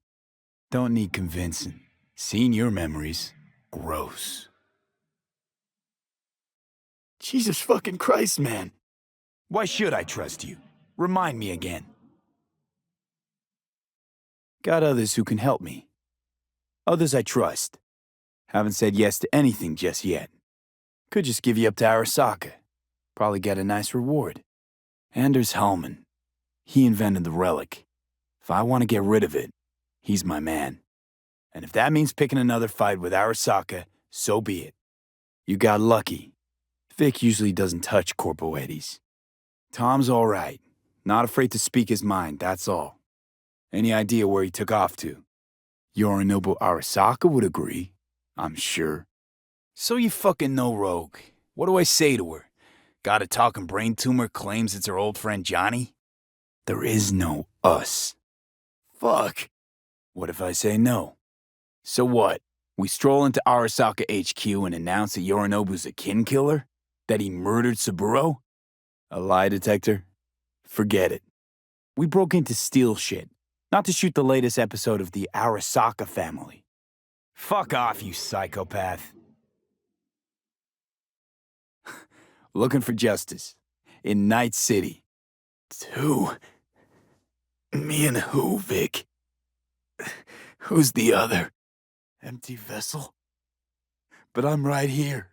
Don't need convincing. Seeing your memories, gross. Jesus fucking Christ, man. Why should I trust you? Remind me again. Got others who can help me. Others I trust. Haven't said yes to anything just yet. Could just give you up to Arasaka. Probably get a nice reward. Anders Hellman. He invented the relic. If I want to get rid of it, he's my man. And if that means picking another fight with Arasaka, so be it. You got lucky. Vic usually doesn't touch Corpo Eddies. Tom's all right. Not afraid to speak his mind, that's all. Any idea where he took off to? Yorinobu Arasaka would agree, I'm sure. So you fucking know Rogue. What do I say to her? Got a talking brain tumor, claims it's her old friend Johnny? There is no us. Fuck. What if I say no? So what? We stroll into Arasaka HQ and announce that Yorinobu's a kin killer? That he murdered Saburo? A lie detector? Forget it. We broke in to steal shit, not to shoot the latest episode of the Arasaka Family. Fuck off, you psychopath. Looking for justice. In Night City. Who? Me and who, Vic? Who's the other? Empty vessel? But I'm right here.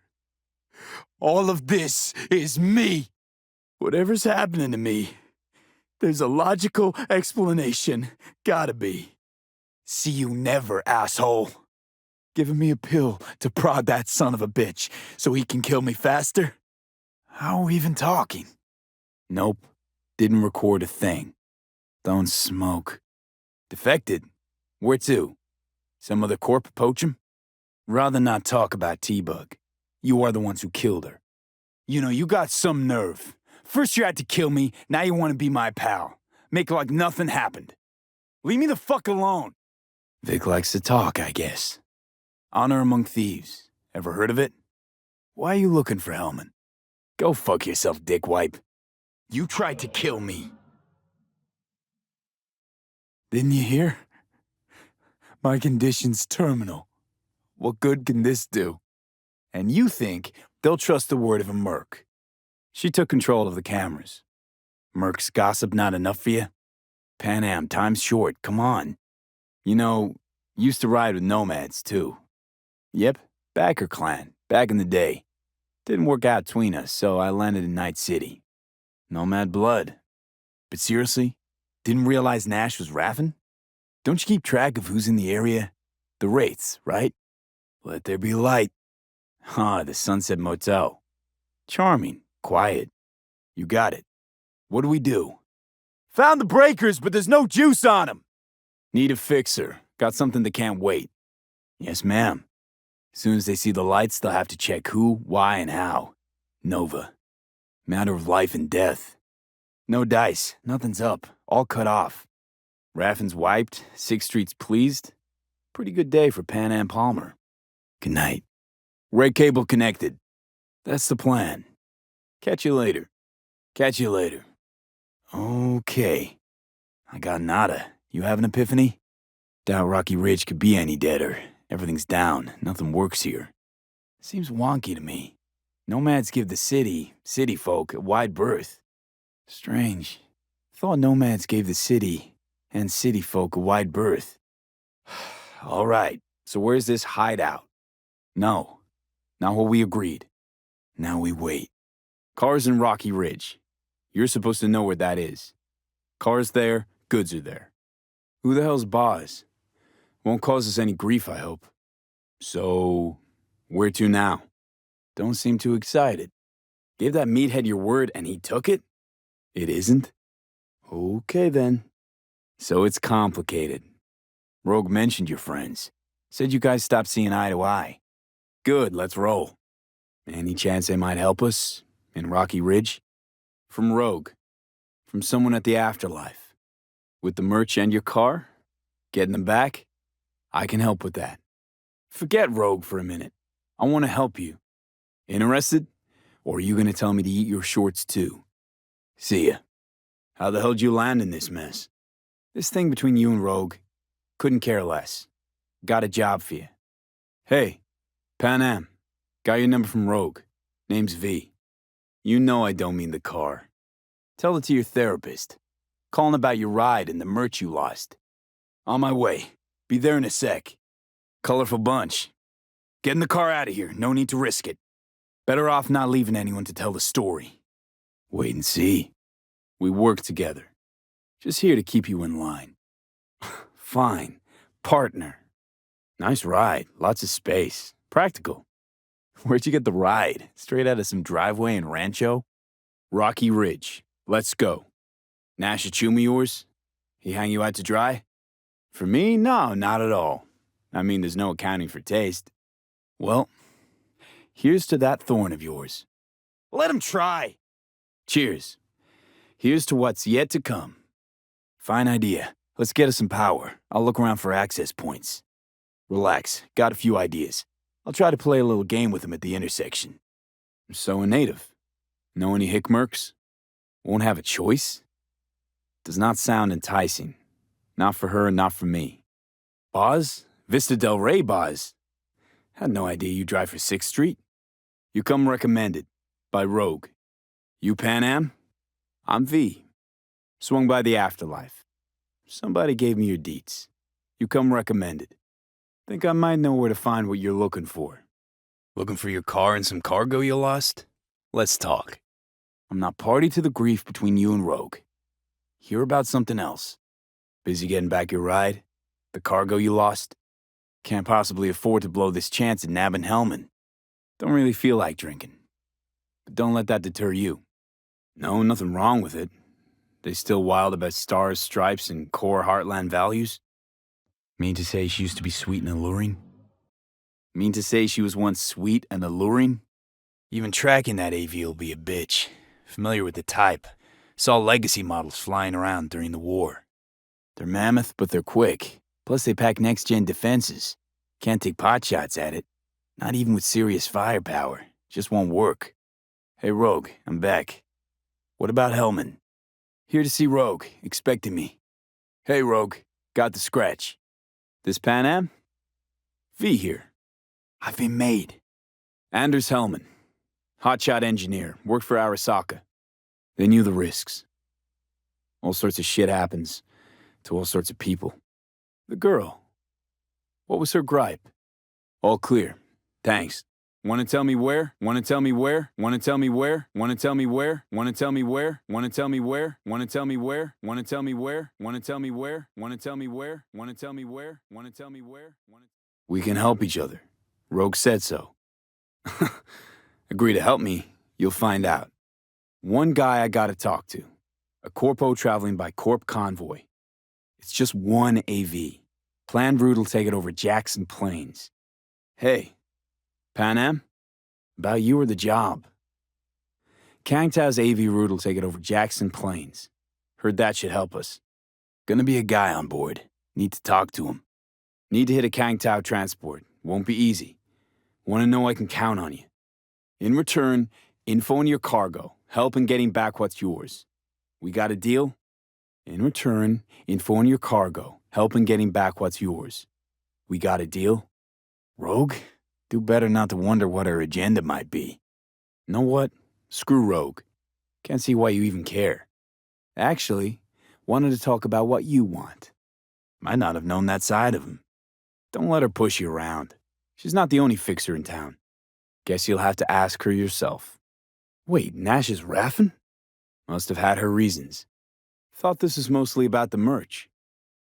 All of this is me. Whatever's happening to me, there's a logical explanation. Gotta be. See you never, asshole. Giving me a pill to prod that son of a bitch so he can kill me faster? How are we even talking? Nope. Didn't record a thing. Don't smoke. Defected? Where to? Some other corp poach him? Rather not talk about T-Bug. You are the ones who killed her. You know, you got some nerve. First you had to kill me, now you want to be my pal. Make like nothing happened. Leave me the fuck alone. Vic likes to talk, I guess. Honor among thieves. Ever heard of it? Why are you looking for Hellman? Go fuck yourself, dickwipe. You tried to kill me. Didn't you hear? My condition's terminal. What good can this do? And you think they'll trust the word of a merc. She took control of the cameras. Merc's gossip not enough for you? Pan Am, time's short, come on. You know, used to ride with nomads, too. Yep, Backer clan, back in the day. Didn't work out between us, so I landed in Night City. Nomad blood. But seriously, didn't realize Nash was Raffen? Don't you keep track of who's in the area? The Wraiths, right? Let there be light. The Sunset Motel. Charming, quiet. You got it. What do? Found the breakers, but there's no juice on them. Need a fixer. Got something that can't wait. Yes, ma'am. As soon as they see the lights, they'll have to check who, why, and how. Nova. Matter of life and death. No dice. Nothing's up. All cut off. Raffen's wiped. 6th Street's pleased. Pretty good day for Pan Am Palmer. Good night. Red cable connected. That's the plan. Catch you later. Okay. I got nada. You have an epiphany? Doubt Rocky Ridge could be any deader. Everything's down. Nothing works here. Seems wonky to me. Nomads give the city folk, a wide berth. Strange. Thought nomads gave the city and city folk a wide berth. All right, so where's this hideout? No, not what we agreed. Now we wait. Car's in Rocky Ridge. You're supposed to know where that is. Car's there, goods are there. Who the hell's Boz? Won't cause us any grief, I hope. So, where to now? Don't seem too excited. Gave that meathead your word and he took it? It isn't? Okay then. So it's complicated. Rogue mentioned your friends. Said you guys stopped seeing eye to eye. Good, let's roll. Any chance they might help us? In Rocky Ridge? From Rogue. From someone at the afterlife. With the merch and your car? Getting them back? I can help with that. Forget Rogue for a minute. I want to help you. Interested? Or are you going to tell me to eat your shorts too? See ya. How the hell'd you land in this mess? This thing between you and Rogue, couldn't care less. Got a job for you. Hey, Pan Am. Got your number from Rogue. Name's V. You know I don't mean the car. Tell it to your therapist. Calling about your ride and the merch you lost. On my way. Be there in a sec. Colorful bunch. Get in the car out of here. No need to risk it. Better off not leaving anyone to tell the story. Wait and see. We work together. Just here to keep you in line. Fine. Partner. Nice ride. Lots of space. Practical. Where'd you get the ride? Straight out of some driveway in Rancho? Rocky Ridge. Let's go. Nash a chum of yours? He hang you out to dry? For me, no, not at all. I mean, there's no accounting for taste. Well, Here's to that thorn of yours. Let him try. Cheers. Here's to what's yet to come. Fine idea. Let's get us some power. I'll look around for access points. Relax. Got a few ideas. I'll try to play a little game with him at the intersection. So a native. Know any hickmerks? Won't have a choice? Does not sound enticing. Not for her and not for me. Boz? Vista Del Rey Boz? Had no idea you drive for 6th Street. You come recommended. By Rogue. You Pan Am? I'm V. Swung by the afterlife. Somebody gave me your deets. You come recommended. Think I might know where to find what you're looking for. Looking for your car and some cargo you lost? Let's talk. I'm not party to the grief between you and Rogue. Hear about something else. Busy getting back your ride? The cargo you lost? Can't possibly afford to blow this chance at nabbing Hellman. Don't really feel like drinking. But don't let that deter you. No, nothing wrong with it. They still wild about stars, stripes, and core heartland values? Mean to say she used to be sweet and alluring? Mean to say she was once sweet and alluring? Even tracking that AV'll be a bitch. Familiar with the type. Saw legacy models flying around during the war. They're mammoth, but they're quick. Plus they pack next-gen defenses. Can't take potshots at it. Not even with serious firepower. Just won't work. Hey, Rogue, I'm back. What about Hellman? Here to see Rogue, expecting me. Hey, Rogue, got the scratch. This Pan Am? V here. I've been made. Anders Hellman. Hotshot engineer, worked for Arasaka. They knew the risks. All sorts of shit happens to all sorts of people. The girl. What was her gripe? All clear. Thanks. Wanna tell me where? Wanna tell me where? Wanna tell me where? Wanna tell me where? Wanna tell me where? Wanna tell me where? Wanna tell me where? Wanna tell me where? Wanna tell me where? Wanna tell me where? Wanna tell me where? Wanna tell me where? We can help each other. Rogue said so. Agree to help me, you'll find out. One guy I gotta talk to. A corpo traveling by Corp convoy. It's just one AV. Planned route will take it over Jackson Plains. Hey, Pan Am? About you or the job? Kangtao's AV route will take it over Jackson Plains. Heard that should help us. Gonna be a guy on board. Need to talk to him. Need to hit a Kangtao transport. Won't be easy. Wanna know I can count on you. In return, info on your cargo. Help in getting back what's yours. We got a deal? In return, info on your cargo. Help in getting back what's yours. We got a deal? Rogue? Do better not to wonder what her agenda might be. Know what? Screw Rogue. Can't see why you even care. Actually, wanted to talk about what you want. Might not have known that side of him. Don't let her push you around. She's not the only fixer in town. Guess you'll have to ask her yourself. Wait, Nash is raffin'? Must have had her reasons. Thought this was mostly about the merch.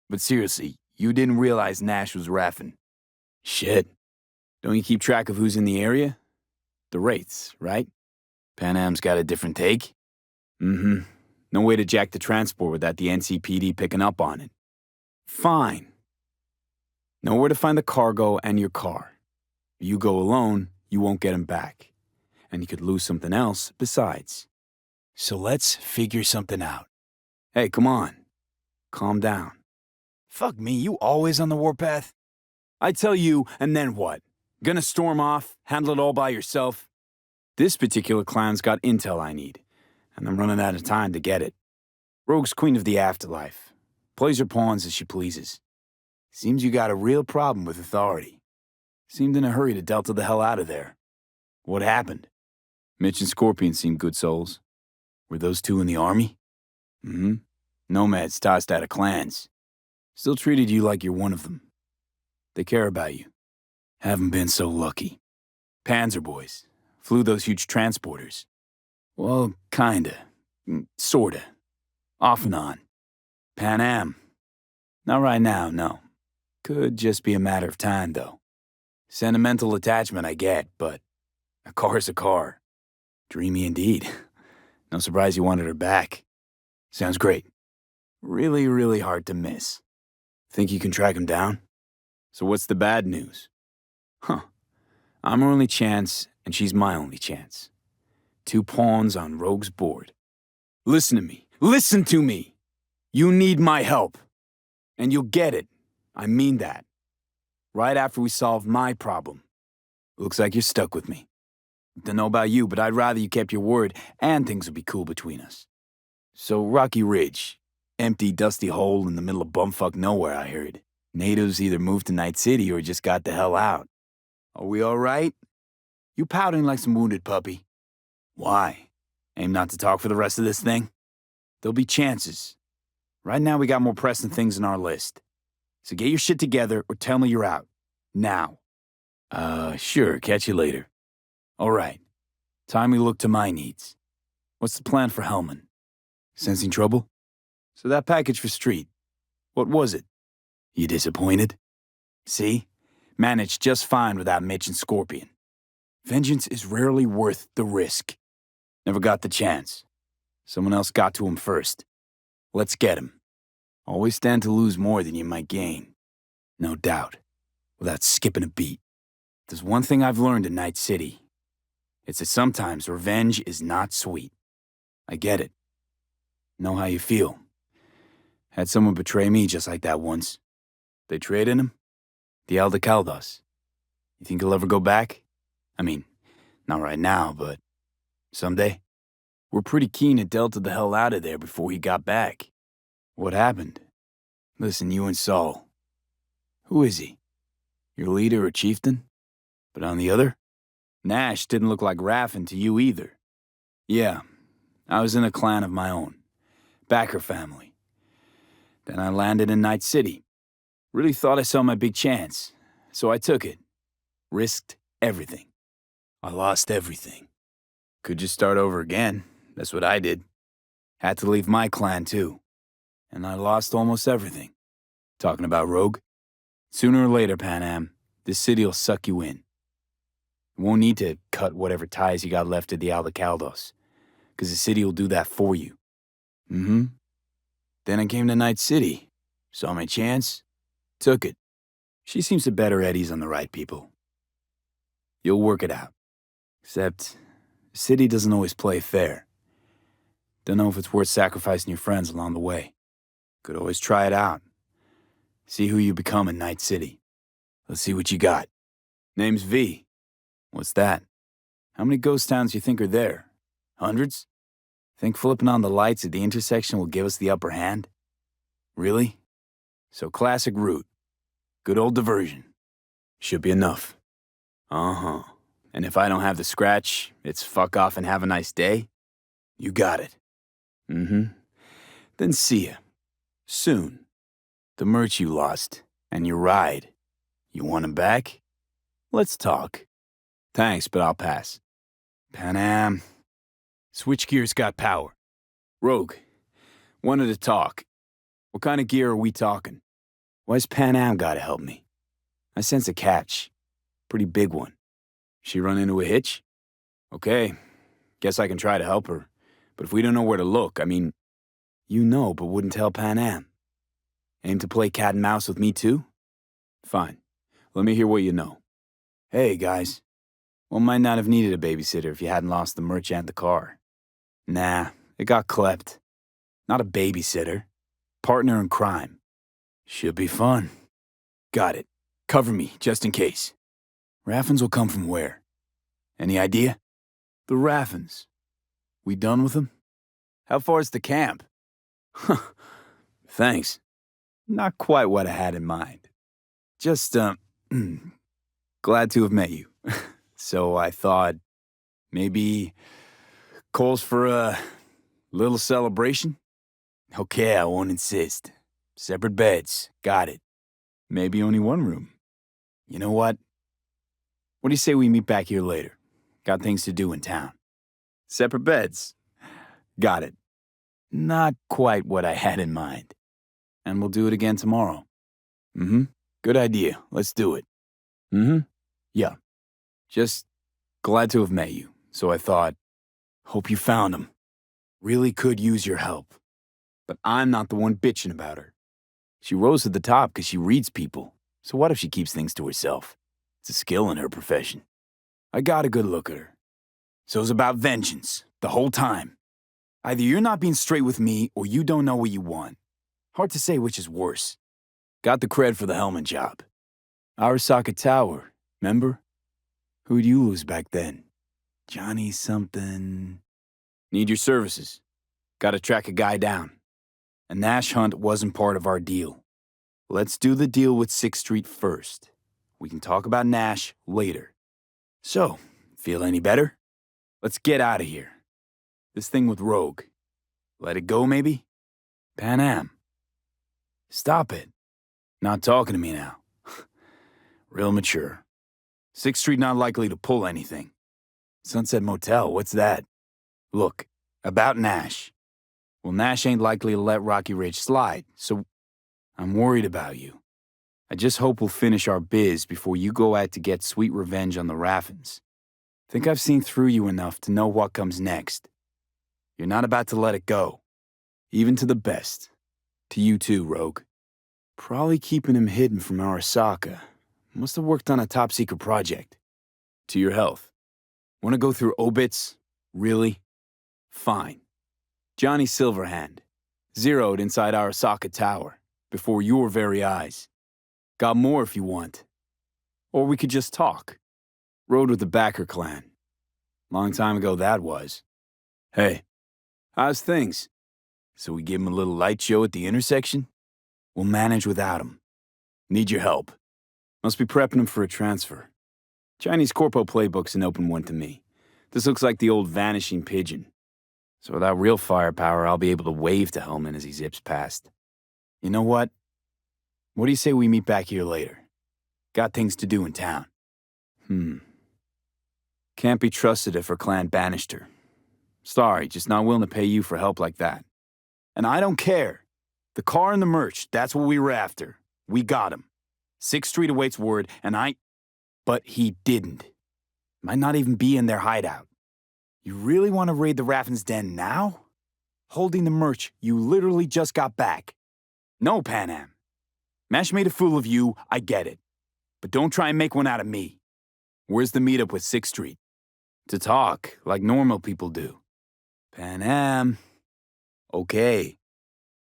But seriously, you didn't realize Nash was raffin'. Shit. Don't you keep track of who's in the area? The rates, right? Pan Am's got a different take? Mm-hmm. No way to jack the transport without the NCPD picking up on it. Fine. Know where to find the cargo and your car. You go alone, you won't get 'em back. And you could lose something else besides. So let's figure something out. Hey, come on. Calm down. Fuck me, you always on the warpath? I tell you, and then what? Gonna storm off, handle it all by yourself? This particular clown's got intel I need, and I'm running out of time to get it. Rogue's queen of the afterlife. Plays her pawns as she pleases. Seems you got a real problem with authority. Seemed in a hurry to delta the hell out of there. What happened? Mitch and Scorpion seemed good souls. Were those two in the army? Mm-hmm. Nomads tossed out of clans. Still treated you like you're one of them. They care about you. Haven't been so lucky. Panzer boys. Flew those huge transporters. Well, kinda. Sorta. Off and on. Pan Am. Not right now, no. Could just be a matter of time, though. Sentimental attachment I get, but a car's a car. Dreamy indeed. No surprise you wanted her back. Sounds great. Really, really hard to miss. Think you can track him down? So what's the bad news? Huh. I'm her only chance, And she's my only chance. 2 pawns on Rogue's board. Listen to me. Listen to me! You need my help. And you'll get it. I mean that. Right after we solve my problem. Looks like you're stuck with me. Don't know about you, but I'd rather you kept your word and things would be cool between us. So Rocky Ridge. Empty, dusty hole in the middle of bumfuck nowhere, I heard. Natives either moved to Night City or just got the hell out. Are we all right? You pouting like some wounded puppy. Why? Aim not to talk for the rest of this thing? There'll be chances. Right now we got more pressing things on our list. So get your shit together or tell me you're out. Now. Sure, catch you later. All right. Time we look to my needs. What's the plan for Hellman? Sensing trouble? So that package for Street, what was it? You disappointed? See? Managed just fine without Mitch and Scorpion. Vengeance is rarely worth the risk. Never got the chance. Someone else got to him first. Let's get him. Always stand to lose more than you might gain. No doubt. Without skipping a beat. There's one thing I've learned in Night City. It's that sometimes revenge is not sweet. I get it. Know how you feel. Had someone betray me just like that once. They traded him? The Elder Caldos. You think he'll ever go back? I mean, not right now, but someday? We're pretty keen it delta the hell out of there before he got back. What happened? Listen, you and Saul. Who is he? Your leader or chieftain? But on the other? Nash didn't look like Raffin to you either. Yeah, I was in a clan of my own. Backer family. Then I landed in Night City. Really thought I saw my big chance, so I took it. Risked everything. I lost everything. Could just start over again. That's what I did. Had to leave my clan too. And I lost almost everything. Talking about Rogue? Sooner or later, Panam, this city'll suck you in. You won't need to cut whatever ties you got left to the Aldecaldos, 'cause the city will do that for you. Then I came to Night City. Saw my chance. Took it. She seems to bet her eddies on the right people. You'll work it out. Except, the city doesn't always play fair. Don't know if it's worth sacrificing your friends along the way. Could always try it out. See who you become in Night City. Let's see what you got. Name's V. What's that? How many ghost towns you think are there? Hundreds? Think flipping on the lights at the intersection will give us the upper hand? Really? So classic route. Good old diversion. Should be enough. Uh-huh. And if I don't have the scratch, it's fuck off and have a nice day? You got it. Then see ya. Soon. The merch you lost, and your ride. You want 'em back? Let's talk. Thanks, but I'll pass. Panam. Switchgear's got power. Rogue. Wanted to talk. What kind of gear are we talking? Why's Panam gotta help me? I sense a catch. Pretty big one. She run into a hitch? Okay. Guess I can try to help her. But if we don't know where to look, I mean, you know, but wouldn't tell Panam. Aim to play cat and mouse with me too? Fine. Let me hear what you know. Hey, guys. One might not have needed a babysitter if you hadn't lost the merch and the car. Nah, it got clept. Not a babysitter. Partner in crime. Should be fun. Got it. Cover me, just in case. Raffins will come from where? Any idea? The Raffins. We done with them? How far's the camp? Thanks. Not quite what I had in mind. Just, glad to have met you. So I thought, maybe calls for a little celebration? Okay, I won't insist. Separate beds, got it. Maybe only one room. You know what? What do you say we meet back here later? Got things to do in town. Separate beds. Got it. Not quite what I had in mind. And we'll do it again tomorrow. Good idea. Let's do it. Yeah. Just glad to have met you. So I thought, hope you found him. Really could use your help. But I'm not the one bitching about her. She rose to the top because she reads people. So what if she keeps things to herself? It's a skill in her profession. I got a good look at her. So it's about vengeance, the whole time. Either you're not being straight with me, or you don't know what you want. Hard to say which is worse. Got the cred for the Hellman job. Arasaka Tower, remember? Who'd you lose back then? Johnny something. Need your services. Gotta track a guy down. A Nash hunt wasn't part of our deal. Let's do the deal with 6th Street first. We can talk about Nash later. So, feel any better? Let's get out of here. This thing with Rogue. Let it go, maybe? Pan Am. Stop it. Not talking to me now. Real mature. 6th Street not likely to pull anything. Sunset Motel, what's that? Look, about Nash. Well, Nash ain't likely to let Rocky Ridge slide, so I'm worried about you. I just hope we'll finish our biz before you go out to get sweet revenge on the Raffins. Think I've seen through you enough to know what comes next. You're not about to let it go. Even to the best. To you too, Rogue. Probably keeping him hidden from Arasaka. Must have worked on a top-secret project. To your health. Want to go through obits? Really? Fine. Johnny Silverhand. Zeroed inside Arasaka Tower. Before your very eyes. Got more if you want. Or we could just talk. Rode with the Backer clan. Long time ago that was. Hey, how's things? So we give him a little light show at the intersection? We'll manage without him. Need your help. Must be prepping him for a transfer. Chinese Corpo playbook's an open one to me. This looks like the old vanishing pigeon. So without real firepower, I'll be able to wave to Hellman as he zips past. You know what? What do you say we meet back here later? Got things to do in town. Can't be trusted if her clan banished her. Sorry, just not willing to pay you for help like that. And I don't care. The car and the merch, that's what we were after. We got him. 6th Street awaits word, and But he didn't. Might not even be in their hideout. You really want to raid the Raffin's den now? Holding the merch you literally just got back. No, Pan Am. Mash made a fool of you, I get it. But don't try and make one out of me. Where's the meetup with 6th Street? To talk, like normal people do. Pan Am. Okay.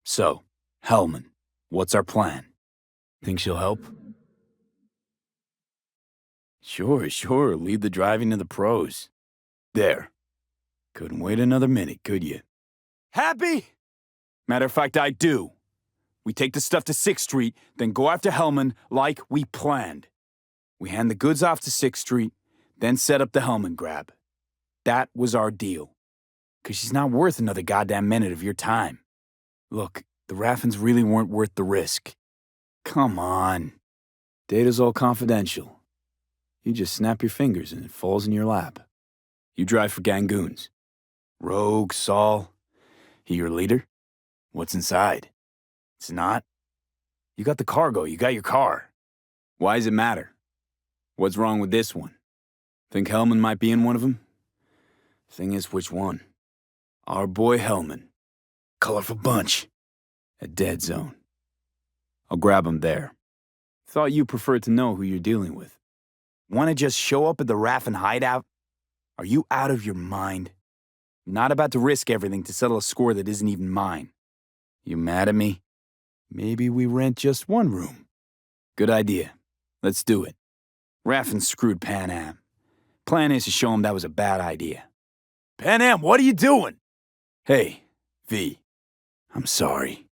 So, Hellman, what's our plan? Think she'll help? Sure. Leave the driving to the pros. There. Couldn't wait another minute, could you? Happy? Matter of fact, I do. We take the stuff to 6th Street, then go after Hellman like we planned. We hand the goods off to 6th Street, then set up the Hellman grab. That was our deal. 'Cause she's not worth another goddamn minute of your time. Look, the Raffins really weren't worth the risk. Come on. Data's all confidential. You just snap your fingers and it falls in your lap. You drive for Gangoons. Rogue, Saul. He your leader? What's inside? It's not? You got the cargo, you got your car. Why does it matter? What's wrong with this one? Think Hellman might be in one of them? Thing is, which one? Our boy Hellman. Colorful bunch. A dead zone. I'll grab him there. Thought you preferred to know who you're dealing with. Want to just show up at the Raffin hideout? Are you out of your mind? I'm not about to risk everything to settle a score that isn't even mine. You mad at me? Maybe we rent just one room. Good idea. Let's do it. Raffin screwed Pan Am. Plan is to show him that was a bad idea. Pan Am, what are you doing? Hey, V. I'm sorry.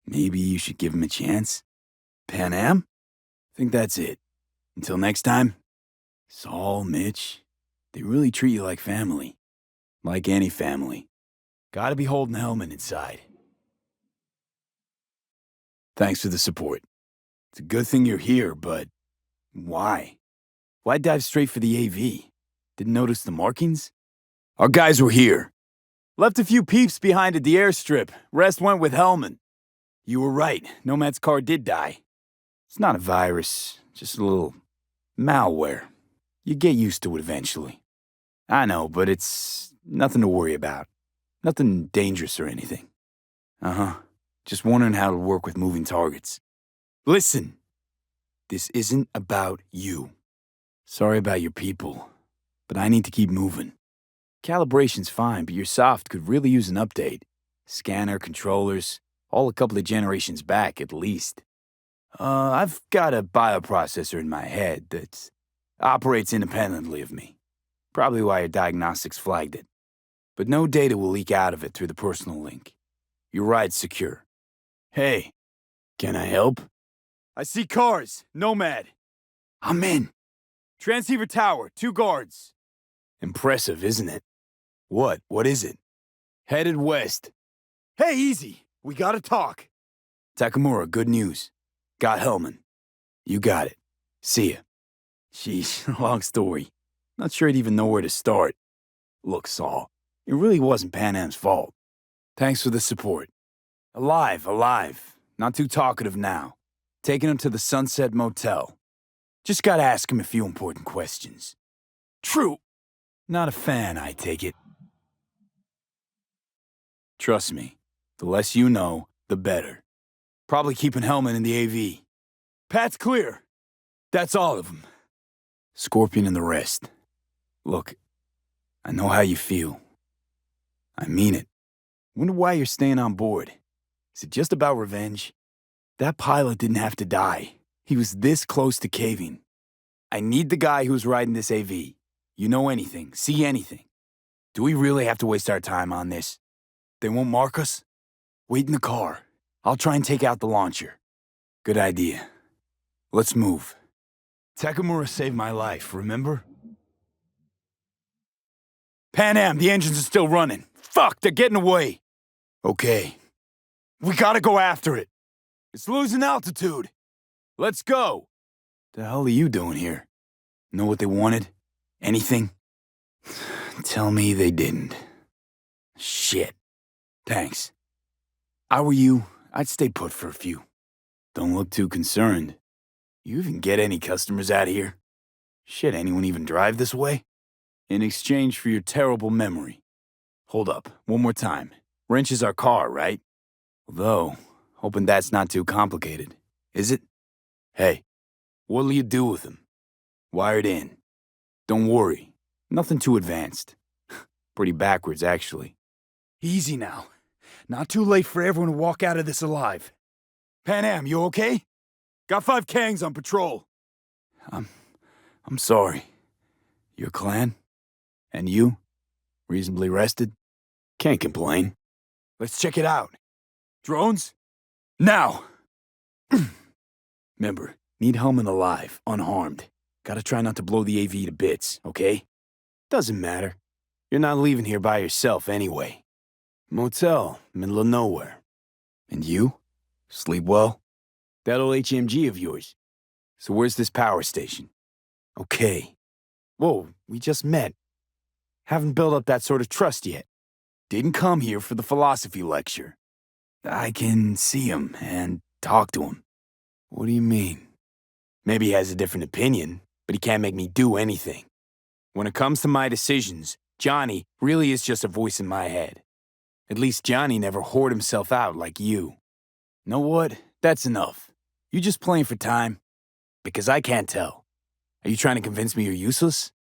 Maybe you should give him a chance? Pan Am? Think that's it. Until next time. Saul, Mitch, they really treat you like family. Like any family. Gotta be holding Hellman inside. Thanks for the support. It's a good thing you're here, but why? Why dive straight for the AV? Didn't notice the markings? Our guys were here. Left a few peeps behind at the airstrip. Rest went with Hellman. You were right. Nomad's car did die. It's not a virus, just a little malware. You get used to it eventually. I know, but it's nothing to worry about. Nothing dangerous or anything. Just wondering how to work with moving targets. Listen, this isn't about you. Sorry about your people. but I need to keep moving. Calibration's fine, but your soft could really use an update. Scanner, controllers, all a couple of generations back at least. I've got a bioprocessor in my head that operates independently of me. Probably why your diagnostics flagged it. But no data will leak out of it through the personal link. Your ride's secure. Hey, can I help? I see cars. Nomad. I'm in. Transceiver tower, 2 guards. Impressive, isn't it? What? What is it? Headed west. Hey, easy. We gotta talk. Takamura, good news. Got Hellman. You got it. See ya. Sheesh, long story. Not sure I'd even know where to start. Look, Saul, it really wasn't Pan Am's fault. Thanks for the support. Alive. Not too talkative now. Taking him to the Sunset Motel. Just gotta ask him a few important questions. True. Not a fan, I take it. Trust me, the less you know, the better. Probably keeping Hellman in the AV. Pat's clear. That's all of them. Scorpion and the rest. Look, I know how you feel. I mean it. Wonder why you're staying on board. Is it just about revenge? That pilot didn't have to die. He was this close to caving. I need the guy who's riding this AV. You know anything, see anything. Do we really have to waste our time on this? They won't mark us? Wait in the car. I'll try and take out the launcher. Good idea. Let's move. Takamura saved my life, remember? Pan Am, the engines are still running. Fuck, they're getting away. Okay. We gotta go after it. It's losing altitude. Let's go. The hell are you doing here? Know what they wanted? Anything? Tell me they didn't. Shit. Thanks. I were you, I'd stay put for a few. Don't look too concerned. You even get any customers out here? Shit, anyone even drive this way? In exchange for your terrible memory. Hold up, one more time. Wrench is our car, right? Although, hoping that's not too complicated. Is it? Hey, what'll you do with him? Wired in. Don't worry, nothing too advanced. Pretty backwards, actually. Easy now. Not too late for everyone to walk out of this alive. Pan Am, you okay? Got 5 Kangs on patrol. I'm sorry. Your clan? And you? Reasonably rested? Can't complain. Let's check it out. Drones? Now! Remember, need Hellman alive, unharmed. Gotta try not to blow the AV to bits, okay? Doesn't matter. You're not leaving here by yourself anyway. Motel, middle of nowhere. And you? Sleep well? That old HMG of yours. So where's this power station? Okay. Whoa, we just met. Haven't built up that sort of trust yet. Didn't come here for the philosophy lecture. I can see him and talk to him. What do you mean? Maybe he has a different opinion, but he can't make me do anything. When it comes to my decisions, Johnny really is just a voice in my head. At least Johnny never whored himself out like you. Know what? That's enough. You just playing for time? Because I can't tell. Are you trying to convince me you're useless?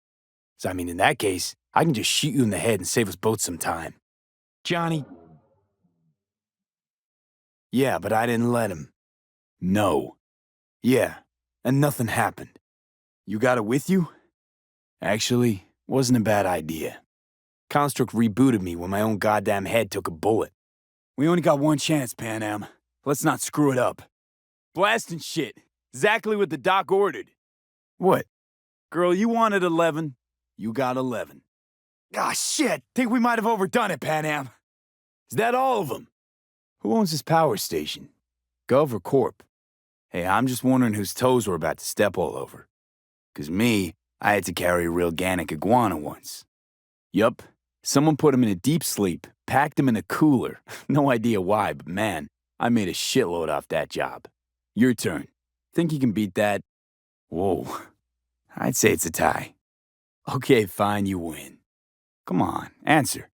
So I mean, in that case, I can just shoot you in the head and save us both some time. Johnny. Yeah, but I didn't let him. No. Yeah, and nothing happened. You got it with you? Actually, wasn't a bad idea. Construct rebooted me when my own goddamn head took a bullet. We only got one chance, Pan Am. Let's not screw it up. Blasting shit. Exactly what the doc ordered. What? Girl, you wanted 11. You got 11. Ah, shit. Think we might have overdone it, Pan Am. Is that all of them? Who owns this power station? Gov or Corp? Hey, I'm just wondering whose toes we're about to step all over. 'Cause me, I had to carry a real Gannic iguana once. Yup. Someone put him in a deep sleep, packed him in a cooler. No idea why, but man, I made a shitload off that job. Your turn. Think you can beat that? Whoa. I'd say it's a tie. Okay, fine, you win. Come on, answer.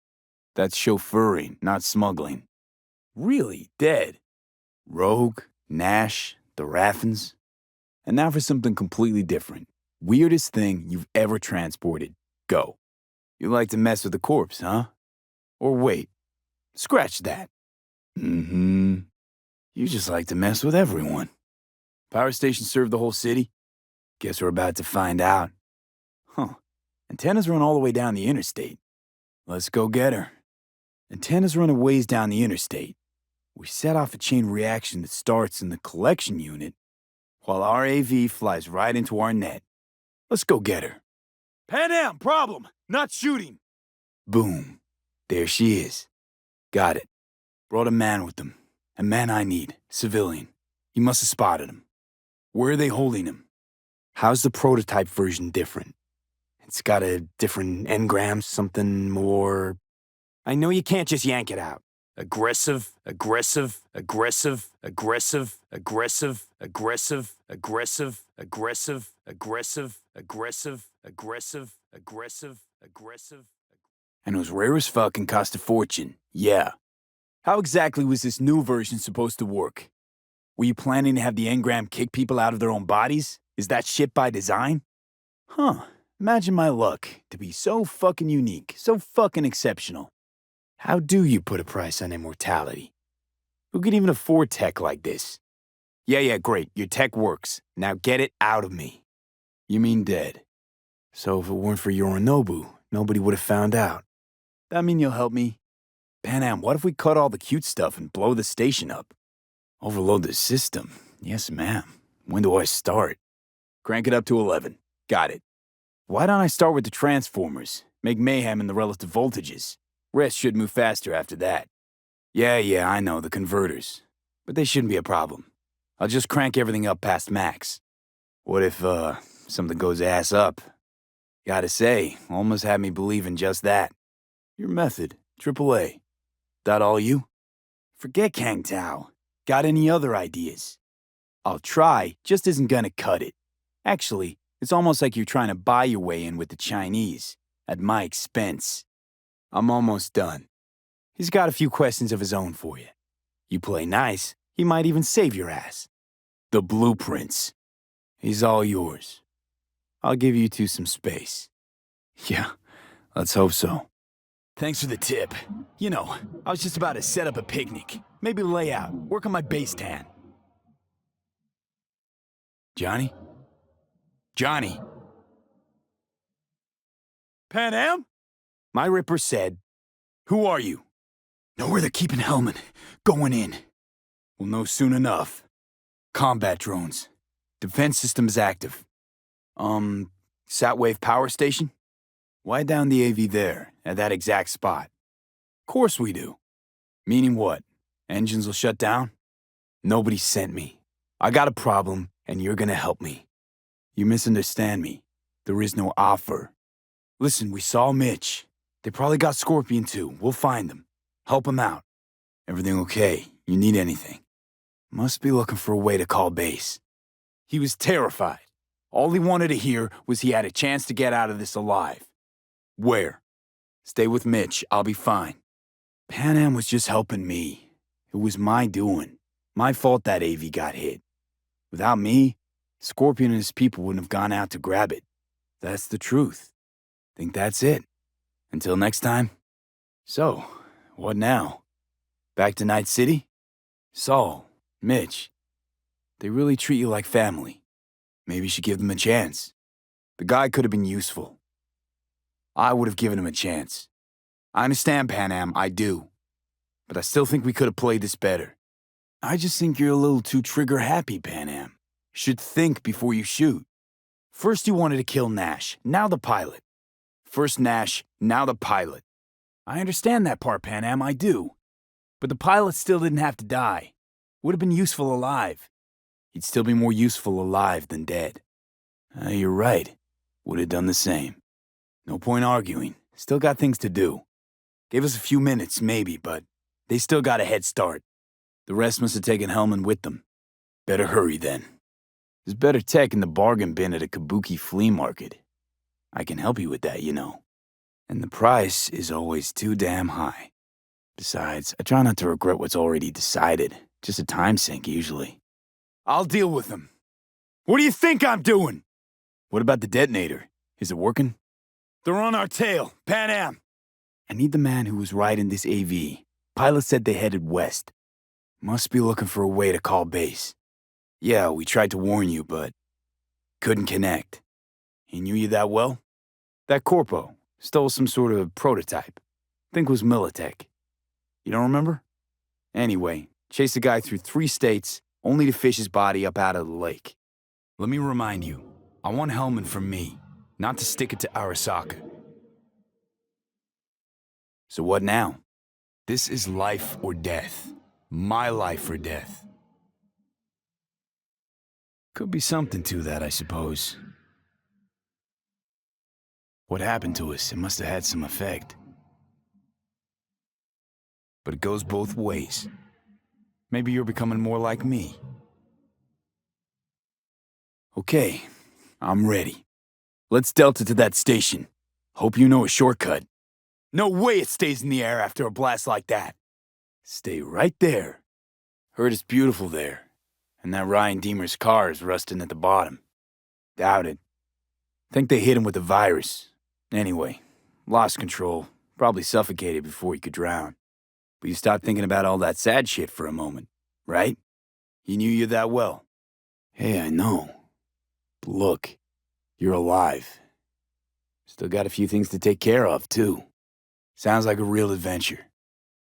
That's chauffeuring, not smuggling. Really, dead. Rogue, Nash, the Raffens. And now for something completely different. Weirdest thing you've ever transported. Go. You like to mess with the corpse, huh? Or wait, scratch that. Mm-hmm. You just like to mess with everyone. Power station serve the whole city? Guess we're about to find out. Huh. Antennas run all the way down the interstate. Let's go get her. Antennas run a ways down the interstate. We set off a chain reaction that starts in the collection unit, while our AV flies right into our net. Let's go get her. Pan Am, problem! Not shooting! Boom. There she is. Got it. Brought a man with them. A man I need. Civilian. He must have spotted him. Where are they holding him? How's the prototype version different? It's got a different engram, something more... I know you can't just yank it out. Aggressive, aggressive, aggressive, aggressive, aggressive, aggressive, aggressive, aggressive, aggressive, aggressive, aggressive, aggressive, aggressive. And it was rare as fuck and cost a fortune, yeah. How exactly was this new version supposed to work? Were you planning to have the engram kick people out of their own bodies? Is that shit by design? Huh. Imagine my luck to be so fucking unique, so fucking exceptional. How do you put a price on immortality? Who could even afford tech like this? Yeah, great. Your tech works. Now get it out of me. You mean dead? So if it weren't for Yorinobu, nobody would have found out. That mean you'll help me? Pan Am, what if we cut all the cute stuff and blow the station up? Overload the system? Yes, ma'am. When do I start? Crank it up to 11. Got it. Why don't I start with the transformers? Make mayhem in the relative voltages. Rest should move faster after that. Yeah, I know, the converters. But they shouldn't be a problem. I'll just crank everything up past max. What if, something goes ass up? Gotta say, almost had me believe in just that. Your method, AAA. That all you? Forget Kang Tao. Got any other ideas? I'll try, just isn't gonna cut it. Actually, it's almost like you're trying to buy your way in with the Chinese, at my expense. I'm almost done. He's got a few questions of his own for you. You play nice, he might even save your ass. The blueprints. He's all yours. I'll give you two some space. Yeah, let's hope so. Thanks for the tip. You know, I was just about to set up a picnic. Maybe lay out, work on my base tan. Johnny? Johnny! Pan Am? My Ripper said, "Who are you?" Know where they're keeping Hellman. Going in. We'll know soon enough. Combat drones. Defense systems active. Satwave power station? Why down the AV there, at that exact spot? Course we do. Meaning what? Engines will shut down? Nobody sent me. I got a problem, and you're gonna help me. You misunderstand me. There is no offer. Listen, we saw Mitch. They probably got Scorpion too. We'll find them. Help them out. Everything okay? You need anything? Must be looking for a way to call base. He was terrified. All he wanted to hear was he had a chance to get out of this alive. Where? Stay with Mitch. I'll be fine. Pan Am was just helping me. It was my doing. My fault that AV got hit. Without me, Scorpion and his people wouldn't have gone out to grab it. That's the truth. Think that's it. Until next time. So, what now? Back to Night City? Saul, Mitch, they really treat you like family. Maybe you should give them a chance. The guy could have been useful. I would have given him a chance. I understand, Pan Am, I do. But I still think we could have played this better. I just think you're a little too trigger-happy, Pan Am. You should think before you shoot. First you wanted to kill Nash, now the pilot. First Nash, now the pilot. I understand that part, Pan Am, I do. But the pilot still didn't have to die. Would have been useful alive. He'd still be more useful alive than dead. You're right. Would have done the same. No point arguing. Still got things to do. Gave us a few minutes, maybe, but they still got a head start. The rest must have taken Hellman with them. Better hurry then. There's better tech in the bargain bin at a Kabuki flea market. I can help you with that, you know. And the price is always too damn high. Besides, I try not to regret what's already decided. Just a time sink, usually. I'll deal with them. What do you think I'm doing? What about the detonator? Is it working? They're on our tail. Pan Am. I need the man who was riding this AV. Pilot said they headed west. Must be looking for a way to call base. Yeah, we tried to warn you, but couldn't connect. He knew you that well? That corpo stole some sort of prototype. Think was Militech. You don't remember? Anyway, chased the guy through 3 states, only to fish his body up out of the lake. Let me remind you, I want Hellman from me, not to stick it to Arasaka. So what now? This is life or death. My life or death. Could be something to that, I suppose. What happened to us? It must have had some effect. But it goes both ways. Maybe you're becoming more like me. Okay, I'm ready. Let's Delta to that station. Hope you know a shortcut. No way it stays in the air after a blast like that. Stay right there. Heard it's beautiful there. And that Ryan Deemer's car is rusting at the bottom. Doubt it. Think they hit him with a virus. Anyway, lost control. Probably suffocated before he could drown. But you stopped thinking about all that sad shit for a moment, right? He knew you that well. Hey, I know. But look, you're alive. Still got a few things to take care of, too. Sounds like a real adventure.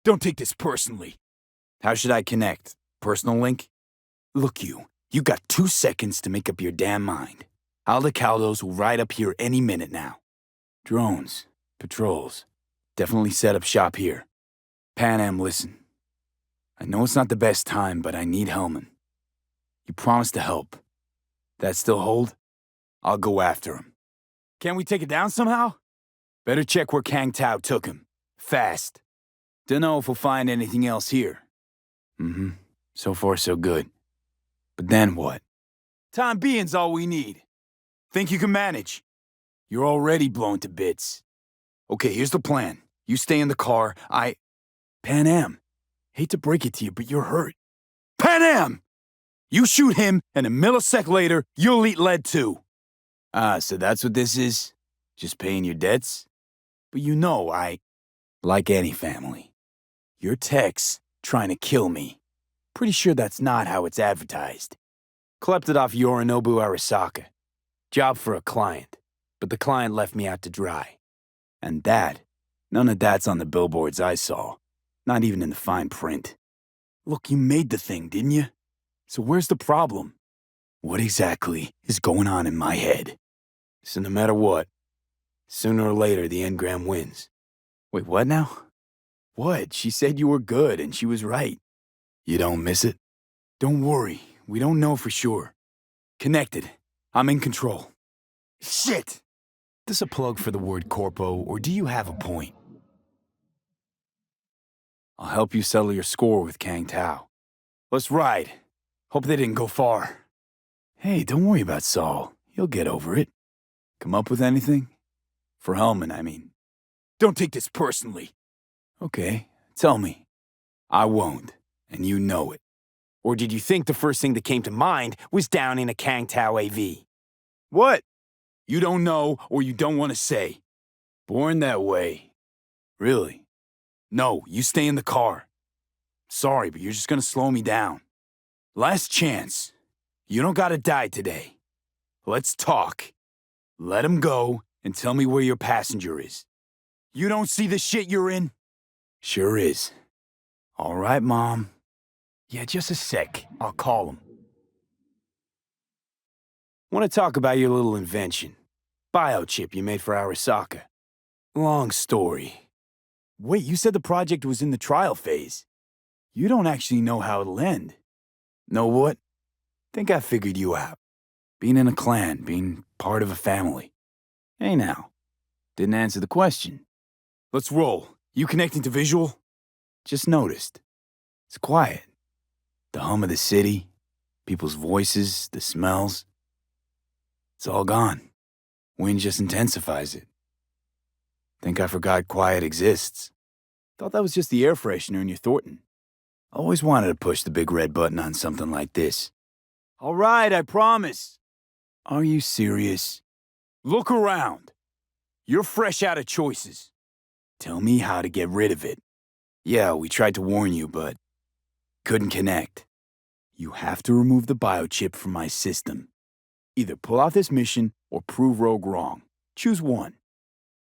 Don't take this personally. How should I connect? Personal link? Look, you got 2 seconds to make up your damn mind. Aldecaldos will ride up here any minute now. Drones, patrols. Definitely set up shop here. Pan Am, listen. I know it's not the best time, but I need Hellman. You promised to help. That still hold? I'll go after him. Can't we take it down somehow? Better check where Kang Tao took him. Fast. Dunno if we'll find anything else here. So far, so good. But then what? Time being's all we need. Think you can manage? You're already blown to bits. Okay, here's the plan. You stay in the car, Pan Am. Hate to break it to you, but you're hurt. Pan Am! You shoot him, and a millisecond later, you'll eat lead too. Ah, so that's what this is? Just paying your debts? But you know, like any family. Your tech's trying to kill me. Pretty sure that's not how it's advertised. Klept it off Yorinobu Arasaka. Job for a client, but the client left me out to dry. And none of that's on the billboards I saw. Not even in the fine print. Look, you made the thing, didn't you? So where's the problem? What exactly is going on in my head? So no matter what, sooner or later the engram wins. Wait, what now? What? She said you were good and she was right. You don't miss it? Don't worry, we don't know for sure. Connected. I'm in control. Shit! Is this a plug for the word corpo, or do you have a point? I'll help you settle your score with Kang Tao. Let's ride. Hope they didn't go far. Hey, don't worry about Saul. He'll get over it. Come up with anything? For Hellman, I mean. Don't take this personally. Okay, tell me. I won't, and you know it. Or did you think the first thing that came to mind was down in a Kang Tao AV? What? You don't know, or you don't want to say. Born that way. Really? No, you stay in the car. Sorry, but you're just gonna slow me down. Last chance. You don't gotta die today. Let's talk. Let him go and tell me where your passenger is. You don't see the shit you're in? Sure is. All right, Mom. Yeah, just a sec. I'll call him. Want to talk about your little invention. Biochip you made for Arasaka. Long story. Wait, you said the project was in the trial phase. You don't actually know how it'll end. Know what? Think I figured you out. Being in a clan, being part of a family. Hey now. Didn't answer the question. Let's roll. You connecting to visual? Just noticed. It's quiet. The hum of the city, people's voices, the smells. It's all gone. Wind just intensifies it. Think I forgot quiet exists. Thought that was just the air freshener in your Thornton. Always wanted to push the big red button on something like this. All right, I promise. Are you serious? Look around. You're fresh out of choices. Tell me how to get rid of it. Yeah, we tried to warn you, but couldn't connect. You have to remove the biochip from my system. Either pull off this mission or prove Rogue wrong. Choose one.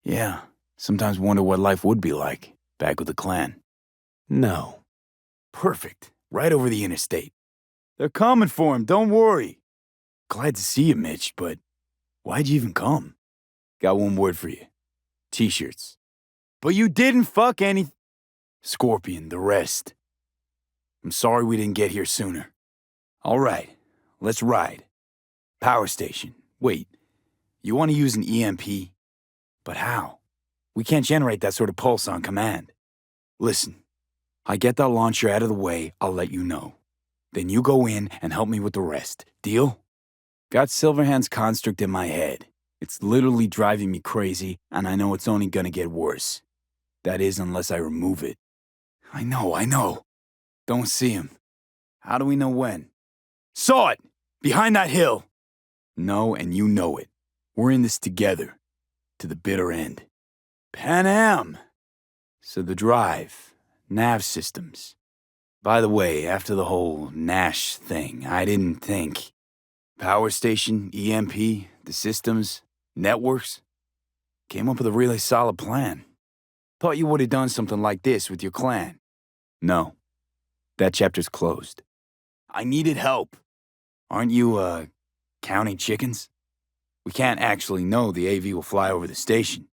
Yeah, sometimes wonder what life would be like back with the clan. No. Perfect. Right over the interstate. They're coming for him, don't worry. Glad to see you, Mitch, but why'd you even come? Got one word for you. T-shirts. But you didn't fuck any... Scorpion, the rest. I'm sorry we didn't get here sooner. All right, let's ride. Power station. Wait, you want to use an EMP? But how? We can't generate that sort of pulse on command. Listen, I get that launcher out of the way, I'll let you know. Then you go in and help me with the rest. Deal? Got Silverhand's construct in my head. It's literally driving me crazy, and I know it's only gonna get worse. That is, unless I remove it. I know. Don't see him. How do we know when? Saw it! Behind that hill! No, and you know it. We're in this together. To the bitter end. Pan Am! So the drive, nav systems. By the way, after the whole Nash thing, I didn't think. Power station, EMP, the systems, networks. Came up with a really solid plan. Thought you would have done something like this with your clan. No. That chapter's closed. I needed help. Aren't you, counting chickens? We can't actually know the AV will fly over the station.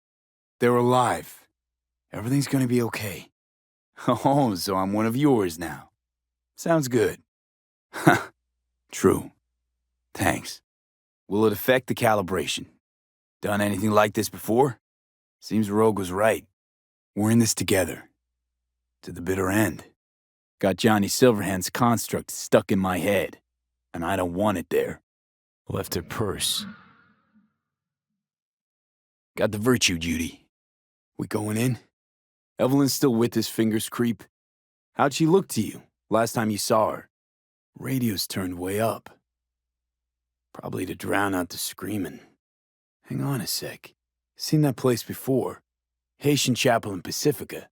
They're alive. Everything's gonna be okay. Oh, so I'm one of yours now. Sounds good. Huh. True. Thanks. Will it affect the calibration? Done anything like this before? Seems Rogue was right. We're in this together. To the bitter end. Got Johnny Silverhand's construct stuck in my head, and I don't want it there. Left her purse. Got the virtue, Judy. We going in? Evelyn's still with this fingers creep? How'd she look to you last time you saw her? Radio's turned way up. Probably to drown out the screaming. Hang on a sec. Seen that place before. Haitian Chapel in Pacifica.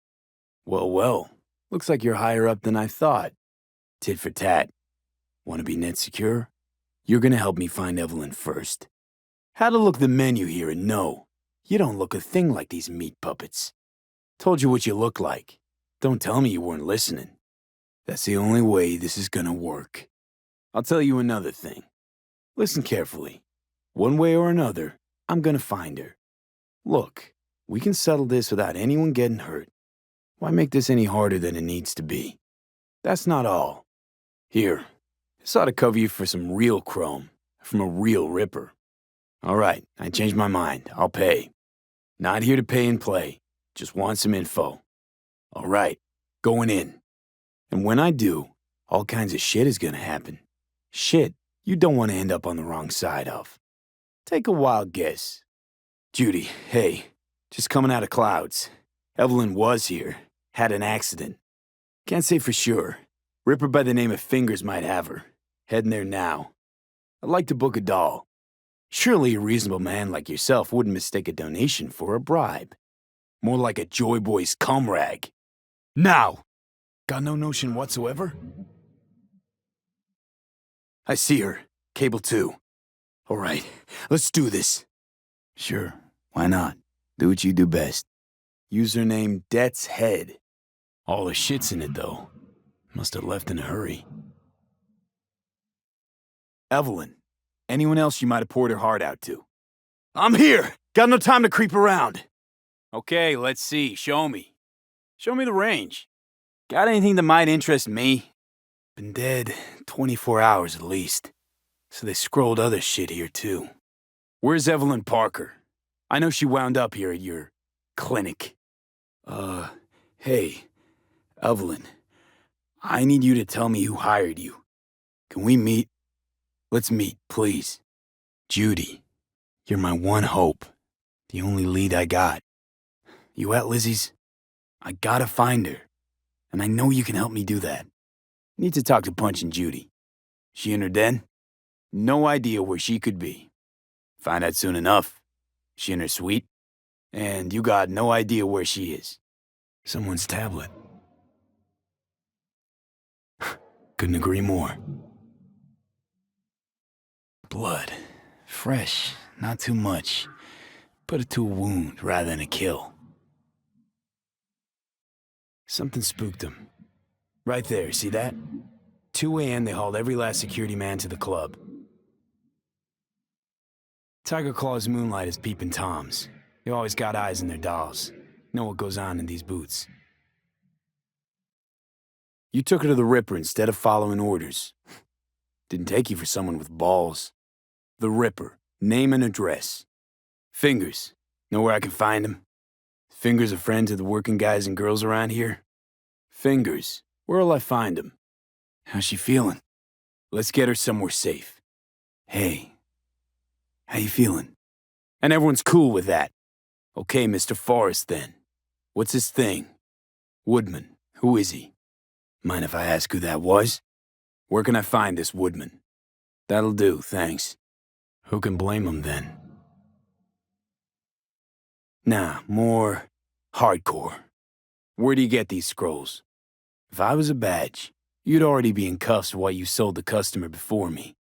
Well, looks like you're higher up than I thought. Tit for tat. Want to be net secure? You're gonna help me find Evelyn first. Had to look the menu here and know. You don't look a thing like these meat puppets. Told you what you look like. Don't tell me you weren't listening. That's the only way this is gonna work. I'll tell you another thing. Listen carefully. One way or another, I'm gonna find her. Look, we can settle this without anyone getting hurt. Why make this any harder than it needs to be? That's not all. Here, this ought to cover you for some real chrome, from a real ripper. All right, I changed my mind. I'll pay. Not here to pay and play. Just want some info. All right, going in. And when I do, all kinds of shit is gonna happen. Shit you don't want to end up on the wrong side of. Take a wild guess. Judy, hey, just coming out of clouds. Evelyn was here, had an accident. Can't say for sure. Ripper by the name of Fingers might have her. Heading there now. I'd like to book a doll. Surely a reasonable man like yourself wouldn't mistake a donation for a bribe. More like a Joy Boy's cum rag. Now! Got no notion whatsoever? I see her. Cable 2. All right, let's do this. Sure, why not? Do what you do best. Username Death's Head. All the shit's in it, though. Must have left in a hurry. Evelyn. Anyone else you might have poured her heart out to? I'm here! Got no time to creep around. Okay, let's see. Show me. Show me the range. Got anything that might interest me? Been dead 24 hours at least. So they scrolled other shit here too. Where's Evelyn Parker? I know she wound up here at your clinic. Hey, Evelyn. I need you to tell me who hired you. Can we meet? Let's meet, please. Judy, you're my one hope. The only lead I got. You at Lizzie's? I gotta find her. And I know you can help me do that. Need to talk to Punch and Judy. She in her den? No idea where she could be. Find out soon enough. She in her suite? And you got no idea where she is. Someone's tablet. Couldn't agree more. Blood. Fresh, not too much. Put it to a wound rather than a kill. Something spooked him. Right there, see that? 2 a.m. they hauled every last security man to the club. Tiger Claw's moonlight is peeping Toms. They always got eyes in their dolls. Know what goes on in these boots. You took her to the Ripper instead of following orders. Didn't take you for someone with balls. The Ripper. Name and address. Fingers. Know where I can find him? Fingers a friend to the working guys and girls around here? Fingers. Where'll I find him? How's she feeling? Let's get her somewhere safe. Hey. How you feeling? And everyone's cool with that. Okay, Mr. Forrest then. What's his thing? Woodman. Who is he? Mind if I ask who that was? Where can I find this Woodman? That'll do, thanks. Who can blame him then? Nah, more hardcore. Where do you get these scrolls? If I was a badge, you'd already be in cuffs for what you sold the customer before me.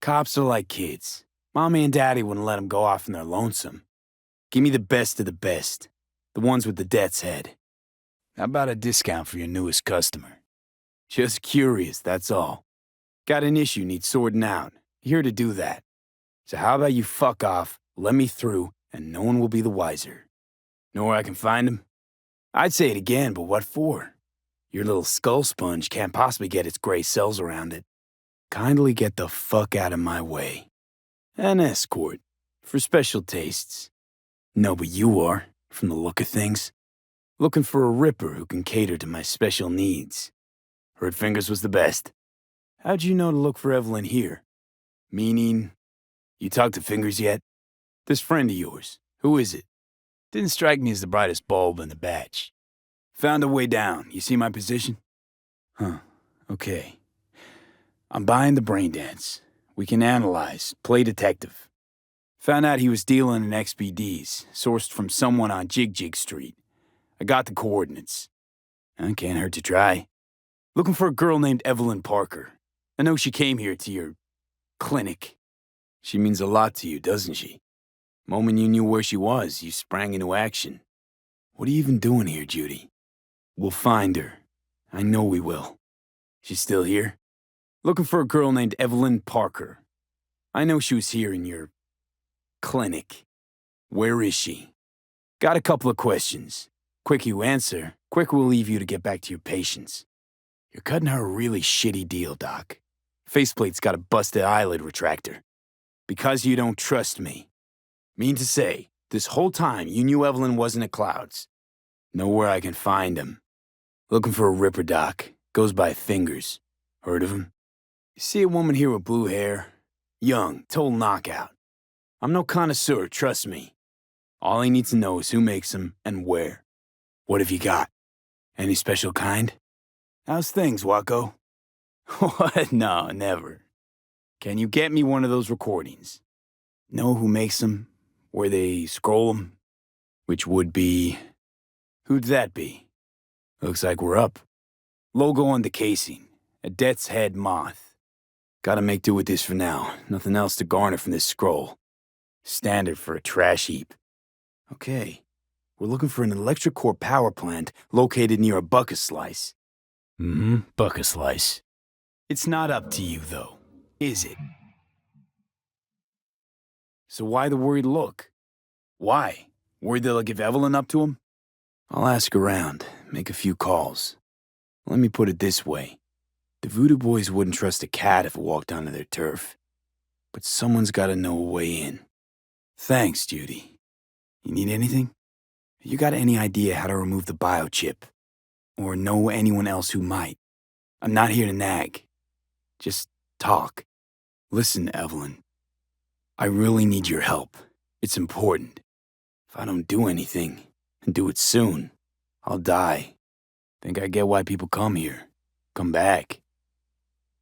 Cops are like kids. Mommy and Daddy wouldn't let them go off in their lonesome. Give me the best of the best. The ones with the death's head. How about a discount for your newest customer? Just curious, that's all. Got an issue needs sorting out. Here to do that. So how about you fuck off, let me through, and no one will be the wiser. Know where I can find him? I'd say it again, but what for? Your little skull sponge can't possibly get its gray cells around it. Kindly get the fuck out of my way. An escort. For special tastes. No, but you are, from the look of things. Looking for a Ripper who can cater to my special needs. Heard Fingers was the best. How'd you know to look for Evelyn here? Meaning, you talked to Fingers yet? This friend of yours, who is it? Didn't strike me as the brightest bulb in the batch. Found a way down, you see my position? Huh, okay. I'm buying the brain dance. We can analyze, play detective. Found out he was dealing in XBDs, sourced from someone on Jig Jig Street. I got the coordinates. Can't hurt to try. Looking for a girl named Evelyn Parker. I know she came here to your clinic. She means a lot to you, doesn't she? Moment you knew where she was, you sprang into action. What are you even doing here, Judy? We'll find her. I know we will. She's still here? Looking for a girl named Evelyn Parker. I know she was here in your clinic. Where is she? Got a couple of questions. Quick you answer, quick we'll leave you to get back to your patients. You're cutting her a really shitty deal, Doc. Faceplate's got a busted eyelid retractor. Because you don't trust me. Mean to say, this whole time you knew Evelyn wasn't at Clouds. Know where I can find him. Looking for a Ripper, Doc. Goes by Fingers. Heard of him? You see a woman here with blue hair? Young, total knockout. I'm no connoisseur, trust me. All I need to know is who makes them and where. What have you got? Any special kind? How's things, Wacko? What? No, never. Can you get me one of those recordings? Know who makes them? Where they scroll them? Which would be... Who'd that be? Looks like we're up. Logo on the casing. A death's head moth. Gotta make do with this for now. Nothing else to garner from this scroll. Standard for a trash heap. Okay. We're looking for an electric core power plant located near a bucket slice. Bucket slice. It's not up to you, though, is it? So why the worried look? Why? Worried they'll give Evelyn up to him? I'll ask around, make a few calls. Let me put it this way. The Voodoo Boys wouldn't trust a cat if it walked onto their turf. But someone's gotta know a way in. Thanks, Judy. You need anything? You got any idea how to remove the biochip? Or know anyone else who might? I'm not here to nag. Just talk. Listen, Evelyn. I really need your help. It's important. If I don't do anything, and do it soon, I'll die. Think I get why people come here. Come back.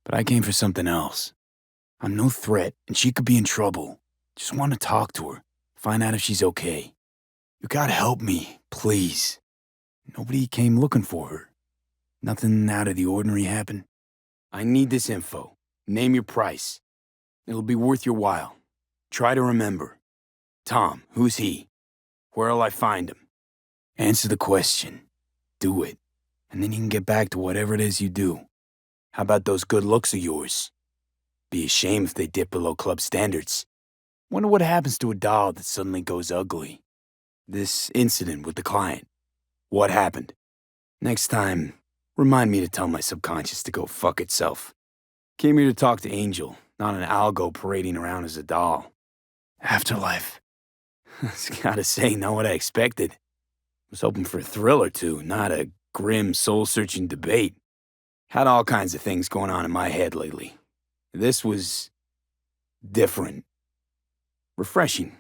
But I came for something else. I'm no threat, and she could be in trouble. Just want to talk to her. Find out if she's okay. You gotta help me, please. Nobody came looking for her. Nothing out of the ordinary happened. I need this info. Name your price. It'll be worth your while. Try to remember. Tom, who's he? Where'll I find him? Answer the question. Do it. And then you can get back to whatever it is you do. How about those good looks of yours? Be a shame if they dip below club standards. Wonder what happens to a doll that suddenly goes ugly. This incident with the client. What happened? Next time, remind me to tell my subconscious to go fuck itself. Came here to talk to Angel, not an algo parading around as a doll. Afterlife. Gotta say, not what I expected. Was hoping for a thrill or two, not a grim, soul-searching debate. Had all kinds of things going on in my head lately. This was different. Refreshing.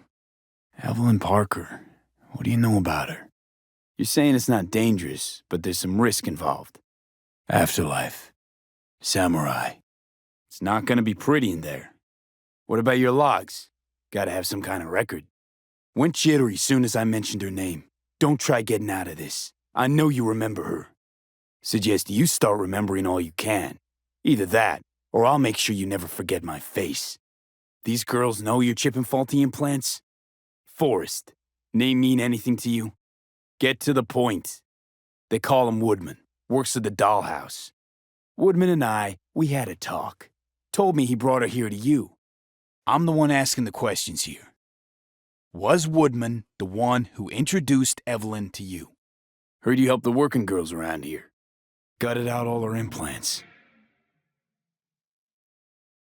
Evelyn Parker. What do you know about her? You're saying it's not dangerous, but there's some risk involved. Afterlife. Samurai. It's not gonna be pretty in there. What about your logs? Gotta have some kind of record. Went jittery soon as I mentioned her name. Don't try getting out of this. I know you remember her. Suggest you start remembering all you can. Either that, or I'll make sure you never forget my face. These girls know you're chipping faulty implants? Forrest, name mean anything to you? Get to the point. They call him Woodman. Works at the dollhouse. Woodman and I, we had a talk. Told me he brought her here to you. I'm the one asking the questions here. Was Woodman the one who introduced Evelyn to you? Heard you helped the working girls around here. Gutted out all her implants.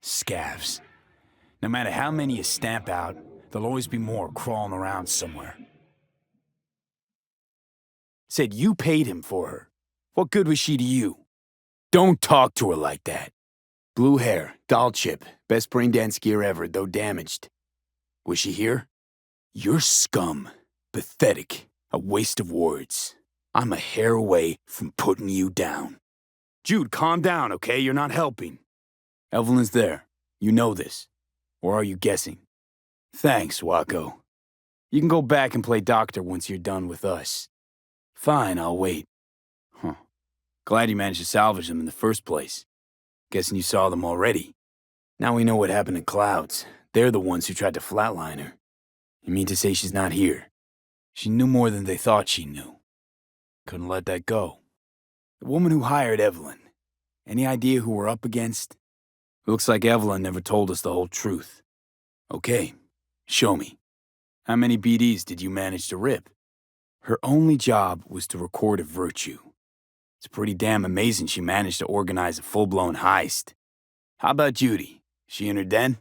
Scavs. No matter how many you stamp out, there'll always be more crawling around somewhere. Said you paid him for her. What good was she to you? Don't talk to her like that. Blue hair, doll chip, best brain dance gear ever, though damaged. Was she here? You're scum. Pathetic. A waste of words. I'm a hair away from putting you down. Jude, calm down, okay? You're not helping. Evelyn's there. You know this. Or are you guessing? Thanks, Wacko. You can go back and play doctor once you're done with us. Fine, I'll wait. Huh. Glad you managed to salvage them in the first place. Guessing you saw them already. Now we know what happened to Clouds. They're the ones who tried to flatline her. You mean to say she's not here? She knew more than they thought she knew. Couldn't let that go. The woman who hired Evelyn. Any idea who we're up against? Looks like Evelyn never told us the whole truth. Okay, show me. How many BDs did you manage to rip? Her only job was to record a virtue. It's pretty damn amazing she managed to organize a full-blown heist. How about Judy? She in her den?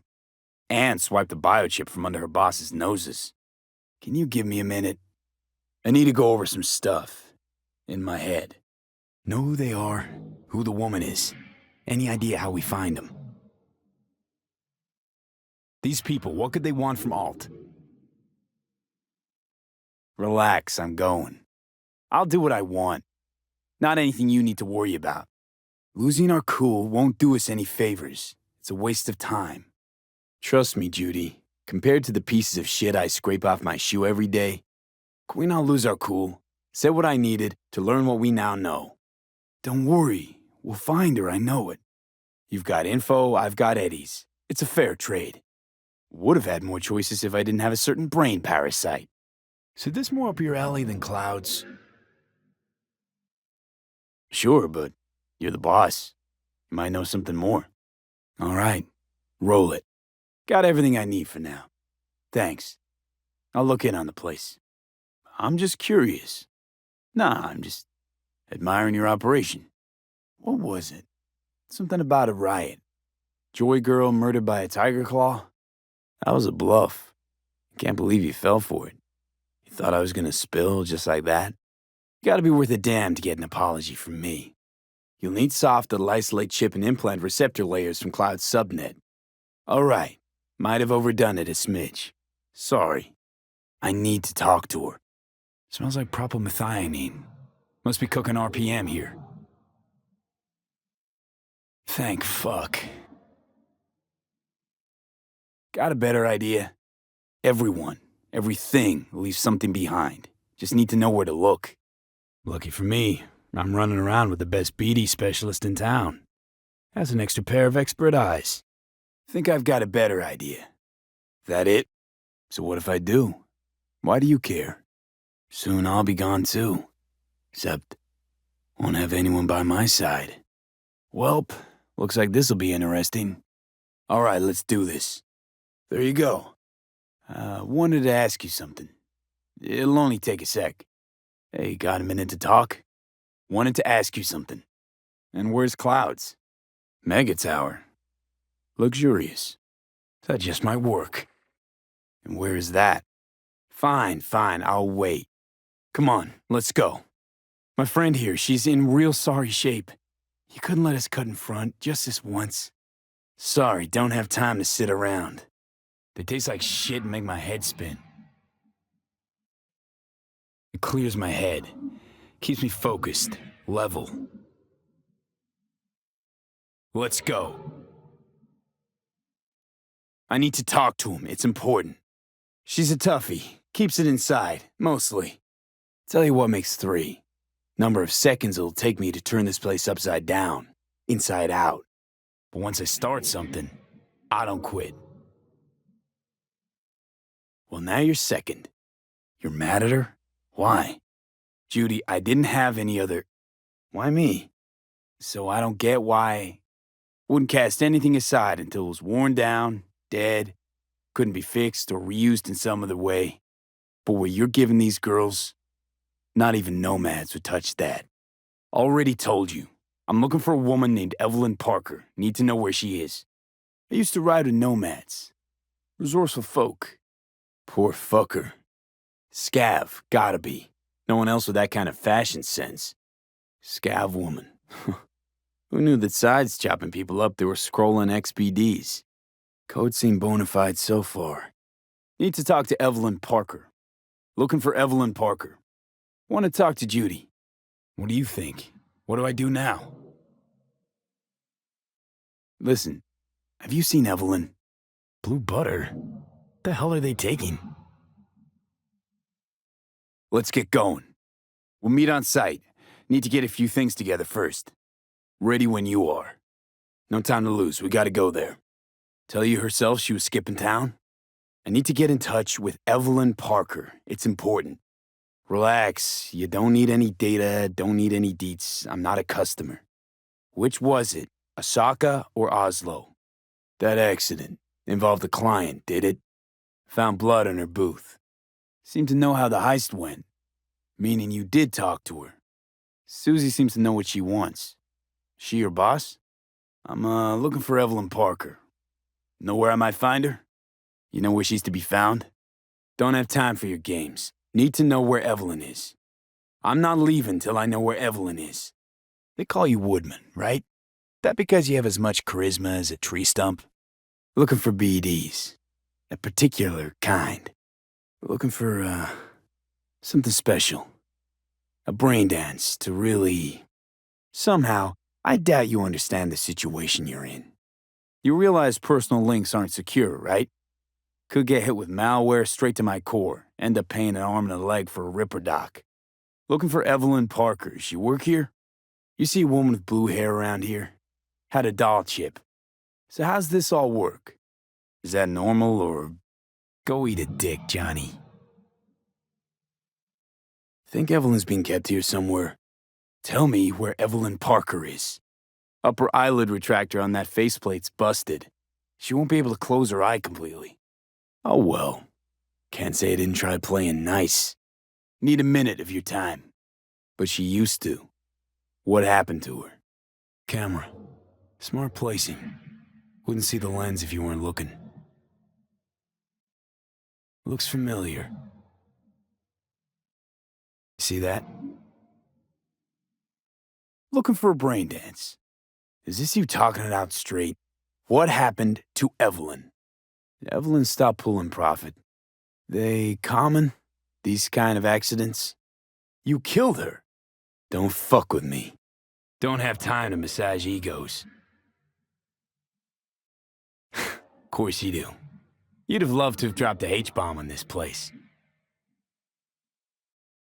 And swiped the biochip from under her boss's noses. Can you give me a minute? I need to go over some stuff. In my head. Know who they are, who the woman is. Any idea how we find them? These people, what could they want from Alt? Relax, I'm going. I'll do what I want. Not anything you need to worry about. Losing our cool won't do us any favors. It's a waste of time. Trust me, Judy. Compared to the pieces of shit I scrape off my shoe every day, can we not lose our cool? Said what I needed to learn what we now know. Don't worry. We'll find her, I know it. You've got info, I've got Eddie's. It's a fair trade. Would have had more choices if I didn't have a certain brain parasite. So this more up your alley than Clouds? Sure, but you're the boss. You might know something more. All right, roll it. Got everything I need for now. Thanks. I'll look in on the place. I'm just curious. Nah, I'm just admiring your operation. What was it? Something about a riot. Joy girl murdered by a tiger claw? That was a bluff. Can't believe you fell for it. You thought I was gonna spill just like that? Gotta be worth a damn to get an apology from me. You'll need soft that'll isolate chip and implant receptor layers from Cloud's subnet. All right, might have overdone it a smidge. Sorry. I need to talk to her. Smells like propylmethionine. Must be cooking RPM here. Thank fuck. Got a better idea? Everyone, Everything leaves something behind. Just need to know where to look. Lucky for me, I'm running around with the best BD specialist in town. Has an extra pair of expert eyes. Think I've got a better idea. That it? So what if I do? Why do you care? Soon I'll be gone too. Except, won't have anyone by my side. Welp, looks like this'll be interesting. All right, let's do this. There you go. Wanted to ask you something. It'll only take a sec. Hey, got a minute to talk? Wanted to ask you something. And where's Clouds? Mega Tower. Luxurious. That just might work. And where is that? Fine, I'll wait. Come on, let's go. My friend here, she's in real sorry shape. You couldn't let us cut in front, just this once. Sorry, don't have time to sit around. They taste like shit and make my head spin. It clears my head. Keeps me focused, level. Let's go. I need to talk to him, it's important. She's a toughie, keeps it inside, mostly. Tell you what makes 3. Number of seconds it'll take me to turn this place upside down, inside out. But once I start something, I don't quit. Well, now you're second. You're mad at her? Why? Judy, I didn't have any other... Why me? So I don't get why... Wouldn't cast anything aside until it was worn down, dead, couldn't be fixed or reused in some other way. But what you're giving these girls, not even nomads would touch that. Already told you, I'm looking for a woman named Evelyn Parker. Need to know where she is. I used to ride with nomads. Resourceful folk. Poor fucker. Scav, gotta be. No one else with that kind of fashion sense. Scav woman. Who knew that sides chopping people up they were scrolling XBDs? Code seemed bona fide so far. Need to talk to Evelyn Parker. Looking for Evelyn Parker. Want to talk to Judy. What do you think? What do I do now? Listen, have you seen Evelyn? Blue butter? What the hell are they taking? Let's get going. We'll meet on site. Need to get a few things together first. Ready when you are. No time to lose, we gotta go there. Tell you herself she was skipping town? I need to get in touch with Evelyn Parker. It's important. Relax, you don't need any data, don't need any deets. I'm not a customer. Which was it, Osaka or Oslo? That accident involved a client, did it? Found blood in her booth. Seemed to know how the heist went. Meaning you did talk to her. Susie seems to know what she wants. She your boss? I'm, looking for Evelyn Parker. Know where I might find her? You know where she's to be found? Don't have time for your games. Need to know where Evelyn is. I'm not leaving till I know where Evelyn is. They call you Woodman, right? That because you have as much charisma as a tree stump? Looking for BDs. A particular kind. Looking for, something special. A brain dance to really... Somehow, I doubt you understand the situation you're in. You realize personal links aren't secure, right? Could get hit with malware straight to my core, end up paying an arm and a leg for a Ripper doc. Looking for Evelyn Parker. She work here? You see a woman with blue hair around here? Had a doll chip. So how's this all work? Is that normal or... Go eat a dick, Johnny. Think Evelyn's being kept here somewhere. Tell me where Evelyn Parker is. Upper eyelid retractor on that faceplate's busted. She won't be able to close her eye completely. Oh well. Can't say I didn't try playing nice. Need a minute of your time. But she used to. What happened to her? Camera. Smart placing. Wouldn't see the lens if you weren't looking. Looks familiar. See that? Looking for a brain dance. Is this you talking it out straight? What happened to Evelyn? Evelyn stopped pulling profit. They common? These kind of accidents? You killed her. Don't fuck with me. Don't have time to massage egos. Of course you do. You'd have loved to have dropped a H-bomb on this place.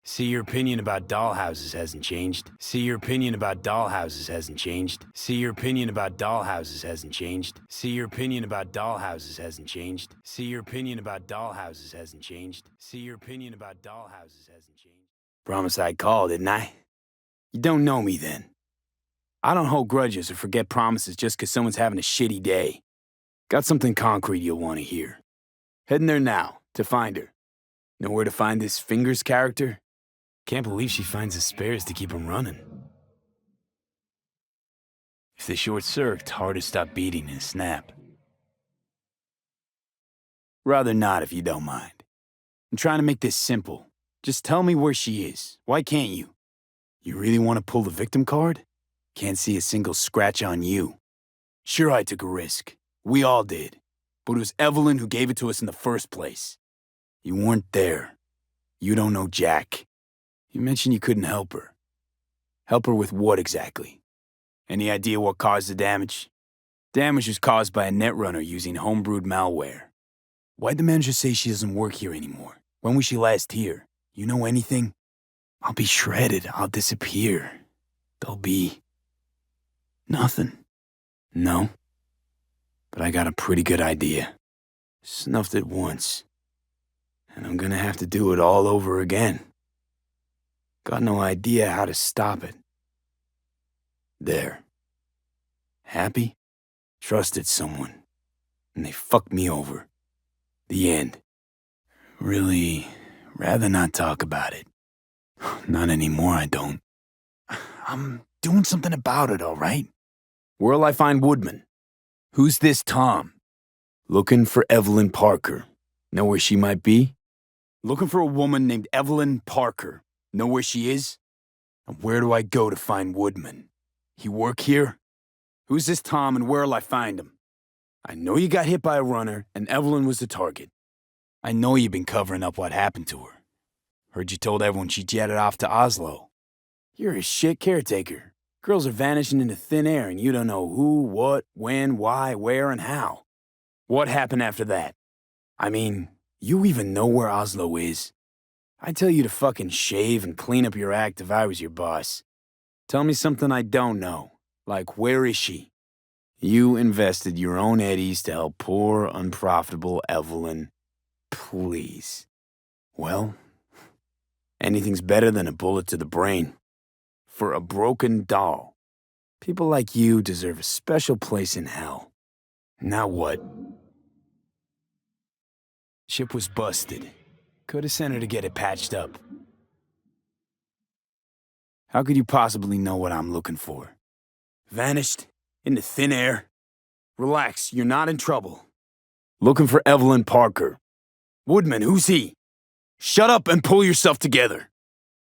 See, your opinion about dollhouses hasn't changed. See, your opinion about dollhouses hasn't changed. See, your opinion about dollhouses hasn't changed. See, your opinion about dollhouses hasn't changed. See, your opinion about dollhouses hasn't changed. See, your opinion about dollhouses hasn't changed. Promise I'd call, didn't I? You don't know me then. I don't hold grudges or forget promises just 'cause someone's having a shitty day. Got something concrete you'll want to hear. Heading there now, to find her. Know where to find this Fingers character? Can't believe she finds the spares to keep him running. If they short-circuit, hard to stop beating and snap. Rather not, if you don't mind. I'm trying to make this simple. Just tell me where she is. Why can't you? You really want to pull the victim card? Can't see a single scratch on you. Sure, I took a risk. We all did. But it was Evelyn who gave it to us in the first place. You weren't there. You don't know Jack. You mentioned you couldn't help her. Help her with what exactly? Any idea what caused the damage? Damage was caused by a netrunner using homebrewed malware. Why'd the manager say she doesn't work here anymore? When was she last here? You know anything? I'll be shredded. I'll disappear. There'll be nothing. No? But I got a pretty good idea. Snuffed it once. And I'm gonna have to do it all over again. Got no idea how to stop it. There. Happy? Trusted someone. And they fucked me over. The end. Really, rather not talk about it. Not anymore, I don't. I'm doing something about it, all right? Where'll I find Woodman? Who's this Tom? Looking for Evelyn Parker. Know where she might be? Looking for a woman named Evelyn Parker. Know where she is? And where do I go to find Woodman? He work here? Who's this Tom and where'll I find him? I know you got hit by a runner and Evelyn was the target. I know you've been covering up what happened to her. Heard you told everyone she jetted off to Oslo. You're a shit caretaker. Girls are vanishing into thin air and you don't know who, what, when, why, where, and how. What happened after that? I mean, you even know where Oslo is? I'd tell you to fucking shave and clean up your act if I was your boss. Tell me something I don't know. Like, where is she? You invested your own eddies to help poor, unprofitable Evelyn. Please. Well, anything's better than a bullet to the brain. For a broken doll. People like you deserve a special place in hell. Now what? Ship was busted. Could have sent her to get it patched up. How could you possibly know what I'm looking for? Vanished? Into thin air? Relax, you're not in trouble. Looking for Evelyn Parker. Woodman, who's he? Shut up and pull yourself together.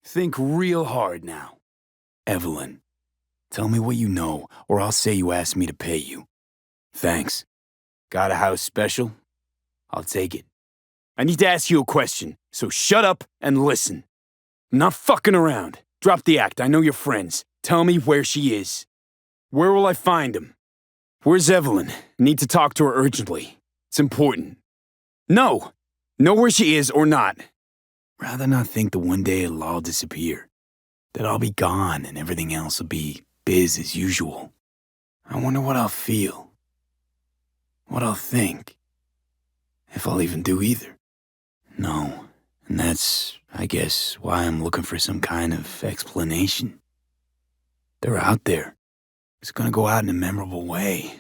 Think real hard now. Evelyn, tell me what you know, or I'll say you asked me to pay you. Thanks. Got a house special? I'll take it. I need to ask you a question, so shut up and listen. I'm not fucking around. Drop the act, I know you're friends. Tell me where she is. Where will I find him? Where's Evelyn? Need to talk to her urgently. It's important. No! Know where she is or not. Rather not think that one day it'll all disappear. That I'll be gone and everything else will be biz as usual. I wonder what I'll feel. What I'll think. If I'll even do either. No, and that's, I guess, why I'm looking for some kind of explanation. They're out there. It's gonna go out in a memorable way.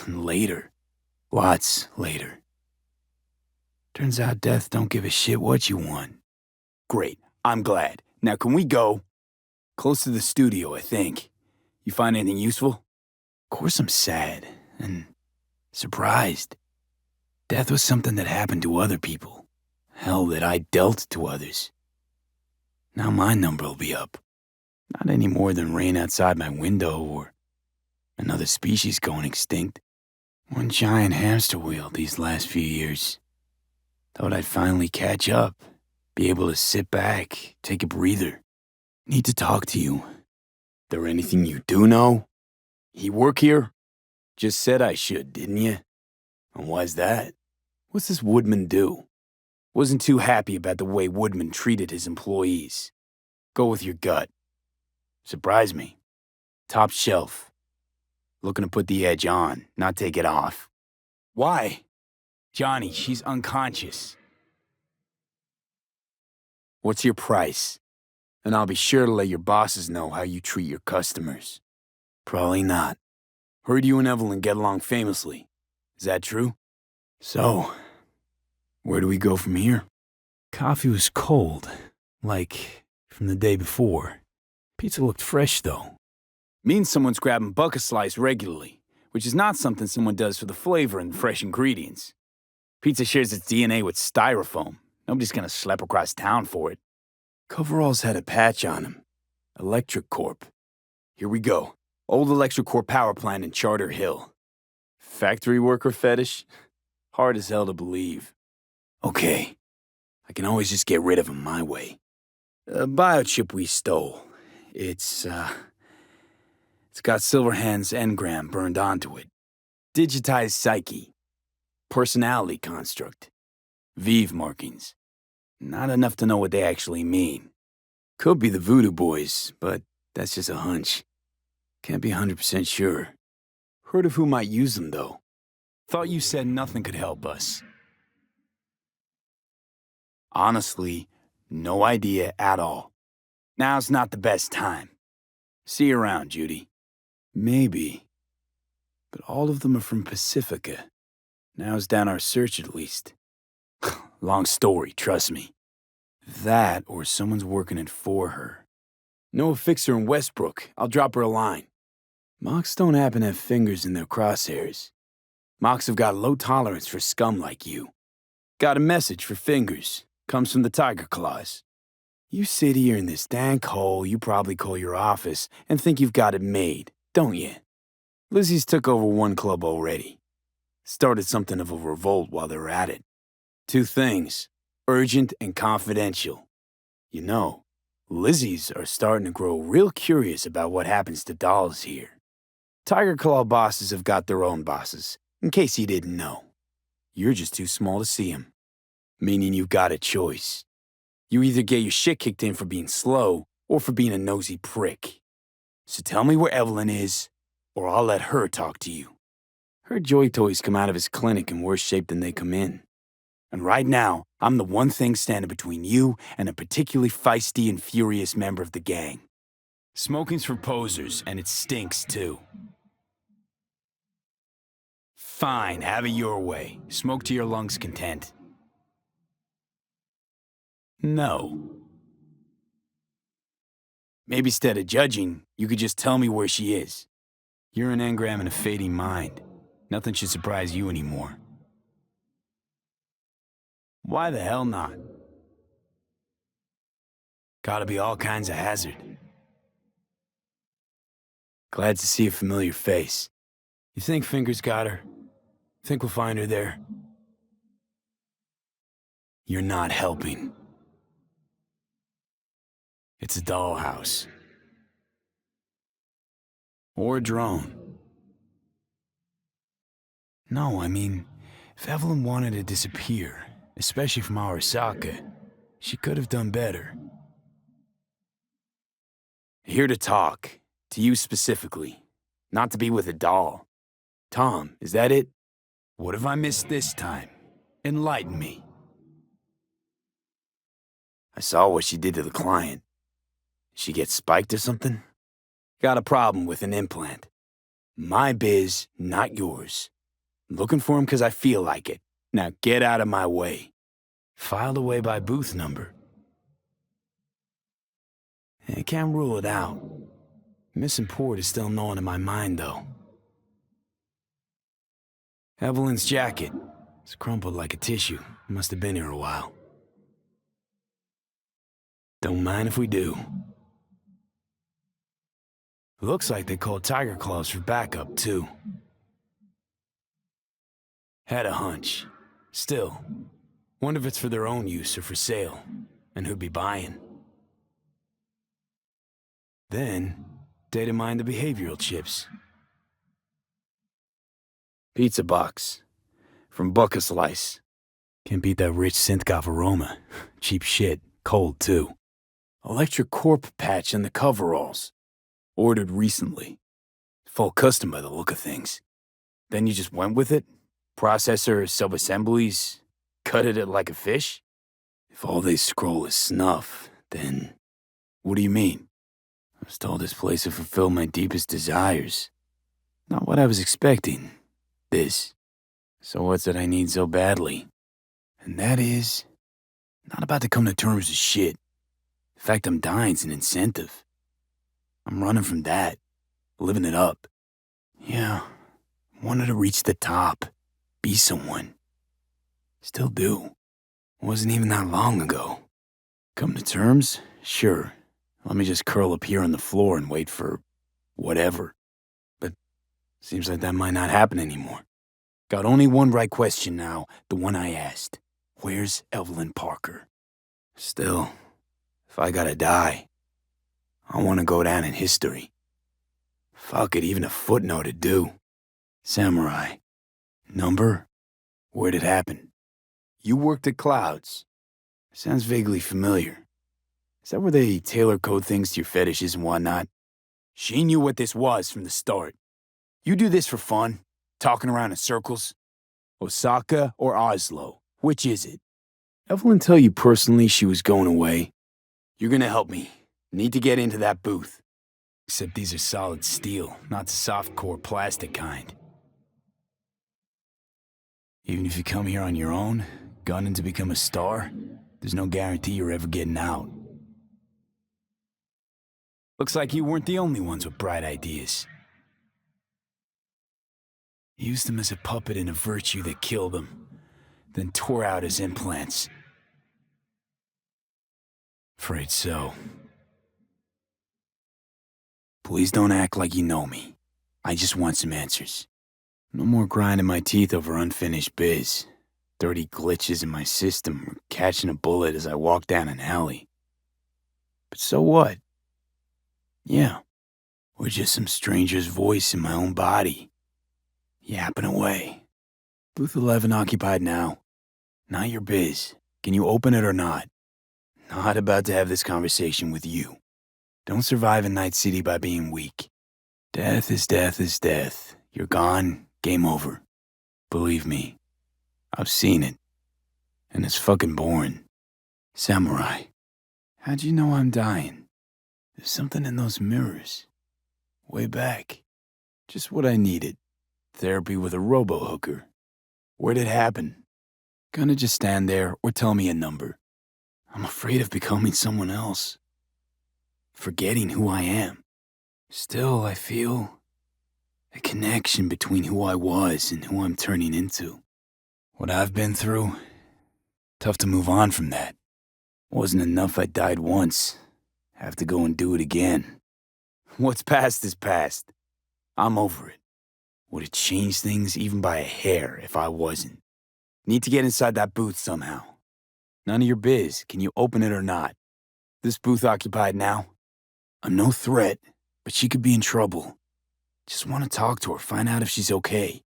Later. Lots later. Turns out death don't give a shit what you want. Great, I'm glad. Now can we go? Close to the studio, I think. You find anything useful? Of course I'm sad and surprised. Death was something that happened to other people. Hell, that I dealt to others. Now my number will be up. Not any more than rain outside my window or another species going extinct. One giant hamster wheel these last few years. Thought I'd finally catch up, be able to sit back, take a breather. Need to talk to you. There anything you do know? He work here? Just said I should, didn't you? And why's that? What's this Woodman do? Wasn't too happy about the way Woodman treated his employees. Go with your gut. Surprise me. Top shelf. Looking to put the edge on, not take it off. Why? Johnny, she's unconscious. What's your price? And I'll be sure to let your bosses know how you treat your customers. Probably not. Heard you and Evelyn get along famously. Is that true? So, where do we go from here? Coffee was cold, like from the day before. Pizza looked fresh, though. Means someone's grabbing bucket slice regularly, which is not something someone does for the flavor and fresh ingredients. Pizza shares its DNA with styrofoam. Nobody's gonna schlep across town for it. Coveralls had a patch on them. Electric Corp. Here we go. Old Electric Corp power plant in Charter Hill. Factory worker fetish? Hard as hell to believe. Okay. I can always just get rid of him my way. A biochip we stole. It's got Silverhand's engram burned onto it. Digitized psyche. Personality construct. Vive markings. Not enough to know what they actually mean. Could be the Voodoo Boys, but that's just a hunch. Can't be 100% sure. Heard of who might use them, though. Thought you said nothing could help us. Honestly, no idea at all. Now's not the best time. See you around, Judy. Maybe. But all of them are from Pacifica. Now's down our search, at least. Long story, trust me. That or someone's working it for her. Know a fixer in Westbrook. I'll drop her a line. Mocs don't happen to have fingers in their crosshairs. Mocs have got low tolerance for scum like you. Got a message for fingers. Comes from the Tiger Claws. You sit here in this dank hole you probably call your office and think you've got it made, don't you? Lizzie's took over one club already. Started something of a revolt while they were at it. Two things, urgent and confidential. You know, Lizzie's are starting to grow real curious about what happens to dolls here. Tiger Claw bosses have got their own bosses, in case you didn't know. You're just too small to see them. Meaning you've got a choice. You either get your shit kicked in for being slow or for being a nosy prick. So tell me where Evelyn is, or I'll let her talk to you. Her joy toys come out of his clinic in worse shape than they come in. And right now, I'm the one thing standing between you and a particularly feisty and furious member of the gang. Smoking's for posers, and it stinks too. Fine, have it your way. Smoke to your lungs' content. No. Maybe instead of judging, you could just tell me where she is. You're an engram and a fading mind. Nothing should surprise you anymore. Why the hell not? Gotta be all kinds of hazard. Glad to see a familiar face. You think Fingers got her? Think we'll find her there? You're not helping. It's a dollhouse. Or a drone. No, I mean, if Evelyn wanted to disappear, especially from Arasaka, she could have done better. Here to talk. To you specifically. Not to be with a doll. Tom, is that it? What have I missed this time? Enlighten me. I saw what she did to the client. She get spiked or something? Got a problem with an implant. My biz, not yours. Looking for him because I feel like it. Now get out of my way. Filed away by booth number. I can't rule it out. Missing port is still gnawing in my mind, though. Evelyn's jacket. It's crumpled like a tissue. Must have been here a while. Don't mind if we do. Looks like they called Tiger Claws for backup, too. Had a hunch. Still, wonder if it's for their own use or for sale, and who'd be buying. Then, data mined the behavioral chips. Pizza box. From Bucket Slice. Can't beat that rich synth-goth aroma. Cheap shit. Cold, too. Electric corp patch on the coveralls. Ordered recently. Full custom by the look of things. Then you just went with it? Processor, sub-assemblies, gutted it like a fish? If all they scroll is snuff, then... What do you mean? I was told this place would fulfill my deepest desires. Not what I was expecting. This. So what's it I need so badly? And that is... not about to come to terms with shit. The fact I'm dying's an incentive. I'm running from that. Living it up. Yeah. Wanted to reach the top. Be someone. Still do. Wasn't even that long ago. Come to terms? Sure. Let me just curl up here on the floor and wait for... whatever. But seems like that might not happen anymore. Got only one right question now, the one I asked. Where's Evelyn Parker? Still, if I gotta die, I wanna go down in history. Fuck it, even a footnote'd do. Samurai. Number? Where'd it happen? You worked at Clouds. Sounds vaguely familiar. Is that where they tailor code things to your fetishes and whatnot? She knew what this was from the start. You do this for fun? Talking around in circles? Osaka or Oslo? Which is it? Evelyn tell you personally she was going away? You're gonna help me. Need to get into that booth. Except these are solid steel, not the soft-core plastic kind. Even if you come here on your own, gunning to become a star, there's no guarantee you're ever getting out. Looks like you weren't the only ones with bright ideas. Used him as a puppet in a virtue that killed him, then tore out his implants. Afraid so. Please don't act like you know me. I just want some answers. No more grinding my teeth over unfinished biz. Dirty glitches in my system or catching a bullet as I walk down an alley. But so what? Yeah, or just some stranger's voice in my own body. Yapping away. Booth 11 occupied now. Not your biz. Can you open it or not? Not about to have this conversation with you. Don't survive in Night City by being weak. Death is death is death. You're gone, game over. Believe me, I've seen it. And it's fucking boring. Samurai, how'd you know I'm dying? There's something in those mirrors. Way back. Just what I needed. Therapy with a robo-hooker. Where'd it happen? Gonna just stand there or tell me a number. I'm afraid of becoming someone else. Forgetting who I am. Still, I feel a connection between who I was and who I'm turning into. What I've been through, tough to move on from that. Wasn't enough I died once. Have to go and do it again. What's past is past. I'm over it. Would it change things even by a hair if I wasn't? Need to get inside that booth somehow. None of your biz. Can you open it or not? This booth occupied now? I'm no threat, but she could be in trouble. Just want to talk to her, find out if she's okay.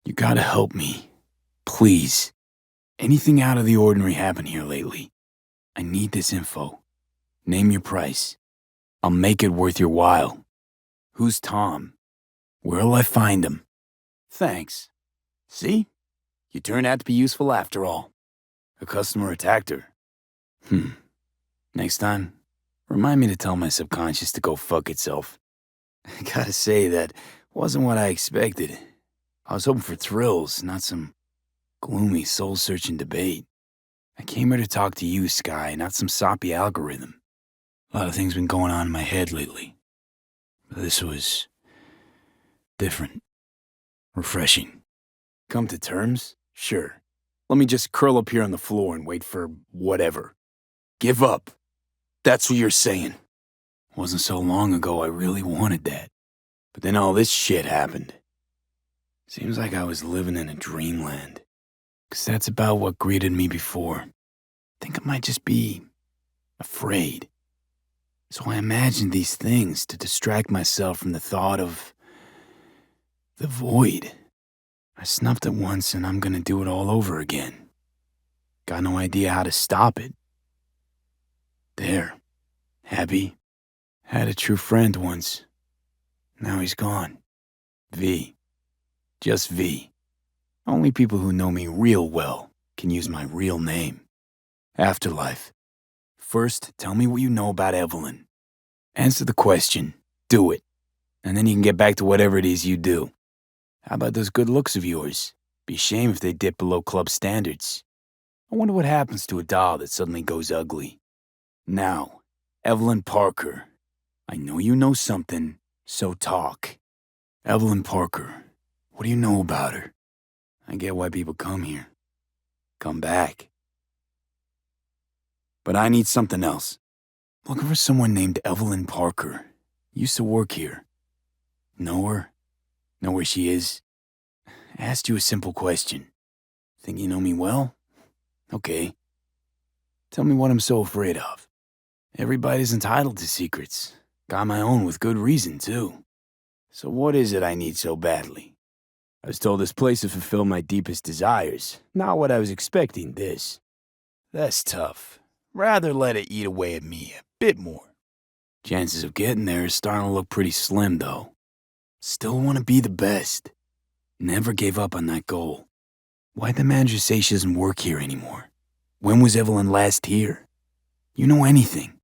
You gotta help me. Please. Anything out of the ordinary happened here lately? I need this info. Name your price. I'll make it worth your while. Who's Tom? Where'll I find him? Thanks. See? You turned out to be useful after all. A customer attacked her. Next time, remind me to tell my subconscious to go fuck itself. I gotta say, that wasn't what I expected. I was hoping for thrills, not some gloomy, soul-searching debate. I came here to talk to you, Sky, not some soppy algorithm. A lot of things been going on in my head lately. But this was... different. Refreshing. Come to terms? Sure. Let me just curl up here on the floor and wait for whatever. Give up. That's what you're saying. Wasn't so long ago I really wanted that. But then all this shit happened. Seems like I was living in a dreamland. 'Cause that's about what greeted me before. Think I might just be afraid. So I imagined these things to distract myself from the thought of the void. I snuffed it once and I'm gonna do it all over again. Got no idea how to stop it. There. Happy. Had a true friend once. Now he's gone. V. Just V. Only people who know me real well can use my real name. Afterlife. First, tell me what you know about Evelyn. Answer the question. Do it. And then you can get back to whatever it is you do. How about those good looks of yours? Be shame if they dip below club standards. I wonder what happens to a doll that suddenly goes ugly. Now, Evelyn Parker. I know you know something, so talk. Evelyn Parker. What do you know about her? I get why people come here. Come back. But I need something else. Looking for someone named Evelyn Parker. Used to work here. Know her? Know where she is? Asked you a simple question. Think you know me well? Okay. Tell me what I'm so afraid of. Everybody's entitled to secrets. Got my own with good reason, too. So what is it I need so badly? I was told this place would fulfill my deepest desires. Not what I was expecting, this. That's tough. Rather let it eat away at me a bit more. Chances of getting there is starting to look pretty slim, though. Still want to be the best. Never gave up on that goal. Why'd the manager say she doesn't work here anymore? When was Evelyn last here? You know anything?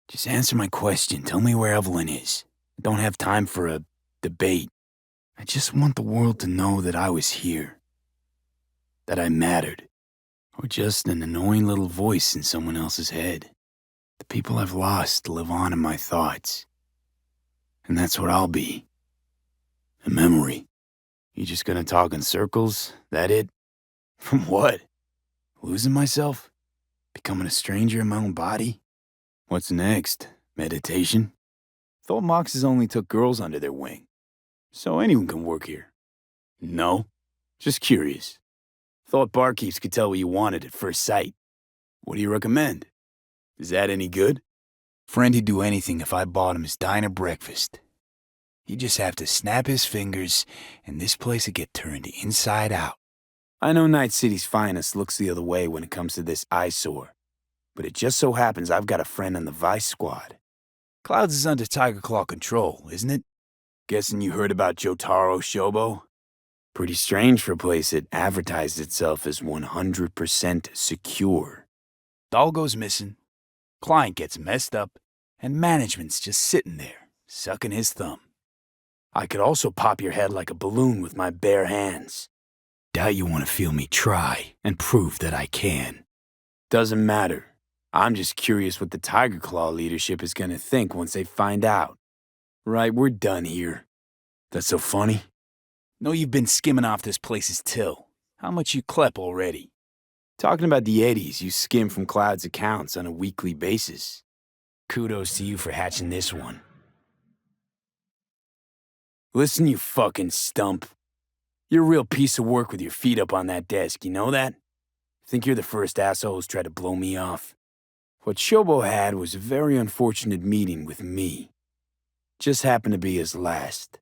Just answer my question. Tell me where Evelyn is. I don't have time for a debate. I just want the world to know that I was here. That I mattered. Or just an annoying little voice in someone else's head. The people I've lost live on in my thoughts. And that's what I'll be. A memory. You just gonna talk in circles? That it? From what? Losing myself? Becoming a stranger in my own body? What's next? Meditation? Thought Moxes only took girls under their wing. So anyone can work here. No? Just curious. Thought barkeeps could tell what you wanted at first sight. What do you recommend? Is that any good? Friend he'd do anything if I bought him his diner breakfast. He'd just have to snap his fingers and this place would get turned inside out. I know Night City's finest looks the other way when it comes to this eyesore. But it just so happens I've got a friend on the Vice Squad. Clouds is under Tiger Claw control, isn't it? Guessing you heard about Jotaro Shobo? Pretty strange for a place that advertised itself as 100% secure. Doll goes missing, client gets messed up, and management's just sitting there, sucking his thumb. I could also pop your head like a balloon with my bare hands. Doubt you want to feel me try and prove that I can. Doesn't matter. I'm just curious what the Tiger Claw leadership is gonna think once they find out. Right, we're done here. That's so funny. Know you've been skimming off this place's till. How much you clep already? Talking about the eddies you skim from Cloud's accounts on a weekly basis. Kudos to you for hatching this one. Listen, you fucking stump. You're a real piece of work with your feet up on that desk, you know that? Think you're the first asshole who's tried to blow me off. What Shobo had was a very unfortunate meeting with me. Just happened to be his last.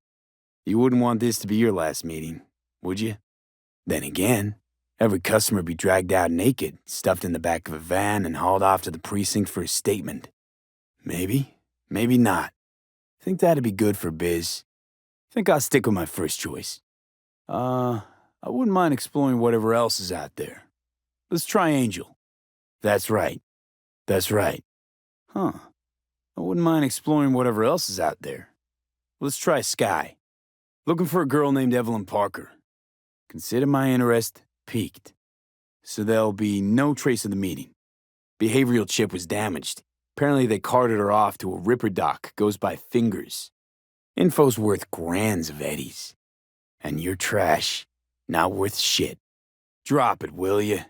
You wouldn't want this to be your last meeting, would you? Then again, every customer would be dragged out naked, stuffed in the back of a van, and hauled off to the precinct for a statement. Maybe, maybe not. Think that'd be good for biz. Think I'll stick with my first choice. I wouldn't mind exploring whatever else is out there. Let's try Angel. That's right. That's right. Huh. I wouldn't mind exploring whatever else is out there. Let's try Sky. Looking for a girl named Evelyn Parker. Consider my interest piqued. So there'll be no trace of the meeting. Behavioral chip was damaged. Apparently they carted her off to a ripper dock, goes by Fingers. Info's worth grands of eddies. And you're trash. Not worth shit. Drop it, will you?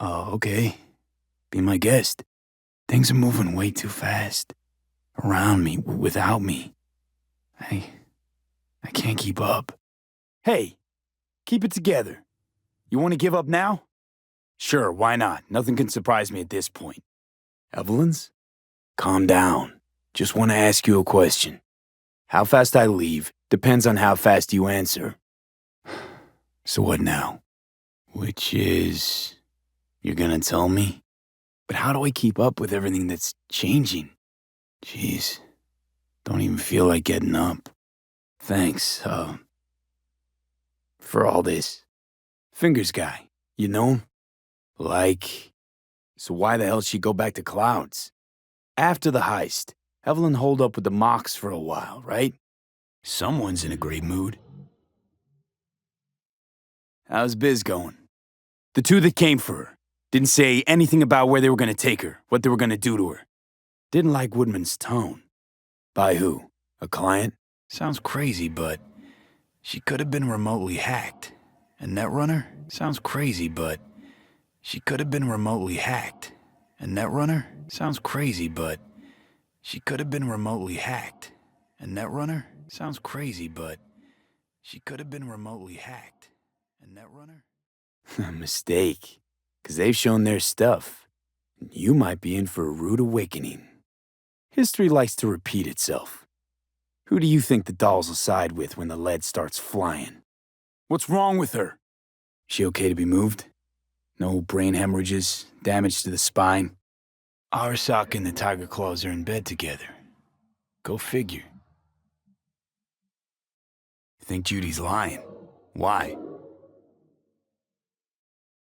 Oh, okay. Be my guest. Things are moving way too fast. Around me, without me. I can't keep up. Hey, keep it together. You want to give up now? Sure, why not? Nothing can surprise me at this point. Evelyn's? Calm down. Just want to ask you a question. How fast I leave depends on how fast you answer. So what now? Which is... You're gonna tell me? But how do I keep up with everything that's changing? Jeez, don't even feel like getting up. Thanks, for all this. Fingers guy, you know him? Like, so why the hell'd she go back to Clouds? After the heist, Evelyn holed up with the Mox for a while, right? Someone's in a great mood. How's biz going? The two that came for her didn't say anything about where they were gonna take her, what they were gonna do to her. Didn't like Woodman's tone. By who? A client? Sounds crazy, but she could have been remotely hacked. A netrunner? Sounds crazy, but she could have been remotely hacked. A netrunner? Sounds crazy, but she could have been remotely hacked. A netrunner? Sounds crazy, but she could have been remotely hacked. A netrunner? Mistake. 'Cause they've shown their stuff. You might be in for a rude awakening. History likes to repeat itself. Who do you think the dolls will side with when the lead starts flying? What's wrong with her? She okay to be moved? No brain hemorrhages, damage to the spine? Arsak and the Tiger Claws are in bed together. Go figure. Think Judy's lying? Why?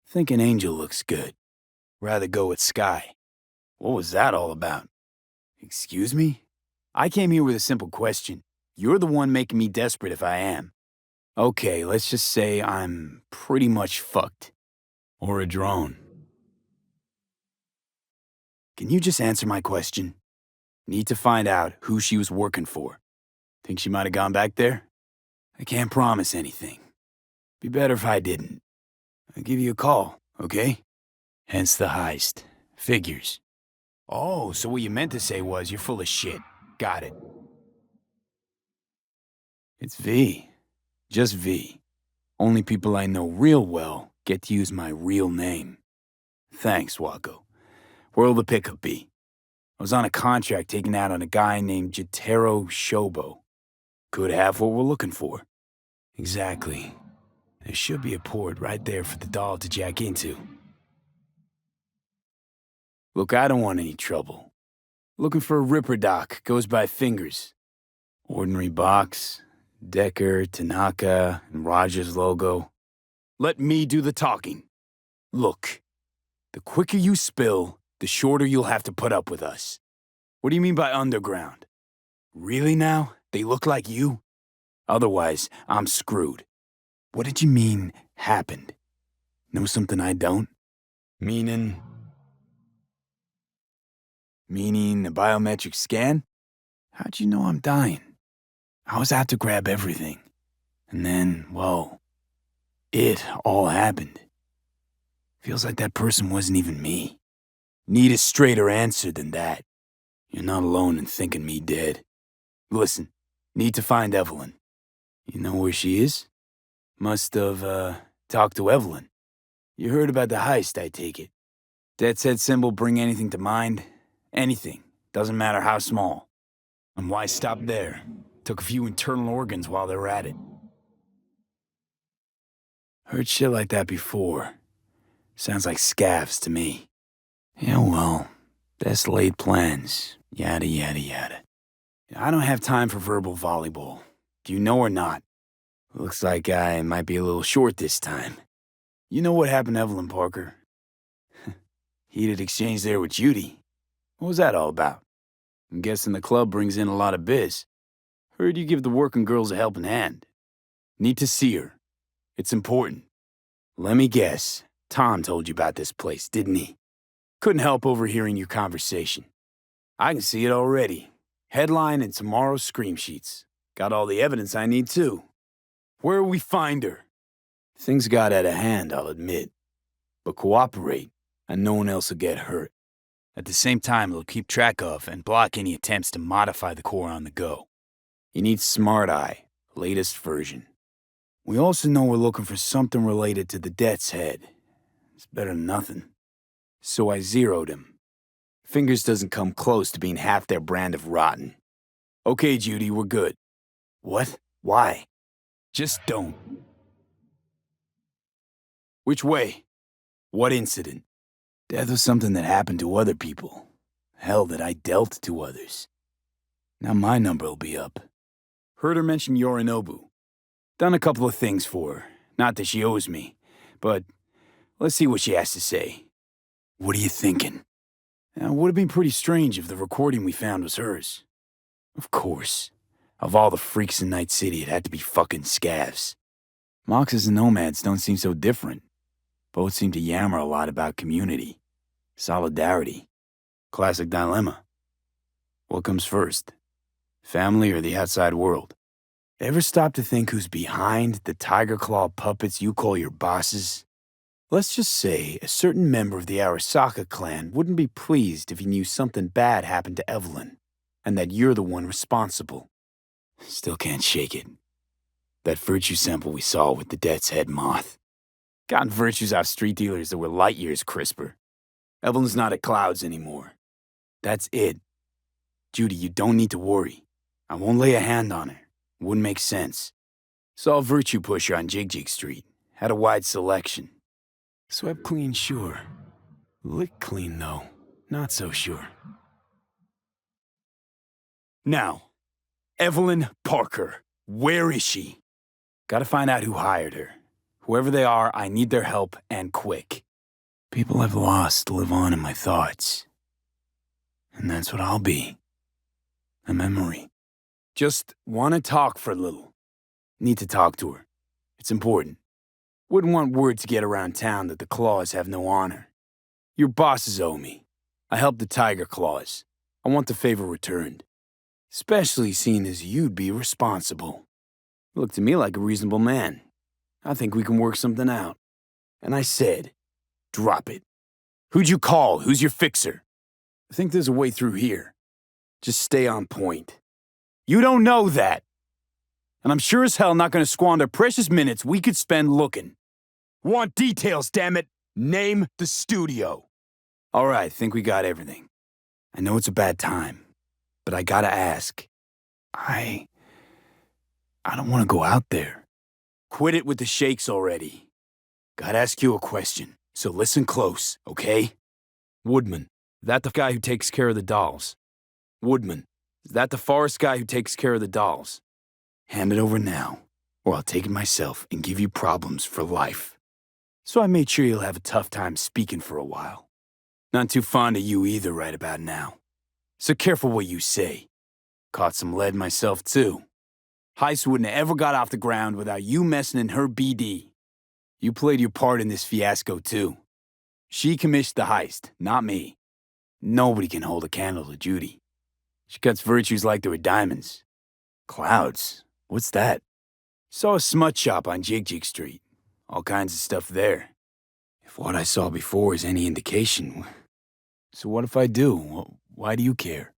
Think an angel looks good. Rather go with Sky. What was that all about? Excuse me? I came here with a simple question. You're the one making me desperate if I am. Okay, let's just say I'm pretty much fucked. Or a drone. Can you just answer my question? Need to find out who she was working for. Think she might have gone back there? I can't promise anything. Be better if I didn't. I'll give you a call, okay? Hence the heist. Figures. Oh, so what you meant to say was you're full of shit. Got it. It's V. Just V. Only people I know real well get to use my real name. Thanks, Wako. Where'll the pickup be? I was on a contract taken out on a guy named Jotaro Shobo. Could have what we're looking for. Exactly. There should be a port right there for the doll to jack into. Look, I don't want any trouble. Looking for a Ripper dock, goes by Fingers. Ordinary box, Decker, Tanaka, and Rogers logo. Let me do the talking. Look, the quicker you spill, the shorter you'll have to put up with us. What do you mean by underground? Really now? They look like you? Otherwise, I'm screwed. What did you mean, happened? Know something I don't? Meaning a biometric scan? How'd you know I'm dying? I was out to grab everything. And then, well, it all happened. Feels like that person wasn't even me. Need a straighter answer than that. You're not alone in thinking me dead. Listen, need to find Evelyn. You know where she is? Must have, talked to Evelyn. You heard about the heist, I take it. Death's head symbol bring anything to mind? Anything. Doesn't matter how small. And why stop there? Took a few internal organs while they were at it. Heard shit like that before. Sounds like scavs to me. Yeah, well, best laid plans. Yada, yada, yada. I don't have time for verbal volleyball. Do you know or not? Looks like I might be a little short this time. You know what happened to Evelyn Parker? Heated exchange there with Judy. What was that all about? I'm guessing the club brings in a lot of biz. Heard you give the working girls a helping hand. Need to see her. It's important. Let me guess. Tom told you about this place, didn't he? Couldn't help overhearing your conversation. I can see it already. Headline in tomorrow's scream sheets. Got all the evidence I need, too. Where will we find her? Things got out of hand, I'll admit. But cooperate, and no one else will get hurt. At the same time, it'll keep track of and block any attempts to modify the core on the go. You need Smart Eye, latest version. We also know we're looking for something related to the Death's Head. It's better than nothing. So I zeroed him. Fingers doesn't come close to being half their brand of rotten. Okay, Judy, we're good. What? Why? Just don't. Which way? What incident? Death was something that happened to other people. Hell, that I dealt to others. Now my number'll be up. Heard her mention Yorinobu. Done a couple of things for her. Not that she owes me, but let's see what she has to say. What are you thinking? It would have been pretty strange if the recording we found was hers. Of course. Of all the freaks in Night City, it had to be fucking scavs. Moxes and nomads don't seem so different. Both seem to yammer a lot about community. Solidarity. Classic dilemma. What comes first? Family or the outside world? Ever stop to think who's behind the tiger claw puppets you call your bosses? Let's just say a certain member of the Arasaka clan wouldn't be pleased if he knew something bad happened to Evelyn, and that you're the one responsible. Still can't shake it. That virtue sample we saw with the Death's Head moth. Gotten virtues out of street dealers that were light years crisper. Evelyn's not at Clouds anymore. That's it. Judy, you don't need to worry. I won't lay a hand on her. Wouldn't make sense. Saw a virtue pusher on Jig Street. Had a wide selection. Swept clean, sure. Licked clean, though. Not so sure. Now, Evelyn Parker. Where is she? Gotta find out who hired her. Whoever they are, I need their help, and quick. People I've lost live on in my thoughts. And that's what I'll be. A memory. Just want to talk for a little. Need to talk to her. It's important. Wouldn't want word to get around town that the Claws have no honor. Your bosses owe me. I helped the Tiger Claws. I want the favor returned. Especially seeing as you'd be responsible. You look to me like a reasonable man. I think we can work something out. And I said, drop it. Who'd you call? Who's your fixer? I think there's a way through here. Just stay on point. You don't know that. And I'm sure as hell not gonna squander precious minutes we could spend looking. Want details, damn it! Name the studio. All right, think we got everything. I know it's a bad time, but I gotta ask. I don't want to go out there. Quit it with the shakes already. Gotta ask you a question, so listen close, okay? Woodman, is that the guy who takes care of the dolls? Woodman, is that the forest guy who takes care of the dolls? Hand it over now, or I'll take it myself and give you problems for life. So I made sure you'll have a tough time speaking for a while. Not too fond of you either right about now. So careful what you say. Caught some lead myself too. Heist wouldn't have ever got off the ground without you messing in her BD. You played your part in this fiasco too. She commissioned the heist, not me. Nobody can hold a candle to Judy. She cuts virtues like they were diamonds. Clouds? What's that? Saw a smut shop on Jig Street. All kinds of stuff there. If what I saw before is any indication... So what if I do? Why do you care?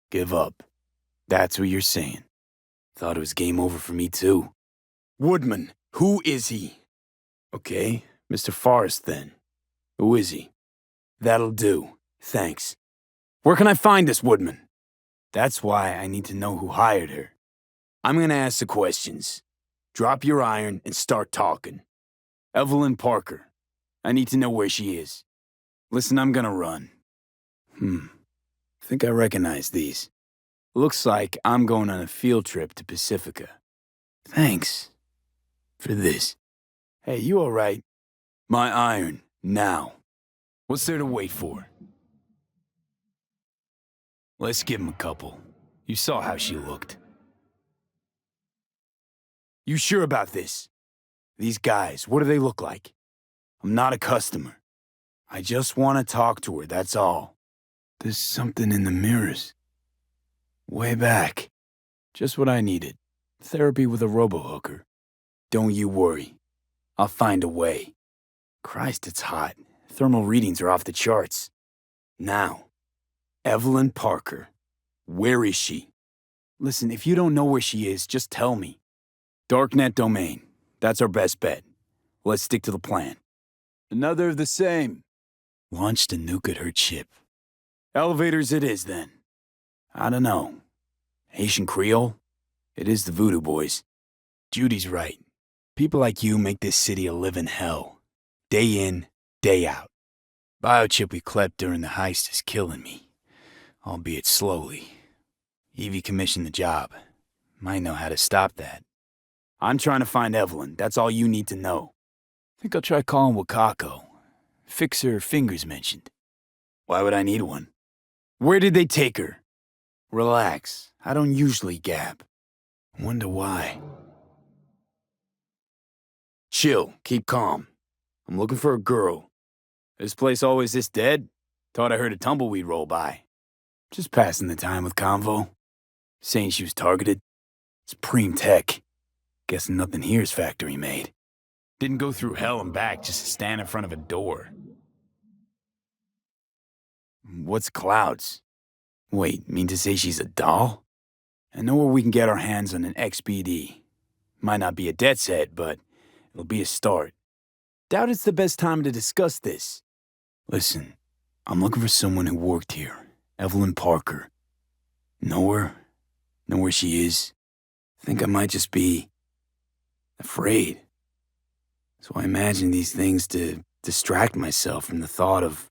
Give up. That's what you're saying. Thought it was game over for me too. Woodman, who is he? Okay, Mr. Forrest then. Who is he? That'll do. Thanks. Where can I find this Woodman? That's why I need to know who hired her. I'm gonna ask the questions. Drop your iron and start talking. Evelyn Parker. I need to know where she is. Listen, I'm gonna run. Think I recognize these. Looks like I'm going on a field trip to Pacifica. Thanks for this. Hey, you all right? My iron, now. What's there to wait for? Let's give him a couple. You saw how she looked. You sure about this? These guys, what do they look like? I'm not a customer. I just want to talk to her, that's all. There's something in the mirrors. Way back. Just what I needed. Therapy with a robo-hooker. Don't you worry. I'll find a way. Christ, it's hot. Thermal readings are off the charts. Now, Evelyn Parker. Where is she? Listen, if you don't know where she is, just tell me. Darknet domain. That's our best bet. Let's stick to the plan. Another of the same. Launched a nuke at her chip. Elevators it is, then. I don't know. Haitian Creole? It is the Voodoo Boys. Judy's right. People like you make this city a living hell. Day in, day out. Biochip we clept during the heist is killing me, albeit slowly. Evie commissioned the job. Might know how to stop that. I'm trying to find Evelyn. That's all you need to know. Think I'll try calling Wakako. Fix her fingers mentioned. Why would I need one? Where did they take her? Relax. I don't usually gab. Wonder why. Chill. Keep calm. I'm looking for a girl. This place always this dead? Thought I heard a tumbleweed roll by. Just passing the time with convo. Saying she was targeted? It's preem tech. Guessing nothing here is factory made. Didn't go through hell and back just to stand in front of a door. What's Clouds? Wait, mean to say she's a doll? I know where we can get our hands on an XBD. Might not be a dead set, but it'll be a start. Doubt it's the best time to discuss this. Listen, I'm looking for someone who worked here. Evelyn Parker. Know her? Know where she is? Think I might just be afraid. So I imagine these things to distract myself from the thought of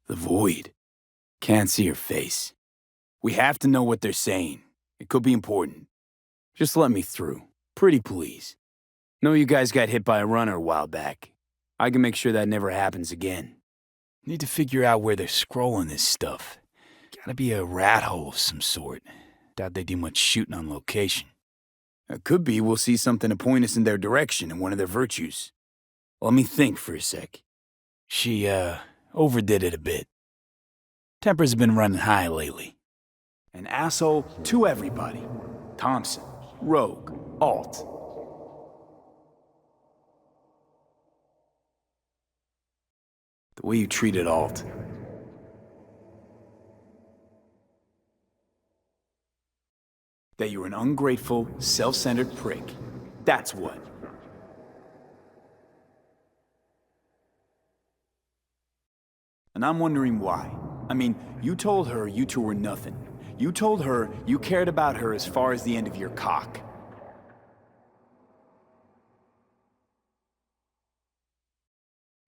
the void. Can't see her face. We have to know what they're saying. It could be important. Just let me through. Pretty please. Know you guys got hit by a runner a while back. I can make sure that never happens again. Need to figure out where they're scrolling this stuff. Gotta be a rat hole of some sort. Doubt they do much shooting on location. It could be we'll see something to point us in their direction in one of their virtues. Let me think for a sec. She, overdid it a bit. Temper's been running high lately. An asshole to everybody. Thompson, Rogue, Alt. The way you treated Alt. That you're an ungrateful, self-centered prick. That's what. And I'm wondering why. I mean, you told her you two were nothing. You told her you cared about her as far as the end of your cock.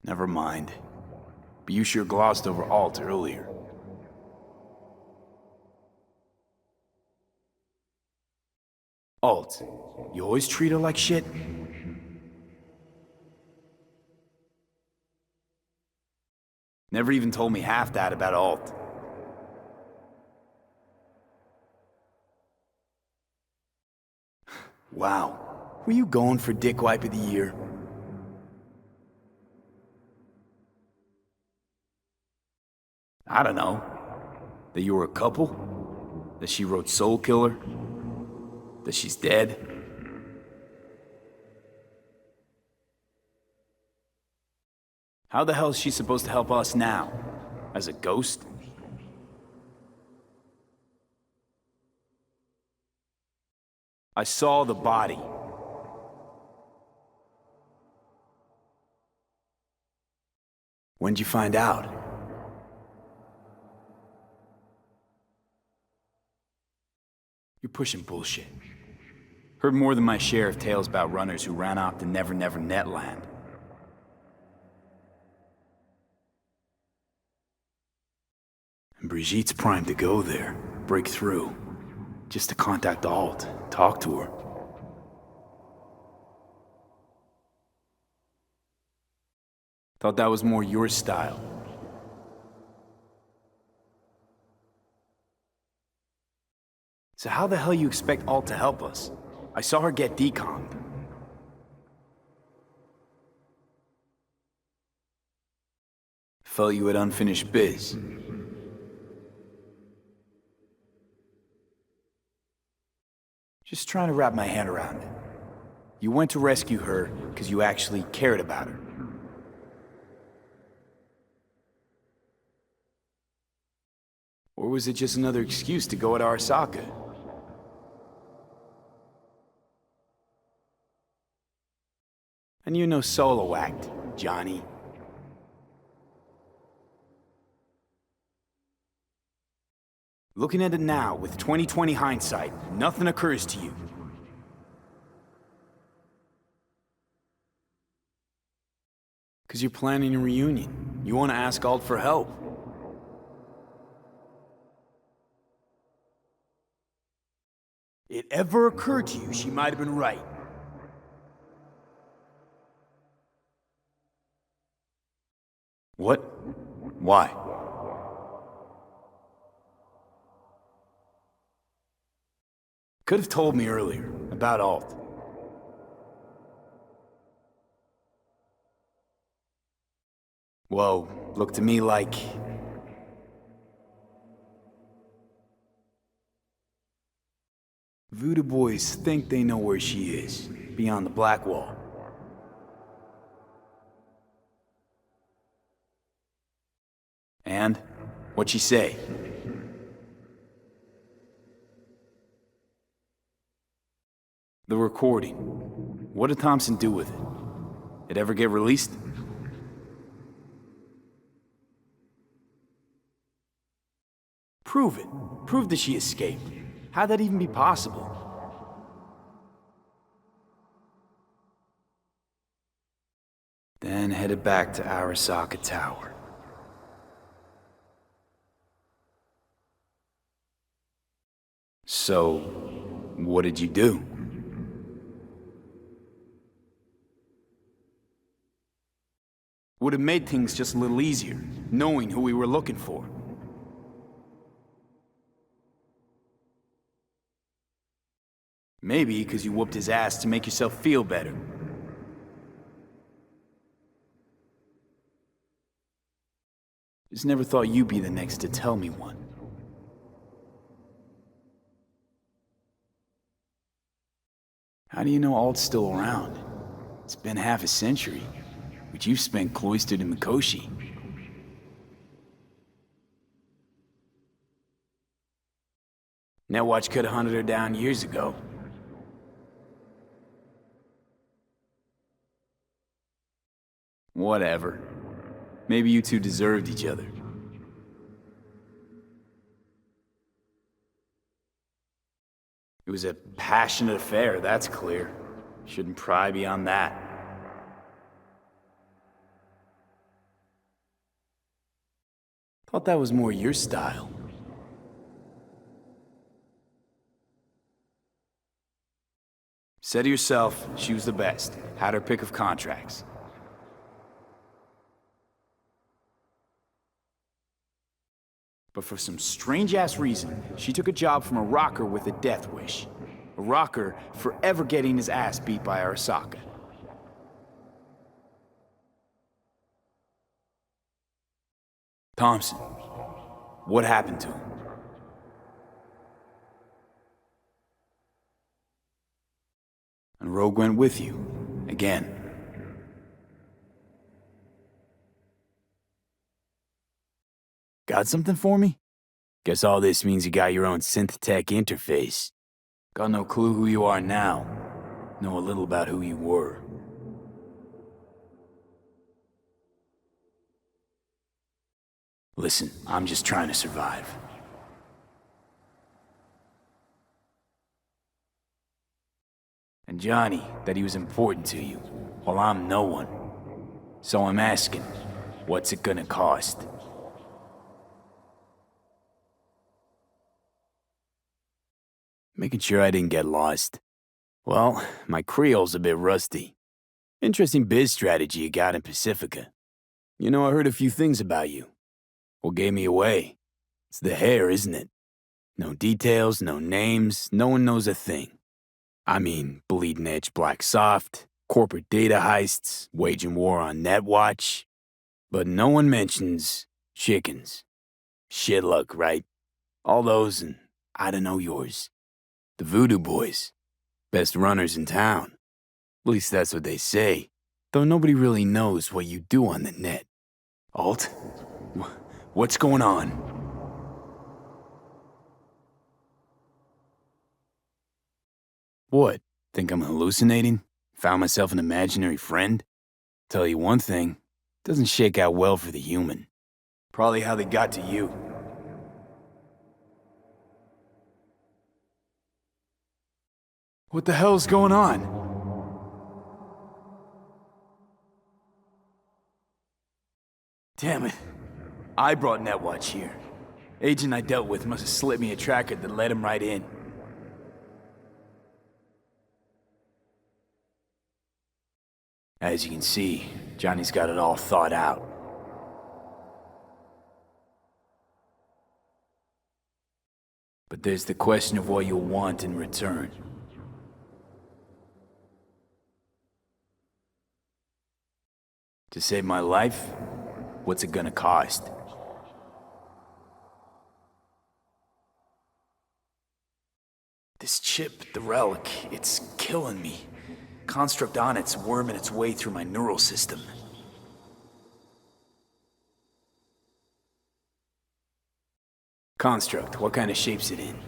Never mind. But you sure glossed over Alt earlier. Alt, you always treat her like shit? Never even told me half that about Alt. Wow. Were you going for Dick Wipe of the Year? I don't know. That you were a couple? That she wrote Soul Killer? That she's dead? How the hell is she supposed to help us now? As a ghost? I saw the body. When'd you find out? You're pushing bullshit. Heard more than my share of tales about runners who ran off to Never Never Netland. And Brigitte's primed to go there, break through, just to contact Alt, talk to her. Thought that was more your style. So how the hell you expect Alt to help us? I saw her get decommed. Felt you had unfinished biz. Just trying to wrap my head around it. You went to rescue her because you actually cared about her. Or was it just another excuse to go at Arasaka? And you know solo act, Johnny. Looking at it now, with 20/20 hindsight, nothing occurs to you. 'Cause you're planning a reunion. You want to ask Alt for help. It ever occurred to you she might have been right? What? Why? Could have told me earlier, about Alt. Whoa, looked to me like... Voodoo boys think they know where she is, beyond the Black Wall. And? What'd she say? The recording. What did Thompson do with it? It ever get released? Prove it. Prove that she escaped. How'd that even be possible? Then headed back to Arasaka Tower. So, what did you do? Would have made things just a little easier, knowing who we were looking for. Maybe because you whooped his ass to make yourself feel better. Just never thought you'd be the next to tell me one. How do you know Alt's still around? It's been half a century, but you've spent cloistered in Mikoshi. Netwatch could have hunted her down years ago. Whatever. Maybe you two deserved each other. It was a passionate affair, that's clear. Shouldn't pry beyond that. Thought that was more your style. Said to yourself, she was the best. Had her pick of contracts. But for some strange-ass reason, she took a job from a rocker with a death wish. A rocker forever getting his ass beat by Arasaka. Thompson, what happened to him? And Rogue went with you, again. Got something for me? Guess all this means you got your own synth-tech interface. Got no clue who you are now. Know a little about who you were. Listen, I'm just trying to survive. And Johnny, that he was important to you. Well, I'm no one. So I'm asking, what's it gonna cost? Making sure I didn't get lost. Well, my Creole's a bit rusty. Interesting biz strategy you got in Pacifica. You know, I heard a few things about you. What gave me away? It's the hair, isn't it? No details, no names, no one knows a thing. I mean, bleeding edge black soft, corporate data heists, waging war on Netwatch. But no one mentions chickens. Shit luck, right? All those and I don't know yours. The Voodoo Boys. Best runners in town. At least that's what they say. Though nobody really knows what you do on the net. Alt? What's going on? What? Think I'm hallucinating? Found myself an imaginary friend? Tell you one thing, doesn't shake out well for the human. Probably how they got to you. What the hell's going on? Damn it. I brought Netwatch here. Agent I dealt with must have slipped me a tracker that led him right in. As you can see, Johnny's got it all thought out. But there's the question of what you'll want in return. To save my life, what's it gonna cost? This chip, the relic, it's killing me. Construct on it's worming its way through my neural system. Construct, what kind of shape's it in?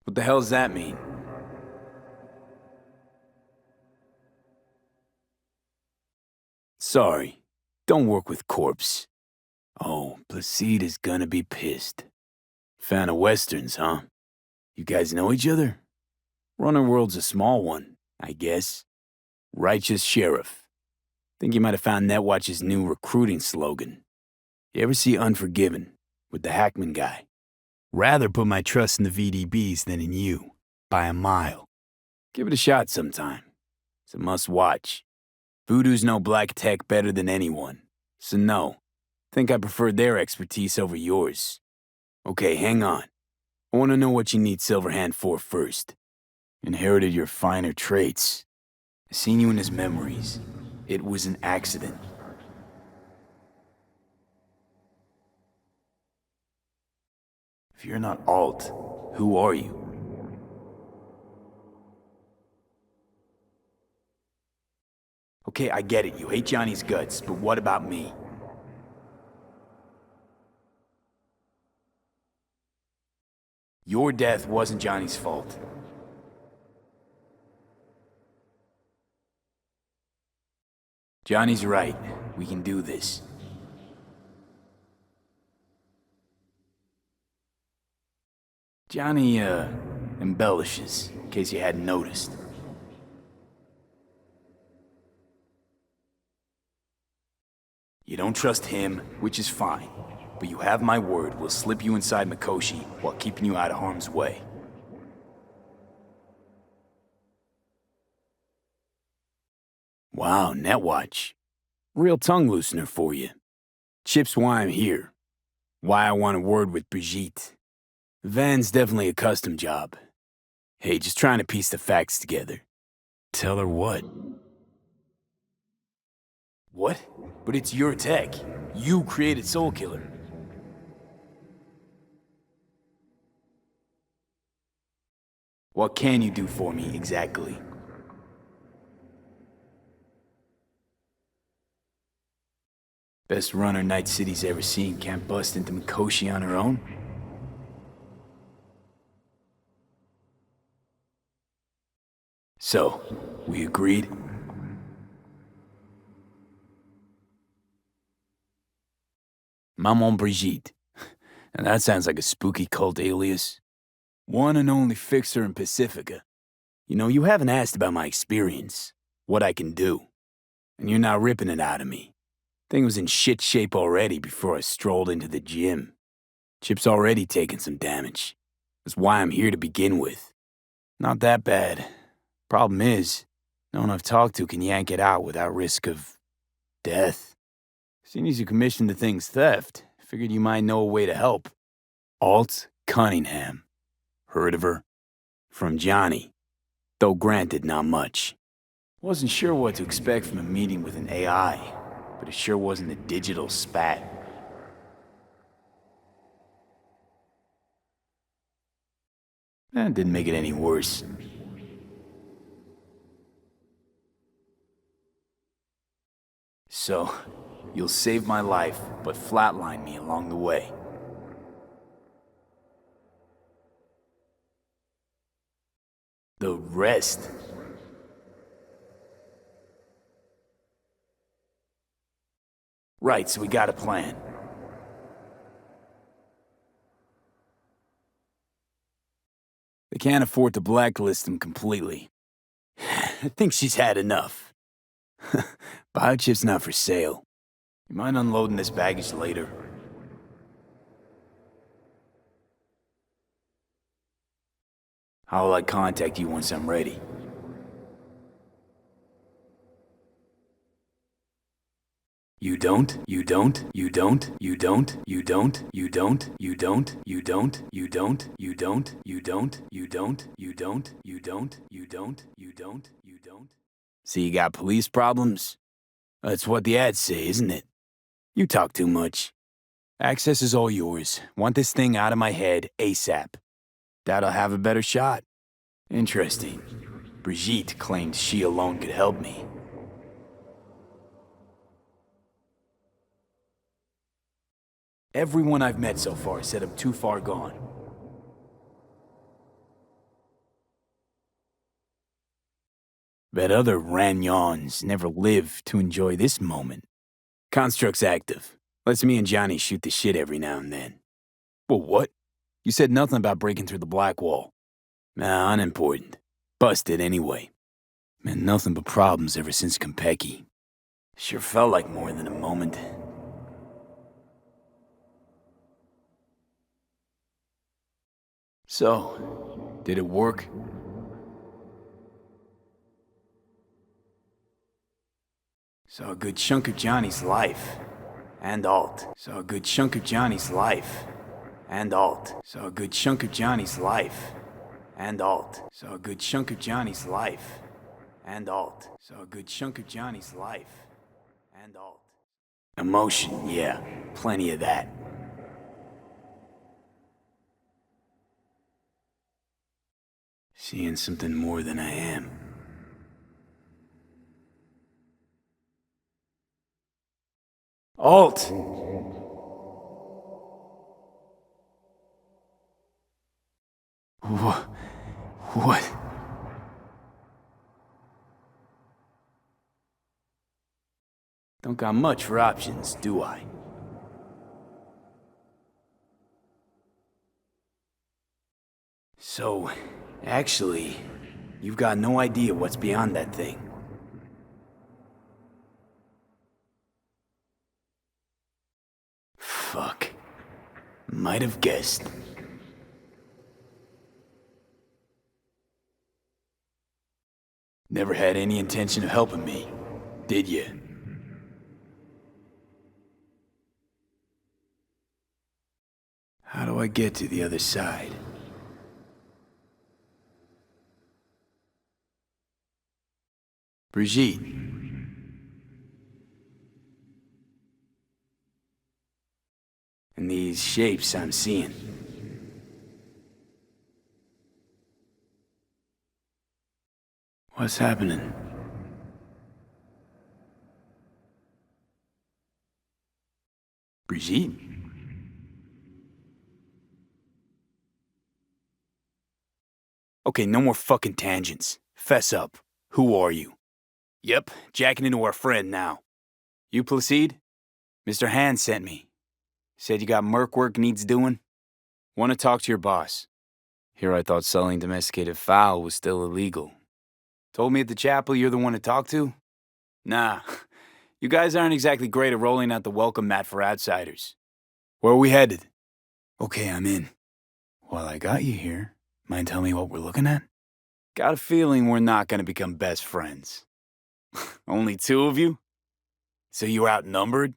What the hell does that mean? Sorry, don't work with corpse. Oh, Placide is gonna be pissed. Fan of westerns, huh? You guys know each other? Runner World's a small one, I guess. Righteous Sheriff. Think you might have found Netwatch's new recruiting slogan. You ever see Unforgiven with the Hackman guy? Rather put my trust in the VDBs than in you, by a mile. Give it a shot sometime. It's a must-watch. Voodoo's know black tech better than anyone, so no. Think I prefer their expertise over yours. Okay, hang on. I want to know what you need Silverhand for first. Inherited your finer traits. I seen you in his memories. It was an accident. If you're not Alt, who are you? Okay, I get it. You hate Johnny's guts, but what about me? Your death wasn't Johnny's fault. Johnny's right. We can do this. Johnny, embellishes, in case you hadn't noticed. You don't trust him, which is fine. But you have my word, we'll slip you inside Mikoshi while keeping you out of harm's way. Wow, Netwatch. Real tongue loosener for you. Chip's why I'm here. Why I want a word with Brigitte. Van's definitely a custom job. Hey, just trying to piece the facts together. Tell her what? What? But it's your tech. You created Soul Killer. What can you do for me, exactly? Best runner Night City's ever seen can't bust into Mikoshi on her own? So, we agreed? Maman Brigitte. And that sounds like a spooky cult alias. One and only fixer in Pacifica. You know, you haven't asked about my experience, what I can do. And you're not ripping it out of me. Thing was in shit shape already before I strolled into the gym. Chip's already taken some damage. That's why I'm here to begin with. Not that bad. Problem is, no one I've talked to can yank it out without risk of death. Seeing as you commissioned the thing's theft, figured you might know a way to help. Alt Cunningham. Heard of her? From Johnny. Though granted, not much. Wasn't sure what to expect from a meeting with an AI, but it sure wasn't a digital spat. That didn't make it any worse. So, you'll save my life, but flatline me along the way. The rest? Right, so we got a plan. They can't afford to blacklist him completely. I think she's had enough. Biochip's not for sale. You mind unloading this baggage later? How will I contact you once I'm ready? You don't, you don't, you don't, you don't, you don't, you don't, you don't, you don't, you don't, you don't, you don't, you don't, you don't, you don't, you don't, you don't, you don't. See, you got police problems? That's what the ads say, isn't it? You talk too much. Access is all yours. Want this thing out of my head ASAP. That'll have a better shot. Interesting. Brigitte claimed she alone could help me. Everyone I've met so far said I'm too far gone. Bet other Ragnons never live to enjoy this moment. Construct's active. Lets me and Johnny shoot the shit every now and then. Well, what? You said nothing about breaking through the black wall. Nah, unimportant. Busted anyway. Meant nothing but problems ever since Konpeki. Sure felt like more than a moment. So, did it work? Saw a good chunk of Johnny's life. And alt. Saw a good chunk of Johnny's life. And alt. Saw a good chunk of Johnny's life. And alt. Saw a good chunk of Johnny's life. And alt. Saw a good chunk of Johnny's life. And alt. Emotion, yeah. Plenty of that. Seeing something more than I am. Alt! What? Don't got much for options, do I? So, actually, you've got no idea what's beyond that thing. Fuck. Might have guessed. Never had any intention of helping me, did you? How do I get to the other side? Brigitte. And these shapes I'm seeing. What's happening? Brigitte? Okay, no more fucking tangents. Fess up. Who are you? Yep, jacking into our friend now. You Placide? Mr. Hand sent me. Said you got merc work needs doing? Want to talk to your boss. Here I thought selling domesticated fowl was still illegal. Told me at the chapel you're the one to talk to? Nah, you guys aren't exactly great at rolling out the welcome mat for outsiders. Where are we headed? Okay, I'm in. While I got you here, mind telling me what we're looking at? Got a feeling we're not gonna become best friends. Only two of you? So you're outnumbered?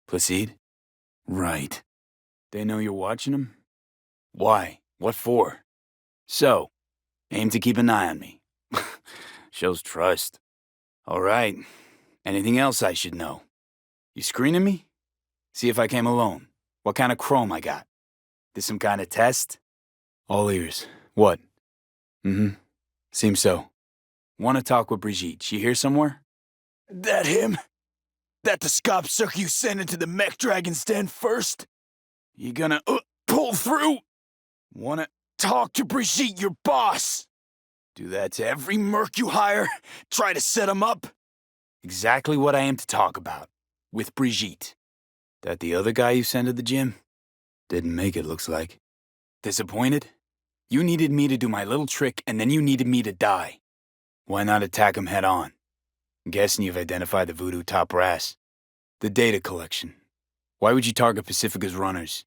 Placide? Right. They know you're watching them? Why? What for? So, aim to keep an eye on me. Shows trust. All right. Anything else I should know? You screening me? See if I came alone. What kind of chrome I got? This some kind of test? All ears. What? Mm-hmm. Seems so. Want to talk with Brigitte. She here somewhere? That him? That the scop sucker you sent into the mech dragon's den first? You gonna pull through? Wanna talk to Brigitte, your boss? Do that to every merc you hire? Try to set him up? Exactly what I aim to talk about. With Brigitte. That the other guy you sent to the gym? Didn't make it, looks like. Disappointed? You needed me to do my little trick, and then you needed me to die. Why not attack him head on? I'm guessing you've identified the voodoo top brass. The data collection. Why would you target Pacifica's runners?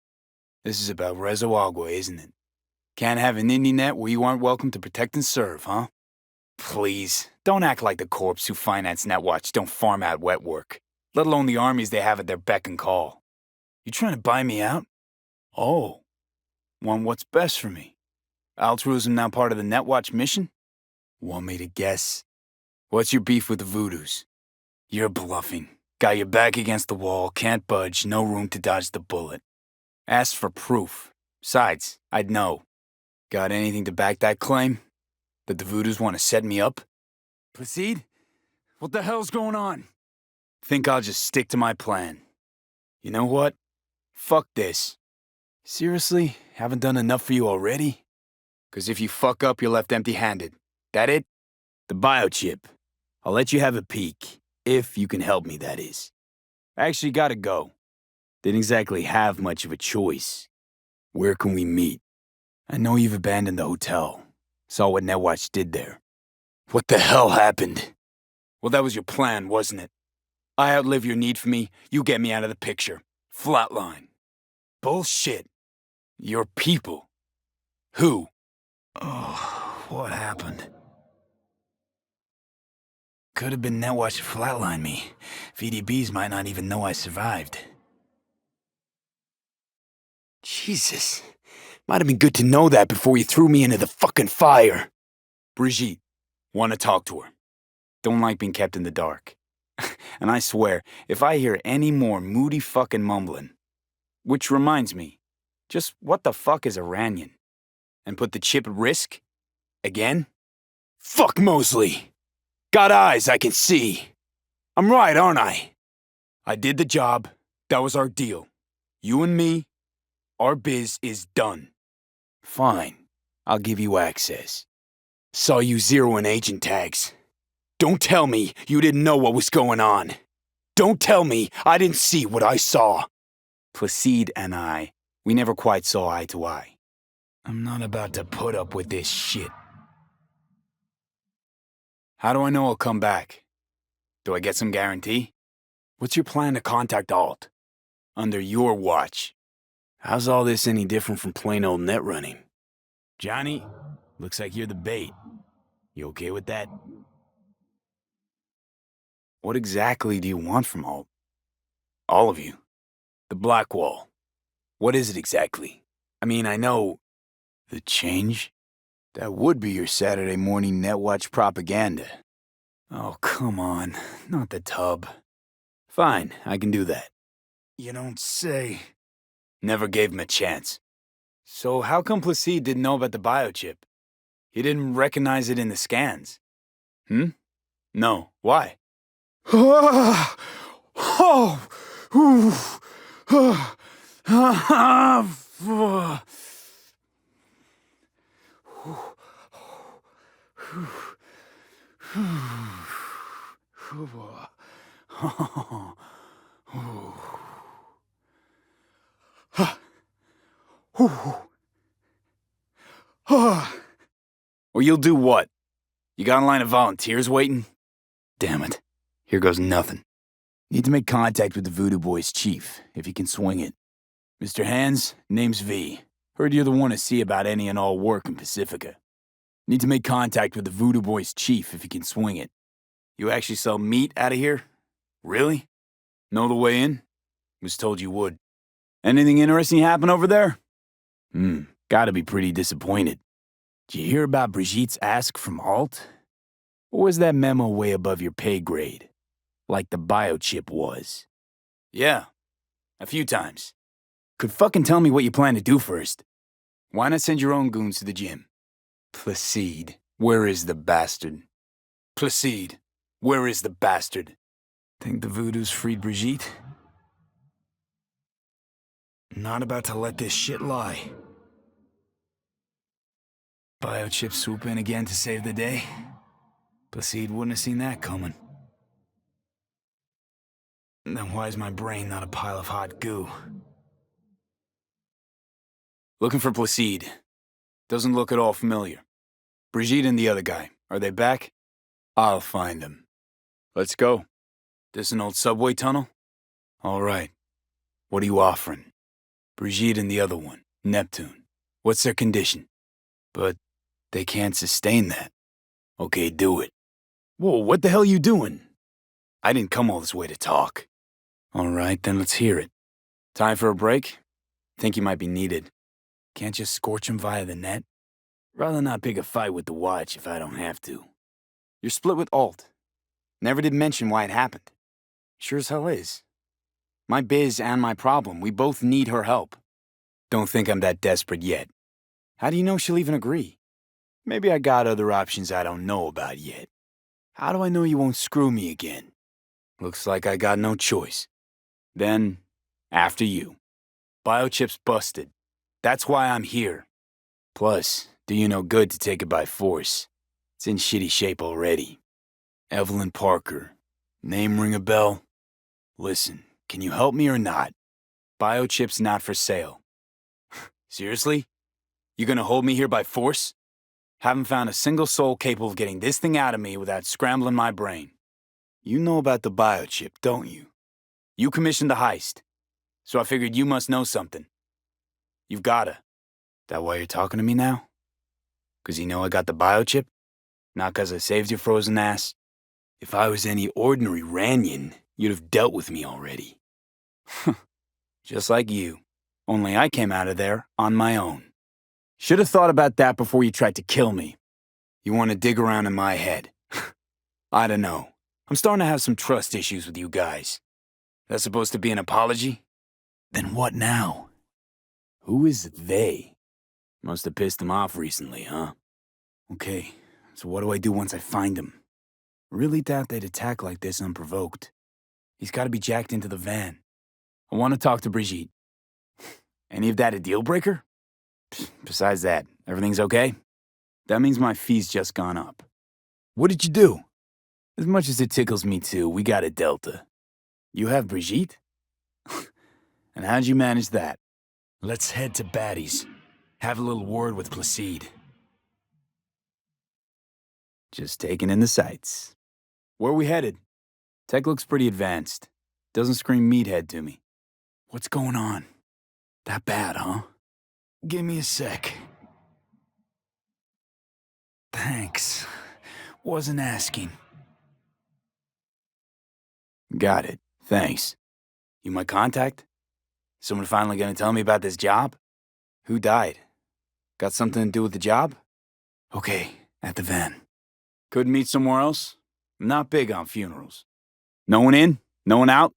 This is about Rezo Agua, isn't it? Can't have an indie net where you aren't welcome to protect and serve, huh? Please, don't act like the corps who finance Netwatch don't farm out wet work, let alone the armies they have at their beck and call. You trying to buy me out? Oh. Want what's best for me? Altruism now part of the Netwatch mission? Want me to guess? What's your beef with the Voodoos? You're bluffing. Got your back against the wall, can't budge, no room to dodge the bullet. Asked for proof. Besides, I'd know. Got anything to back that claim? That the Voodoos want to set me up? Proceed? What the hell's going on? Think I'll just stick to my plan. You know what? Fuck this. Seriously? Haven't done enough for you already? 'Cause if you fuck up, you're left empty-handed. That it? The biochip. I'll let you have a peek. If you can help me, that is. I actually gotta go. Didn't exactly have much of a choice. Where can we meet? I know you've abandoned the hotel. Saw what Netwatch did there. What the hell happened? Well, that was your plan, wasn't it? I outlive your need for me, you get me out of the picture. Flatline. Bullshit. Your people. Who? Oh, what happened? Could have been Netwatch to flatline me. VDBs might not even know I survived. Jesus. Might have been good to know that before you threw me into the fucking fire. Brigitte. Want to talk to her. Don't like being kept in the dark. And I swear, if I hear any more moody fucking mumbling. Which reminds me, just what the fuck is Iranian? And put the chip at risk? Again? Fuck Mosley! Got eyes I can see. I'm right, aren't I? I did the job. That was our deal. You and me, our biz is done. Fine. I'll give you access. Saw you zeroing agent tags. Don't tell me you didn't know what was going on. Don't tell me I didn't see what I saw. Placide and I, we never quite saw eye to eye. I'm not about to put up with this shit. How do I know I'll come back? Do I get some guarantee? What's your plan to contact Alt? Under your watch. How's all this any different from plain old net running? Johnny, looks like you're the bait. You okay with that? What exactly do you want from Alt? All of you. The Blackwall. What is it exactly? I mean, I know... The change? That would be your Saturday morning Netwatch propaganda. Oh, come on. Not the tub. Fine, I can do that. You don't say. Never gave him a chance. So how come Placide didn't know about the biochip? He didn't recognize it in the scans. No, why? Or you'll do what? You got a line of volunteers waiting? Damn it. Here goes nothing. Need to make contact with the Voodoo Boys chief, if he can swing it. Mr. Hands, name's V. Heard you're the one to see about any and all work in Pacifica. Need to make contact with the Voodoo Boys chief, if he can swing it. You actually sell meat out of here? Really? Know the way in? Was told you would. Anything interesting happen over there? Gotta be pretty disappointed. Did you hear about Brigitte's ask from Alt? Or was that memo way above your pay grade? Like the biochip was? Yeah, a few times. Could fucking tell me what you plan to do first. Why not send your own goons to the gym? Placide, where is the bastard? Placide, where is the bastard? Think the Voodoos freed Brigitte? Not about to let this shit lie. Biochip swoop in again to save the day? Placide wouldn't have seen that coming. Then why is my brain not a pile of hot goo? Looking for Placide. Doesn't look at all familiar. Brigitte and the other guy, are they back? I'll find him. Let's go. This an old subway tunnel? All right. What are you offering? Brigitte and the other one, Neptune. What's their condition? But they can't sustain that. Okay, do it. Whoa, what the hell are you doing? I didn't come all this way to talk. All right, then let's hear it. Time for a break? Think you might be needed. Can't just scorch him via the net? Rather not pick a fight with the watch if I don't have to. You're split with Alt. Never did mention why it happened. Sure as hell is. My biz and my problem, we both need her help. Don't think I'm that desperate yet. How do you know she'll even agree? Maybe I got other options I don't know about yet. How do I know you won't screw me again? Looks like I got no choice. Then, after you. Biochip's busted. That's why I'm here. Plus, do you no good to take it by force. It's in shitty shape already. Evelyn Parker. Name ring a bell? Listen, can you help me or not? Biochip's not for sale. Seriously? You gonna hold me here by force? Haven't found a single soul capable of getting this thing out of me without scrambling my brain. You know about the biochip, don't you? You commissioned the heist, so I figured you must know something. You've gotta. That why you're talking to me now? 'Cause you know I got the biochip? Not 'cause I saved your frozen ass? If I was any ordinary Ranyan, you'd have dealt with me already. Just like you. Only I came out of there on my own. Should have thought about that before you tried to kill me. You want to dig around in my head. I don't know. I'm starting to have some trust issues with you guys. That's supposed to be an apology? Then what now? Who is they? Must have pissed him off recently, huh? Okay, so what do I do once I find him? Really doubt they'd attack like this unprovoked. He's got to be jacked into the van. I want to talk to Brigitte. Any of that a deal breaker? Besides that, everything's okay? That means my fee's just gone up. What did you do? As much as it tickles me too, we got a Delta. You have Brigitte? And how'd you manage that? Let's head to Batty's. Have a little word with Placide. Just taking in the sights. Where are we headed? Tech looks pretty advanced. Doesn't scream meathead to me. What's going on? That bad, huh? Give me a sec. Thanks. Wasn't asking. Got it. Thanks. You my contact? Someone finally gonna tell me about this job? Who died? Got something to do with the job? Okay, at the van. Could meet somewhere else? I'm not big on funerals. No one in? No one out?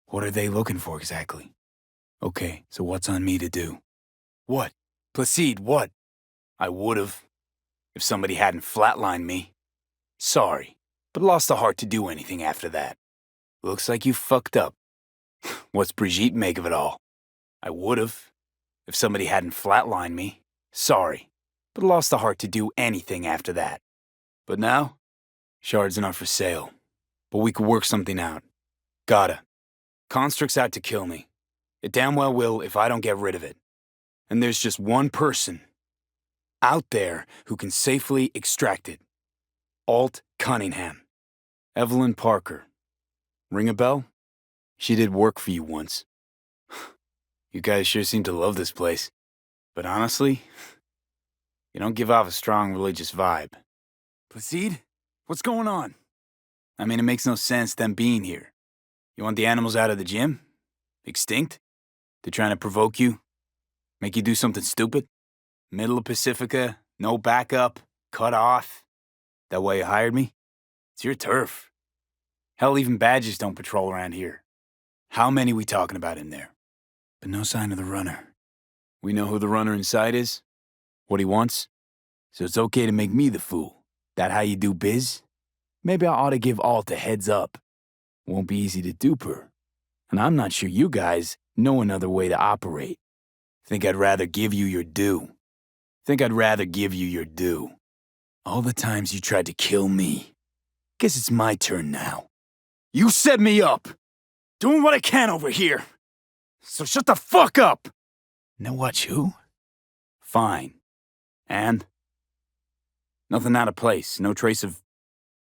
What are they looking for exactly? Okay, so what's on me to do? What? Placide, what? I would've, if somebody hadn't flatlined me. Sorry, but lost the heart to do anything after that. Looks like you fucked up. What's Brigitte make of it all? I would've, if somebody hadn't flatlined me. Sorry, but lost the heart to do anything after that. But now, shards are not for sale. But we could work something out. Gotta. Construct's out to kill me. It damn well will if I don't get rid of it. And there's just one person out there who can safely extract it. Alt Cunningham. Evelyn Parker. Ring a bell? She did work for you once. You guys sure seem to love this place. But honestly, you don't give off a strong religious vibe. Placide? What's going on? I mean, it makes no sense them being here. You want the animals out of the gym? Extinct? They're trying to provoke you? Make you do something stupid? Middle of Pacifica, no backup, cut off? That why you hired me? It's your turf. Hell, even badges don't patrol around here. How many we talking about in there? But no sign of the runner. We know who the runner inside is? What he wants? So it's okay to make me the fool. That how you do biz? Maybe I ought to give Alt a heads up. Won't be easy to dupe her. And I'm not sure you guys know another way to operate. Think I'd rather give you your due. All the times you tried to kill me. Guess it's my turn now. You set me up! Doing what I can over here! So shut the fuck up! Know what, you? Fine. And? Nothing out of place, no trace of...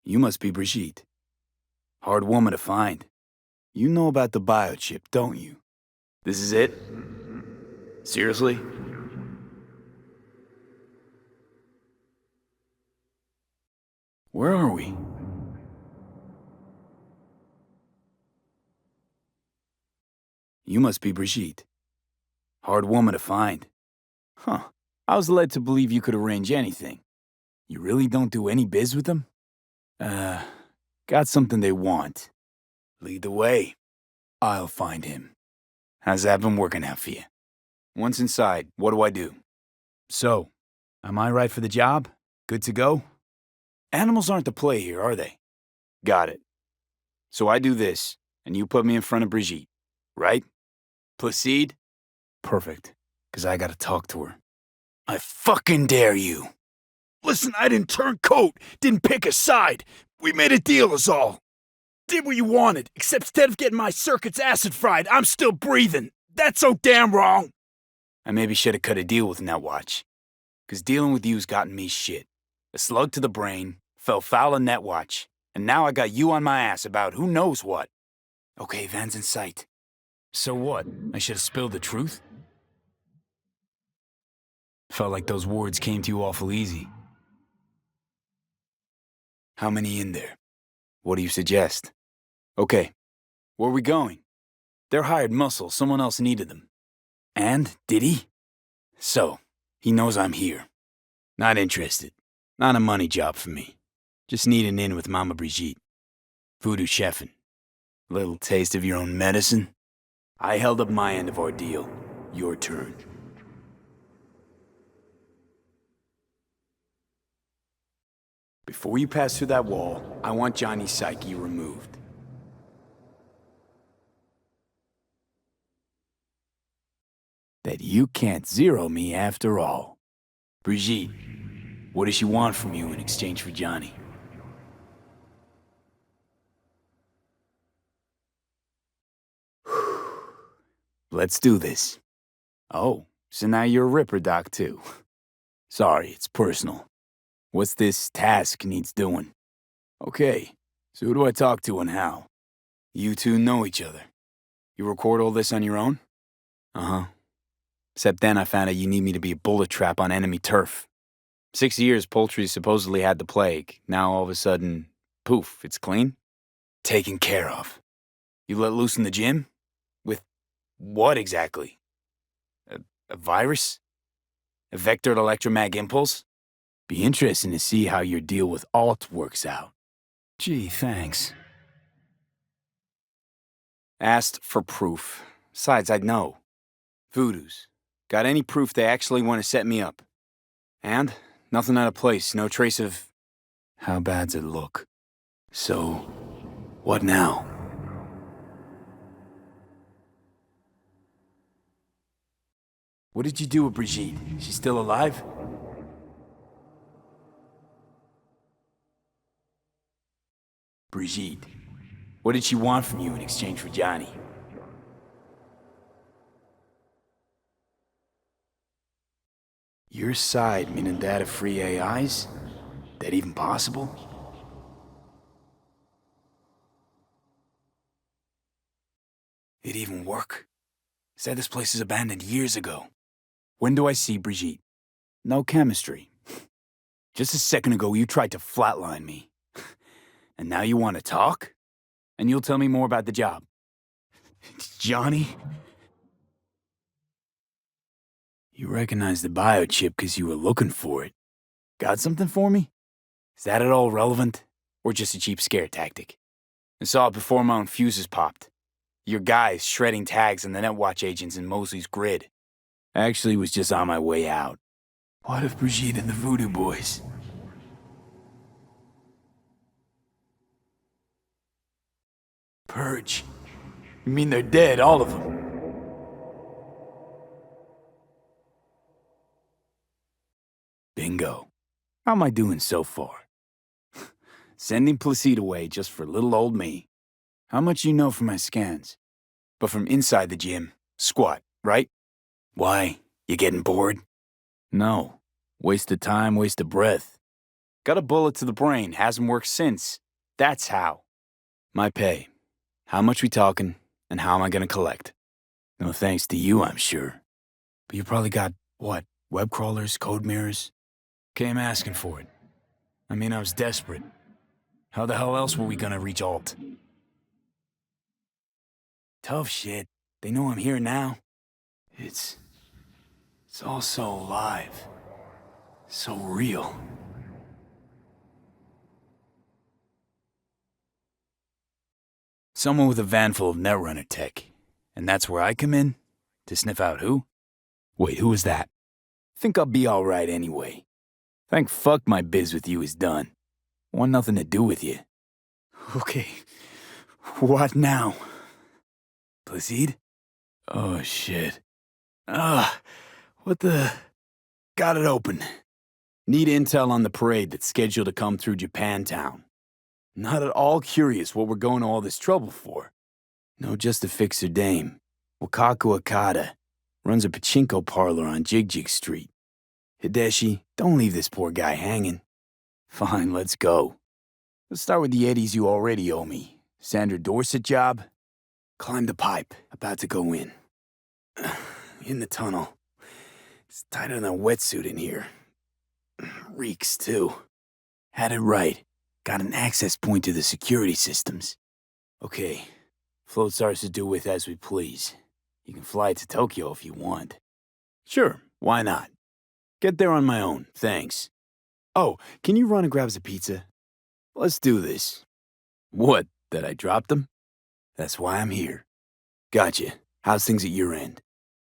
You must be Brigitte. Hard woman to find. You know about the biochip, don't you? This is it? Seriously? Where are we? You must be Brigitte. Hard woman to find. Huh. I was led to believe you could arrange anything. You really don't do any biz with them? Got something they want. Lead the way. I'll find him. How's that been working out for you? Once inside, what do I do? So, am I right for the job? Good to go? Animals aren't the play here, are they? Got it. So I do this, and you put me in front of Brigitte, right? Proceed? Perfect, because I gotta talk to her. I fucking dare you. Listen, I didn't turn coat, didn't pick a side. We made a deal is all. Did what you wanted, except instead of getting my circuits acid fried, I'm still breathing. That's so damn wrong. I maybe should have cut a deal with Netwatch. Because dealing with you's gotten me shit. A slug to the brain, fell foul of Netwatch, and now I got you on my ass about who knows what. Okay, van's in sight. So what? I should have spilled the truth? Felt like those words came to you awful easy. How many in there? What do you suggest? Okay, where are we going? They're hired muscle, someone else needed them. And, did he? So, he knows I'm here. Not interested. Not a money job for me. Just need an in with Mama Brigitte. Voodoo chefin'. Little taste of your own medicine? I held up my end of our deal. Your turn. Before you pass through that wall, I want Johnny's psyche removed. That you can't zero me after all. Brigitte, what does she want from you in exchange for Johnny? Let's do this. Oh, so now you're a Ripper Doc too. Sorry, it's personal. What's this task needs doing? Okay, so who do I talk to and how? You two know each other. You record all this on your own? Uh-huh. Except then I found out you need me to be a bullet trap on enemy turf. 6 years poultry supposedly had the plague. Now all of a sudden, poof, it's clean? Taken care of. You let loose in the gym? With what exactly? A virus? A vectored electromag impulse? Be interesting to see how your deal with Alt works out. Gee, thanks. Asked for proof. Besides, I'd know. Voodoos. Got any proof they actually want to set me up? And? Nothing out of place, no trace of... How bad's it look? So, what now? What did you do with Brigitte? She's still alive? Brigitte, what did she want from you in exchange for Johnny? Your side meaning that of free AIs? That even possible? It even work? Said this place is abandoned years ago. When do I see Brigitte? No chemistry. Just a second ago you tried to flatline me. And now you want to talk? And you'll tell me more about the job. Johnny? You recognized the biochip because you were looking for it. Got something for me? Is that at all relevant? Or just a cheap scare tactic? I saw it before my own fuses popped. Your guys shredding tags on the Netwatch agents in Mosley's grid. I actually was just on my way out. What of Brigitte and the Voodoo Boys? Purge? You mean they're dead, all of them? Bingo. How am I doing so far? Sending Placide away just for little old me. How much you know from my scans? But from inside the gym, squat, right? Why? You getting bored? No. Waste of time, waste of breath. Got a bullet to the brain, hasn't worked since. That's how. My pay. How much we talking, and how am I gonna collect? No thanks to you, I'm sure. But you probably got, what, web crawlers, code mirrors? Came asking for it. I mean, I was desperate. How the hell else were we gonna reach Alt? Tough shit. They know I'm here now. It's all so alive. So real. Someone with a van full of Netrunner tech. And that's where I come in? To sniff out who? Wait, who was that? Think I'll be alright anyway. Thank fuck my biz with you is done. Want nothing to do with you. Okay. What now? Proceed? Oh shit. What the... Got it open. Need intel on the parade that's scheduled to come through Japantown. Not at all curious what we're going to all this trouble for. No, just to fix her dame. Wakaku Okada. Runs a pachinko parlor on Jig Street. Hideshi, don't leave this poor guy hanging. Fine, let's go. Let's start with the eddies you already owe me. Sandra Dorset job? Climb the pipe. About to go in. In the tunnel. It's tighter than a wetsuit in here. Reeks, too. Had it right. Got an access point to the security systems. Okay. Float's ours to do with as we please. You can fly to Tokyo if you want. Sure, why not? Get there on my own, thanks. Oh, can you run and grab us a pizza? Let's do this. What, that I dropped them? That's why I'm here. Gotcha. How's things at your end?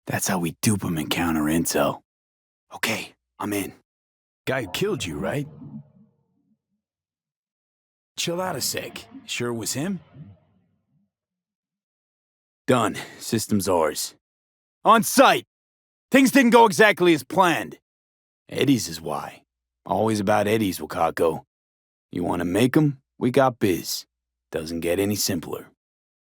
That's how we dupe them and counter intel. Okay, I'm in. Guy who killed you, right? Chill out a sec. Sure it was him? Done. System's ours. On sight! Things didn't go exactly as planned. Eddies is why. Always about eddies, Wakako. You want to make 'em? We got biz. Doesn't get any simpler.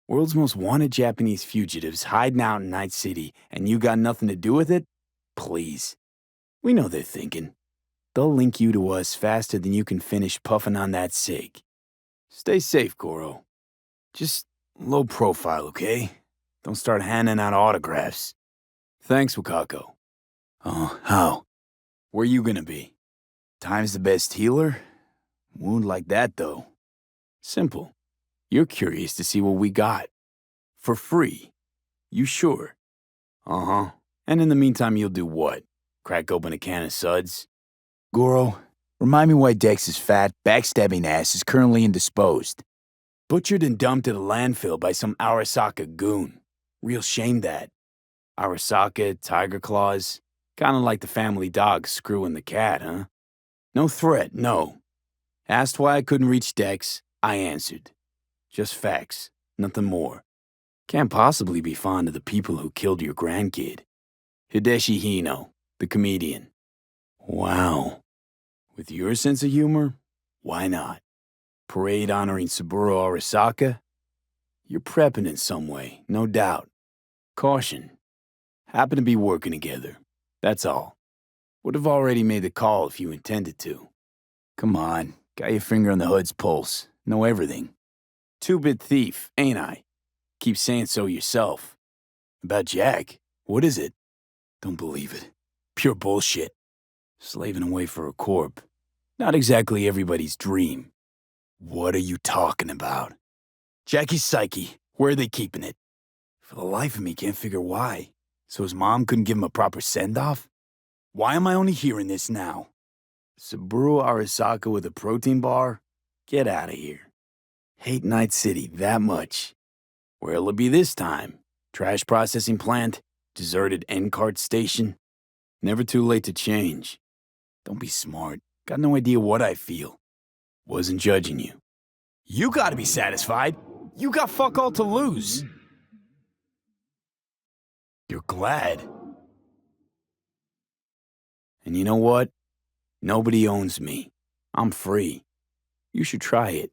World's most wanted Japanese fugitives hiding out in Night City, and you got nothing to do with it? Please. We know they're thinking. They'll link you to us faster than you can finish puffing on that cig. Stay safe, Goro. Just low profile, okay? Don't start handing out autographs. Thanks, Wakako. Oh, how? Where you gonna be? Time's the best healer? Wound like that, though. Simple. You're curious to see what we got. For free. You sure? Uh-huh. And in the meantime, you'll do what? Crack open a can of suds? Goro, remind me why Dex's fat, backstabbing ass is currently indisposed. Butchered and dumped at a landfill by some Arasaka goon. Real shame that. Arasaka, Tiger Claws. Kinda like the family dog screwing the cat, huh? No threat, no. Asked why I couldn't reach Dex, I answered. Just facts, nothing more. Can't possibly be fond of the people who killed your grandkid. Hideshi Hino, the comedian. Wow. With your sense of humor, why not? Parade honoring Saburo Arasaka? You're prepping in some way, no doubt. Caution. Happen to be working together. That's all. Would have already made the call if you intended to. Come on, got your finger on the hood's pulse. Know everything. Two-bit thief, ain't I? Keep saying so yourself. About Jack, what is it? Don't believe it. Pure bullshit. Slaving away for a corp. Not exactly everybody's dream. What are you talking about? Jackie's psyche. Where are they keeping it? For the life of me, can't figure why. So his mom couldn't give him a proper send-off? Why am I only hearing this now? Saburo Arasaka with a protein bar? Get out of here. Hate Night City that much. Where'll it be this time? Trash processing plant? Deserted end-cart station? Never too late to change. Don't be smart. Got no idea what I feel. Wasn't judging you. You gotta be satisfied. You got fuck all to lose. You're glad. And you know what? Nobody owns me. I'm free. You should try it.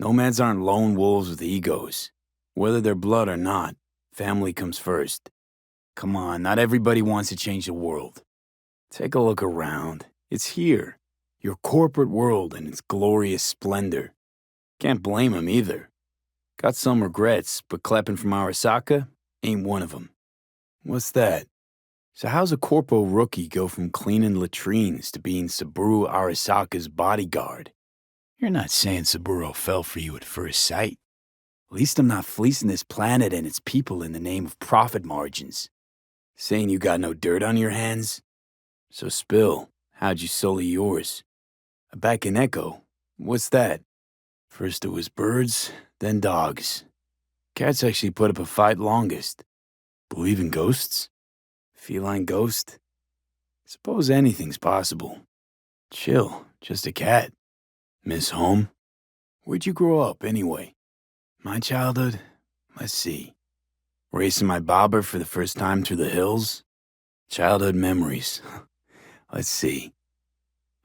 Nomads aren't lone wolves with egos. Whether they're blood or not, family comes first. Come on, not everybody wants to change the world. Take a look around. It's here. Your corporate world in its glorious splendor. Can't blame him either. Got some regrets, but Kleppen from Arasaka ain't one of them. What's that? So how's a corpo rookie go from cleaning latrines to being Saburo Arasaka's bodyguard? You're not saying Saburo fell for you at first sight. At least I'm not fleecing this planet and its people in the name of profit margins. Saying you got no dirt on your hands? So spill, how'd you sully yours? A back in Echo? What's that? First it was birds, then dogs. Cats actually put up a fight longest. Believe in ghosts? Feline ghost? Suppose anything's possible. Chill, just a cat. Miss home? Where'd you grow up, anyway? My childhood? Let's see. Racing my bobber for the first time through the hills? Childhood memories. Let's see.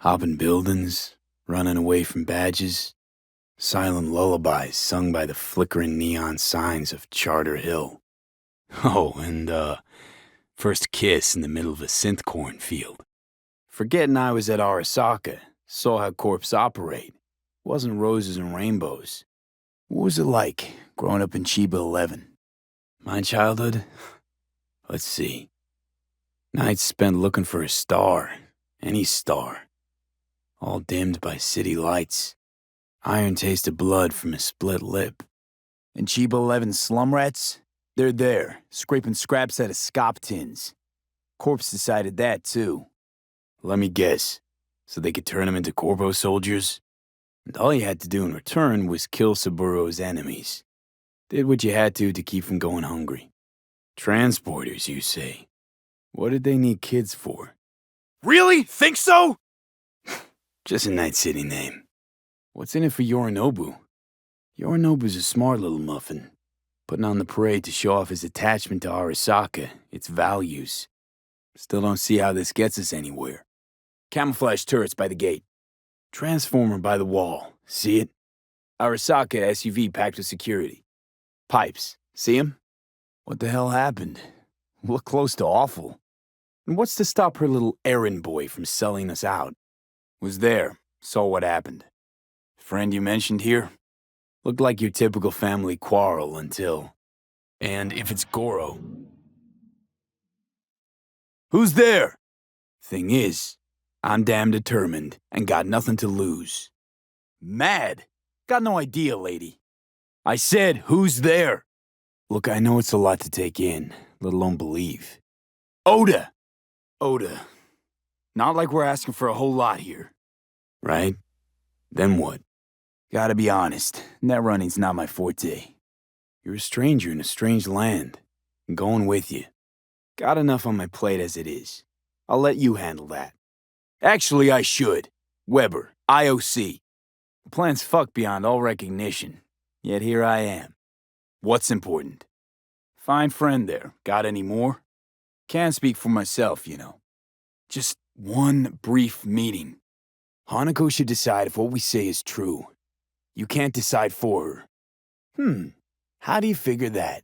Hopping buildings, running away from badges, silent lullabies sung by the flickering neon signs of Charter Hill. Oh, and, first kiss in the middle of a synth cornfield. Forgetting I was at Arasaka, saw how corps operate. Wasn't roses and rainbows. What was it like, growing up in Chiba 11? My childhood? Let's see. Nights spent looking for a star, any star. All dimmed by city lights. Iron tasted blood from a split lip. And Chiba 11 slum rats? They're there, scraping scraps out of scop tins. Corpse decided that, too. Let me guess. So they could turn them into corpo soldiers? And all you had to do in return was kill Saburo's enemies. Did what you had to keep from going hungry. Transporters, you say? What did they need kids for? Really? Think so? Just a Night City name. What's in it for Yorinobu? Yorinobu's a smart little muffin, putting on the parade to show off his attachment to Arasaka, its values. Still don't see how this gets us anywhere. Camouflage turrets by the gate. Transformer by the wall. See it? Arasaka SUV packed with security. Pipes. See 'em? What the hell happened? Look close to awful. And what's to stop her little errand boy from selling us out? Was there. Saw what happened. Friend you mentioned here? Looked like your typical family quarrel until... And if it's Goro... Who's there? Thing is, I'm damn determined and got nothing to lose. Mad? Got no idea, lady. I said, who's there? Look, I know it's a lot to take in, let alone believe. Oda! Oda. Not like we're asking for a whole lot here. Right? Then what? Gotta be honest, net running's not my forte. You're a stranger in a strange land. I'm going with you. Got enough on my plate as it is. I'll let you handle that. Actually, I should. Weber, IOC. The plan's fucked beyond all recognition. Yet here I am. What's important? Fine friend there. Got any more? Can't speak for myself, you know. Just one brief meeting. Hanako should decide if what we say is true. You can't decide for her. How do you figure that?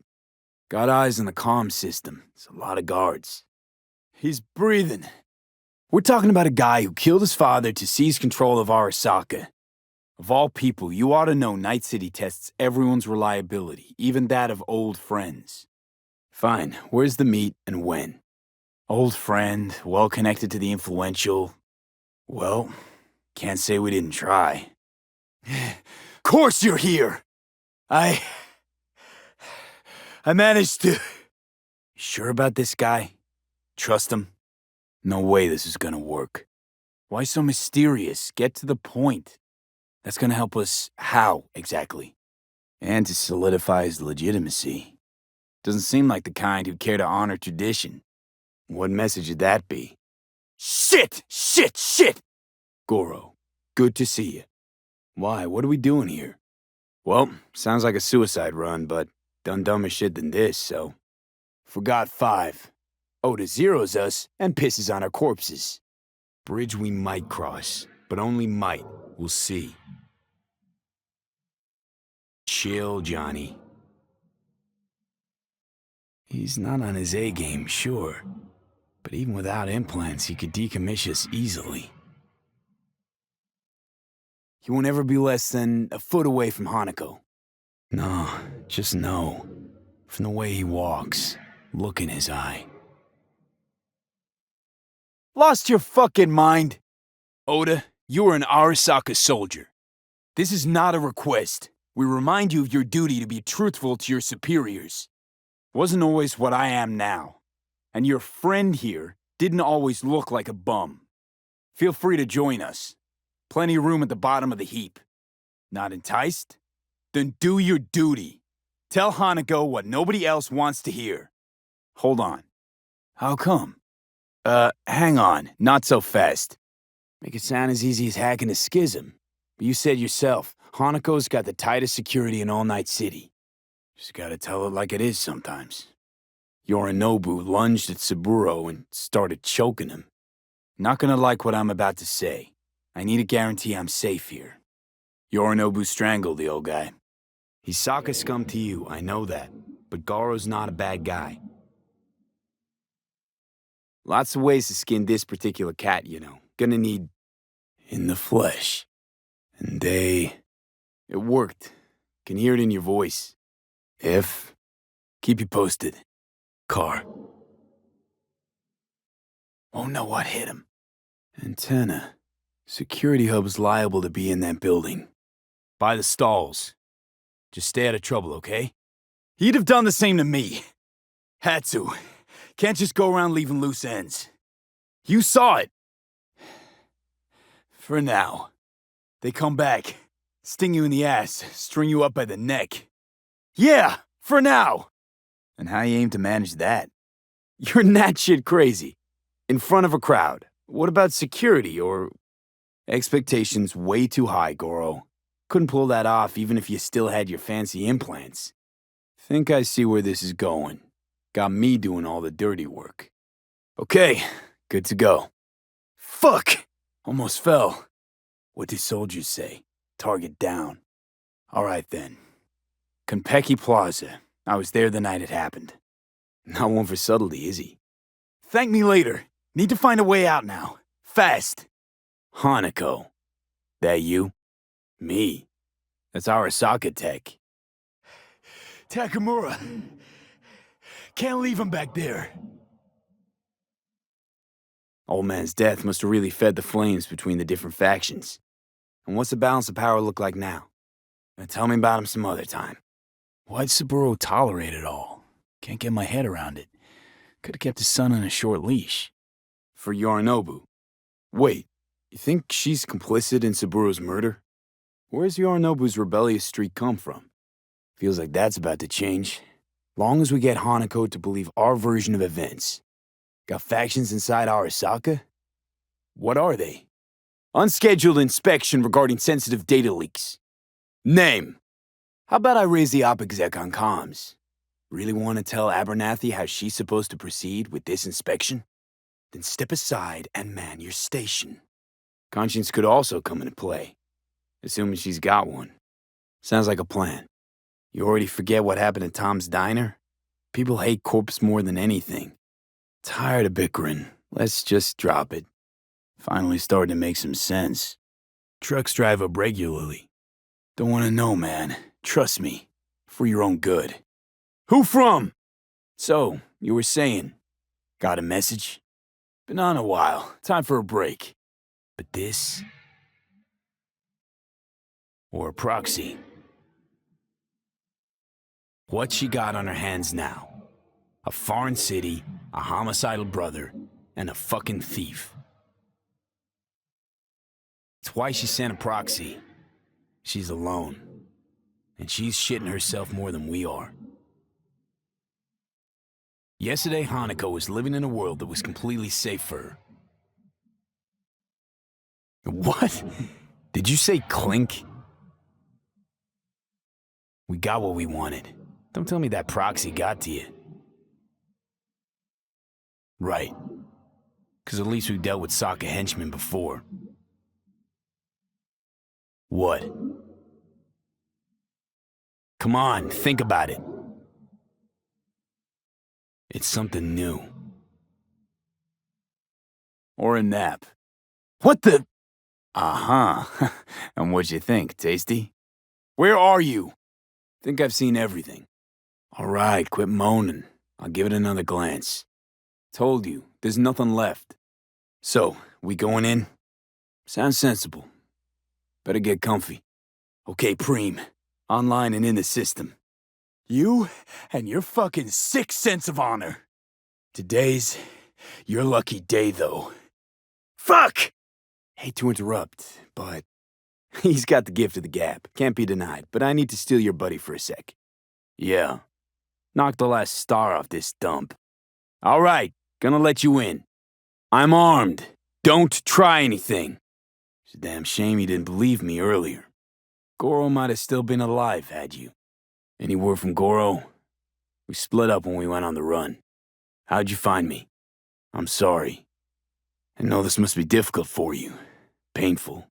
Got eyes on the comm system. It's a lot of guards. He's breathing. We're talking about a guy who killed his father to seize control of Arasaka. Of all people, you ought to know Night City tests everyone's reliability, even that of old friends. Fine, where's the meet and when? Old friend, well connected to the influential. Well, can't say we didn't try. Course you're here! I managed to... Sure about this guy? Trust him? No way this is gonna work. Why so mysterious? Get to the point. That's gonna help us how, exactly? And to solidify his legitimacy. Doesn't seem like the kind who'd care to honor tradition. What message would that be? Shit! Shit! Shit! Goro, good to see you. Why, what are we doing here? Well, sounds like a suicide run, but done dumber shit than this, so... Forgot 5. Oda zeroes us and pisses on our corpses. Bridge we might cross, but only might. We'll see. Chill, Johnny. He's not on his A-game, sure. But even without implants, he could decommission us easily. You won't ever be less than a foot away from Hanako. No, just know. From the way he walks, look in his eye. Lost your fucking mind? Oda, you are an Arasaka soldier. This is not a request. We remind you of your duty to be truthful to your superiors. Wasn't always what I am now. And your friend here didn't always look like a bum. Feel free to join us. Plenty of room at the bottom of the heap. Not enticed? Then do your duty. Tell Hanako what nobody else wants to hear. Hold on. How come? Hang on. Not so fast. Make it sound as easy as hacking a schism. But you said yourself, Hanako's got the tightest security in all Night City. Just gotta tell it like it is sometimes. Yorinobu lunged at Saburo and started choking him. Not gonna like what I'm about to say. I need a guarantee I'm safe here. Yorinobu strangled the old guy. He's Sokka scum to you, I know that. But Garo's not a bad guy. Lots of ways to skin this particular cat, you know. Gonna need... in the flesh. And it worked. Can hear it in your voice. Keep you posted. Car. Won't know what hit him. Antenna. Security hub's liable to be in that building. By the stalls. Just stay out of trouble, okay? He'd have done the same to me. Had to. Can't just go around leaving loose ends. You saw it. For now. They come back. Sting you in the ass. String you up by the neck. Yeah, for now. And how you aim to manage that? You're that shit crazy. In front of a crowd. What about security or... Expectations way too high, Goro. Couldn't pull that off even if you still had your fancy implants. Think I see where this is going. Got me doing all the dirty work. Okay, good to go. Fuck! Almost fell. What did soldiers say? Target down. All right then. Konpeki Plaza. I was there the night it happened. Not one for subtlety, is he? Thank me later. Need to find a way out now. Fast. Hanako. That you? Me. That's Arasaka Tech. Takamura. Can't leave him back there. Old man's death must have really fed the flames between the different factions. And what's the balance of power look like now? Tell me about him some other time. Why'd Saburo tolerate it all? Can't get my head around it. Could've kept his son on a short leash. For Yorinobu. Wait, you think she's complicit in Saburo's murder? Where's Yorinobu's rebellious streak come from? Feels like that's about to change. Long as we get Hanako to believe our version of events. Got factions inside Arasaka? What are they? Unscheduled inspection regarding sensitive data leaks. Name. How about I raise the op exec on comms? Really want to tell Abernathy how she's supposed to proceed with this inspection? Then step aside and man your station. Conscience could also come into play, assuming she's got one. Sounds like a plan. You already forget what happened at Tom's Diner? People hate corpse more than anything. Tired of bickering. Let's just drop it. Finally starting to make some sense. Trucks drive up regularly. Don't want to know, man. Trust me. For your own good. Who from? So, you were saying. Got a message? Been on a while. Time for a break. But this? Or a proxy? What she got on her hands now? A foreign city, a homicidal brother, and a fucking thief. It's why she sent a proxy. She's alone. And she's shitting herself more than we are. Yesterday, Hanako was living in a world that was completely safe for her. What? Did you say clink? We got what we wanted. Don't tell me that proxy got to you. Right. Because at least we dealt with Sokka henchmen before. What? Come on, think about it. It's something new. Or a nap. What the? Uh-huh. And what'd you think? Tasty? Where are you? Think I've seen everything. All right, quit moaning. I'll give it another glance. Told you, there's nothing left. So, we going in? Sounds sensible. Better get comfy. Okay, Preem. Online and in the system. You and your fucking sick sense of honor. Today's your lucky day, though. Fuck! Hate to interrupt, but he's got the gift of the gab. Can't be denied, but I need to steal your buddy for a sec. Yeah. Knock the last star off this dump. All right, gonna let you in. I'm armed. Don't try anything. It's a damn shame you didn't believe me earlier. Goro might have still been alive, had you. Any word from Goro? We split up when we went on the run. How'd you find me? I'm sorry. I know this must be difficult for you. Painful.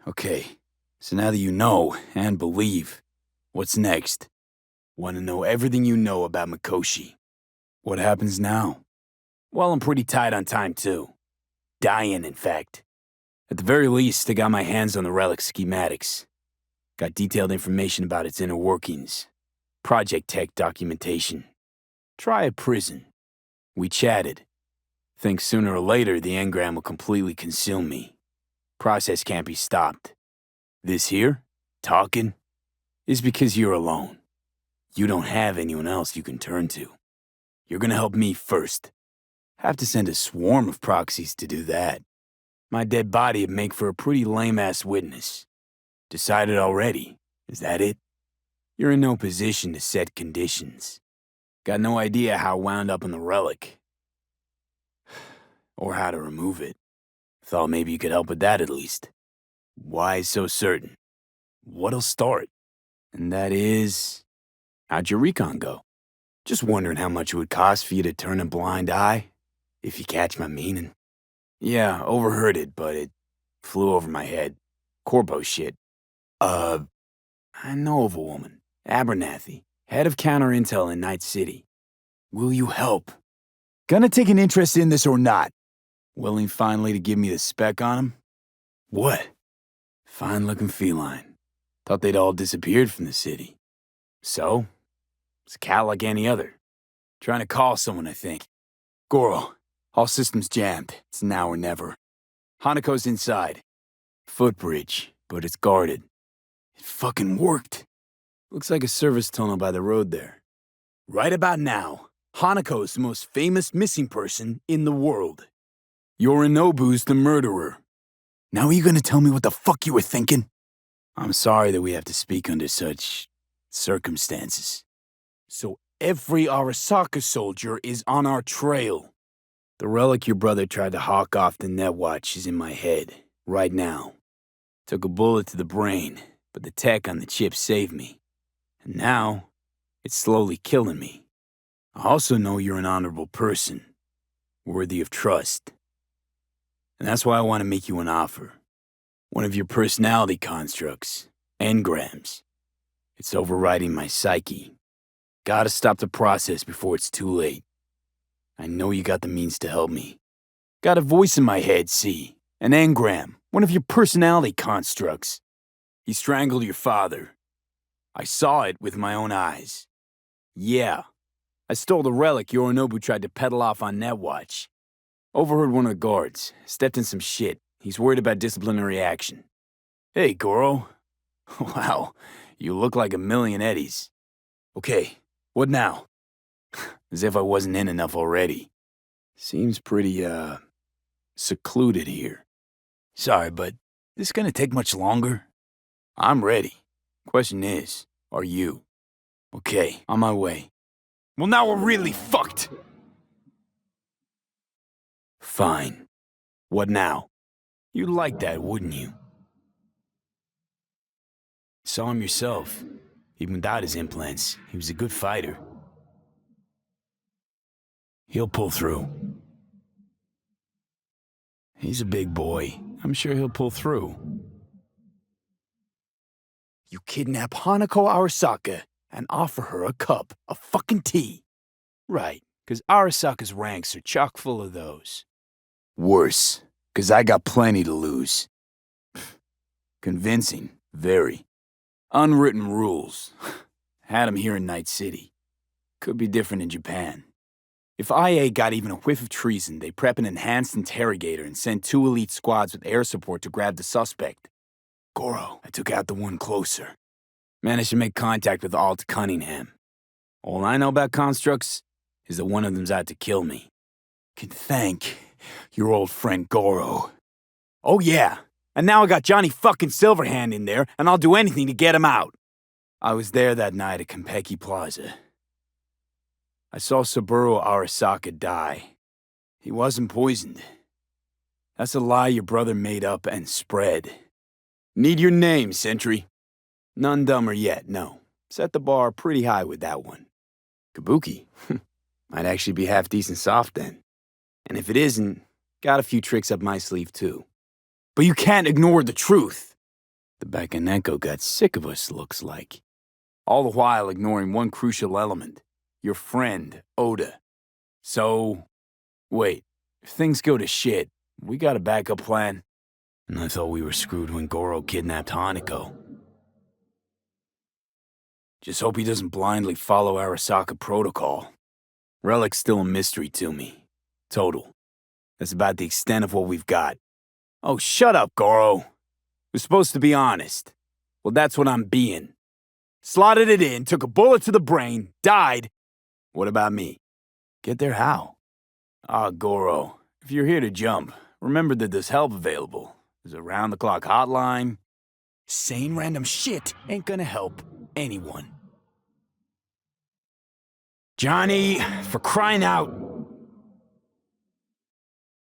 Okay, so now that you know and believe, what's next? Want to know everything you know about Mikoshi. What happens now? Well, I'm pretty tight on time, too. Dying, in fact. At the very least, I got my hands on the relic schematics. Got detailed information about its inner workings. Project tech documentation. Try a prison. We chatted. Think sooner or later the engram will completely consume me. Process can't be stopped. This here, talking, is because you're alone. You don't have anyone else you can turn to. You're gonna help me first. Have to send a swarm of proxies to do that. My dead body'd make for a pretty lame-ass witness. Decided already, is that it? You're in no position to set conditions. Got no idea how wound up in the relic. Or how to remove it. Thought maybe you could help with that at least. Why so certain? What'll start? And that is... How'd your recon go? Just wondering how much it would cost for you to turn a blind eye, if you catch my meaning. Yeah, overheard it, but it flew over my head. Corpo shit. I know of a woman, Abernathy, head of counter-intel in Night City. Will you help? Gonna take an interest in this or not? Willing finally to give me the spec on him? What? Fine-looking feline. Thought they'd all disappeared from the city. So? It's a cat like any other. Trying to call someone, I think. Goro, all systems jammed. It's now or never. Hanako's inside. Footbridge, but it's guarded. It fucking worked. Looks like a service tunnel by the road there. Right about now, Hanako's the most famous missing person in the world. Yorinobu's the murderer. Now are you gonna tell me what the fuck you were thinking? I'm sorry that we have to speak under such circumstances. So every Arasaka soldier is on our trail. The relic your brother tried to hawk off the Netwatch is in my head, right now. Took a bullet to the brain, but the tech on the chip saved me. And now, it's slowly killing me. I also know you're an honorable person, worthy of trust. And that's why I want to make you an offer. One of your personality constructs, engrams. It's overriding my psyche. Gotta stop the process before it's too late. I know you got the means to help me. Got a voice in my head, see? An engram, one of your personality constructs. He strangled your father. I saw it with my own eyes. Yeah, I stole the relic Yorinobu tried to peddle off on Netwatch. Overheard one of the guards, stepped in some shit. He's worried about disciplinary action. Hey, Goro. Wow, you look like a million eddies. Okay, what now? As if I wasn't in enough already. Seems pretty, secluded here. Sorry, but this gonna take much longer? I'm ready. Question is, are you? Okay, on my way. Well, now we're really fucked! Fine. What now? You'd like that, wouldn't you? Saw him yourself. Even without his implants, he was a good fighter. He'll pull through. He's a big boy. I'm sure he'll pull through. You kidnap Hanako Arasaka and offer her a cup of fucking tea. Right, because Arasaka's ranks are chock full of those. Worse, because I got plenty to lose. Convincing, very. Unwritten rules. Had 'em here in Night City. Could be different in Japan. If IA got even a whiff of treason, they prep an enhanced interrogator and send 2 elite squads with air support to grab the suspect. Goro, I took out the one closer. Managed to make contact with Alt Cunningham. All I know about constructs is that one of them's out to kill me. Can thank your old friend Goro. Oh yeah, and now I got Johnny fucking Silverhand in there, and I'll do anything to get him out. I was there that night at Konpeki Plaza. I saw Saburo Arasaka die. He wasn't poisoned. That's a lie your brother made up and spread. Need your name, Sentry. None dumber yet, no. Set the bar pretty high with that one. Kabuki. Might actually be half-decent soft then. And if it isn't, got a few tricks up my sleeve too. But you can't ignore the truth. The Bakaneko got sick of us, looks like. All the while ignoring one crucial element. Your friend, Oda. So, wait, if things go to shit, we got a backup plan? And I thought we were screwed when Goro kidnapped Hanako. Just hope he doesn't blindly follow Arasaka protocol. Relic's still a mystery to me. Total. That's about the extent of what we've got. Oh, shut up, Goro. We're supposed to be honest. Well, that's what I'm being. Slotted it in, took a bullet to the brain, died. What about me? Get there how? Ah, Goro, if you're here to jump, remember that there's help available. There's a round-the-clock hotline. Saying random shit ain't gonna help anyone. Johnny, for crying out.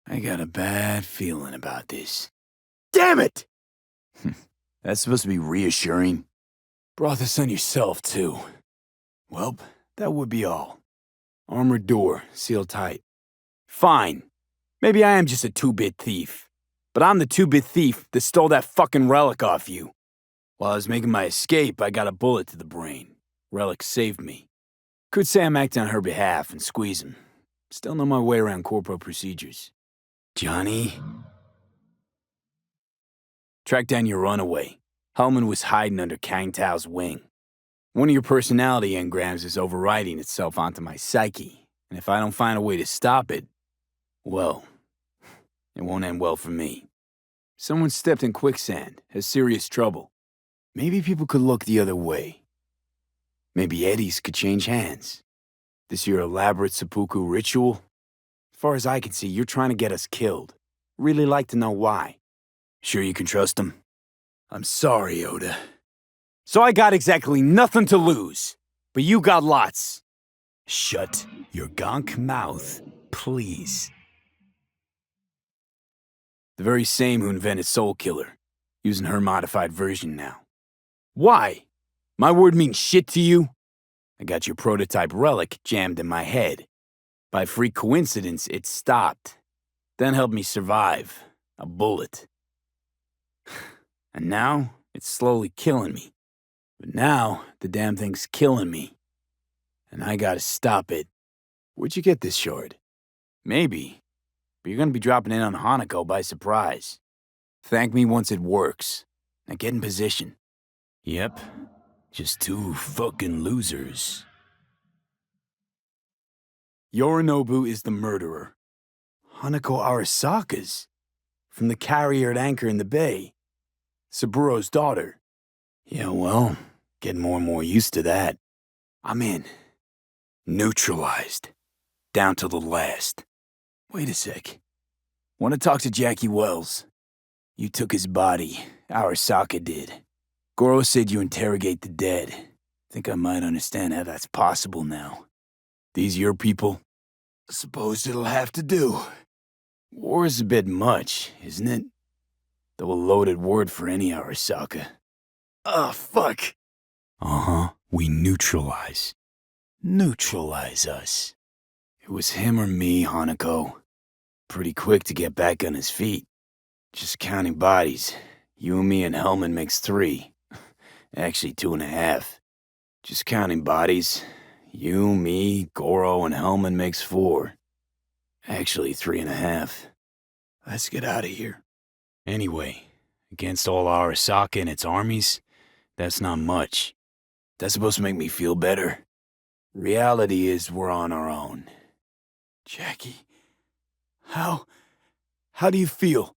I got a bad feeling about this. Damn it! That's supposed to be reassuring. Brought this on yourself, too. Welp, that would be all. Armored door, sealed tight. Fine. Maybe I am just a 2-bit thief. But I'm the 2-bit thief that stole that fucking relic off you. While I was making my escape, I got a bullet to the brain. Relic saved me. Could say I'm acting on her behalf and squeeze him. Still know my way around corpo procedures. Johnny? Track down your runaway. Hellman was hiding under Kang Tao's wing. One of your personality engrams is overriding itself onto my psyche, and if I don't find a way to stop it, well, it won't end well for me. Someone stepped in quicksand, has serious trouble. Maybe people could look the other way. Maybe eddies could change hands. This your elaborate seppuku ritual? As far as I can see, you're trying to get us killed. Really like to know why. Sure you can trust him? I'm sorry, Oda. So I got exactly nothing to lose, but you got lots. Shut your gonk mouth, please. The very same who invented Soul Killer, using her modified version now. Why? My word means shit to you? I got your prototype relic jammed in my head. By freak coincidence, it stopped. Then helped me survive. A bullet. And now, it's slowly killing me. But now, the damn thing's killing me. And I gotta stop it. Where'd you get this shard? Maybe. But you're gonna be dropping in on Hanako by surprise. Thank me once it works. Now get in position. Yep. Just 2 fucking losers. Yorinobu is the murderer. Hanako Arasaka's. From the carrier at anchor in the bay. Saburo's daughter. Yeah, well, getting more and more used to that. I'm in. Neutralized. Down to the last. Wait a sec. Want to talk to Jackie Wells? You took his body. Arasaka did. Goro said you interrogate the dead. Think I might understand how that's possible now. These your people? I suppose it'll have to do. War is a bit much, isn't it? Though a loaded word for any Arasaka. Ah, fuck. Uh-huh, we neutralize. Neutralize us. It was him or me, Hanako. Pretty quick to get back on his feet. Just counting bodies. You and me and Hellman makes 3. Actually, 2.5. Just counting bodies. You, me, Goro, and Hellman makes 4. Actually, 3.5. Let's get out of here. Anyway, Against all Arasaka and its armies, that's not much. That's supposed to make me feel better. Reality is we're on our own. Jackie, how do you feel?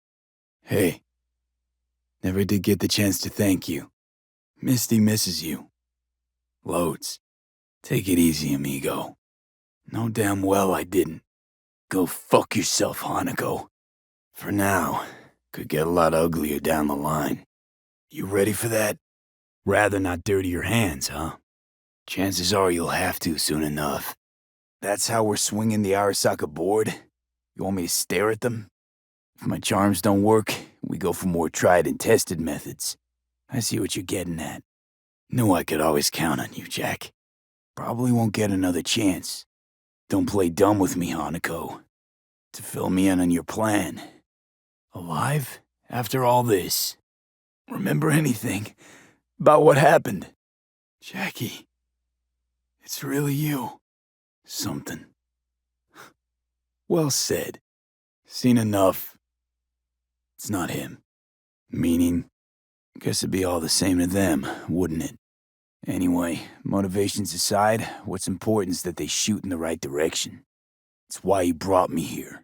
Hey, never did get the chance to thank you. Misty misses you. Loads. Take it easy, amigo. Know damn well I didn't. Go fuck yourself, Hanako. For now, could get a lot uglier down the line. You ready for that? Rather not dirty your hands, huh? Chances are you'll have to soon enough. That's how we're swinging the Arasaka board? You want me to stare at them? If my charms don't work, we go for more tried and tested methods. I see what you're getting at. Knew I could always count on you, Jack. Probably won't get another chance. Don't play dumb with me, Hanako. To fill me in on your plan. Alive after all this? Remember anything about what happened? Jackie, it's really you. Something. Well said. Seen enough. It's not him. Meaning, guess it'd be all the same to them, wouldn't it? Anyway, motivations aside, what's important is that they shoot in the right direction. It's why you brought me here.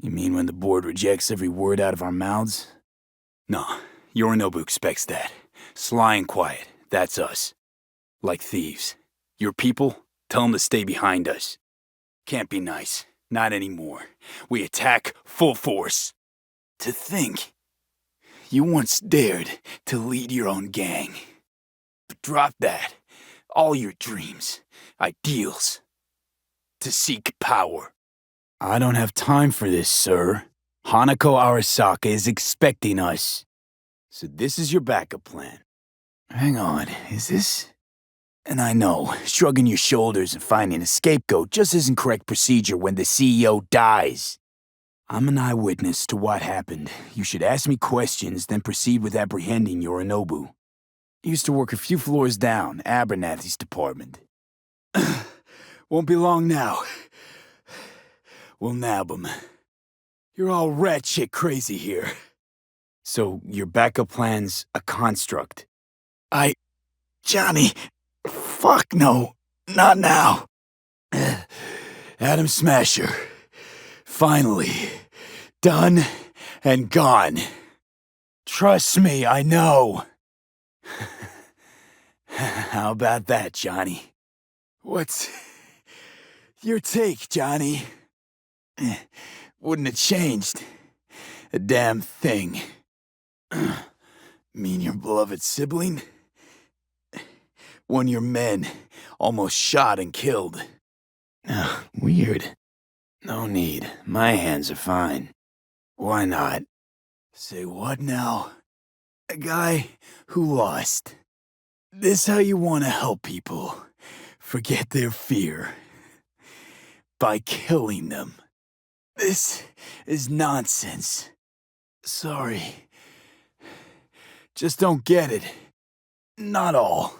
You mean when the board rejects every word out of our mouths? Nah, Yorinobu expects that. Sly and quiet, that's us. Like thieves. Your people, tell them to stay behind us. Can't be nice, not anymore. We attack full force. To think, you once dared to lead your own gang. But drop that, all your dreams, ideals, to seek power. I don't have time for this, sir. Hanako Arasaka is expecting us. So this is your backup plan. Hang on, is this? And I know, shrugging your shoulders and finding a scapegoat just isn't correct procedure when the CEO dies. I'm an eyewitness to what happened. You should ask me questions, then proceed with apprehending Yorinobu. Used to work a few floors down, Abernathy's department. Won't be long now. We'll nab him. You're all rat shit crazy here. So your backup plan's a construct? Johnny, fuck no, not now. Atom Smasher. Finally. Done and gone. Trust me, I know. How about that, Johnny? What's your take, Johnny? Wouldn't have changed a damn thing. Mean your beloved sibling? One of your men almost shot and killed. Weird. No need. My hands are fine. Why not? Say what now? A guy who lost. This how you want to help people forget their fear? By killing them. This is nonsense. Sorry. Just don't get it. Not all.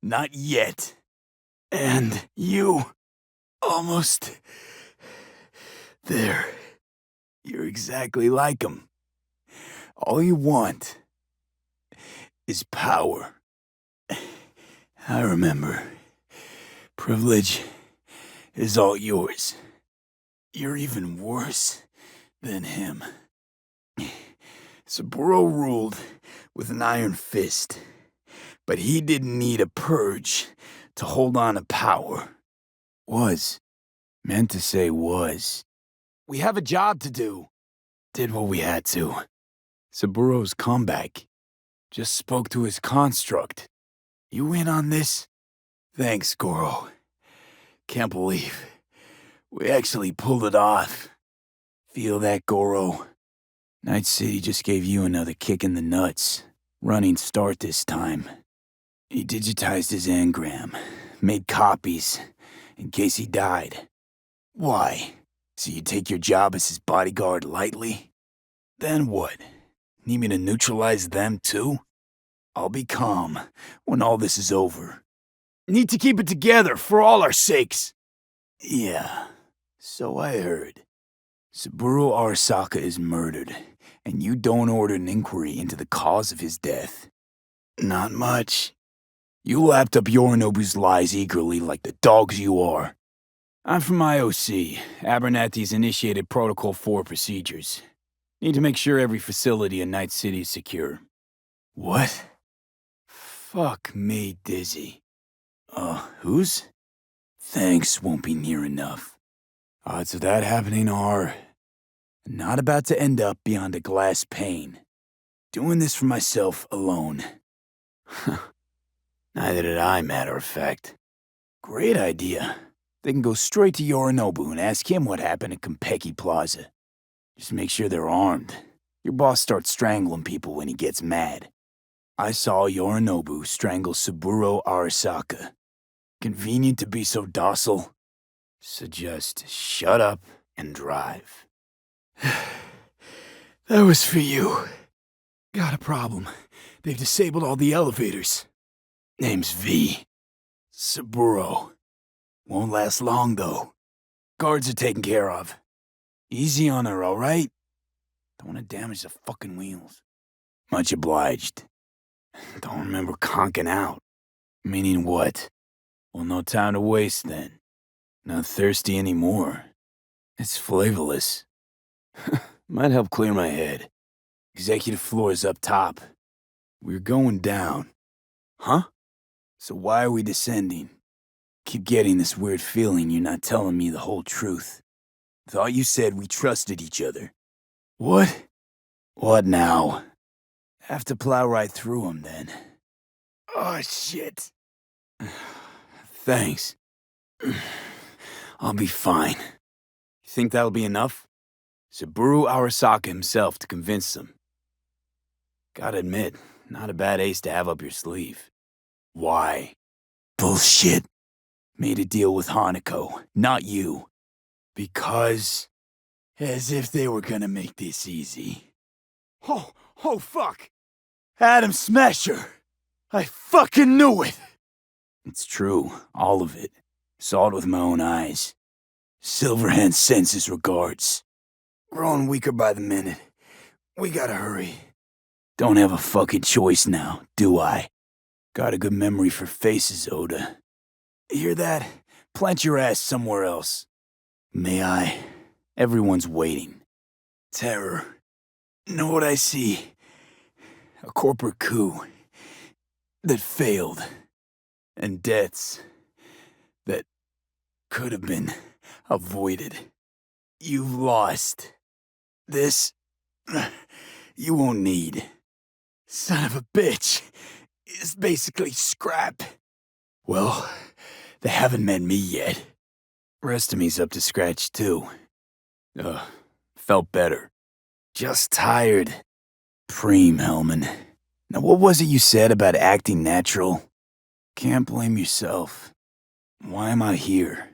Not yet. And you... almost... there. You're exactly like him. All you want is power. I remember. Privilege is all yours. You're even worse than him. Saburo ruled with an iron fist, but he didn't need a purge to hold on to power. Was. Meant to say was. We have a job to do. Did what we had to. Saburo's comeback. Just spoke to his construct. You in on this? Thanks, Goro. Can't believe we actually pulled it off. Feel that, Goro? Night City just gave you another kick in the nuts. Running start this time. He digitized his engram, made copies, in case he died. Why? So you take your job as his bodyguard lightly? Then what? Need me to neutralize them too? I'll be calm when all this is over. Need to keep it together for all our sakes. Yeah, so I heard. Saburo Arasaka is murdered, and you don't order an inquiry into the cause of his death. Not much. You lapped up Yorinobu's lies eagerly like the dogs you are. I'm from IOC. Abernathy's initiated Protocol 4 procedures. Need to make sure every facility in Night City is secure. What? Fuck me dizzy. Whose? Thanks won't be near enough. Odds of that happening are not about to end up beyond a glass pane. Doing this for myself alone. Neither did I, matter of fact. Great idea. They can go straight to Yorinobu and ask him what happened at Konpeki Plaza. Just make sure they're armed. Your boss starts strangling people when he gets mad. I saw Yorinobu strangle Saburo Arasaka. Convenient to be so docile. So just shut up and drive. That was for you. Got a problem. They've disabled all the elevators. Name's V. Saburo. Won't last long, though. Guards are taken care of. Easy on her, all right? Don't want to damage the fucking wheels. Much obliged. Don't remember conking out. Meaning what? Well, no time to waste then. Not thirsty anymore. It's flavorless. Might help clear my head. Executive floor is up top. We're going down. Huh? So why are we descending? Keep getting this weird feeling you're not telling me the whole truth. Thought you said we trusted each other. What? What now? Have to plow right through them then. Oh, shit. Thanks. I'll be fine. You think that'll be enough? Saburo Arasaka himself to convince them. Gotta admit, not a bad ace to have up your sleeve. Why? Bullshit. Made a deal with Hanako, not you. Because... as if they were gonna make this easy. Oh fuck! Adam Smasher! I fucking knew it! It's true, all of it. Saw it with my own eyes. Silverhand sends his regards. Growing weaker by the minute. We gotta hurry. Don't have a fucking choice now, do I? Got a good memory for faces, Oda. Hear that? Plant your ass somewhere else. May I? Everyone's waiting. Terror. Know what I see? A corporate coup that failed. And deaths that could have been avoided. You've lost. This you won't need. Son of a bitch. It's basically scrap. Well, they haven't met me yet. Rest of me's up to scratch, too. Felt better. Just tired. Preem, Hellman. Now what was it you said about acting natural? Can't blame yourself. Why am I here?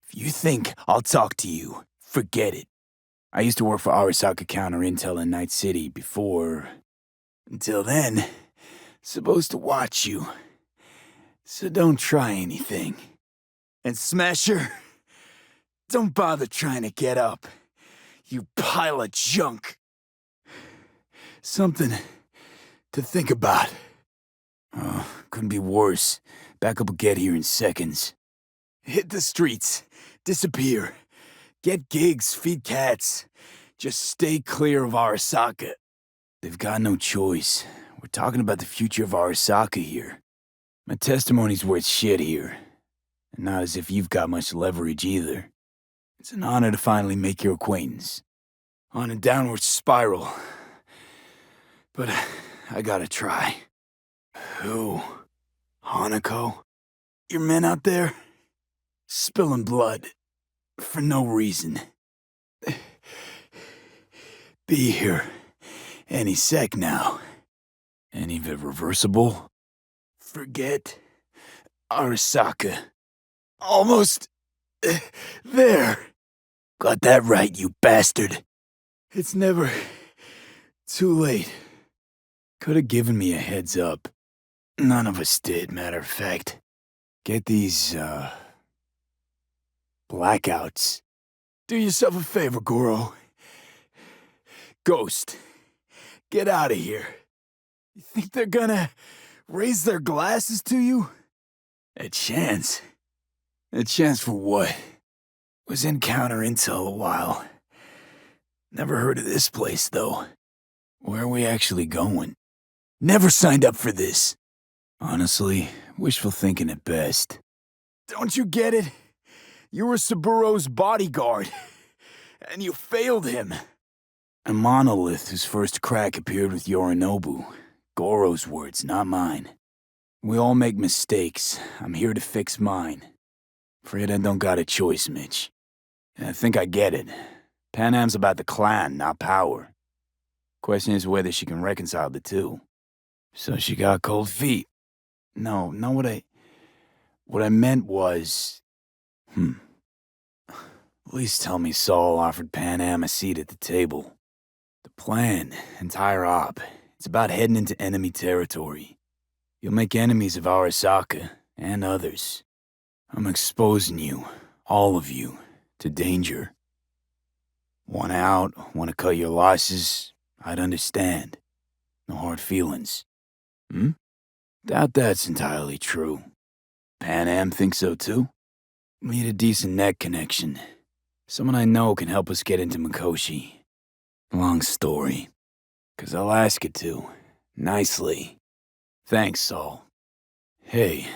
If you think I'll talk to you, forget it. I used to work for Arasaka Counter Intel in Night City before... Until then, supposed to watch you. So don't try anything. And Smasher, don't bother trying to get up. You pile of junk. Something to think about. Couldn't be worse. Backup will get here in seconds. Hit the streets. Disappear. Get gigs, feed cats. Just stay clear of Arasaka. They've got no choice. We're talking about the future of Arasaka here. My testimony's worth shit here. And not as if you've got much leverage either. It's an honor to finally make your acquaintance. On a downward spiral. But I gotta try. Who? Hanako? Your men out there? Spilling blood. For no reason. Be here. Any sec now. Any of it reversible? Forget Arasaka. Almost there. Got that right, you bastard. It's never too late. Could have given me a heads up. None of us did, matter of fact. Get these, blackouts. Do yourself a favor, Goro. Ghost, get out of here. You think they're gonna raise their glasses to you? A chance? A chance for what? Was in counter intel a while. Never heard of this place, though. Where are we actually going? Never signed up for this. Honestly, wishful thinking at best. Don't you get it? You were Saburo's bodyguard, and you failed him. A monolith whose first crack appeared with Yorinobu. Goro's words, not mine. We all make mistakes. I'm here to fix mine. Afraid I don't got a choice, Mitch. I think I get it. Panam's about the clan, not power. Question is whether she can reconcile the two. So she got cold feet. No, what I meant was... Please tell me Saul offered Panam a seat at the table. The plan, entire op, it's about heading into enemy territory. You'll make enemies of Arasaka, and others. I'm exposing you, all of you, to danger. Want out, want to cut your losses, I'd understand. No hard feelings. Doubt that's entirely true. Panam thinks so too? Need a decent neck connection. Someone I know can help us get into Mikoshi. Long story. 'Cause I'll ask it to. Nicely. Thanks, Saul. Hey,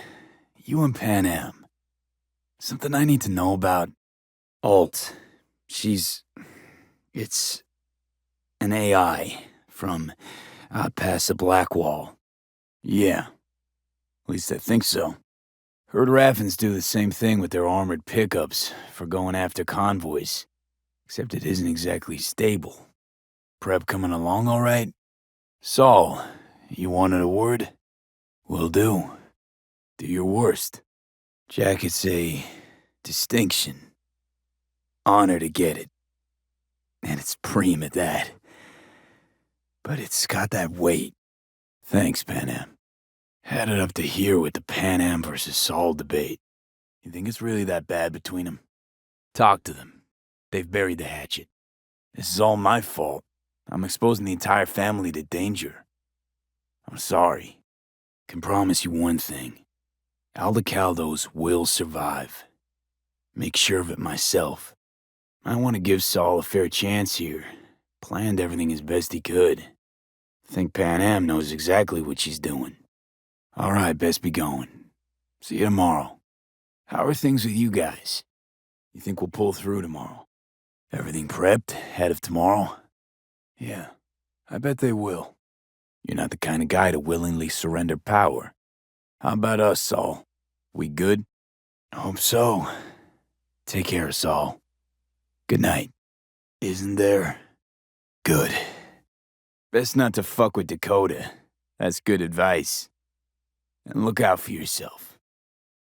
you and Panam. Something I need to know about? Alt. It's an AI from out past the Black Wall. Yeah. At least I think so. Heard Raffens do the same thing with their armored pickups for going after convoys. Except it isn't exactly stable. Prep coming along all right? Saul, you wanted a word? Will do. Do your worst. Jacket's a distinction. Honor to get it. And it's preem at that. But it's got that weight. Thanks, Panam. Had it up to here with the Panam versus Saul debate. You think it's really that bad between them? Talk to them. They've buried the hatchet. This is all my fault. I'm exposing the entire family to danger. I'm sorry. Can promise you one thing. Aldecaldos will survive. Make sure of it myself. I want to give Saul a fair chance here. Planned everything as best he could. Think Panam knows exactly what she's doing. All right, best be going. See you tomorrow. How are things with you guys? You think we'll pull through tomorrow? Everything prepped ahead of tomorrow? Yeah, I bet they will. You're not the kind of guy to willingly surrender power. How about us, Saul? We good? I hope so. Take care, Saul. Good night. Isn't there? Good. Best not to fuck with Dakota. That's good advice. And look out for yourself.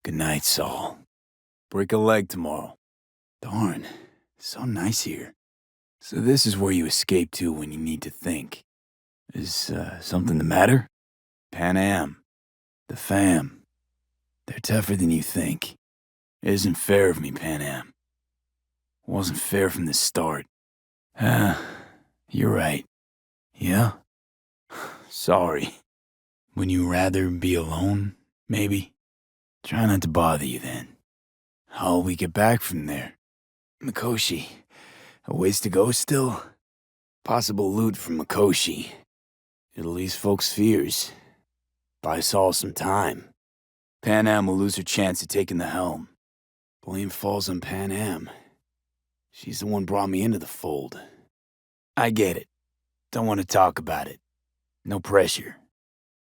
Good night, Saul. Break a leg tomorrow. Darn, so nice here. So this is where you escape to when you need to think. Is something the matter? Panam. The fam. They're tougher than you think. It isn't fair of me, Panam. Wasn't fair from the start. You're right. Yeah? Sorry. Wouldn't you rather be alone, maybe? Try not to bother you then. How'll we get back from there? Mikoshi. A ways to go still? Possible loot from Mikoshi. It'll ease folks' fears. Buy Saul some time. Panam will lose her chance of taking the helm. Blame falls on Panam. She's the one brought me into the fold. I get it. Don't want to talk about it. No pressure.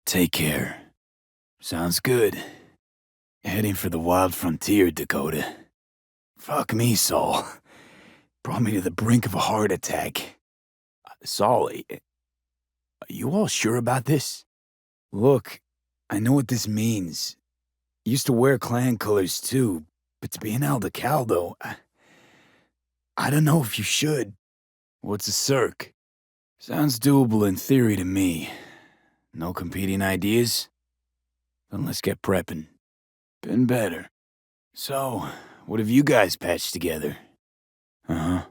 Take care. Sounds good. Heading for the wild frontier, Dakota. Fuck me, Saul. Brought me to the brink of a heart attack. Saul, are you all sure about this? Look, I know what this means. Used to wear clan colors too, but to be an Aldecaldo, I don't know if you should. What's a circ? Sounds doable in theory to me. No competing ideas? Then let's get prepping. Been better. So, what have you guys patched together? Uh-huh.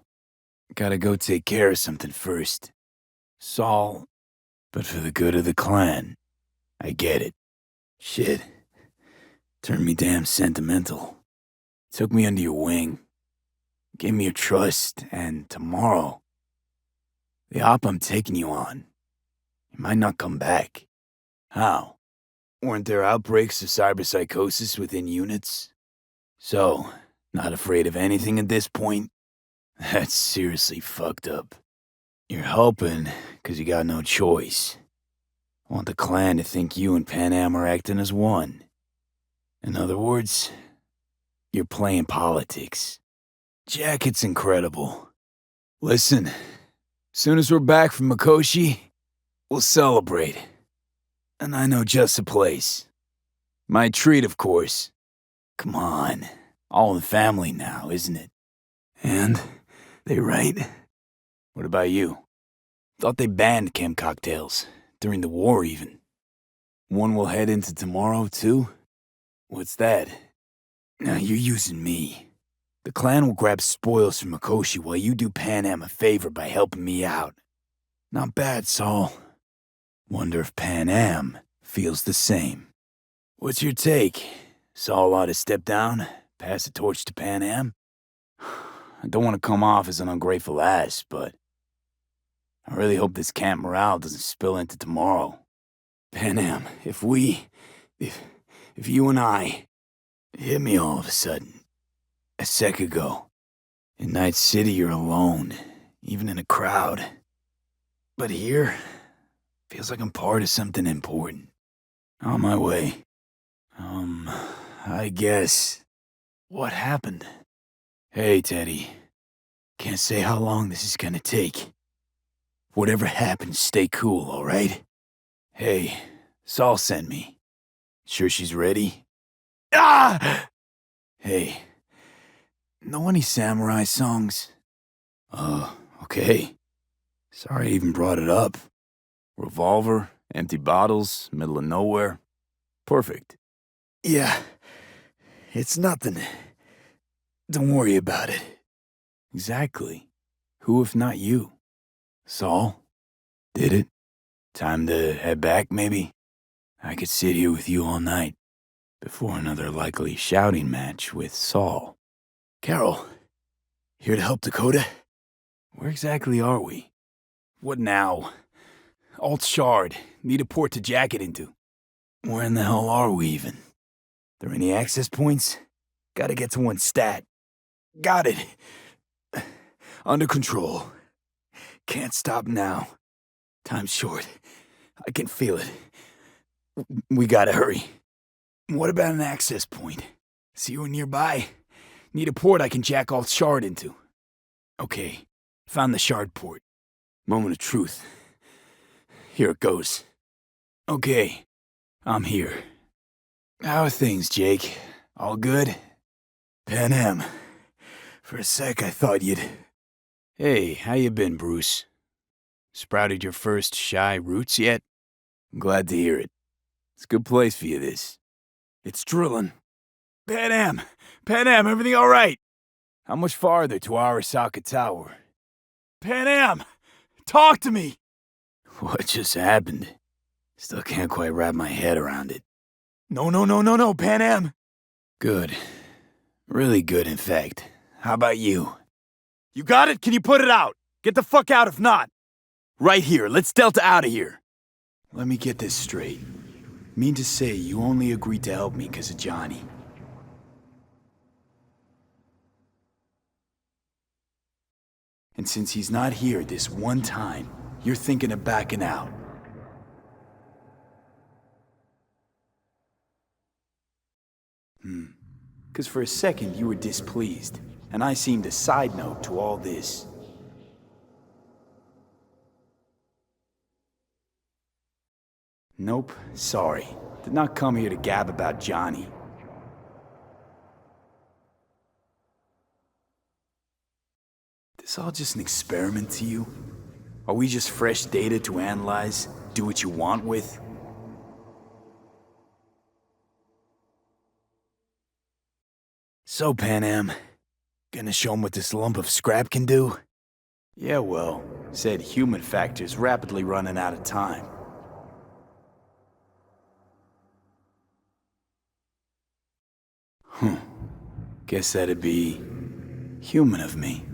Gotta go take care of something first. Saul, but for the good of the clan. I get it. Shit. Turned me damn sentimental. Took me under your wing. Gave me your trust, and tomorrow, the op I'm taking you on, you might not come back. How? Weren't there outbreaks of cyberpsychosis within units? So, not afraid of anything at this point? That's seriously fucked up. You're helping because you got no choice. I want the clan to think you and Pan Am are acting as one. In other words, you're playing politics. Jacket's incredible. Listen, soon as we're back from Mikoshi, we'll celebrate. And I know just a place. My treat, of course. Come on, all in the family now, isn't it? And they right? What about you? Thought they banned camp cocktails, during the war even. One will head into tomorrow, too? What's that? Now you're using me. The clan will grab spoils from Mikoshi while you do Pan Am a favor by helping me out. Not bad, Saul. Wonder if Pan Am feels the same. What's your take? Saul ought to step down, pass the torch to Pan Am? I don't want to come off as an ungrateful ass, but I really hope this camp morale doesn't spill into tomorrow. Pan Am, if you and I... It hit me all of a sudden. A sec ago. In Night City, you're alone, even in a crowd. But here, feels like I'm part of something important. On my way. I guess. What happened? Hey, Teddy. Can't say how long this is gonna take. Whatever happens, stay cool, alright? Hey, Saul sent me. Sure she's ready? Ah! Hey, know any samurai songs? Okay. Sorry I even brought it up. Revolver, empty bottles, middle of nowhere. Perfect. Yeah, it's nothing. Don't worry about it. Exactly. Who if not you? Saul? Did it? Time to head back, maybe? I could sit here with you all night, before another likely shouting match with Saul. Carol, here to help Dakota? Where exactly are we? What now? Alt Shard, need a port to jack it into. Where in the hell are we even? There any access points? Gotta get to one stat. Got it. Under control. Can't stop now. Time's short. I can feel it. We gotta hurry. What about an access point? See you nearby? Need a port I can jack Alt Shard into. Okay, found the Shard port. Moment of truth. Here it goes. Okay, I'm here. How are things, Jake? All good? Pan Am. For a sec, I thought you'd... Hey, how you been, Bruce? Sprouted your first shy roots yet? I'm glad to hear it. It's a good place for you, this. It's drilling. Pan Am! Pan Am, everything all right? How much farther to Arasaka Tower? Pan Am! Talk to me! What just happened? Still can't quite wrap my head around it. No, Pan Am! Good. Really good, in fact. How about you? You got it? Can you put it out? Get the fuck out if not. Right here, let's Delta out of here. Let me get this straight. Mean to say you only agreed to help me because of Johnny. And since he's not here this one time, you're thinking of backing out. Because for a second you were displeased, and I seemed a side note to all this. Nope, sorry. Did not come here to gab about Johnny. This all just an experiment to you? Are we just fresh data to analyze, do what you want with? So, Pan Am, gonna show him what this lump of scrap can do? Yeah, well, Said human factor's rapidly running out of time. Guess that'd be human of me.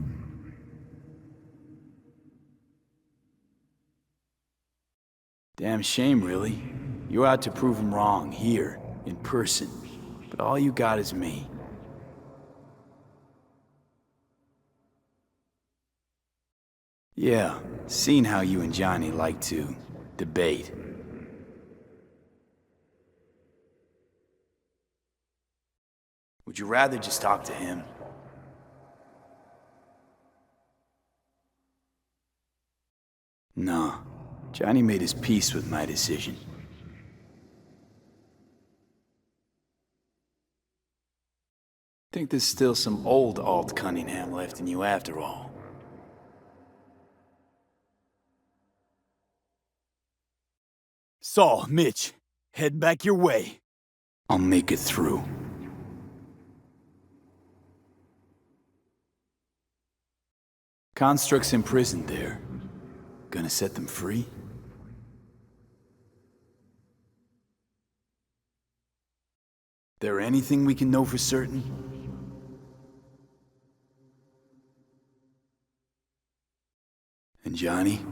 Damn shame, really. You're out to prove him wrong, here, in person. But all you got is me. Yeah, seen how you and Johnny like to debate. Would you rather just talk to him? Nah, Johnny made his peace with my decision. Think there's still some old Alt Cunningham left in you after all. Saul, Mitch, head back your way. I'll make it through. Constructs imprisoned there. Gonna set them free? There anything we can know for certain? And Johnny?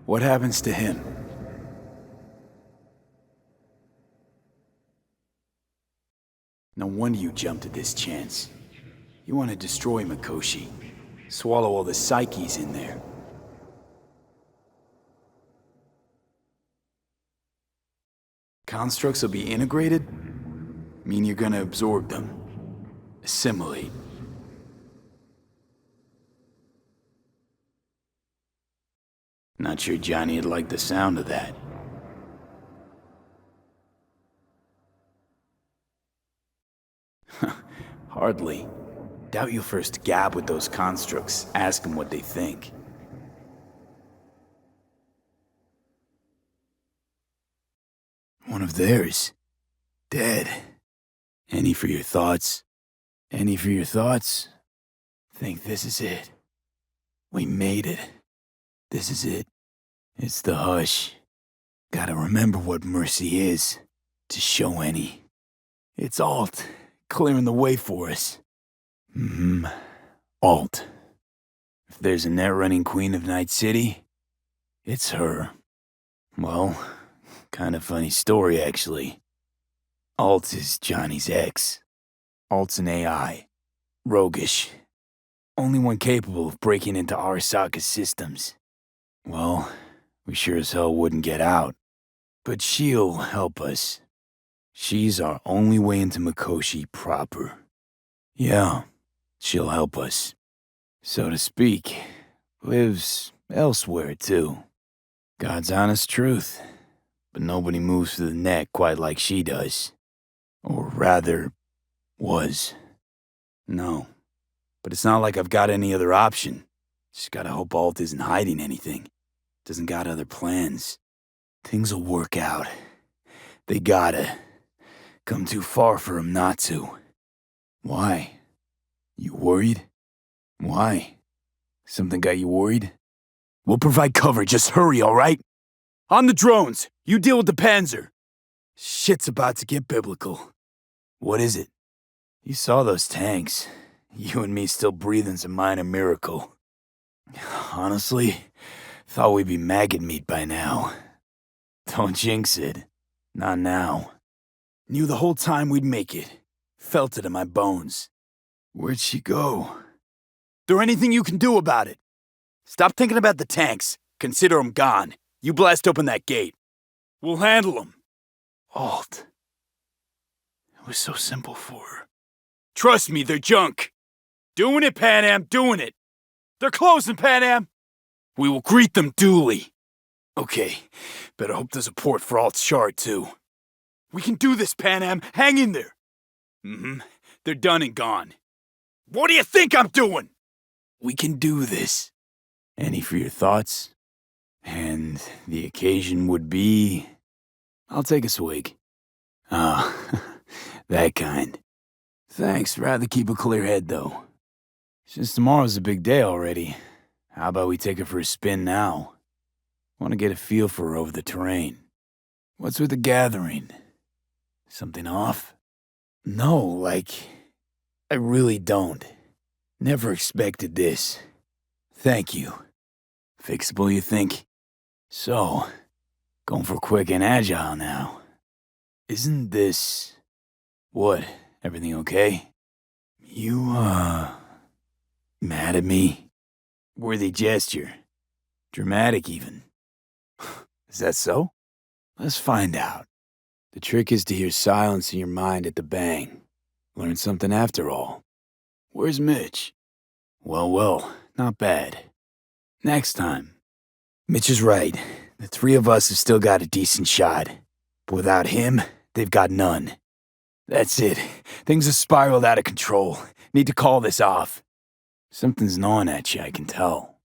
What happens to him? No wonder you jumped at this chance. You want to destroy Mikoshi. Swallow all the psyches in there. Constructs will be integrated? Mean you're gonna absorb them. Assimilate. Not sure Johnny'd like the sound of that. Hardly. Doubt you'll first gab with those constructs, ask them what they think. One of theirs. Dead. Any for your thoughts? Any for your thoughts? Think this is it. We made it. This is it. It's the hush. Gotta remember what mercy is, to show any. It's Alt, clearing the way for us. Alt. If there's a net-running queen of Night City, it's her. Well, kind of funny story, actually. Alt is Johnny's ex. Alt's an AI. Roguish. Only one capable of breaking into Arasaka's systems. Well, we sure as hell wouldn't get out. But she'll help us. She's our only way into Mikoshi proper. Yeah, she'll help us. So to speak, lives elsewhere too. God's honest truth. But nobody moves through the net quite like she does. Or rather, was. No. But it's not like I've got any other option. Just gotta hope Alt isn't hiding anything. Doesn't got other plans. Things'll work out. They gotta. Come too far for him not to. Why? You worried? Why? Something got you worried? We'll provide cover, just hurry, alright? On the drones! You deal with the Panzer! Shit's about to get biblical. What is it? You saw those tanks. You and me still breathing's a minor miracle. Honestly, thought we'd be maggot meat by now. Don't jinx it. Not now. Knew the whole time we'd make it. Felt it in my bones. Where'd she go? There anything you can do about it? Stop thinking about the tanks. Consider 'em gone. You blast open that gate. We'll handle 'em. Alt. It was so simple for her. Trust me, they're junk. Doing it, Pan-Am, doing it. They're closing, Pan-Am. We will greet them duly. Okay, better hope there's a port for Alt's shard, too. We can do this, Pan-Am. Hang in there. They're done and gone. What do you think I'm doing? We can do this. Any for your thoughts? And the occasion would be... I'll take a swig. Ah, that kind. Thanks, rather keep a clear head, though. Since tomorrow's a big day already, How about we take her for a spin now? Want to get a feel for her over the terrain. What's with the gathering? Something off? No, I really don't. Never expected this. Thank you. Fixable, you think? So, going for quick and agile now. Isn't this... What? Everything okay? You, mad at me? Worthy gesture. Dramatic, even. Is that so? Let's find out. The trick is to hear silence in your mind at the bang. Learn something after all. Where's Mitch? Well, not bad. Next time. Mitch is right. The three of us have still got a decent shot. But without him, they've got none. That's it. Things have spiraled out of control. Need to call this off. Something's gnawing at you, I can tell.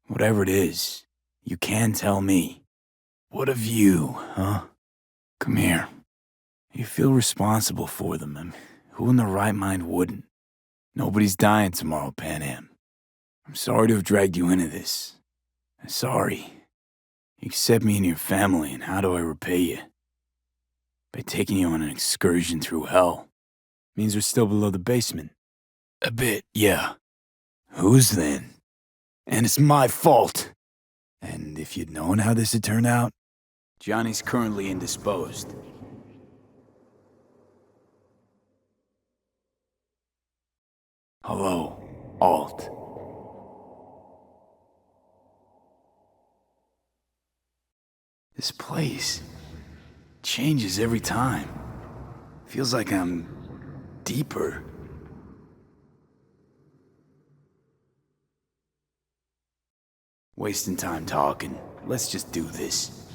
Whatever it is, you can tell me. What of you, huh? Come here. You feel responsible for them, and who in their right mind wouldn't? Nobody's dying tomorrow, Pan Am. I'm sorry to have dragged you into this. I'm sorry. You accept me in your family, and how do I repay you? By taking you on an excursion through hell. Means we're still below the basement. A bit, yeah. Whose then? And it's my fault. And if you'd known how this had turned out, Johnny's currently indisposed. Hello, Alt. This place changes every time. Feels like I'm deeper. Wasting time talking. Let's just do this.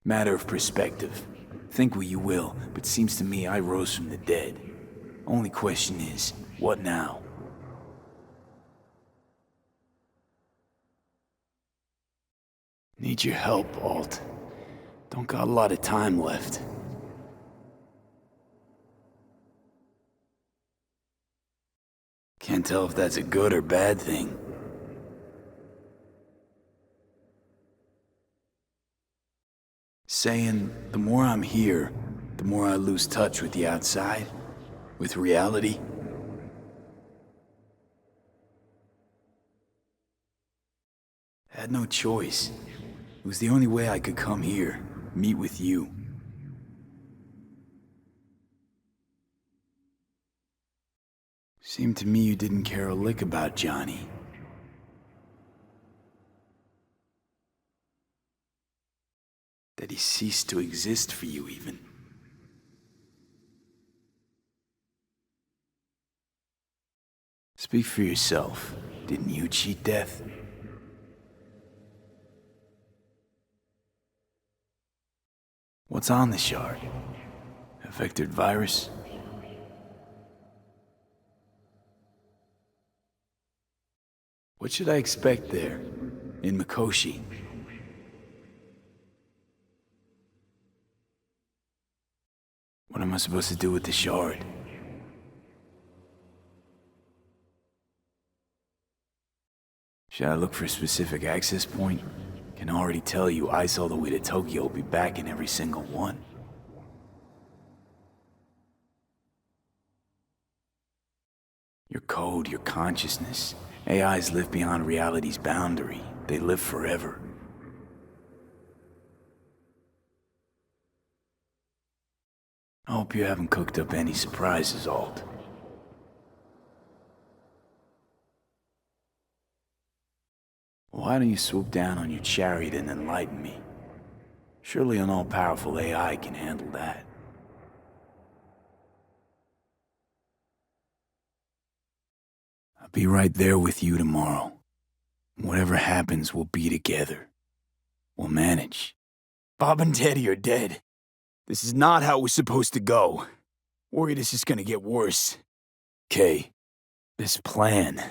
Matter of perspective. Think what you will, but seems to me I rose from the dead. Only question is, what now? Need your help, Alt. Don't got a lot of time left. Can't tell if that's a good or bad thing. Saying, the more I'm here, the more I lose touch with the outside, with reality. I had no choice. It was the only way I could come here, meet with you. Seemed to me you didn't care a lick about Johnny. That he ceased to exist for you, even. Speak for yourself. Didn't you cheat death? What's on the shard? A vectored virus? What should I expect there, in Mikoshi? What am I supposed to do with the shard? Should I look for a specific access point? Can already tell you ice all the way to Tokyo will be back in every single one. Your code, your consciousness. AIs live beyond reality's boundary. They live forever. I hope you haven't cooked up any surprises, Alt. Why don't you swoop down on your chariot and enlighten me? Surely an all-powerful AI can handle that. I'll be right there with you tomorrow. Whatever happens, we'll be together. We'll manage. Bob and Teddy are dead. This is not how it was supposed to go. Worried it's just gonna get worse. Kay, this plan,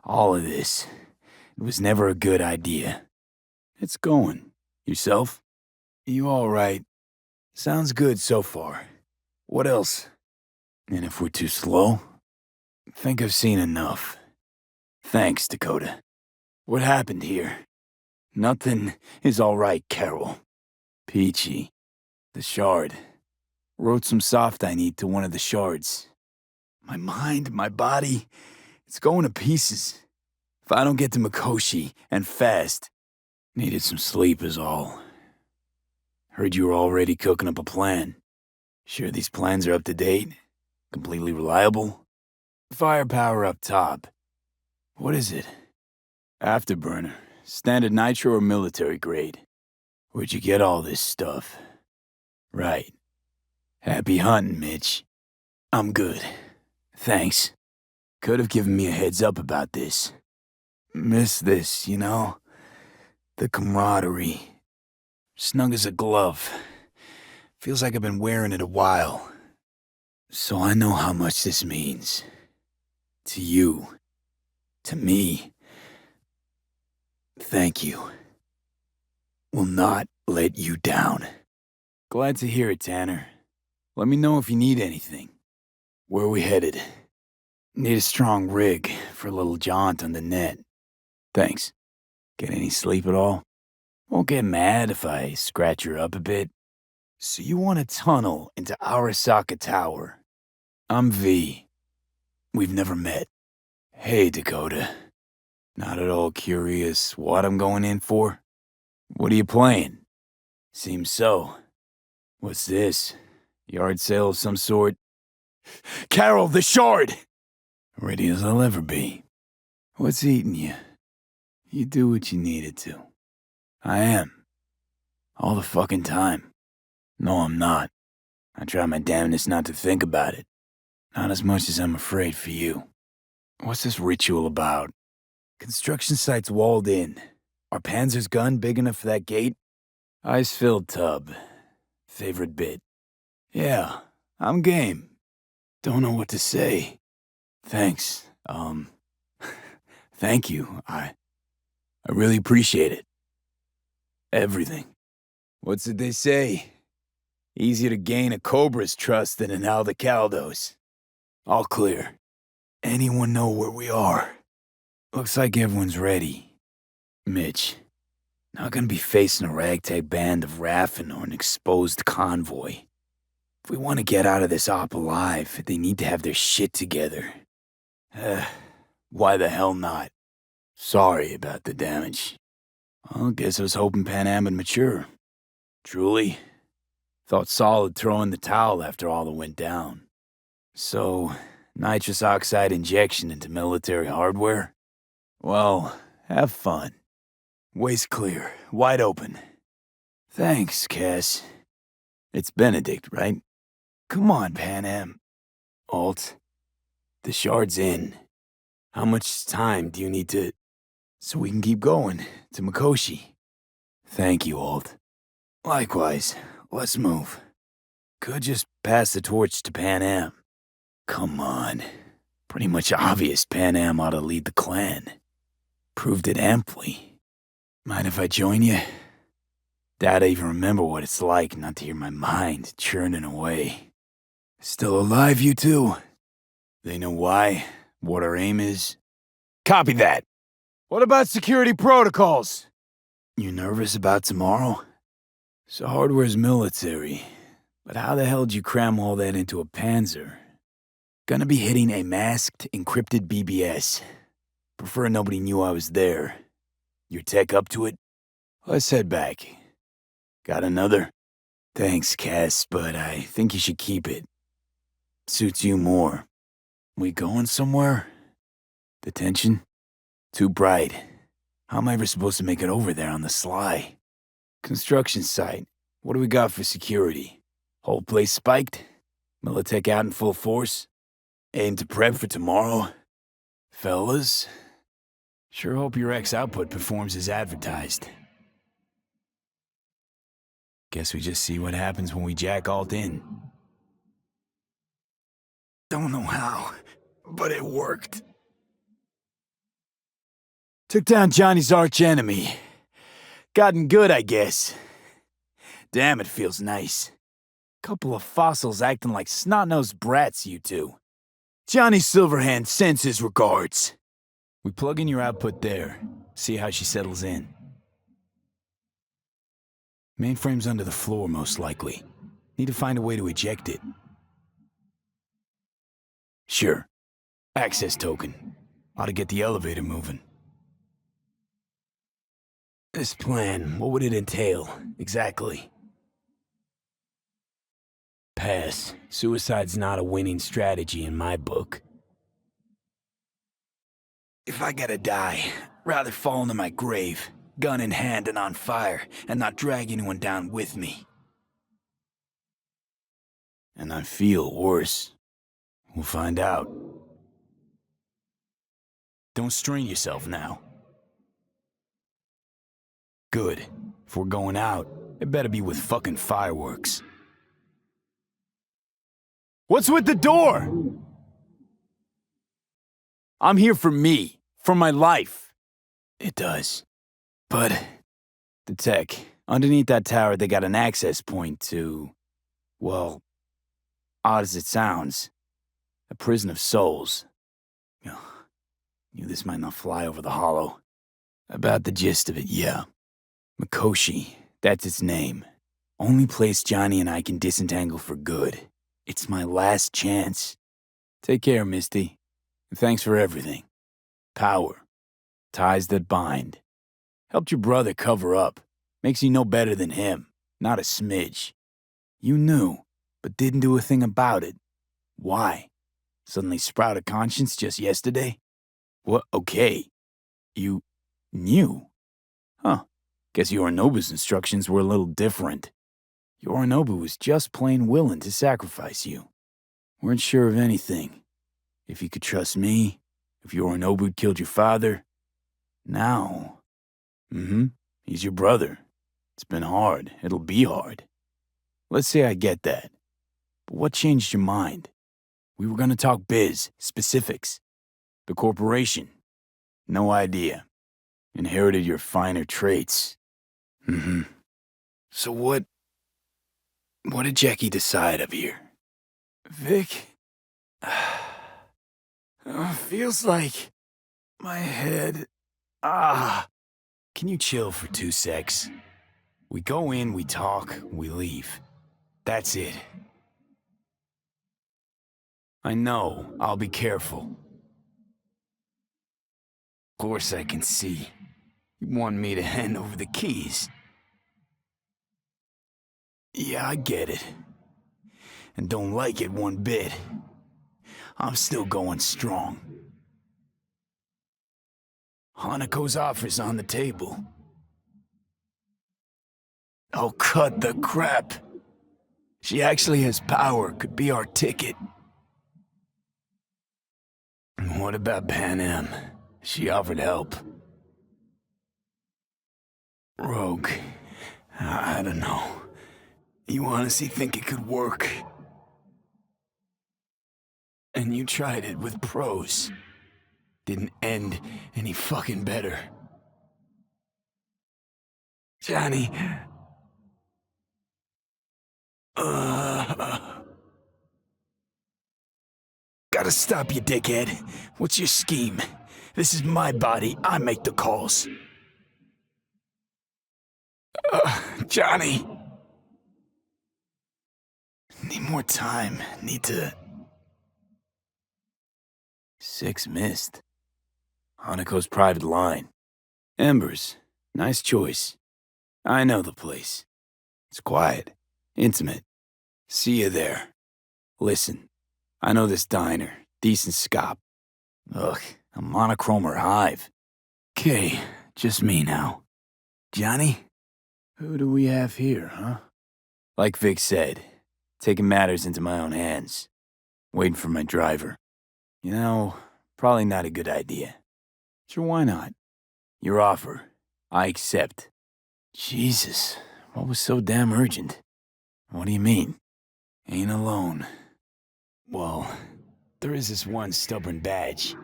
all of this, it was never a good idea. It's going. Yourself? You all right? Sounds good so far. What else? And if we're too slow, think I've seen enough. Thanks, Dakota. What happened here? Nothing is all right, Carol. Peachy. The shard. Wrote some soft I need to one of the shards. My mind, my body, it's going to pieces. If I don't get to Mikoshi, and fast. Needed some sleep is all. Heard you were already cooking up a plan. Sure these plans are up to date? Completely reliable? Firepower up top. What is it? Afterburner. Standard nitro or military grade? Where'd you get all this stuff? Right. Happy hunting, Mitch. I'm good. Thanks. Could have given me a heads up about this. Miss this, you know? The camaraderie. Snug as a glove. Feels like I've been wearing it a while. So I know how much this means. To you. To me. Thank you. Will not let you down. Glad to hear it, Tanner. Let me know if you need anything. Where are we headed? Need a strong rig for a little jaunt on the net. Thanks. Get any sleep at all? Won't get mad if I scratch her up a bit. So you want to tunnel into Arasaka Tower. I'm V. We've never met. Hey, Dakota. Not at all curious what I'm going in for? What are you playing? Seems so. What's this? Yard sale of some sort? Carol, the shard! Ready as I'll ever be. What's eating you? You do what you needed to. I am. All the fucking time. No, I'm not. I try my damnedest not to think about it. Not as much as I'm afraid for you. What's this ritual about? Construction site's walled in. Are Panzer's gun big enough for that gate? Ice-filled tub. Favorite bit. Yeah, I'm game. Don't know what to say. Thanks. Thank you. I really appreciate it. Everything. What's it they say? Easier to gain a Cobra's trust than an Aldecaldo's. All clear. Anyone know where we are? Looks like everyone's ready. Mitch. Not gonna be facing a ragtag band of Raffin or an exposed convoy. If we want to get out of this op alive, they need to have their shit together. Why the hell not? Sorry about the damage. Well, guess I was hoping Pan Am would mature. Truly. Thought solid throwing the towel after all that went down. So, nitrous oxide injection into military hardware? Well, have fun. Way's clear, wide open. Thanks, Cass. It's Benedict, right? Come on, Pan Am. Alt. The shard's in. How much time do you need to... so we can keep going to Mikoshi? Thank you, Alt. Likewise, let's move. Could just pass the torch to Pan Am. Come on. Pretty much obvious Pan Am ought to lead the clan. Proved it amply. Mind if I join you? Doubt I even remember what it's like not to hear my mind churning away. Still alive, you two? They know why, what our aim is? Copy that. What about security protocols? You nervous about tomorrow? So hardware's military, but how the hell did you cram all that into a Panzer? Gonna be hitting a masked, encrypted BBS. Prefer nobody knew I was there. Your tech up to it? Let's head back. Got another? Thanks, Cass, but I think you should keep it. Suits you more. We going somewhere? Detention? Too bright. How am I ever supposed to make it over there on the sly? Construction site. What do we got for security? Whole place spiked? Militech out in full force? Aim to prep for tomorrow? Fellas? Sure hope your X output performs as advertised. Guess we just see what happens when we jack alt in. Don't know how, but it worked. Took down Johnny's arch enemy. Gotten good, I guess. Damn, it feels nice. Couple of fossils acting like snot-nosed brats, you two. Johnny Silverhand sends his regards. We plug in your output there. See how she settles in. Mainframe's under the floor, most likely. Need to find a way to eject it. Sure. Access token. Ought to get the elevator moving. This plan, what would it entail, exactly? Pass. Suicide's not a winning strategy in my book. If I gotta die, rather fall into my grave, gun in hand and on fire, and not drag anyone down with me. And I feel worse. We'll find out. Don't strain yourself now. Good. If we're going out, it better be with fucking fireworks. What's with the door? I'm here for me, for my life. It does. But the tech, underneath that tower, they got an access point to, well, odd as it sounds, a prison of souls. Knew this might not fly over the hollow. About the gist of it, yeah. Mikoshi, that's its name. Only place Johnny and I can disentangle for good. It's my last chance. Take care, Misty. And thanks for everything. Power. Ties that bind. Helped your brother cover up. Makes you no better than him. Not a smidge. You knew, but didn't do a thing about it. Why? Suddenly sprout a conscience just yesterday? What? Okay. You knew? Huh. Guess Yorinobu's instructions were a little different. Yorinobu was just plain willing to sacrifice you. Weren't sure of anything. If you could trust me, if Yorinobu'd killed your father. Now. He's your brother. It's been hard. It'll be hard. Let's say I get that. But what changed your mind? We were gonna talk biz, specifics. The corporation. No idea. Inherited your finer traits. So what did Jackie decide up here? Vic? Feels like my head. Can you chill for 2 secs? We go in, we talk, we leave. That's it. I know, I'll be careful. Of course I can see. You want me to hand over the keys. Yeah, I get it. And don't like it one bit. I'm still going strong. Hanako's offer's on the table. Oh, cut the crap. She actually has power, could be our ticket. And what about Pan Am? She offered help. Rogue, I don't know. You honestly think it could work? And you tried it with pros. Didn't end any fucking better. Johnny. Gotta stop you, dickhead. What's your scheme? This is my body. I make the calls. Johnny. Need more time. Need to... 6 missed. Hanako's private line. Embers. Nice choice. I know the place. It's quiet. Intimate. See you there. Listen. I know this diner. Decent scop. Ugh, a monochromer hive. 'Kay, just me now. Johnny? Who do we have here, huh? Like Vic said, taking matters into my own hands. Waiting for my driver. You know, probably not a good idea. Sure, why not? Your offer. I accept. Jesus, what was so damn urgent? What do you mean? Ain't alone. Well, there is this one stubborn badge.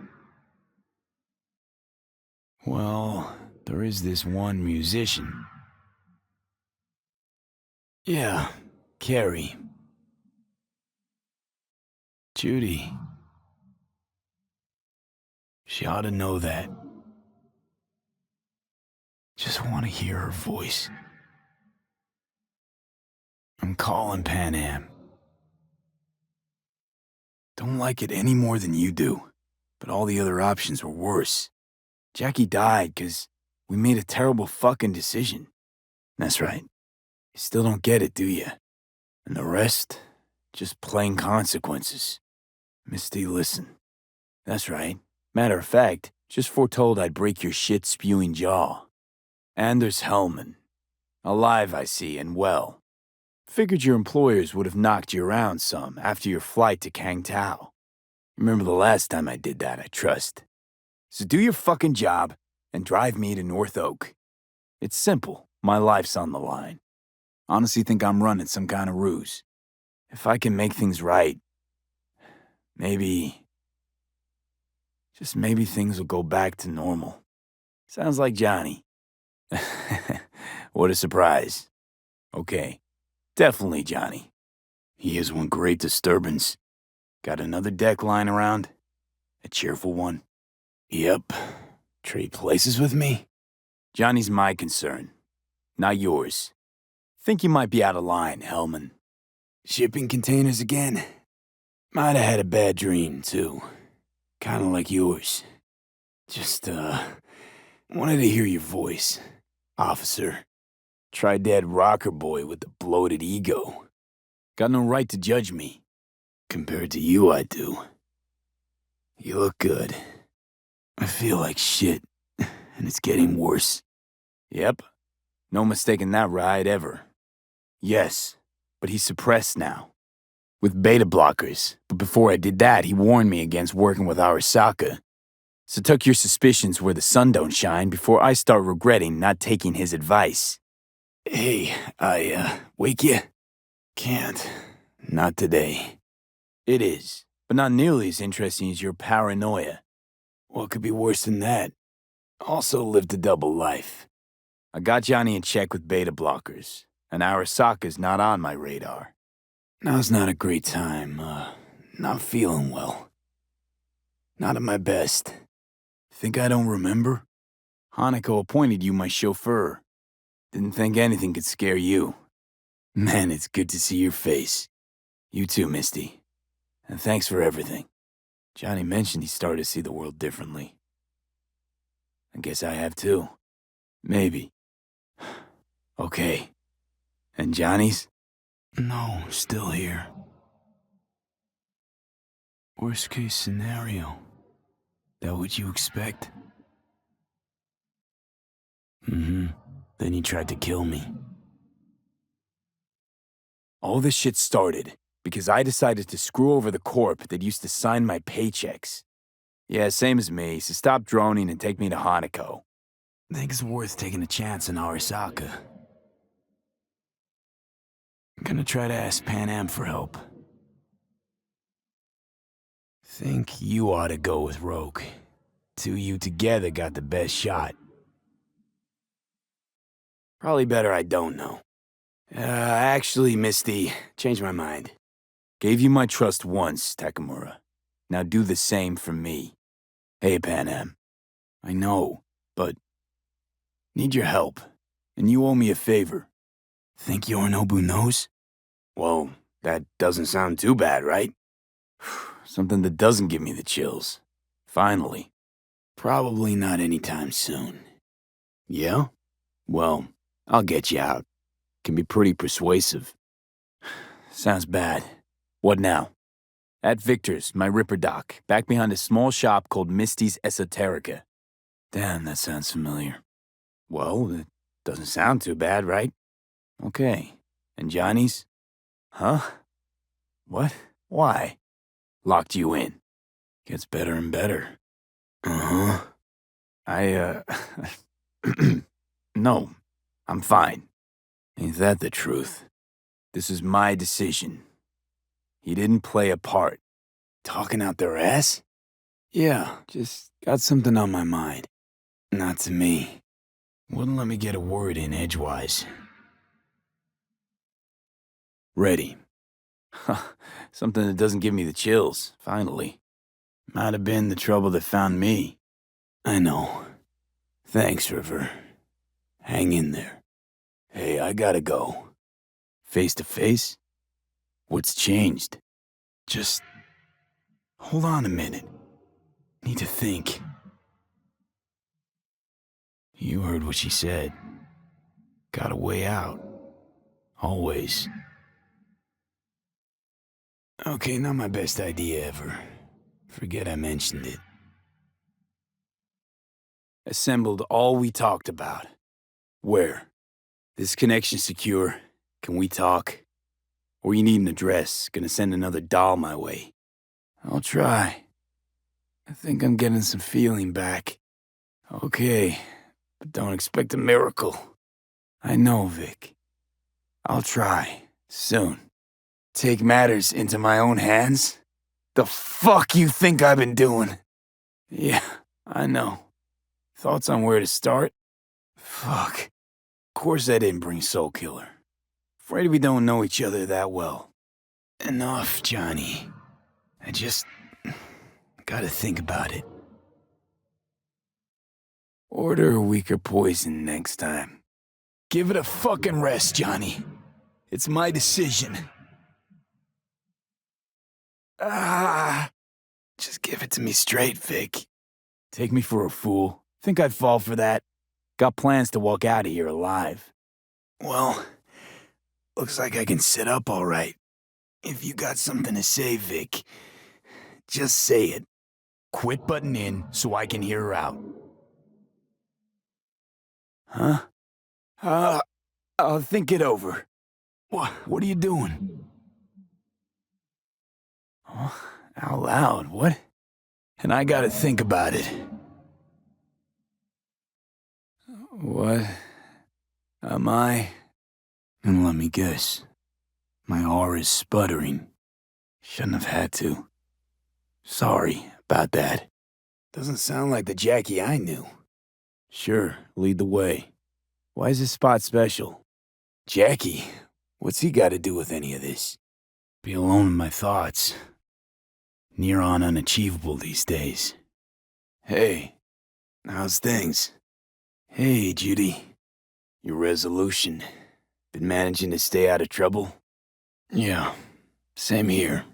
Well, there is this one musician. Yeah, Carrie. Judy. She ought to know that. Just want to hear her voice. I'm calling Pan Am. Don't like it any more than you do, but all the other options were worse. Jackie died because we made a terrible fucking decision. That's right. You still don't get it, do you? And the rest? Just plain consequences. Misty, listen. That's right. Matter of fact, just foretold I'd break your shit-spewing jaw. And there's Hellman. Alive, I see, and well. Figured your employers would have knocked you around some after your flight to Kangtao. Remember the last time I did that, I trust. So do your fucking job and drive me to North Oak. It's simple. My life's on the line. Honestly think I'm running some kind of ruse. If I can make things right, just maybe things will go back to normal. Sounds like Johnny. What a surprise. Okay, definitely Johnny. He is one great disturbance. Got another deck lying around? A cheerful one? Yep. Trade places with me? Johnny's my concern, not yours. Think you might be out of line, Hellman. Shipping containers again? Might have had a bad dream, too. Kinda like yours. Just, wanted to hear your voice, officer. Tri-dad rocker boy with the bloated ego. Got no right to judge me. Compared to you, I do. You look good. I feel like shit, and it's getting worse. Yep. No mistaking that ride ever. Yes, but he's suppressed now. With beta blockers. But before I did that, he warned me against working with Arasaka. So tuck your suspicions where the sun don't shine before I start regretting not taking his advice. Hey, I, wake you? Can't. Not today. It is, but not nearly as interesting as your paranoia. What could be worse than that? Also lived a double life. I got Johnny in check with beta blockers, and Arasaka's not on my radar. Now's not a great time, not feeling well. Not at my best. Think I don't remember? Hanako appointed you my chauffeur. Didn't think anything could scare you. Man, it's good to see your face. You too, Misty. And thanks for everything. Johnny mentioned he started to see the world differently. I guess I have too. Maybe. Okay. And Johnny's? No, still here. Worst case scenario. That what you expect? Mm-hmm. Then he tried to kill me. All this shit started because I decided to screw over the corp that used to sign my paychecks. Yeah, same as me, so stop droning and take me to Hanako. I think it's worth taking a chance on Arasaka. I'm gonna try to ask Pan Am for help. Think you ought to go with Rogue. Two of you together got the best shot. Probably better I don't know. Actually, Misty, changed my mind. Gave you my trust once, Takamura. Now do the same for me. Hey, Pan Am. I know, but need your help, and you owe me a favor. Think Yorinobu knows? Well, that doesn't sound too bad, right? Something that doesn't give me the chills. Finally. Probably not anytime soon. Yeah? Well, I'll get you out. Can be pretty persuasive. Sounds bad. What now? At Victor's, my Ripper Doc, back behind a small shop called Misty's Esoterica. Damn, that sounds familiar. Well, it doesn't sound too bad, right? Okay. And Johnny's? Huh? What? Why? Locked you in. Gets better and better. Uh-huh. No, I'm fine. Ain't that the truth? This is my decision. He didn't play a part. Talking out their ass? Yeah, just got something on my mind. Not to me. Wouldn't let me get a word in edgewise. Ready. Something that doesn't give me the chills, finally. Might have been the trouble that found me. I know. Thanks, River. Hang in there. Hey, I gotta go. Face to face? What's changed? Just hold on a minute. Need to think. You heard what she said. Got a way out. Always. Okay, not my best idea ever. Forget I mentioned it. Assembled all we talked about. Where? This connection secure? Can we talk? Or you need an address? Gonna send another doll my way? I'll try. I think I'm getting some feeling back. Okay, but don't expect a miracle. I know, Vic. I'll try. Soon. Take matters into my own hands? The fuck you think I've been doing? Yeah, I know. Thoughts on where to start? Fuck. Of course I didn't bring Soul Killer. Afraid we don't know each other that well. Enough, Johnny. I just gotta think about it. Order a weaker poison next time. Give it a fucking rest, Johnny. It's my decision. Just give it to me straight, Vic. Take me for a fool. Think I'd fall for that? Got plans to walk out of here alive. Well, looks like I can sit up all right. If you got something to say, Vic, just say it. Quit butting in so I can hear her out. Huh? I'll think it over. What are you doing? Oh, out loud, what? And I gotta think about it. What am I? And let me guess. My R is sputtering. Shouldn't have had to. Sorry about that. Doesn't sound like the Jackie I knew. Sure, lead the way. Why is this spot special? Jackie? What's he got to do with any of this? Be alone in my thoughts. Near on unachievable these days. Hey, how's things? Hey, Judy. Your resolution. Been managing to stay out of trouble? Yeah, same here.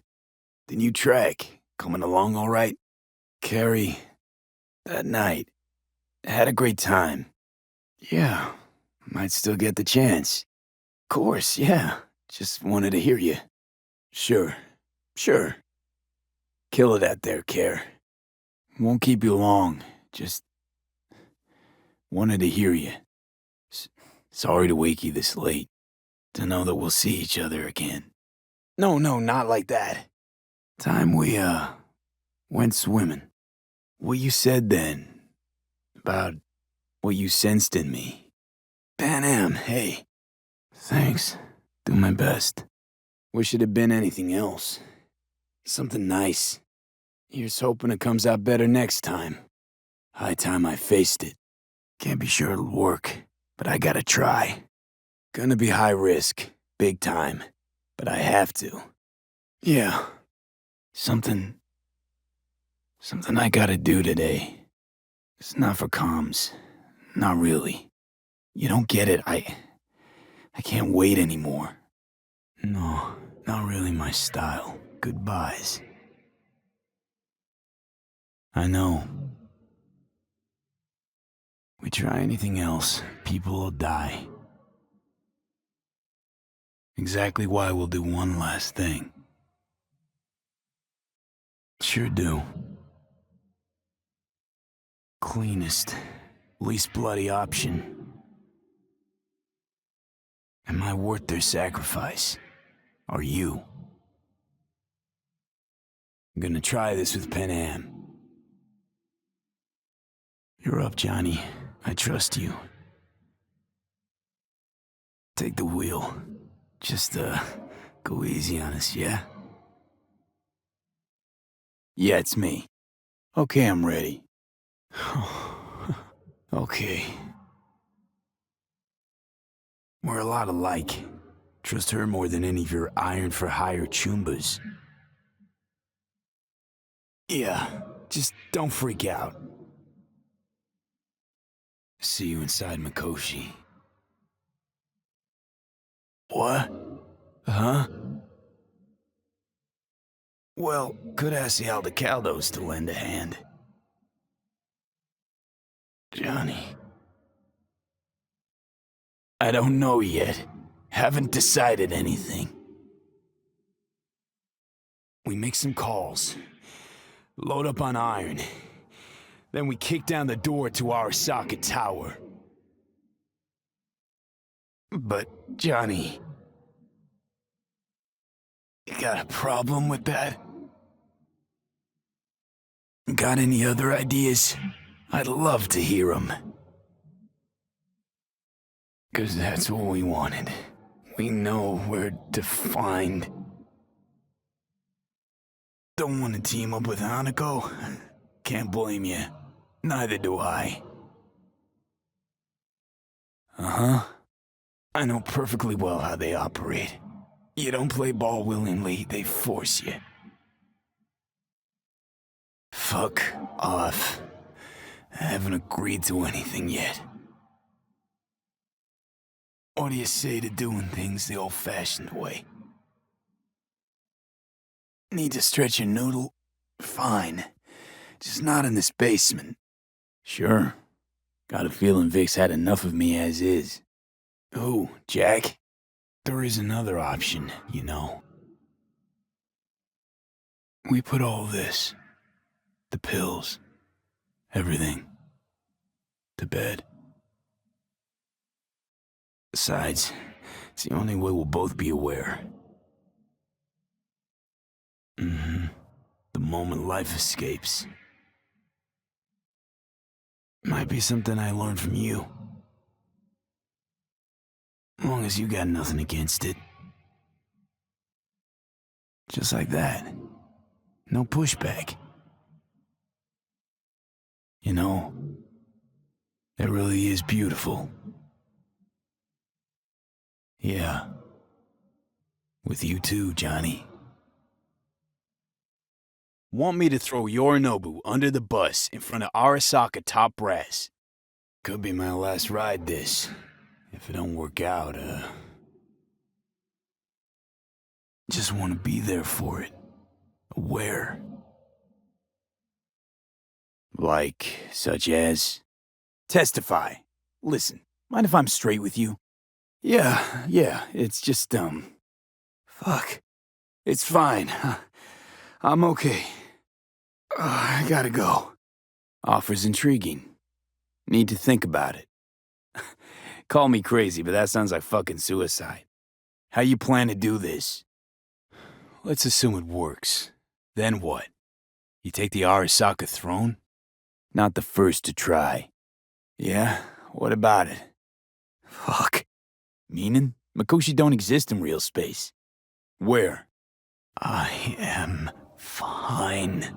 The new track, coming along all right? Carrie, that night, had a great time. Yeah, might still get the chance. Course, yeah. Just wanted to hear you. Sure. Kill it out there, Care. Won't keep you long. Just wanted to hear you. Sorry to wake you this late. To know that we'll see each other again. No, not like that. Time we, went swimming. What you said then, about what you sensed in me. Pan Am, hey. Thanks. Do my best. Wish it had been anything else. Something nice. Here's hoping it comes out better next time. High time I faced it. Can't be sure it'll work, but I gotta try. Gonna be high risk, big time, but I have to. Yeah. Something I gotta do today. It's not for comms. Not really. You don't get it. I can't wait anymore. No, not really my style. Goodbyes. I know. We try anything else, people will die. Exactly why we'll do one last thing. Sure do. Cleanest, least bloody option. Am I worth their sacrifice? Are you? I'm gonna try this with Pan Am. You're up, Johnny. I trust you. Take the wheel. Just, go easy on us, yeah? Yeah, it's me. Okay, I'm ready. Okay. We're a lot alike. Trust her more than any of your iron-for-hire chumbas. Yeah, just don't freak out. See you inside Mikoshi. What? Huh? Well, could ask the Aldecaldos to lend a hand. Johnny. I don't know yet. Haven't decided anything. We make some calls. Load up on iron. Then we kick down the door to Arasaka Tower. But, Johnny... You got a problem with that? Got any other ideas? I'd love to hear 'em. 'Cause that's what we wanted. We know where to find... Don't want to team up with Hanako? Can't blame you. Neither do I. Uh-huh. I know perfectly well how they operate. You don't play ball willingly, they force you. Fuck off. I haven't agreed to anything yet. What do you say to doing things the old-fashioned way? Need to stretch your noodle? Fine. Just not in this basement. Sure. Got a feeling Vic's had enough of me as is. Who, Jack? There is another option, you know. We put all this, the pills, everything, to bed. Besides, it's the only way we'll both be aware. The moment life escapes. Might be something I learned from you. As long as you got nothing against it. Just like that. No pushback. You know, it really is beautiful. Yeah. With you too, Johnny. Want me to throw Yorinobu under the bus in front of Arasaka top brass? Could be my last ride this. If it don't work out, just want to be there for it. Aware. Like, such as? Testify. Listen, mind if I'm straight with you? Yeah, it's just, fuck. It's fine. I'm okay. I gotta go. Offer's intriguing. Need to think about it. Call me crazy, but that sounds like fucking suicide. How you plan to do this? Let's assume it works. Then what? You take the Arasaka throne? Not the first to try. Yeah? What about it? Fuck. Meaning? Mikoshi don't exist in real space. Where? I am fine.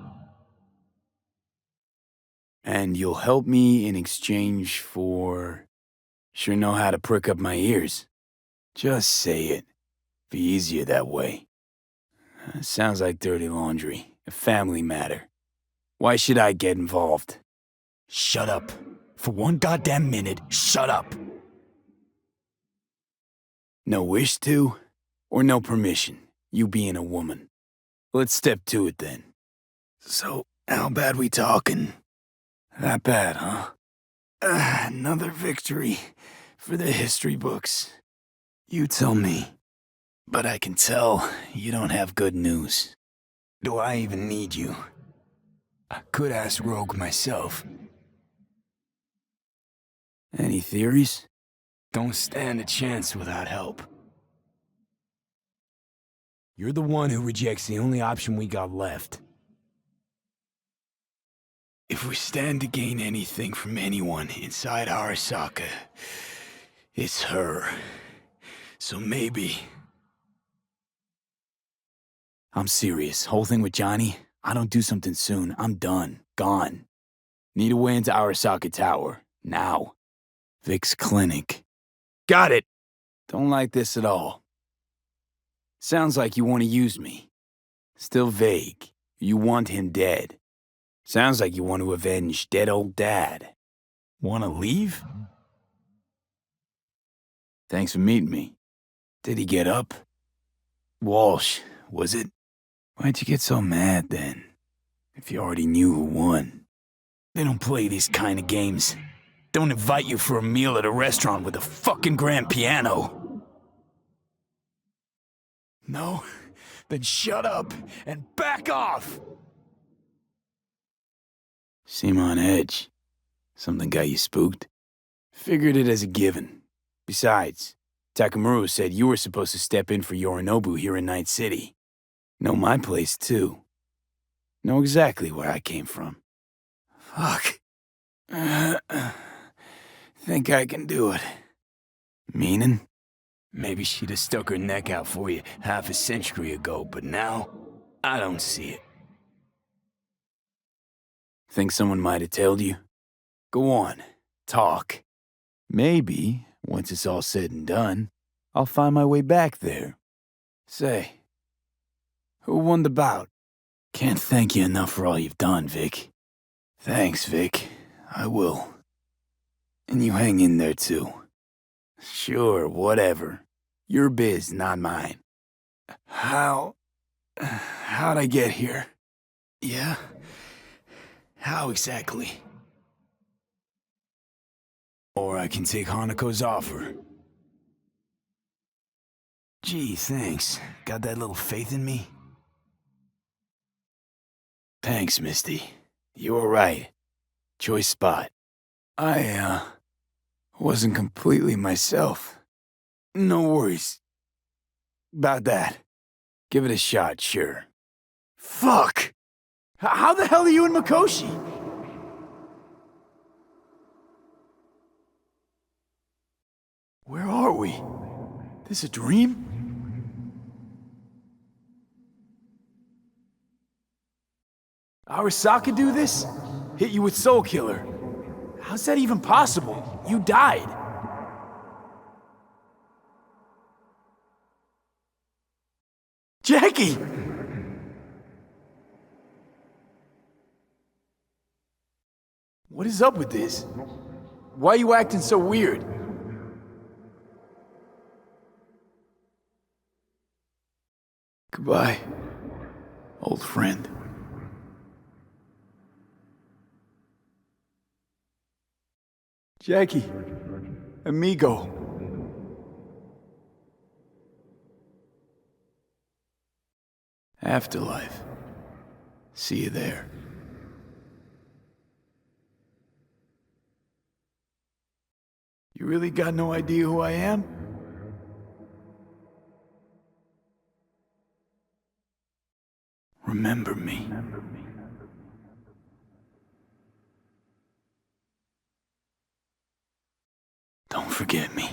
And you'll help me in exchange for... Sure know how to prick up my ears. Just say it. Be easier that way. Sounds like dirty laundry. A family matter. Why should I get involved? Shut up. For one goddamn minute, shut up. No wish to? Or no permission, you being a woman? Let's step to it then. So, how bad we talking? That bad, huh? Another victory for the history books. You tell me. But I can tell you don't have good news. Do I even need you? I could ask Rogue myself. Any theories? Don't stand a chance without help. You're the one who rejects the only option we got left. If we stand to gain anything from anyone inside Arasaka, it's her. So maybe... I'm serious. Whole thing with Johnny, I don't do something soon, I'm done. Gone. Need a way into Arasaka Tower. Now. Vic's clinic. Got it! Don't like this at all. Sounds like you want to use me. Still vague. You want him dead. Sounds like you want to avenge dead old Dad. Want to leave? Thanks for meeting me. Did he get up? Walsh, was it? Why'd you get so mad then? If you already knew who won. They don't play these kind of games. Don't invite you for a meal at a restaurant with a fucking grand piano. No? Then shut up and back off! Seem on edge. Something got you spooked? Figured it as a given. Besides, Takamura said you were supposed to step in for Yorinobu here in Night City. Know my place, too. Know exactly where I came from. Fuck. Think I can do it. Meaning? Maybe she'd have stuck her neck out for you half a century ago, but now, I don't see it. Think someone might have told you? Go on, talk. Maybe, once it's all said and done, I'll find my way back there. Say, who won the bout? Can't thank you enough for all you've done, Vic. Thanks, Vic. I will. And you hang in there, too. Sure, whatever. Your biz, not mine. How'd I get here? Yeah? How exactly? Or I can take Hanako's offer. Gee, thanks. Got that little faith in me? Thanks, Misty. You were right. Choice spot. I, wasn't completely myself. No worries. About that. Give it a shot, sure. Fuck! How the hell are you in Mikoshi? Where are we? This a dream? Arasaka do this? Hit you with Soul Killer. How's that even possible? You died. Jackie! What is up with this? Why are you acting so weird? Goodbye, old friend. Jackie, amigo. Afterlife. See you there. You really got no idea who I am? Remember me. Don't forget me.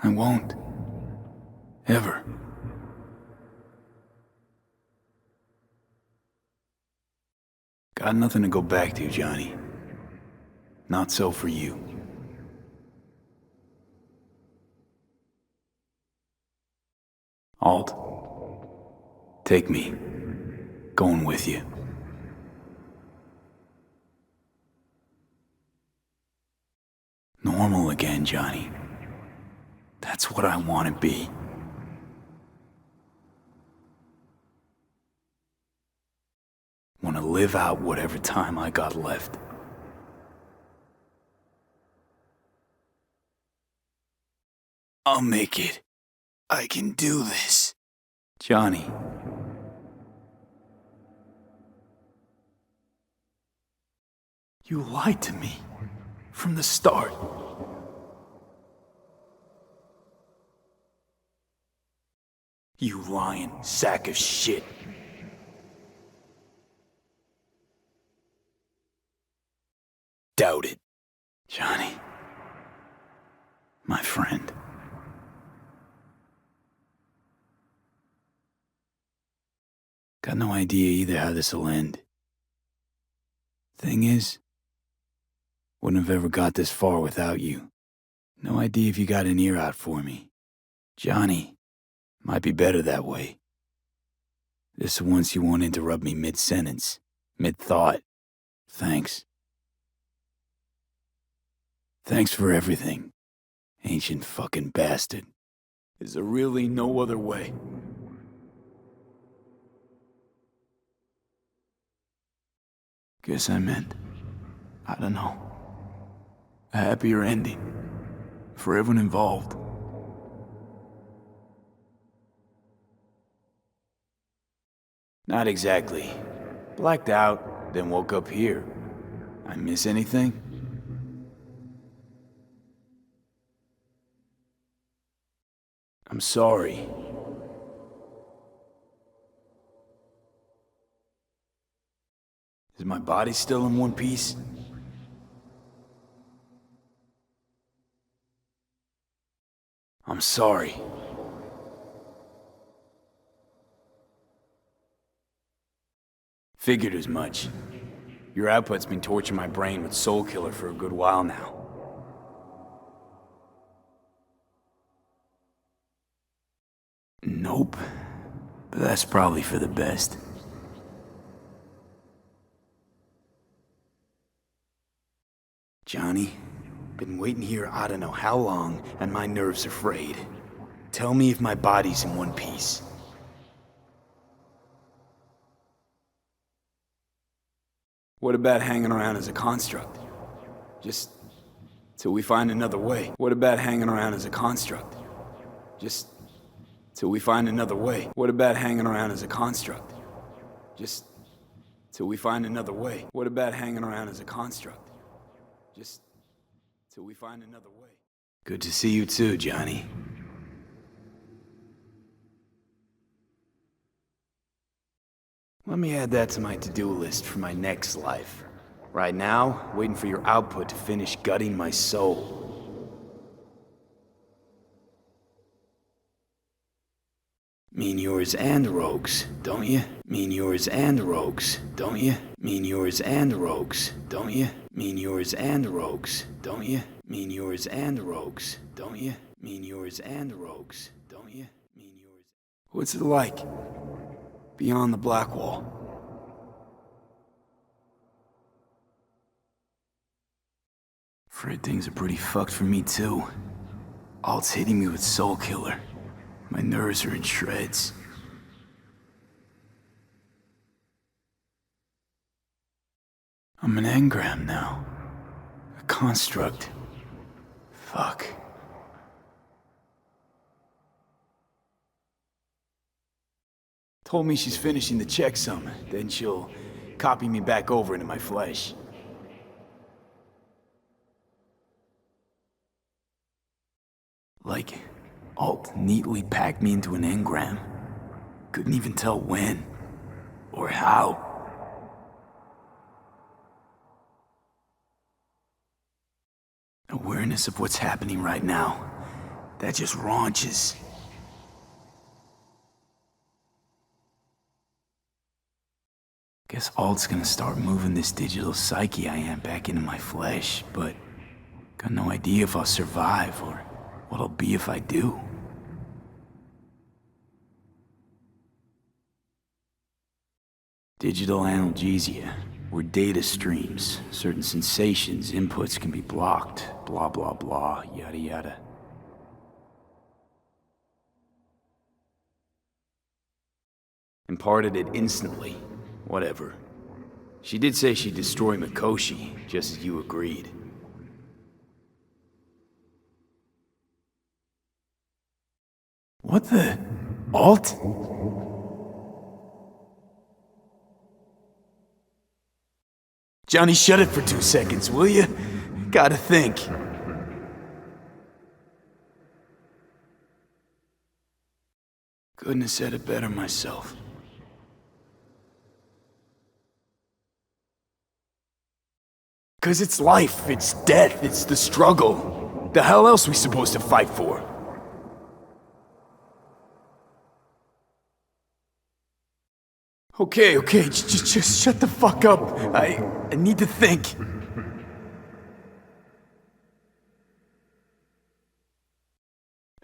I won't. Ever. Got nothing to go back to, Johnny. Not so for you. Alt. Take me. Going with you. Normal again, Johnny. That's what I want to be. Want to live out whatever time I got left. I'll make it. I can do this. Johnny. You lied to me. From the start. You lying sack of shit. Doubt it. Johnny. My friend. Got no idea either how this'll end. Thing is, Wouldn't have ever got this far without you. No idea if you got an ear out for me. Johnny, might be better that way. This the once you won't interrupt me mid-sentence, mid-thought. Thanks. Thanks for everything, ancient fucking bastard. Is there really no other way? Guess I meant, I don't know, a happier ending for everyone involved. Not exactly. Blacked out, then woke up here. I miss anything? I'm sorry. Is my body still in one piece? I'm sorry. Figured as much. Your output's been torturing my brain with Soul Killer for a good while now. Nope. But that's probably for the best. Johnny, been waiting here I don't know how long, and my nerves are frayed. Tell me if my body's in one piece. What about hanging around as a construct? Just till we find another way. What about hanging around as a construct? Just till we find another way. What about hanging around as a construct? Just till we find another way. What about hanging around as a construct? Just till we find another way. Good to see you too, Johnny. Let me add that to my to-do list for my next life. Right now, waiting for your output to finish gutting my soul. Mean yours and Rogue's, don't you? Mean yours and Rogue's, don't you? Mean yours and Rogue's, don't you? Mean yours and Rogue's, don't you? Mean yours and Rogue's, don't you? Mean yours and Rogue's, don't you? Mean yours. What's it like? Beyond the black wall. Afraid things are pretty fucked for me too. Alt's hitting me with Soul Killer. My nerves are in shreds. I'm an engram now. A construct. Fuck. Told me she's finishing the checksum, then she'll copy me back over into my flesh. Like, Alt neatly packed me into an engram. Couldn't even tell when, or how. Awareness of what's happening right now, that just raunches. Guess Alt's gonna start moving this digital psyche I am back into my flesh, but got no idea if I'll survive or what I'll be if I do. Digital analgesia, where data streams, certain sensations, inputs can be blocked, blah blah blah, yada yada. Imparted it instantly. Whatever. She did say she'd destroy Mikoshi, just as you agreed. What the? Alt? Johnny, shut it for 2 seconds, will you? Gotta think. Couldn't have said it better myself. Cause it's life, it's death, it's the struggle. The hell else we supposed to fight for? Okay, just shut the fuck up. I need to think.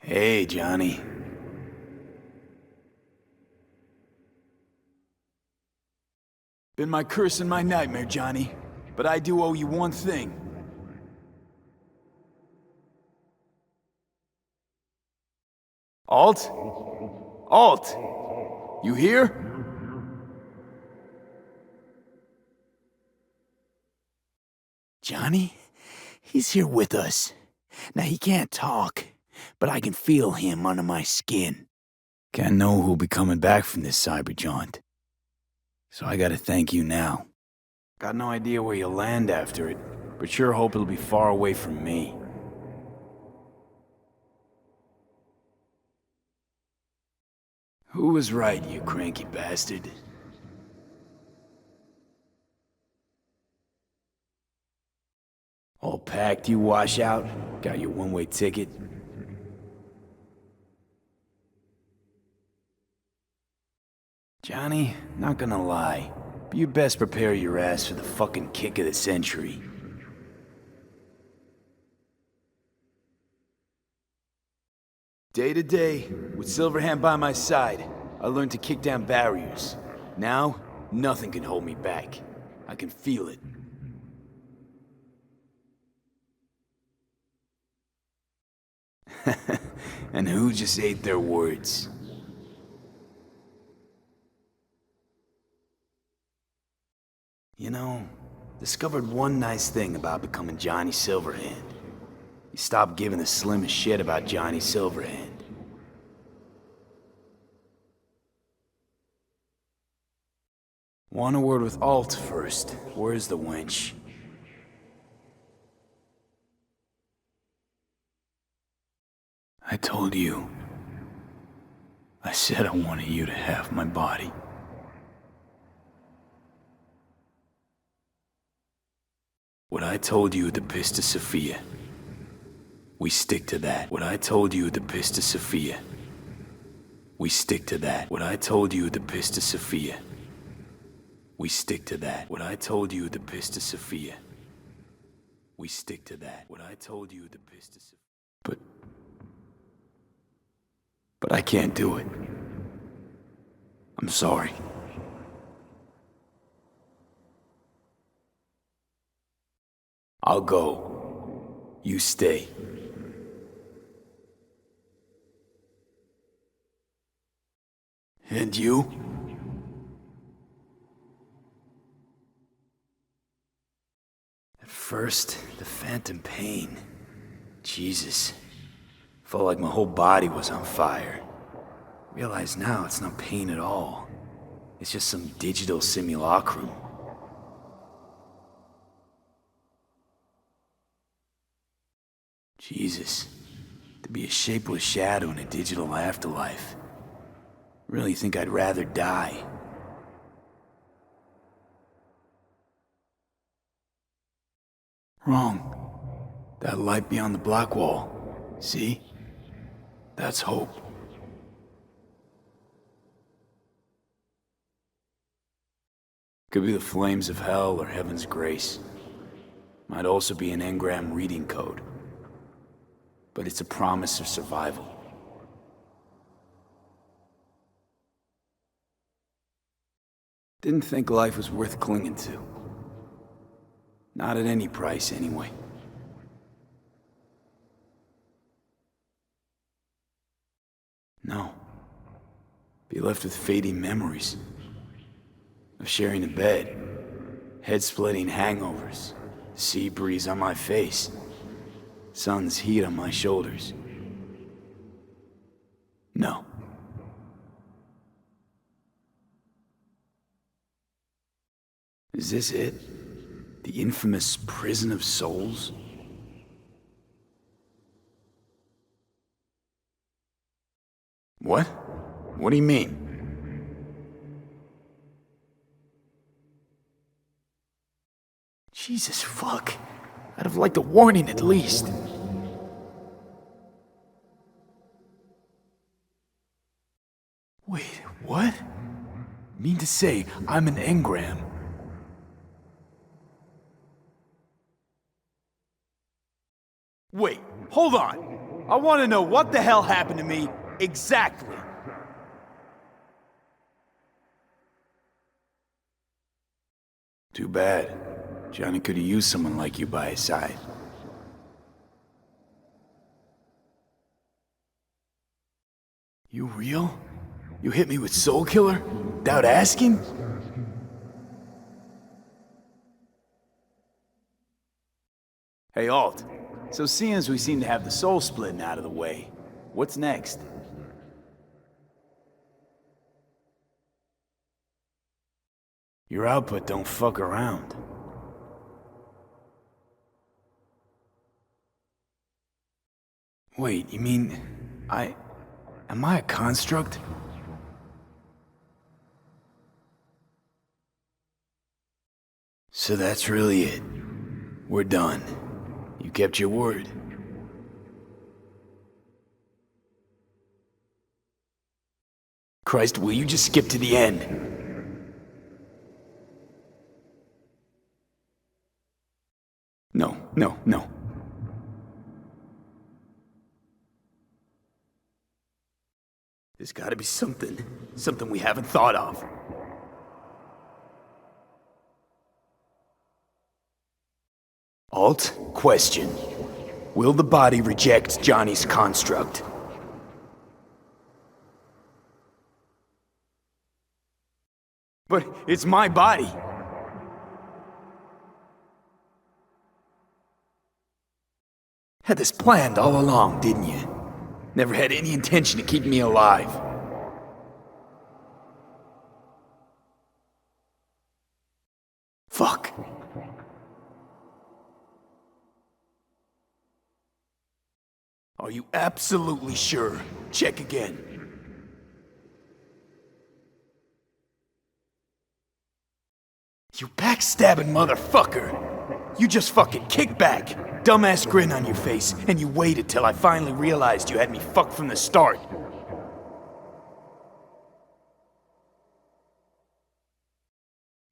Hey, Johnny. Been my curse and my nightmare, Johnny. But I do owe you one thing. Alt? Alt! You here? Johnny? He's here with us. Now, he can't talk, but I can feel him under my skin. Can't know who'll be coming back from this cyber jaunt. So I gotta thank you now. Got no idea where you'll land after it, but sure hope it'll be far away from me. Who was right, you cranky bastard? All packed, you washout? Got your one-way ticket? Johnny, not gonna lie, but you best prepare your ass for the fucking kick of the century. Day to day, with Silverhand by my side, I learned to kick down barriers. Now, nothing can hold me back. I can feel it. And who just ate their words? You know, discovered one nice thing about becoming Johnny Silverhand. You stop giving the slimmest shit about Johnny Silverhand. Want a word with Alt first. Where's the wench? I told you. I said I wanted you to have my body. What I told you at the Pista Sophia, we stick to that. What I told you at the Pista Sophia, we stick to that. What I told you at the Pista Sophia, we stick to that. What I told you at the Pista Sophia, we stick to that. What I told you at the Pista Sophia. But I can't do it. I'm sorry. I'll go. You stay. And you? At first, the phantom pain. Jesus. Felt like my whole body was on fire. Realize now it's not pain at all. It's just some digital simulacrum. Jesus. To be a shapeless shadow in a digital afterlife. Really think I'd rather die. Wrong. That light beyond the black wall. See? That's hope. Could be the flames of hell or heaven's grace. Might also be an engram reading code. But it's a promise of survival. Didn't think life was worth clinging to. Not at any price, anyway. No. Be left with fading memories. Of sharing a bed. Head-splitting hangovers. Sea breeze on my face. Sun's heat on my shoulders. No. Is this it? The infamous prison of souls? What? What do you mean? Jesus fuck. I'd have liked a warning at least. Wait, what? Mean to say I'm an engram? Wait, hold on! I want to know what the hell happened to me exactly. Too bad. Johnny could have used someone like you by his side. You real? You hit me with Soul Killer? Without asking? Hey, Alt. So seeing as we seem to have the soul splitting out of the way, what's next? Your output don't fuck around. Wait, you mean... Am I a construct? So that's really it. We're done. You kept your word. Christ, will you just skip to the end? No, no, no. There's gotta be something we haven't thought of. Alt, question. Will the body reject Johnny's construct? But it's my body. Had this planned all along, didn't you? Never had any intention of keeping me alive. Fuck. Are you absolutely sure? Check again. You backstabbing motherfucker! You just fucking kicked back, dumbass grin on your face, and you waited till I finally realized you had me fucked from the start.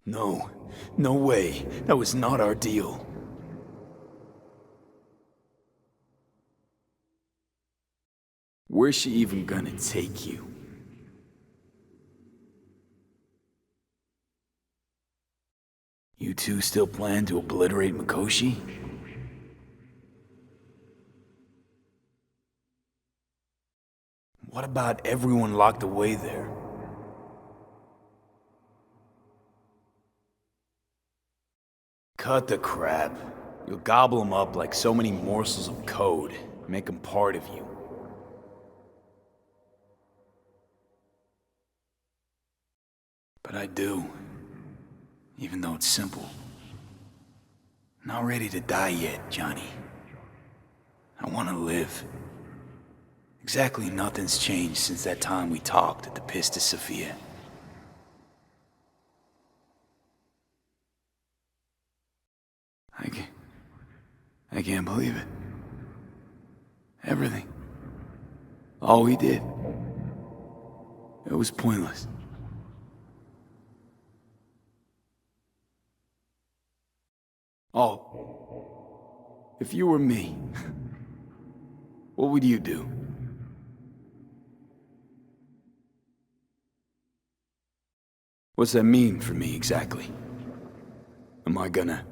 No, no way. That was not our deal. Where's she even gonna take you? You two still plan to obliterate Mikoshi? What about everyone locked away there? Cut the crap. You'll gobble them up like so many morsels of code. Make them part of you. But I do. Even though it's simple. Not ready to die yet, Johnny. I want to live. Exactly nothing's changed since that time we talked at the Pista Sophia. I can't believe it. Everything. All we did. It was pointless. Oh, if you were me, what would you do? What's that mean for me exactly? Am I gonna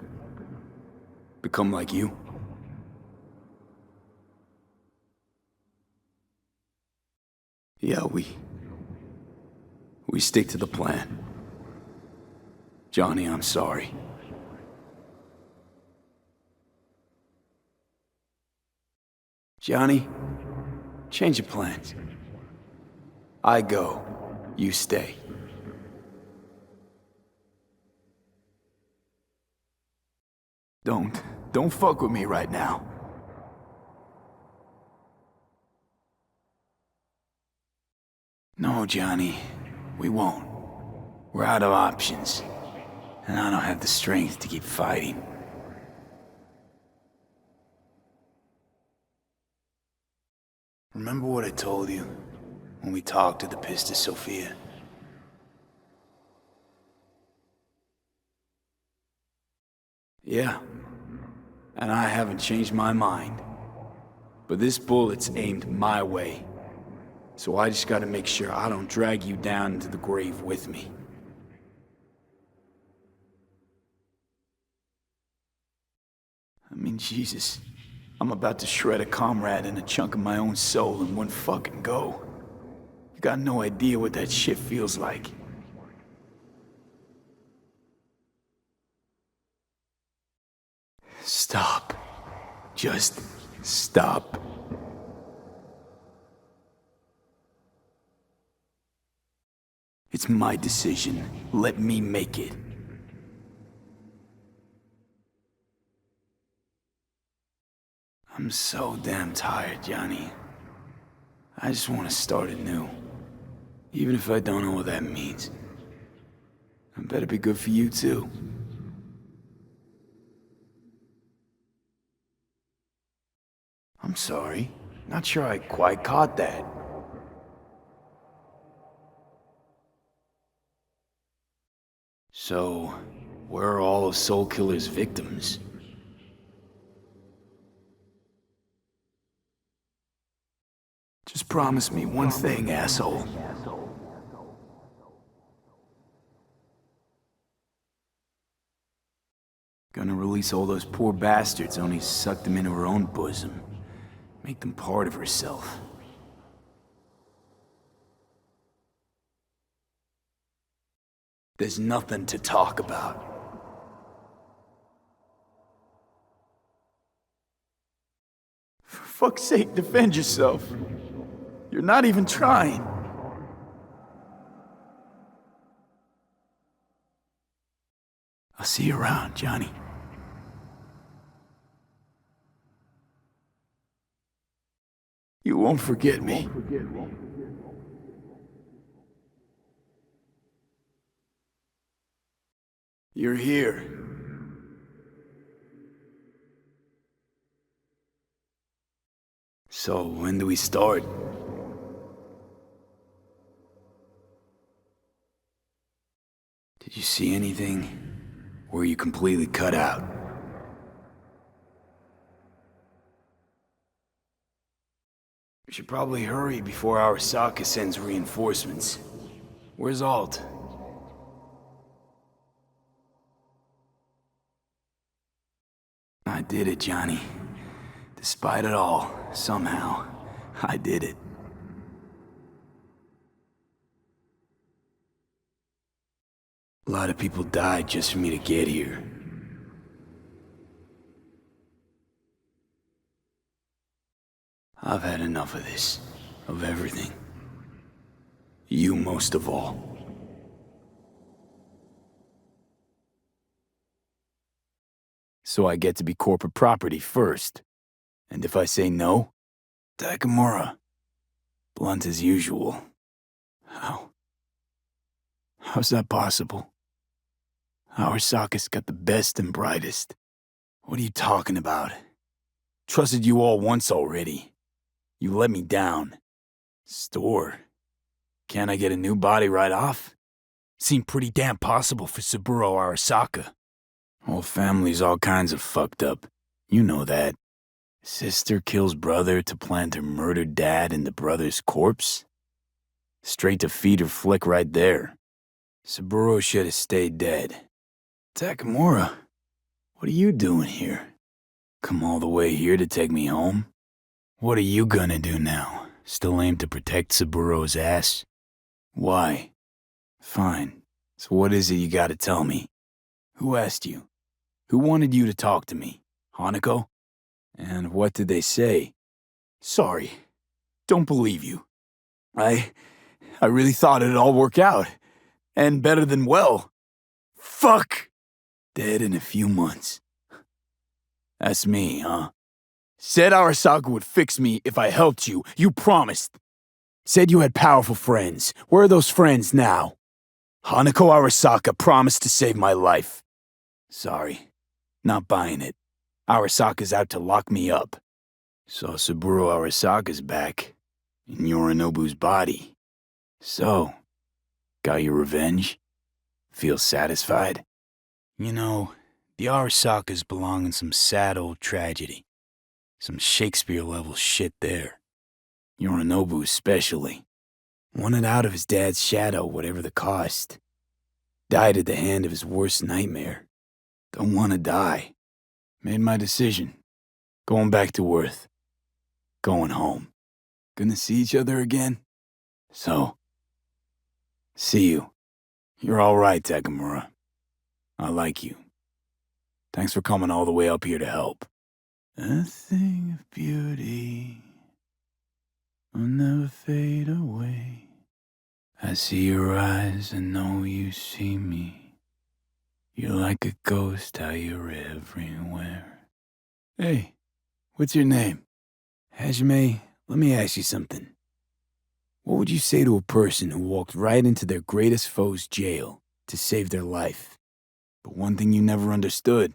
become like you? Yeah, we stick to the plan. Johnny, I'm sorry. Johnny, change of plans. I go, you stay. Don't fuck with me right now. No, Johnny, we won't. We're out of options, and I don't have the strength to keep fighting. Remember what I told you when we talked at the Pista Sophia? Yeah, and I haven't changed my mind. But this bullet's aimed my way. So I just gotta make sure I don't drag you down into the grave with me. I mean, Jesus. I'm about to shred a comrade and a chunk of my own soul in one fucking go. You got no idea what that shit feels like. Stop. Just stop. It's my decision. Let me make it. I'm so damn tired, Johnny. I just want to start anew. Even if I don't know what that means. It better be good for you, too. I'm sorry. Not sure I quite caught that. So, where are all of Soul Killer's victims? Just promise me one thing, asshole. Gonna release all those poor bastards, only suck them into her own bosom. Make them part of herself. There's nothing to talk about. For fuck's sake, defend yourself. You're not even trying. I'll see you around, Johnny. You won't forget me. You're here. So, when do we start? Did you see anything? Or were you completely cut out? We should probably hurry before Arasaka sends reinforcements. Where's Alt? I did it, Johnny. Despite it all, somehow, I did it. A lot of people died just for me to get here. I've had enough of this. Of everything. You most of all. So I get to be corporate property first. And if I say no, Takamura. Blunt as usual. How? How's that possible? Arasaka's got the best and brightest. What are you talking about? Trusted you all once already. You let me down. Store. Can't I get a new body right off? Seemed pretty damn possible for Saburo Arasaka. Whole family's all kinds of fucked up. You know that. Sister kills brother to plant her murdered dad in the brother's corpse? Straight to feed her flick right there. Saburo should have stayed dead. Takamura, what are you doing here? Come all the way here to take me home? What are you gonna do now? Still aim to protect Saburo's ass? Why? Fine. So what is it you gotta tell me? Who asked you? Who wanted you to talk to me? Hanako? And what did they say? Sorry. Don't believe you. I really thought it'd all work out. And better than well. Fuck! Dead in a few months. That's me, huh? Said Arasaka would fix me if I helped you. You promised. Said you had powerful friends. Where are those friends now? Hanako Arasaka promised to save my life. Sorry. Not buying it. Arasaka's out to lock me up. So Saburo Arasaka's back. In Yorinobu's body. So, got your revenge? Feel satisfied? You know, the Arasakas belong in some sad old tragedy. Some Shakespeare-level shit there. Yorinobu especially. Wanted out of his dad's shadow, whatever the cost. Died at the hand of his worst nightmare. Don't want to die. Made my decision. Going back to Earth. Going home. Gonna see each other again? So, see you. You're all right, Takamura. I like you. Thanks for coming all the way up here to help. A thing of beauty will never fade away. I see your eyes and know you see me. You're like a ghost, how you're everywhere. Hey, what's your name? Hajime, let me ask you something. What would you say to a person who walked right into their greatest foe's jail to save their life? But one thing you never understood,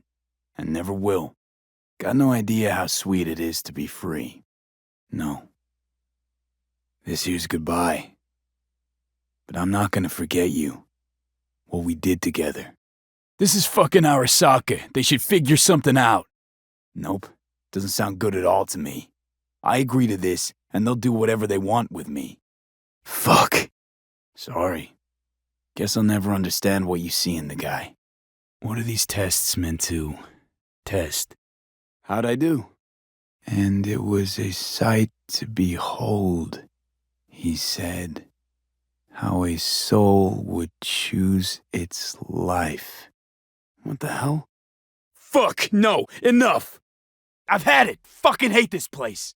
and never will. Got no idea how sweet it is to be free. No. This here's goodbye. But I'm not gonna forget you. What we did together. This is fucking Arasaka. They should figure something out. Nope. Doesn't sound good at all to me. I agree to this, and they'll do whatever they want with me. Fuck. Sorry. Guess I'll never understand what you see in the guy. What are these tests meant to test? How'd I do? And it was a sight to behold, he said. How a soul would choose its life. What the hell? Fuck, no, enough! I've had it! Fucking hate this place!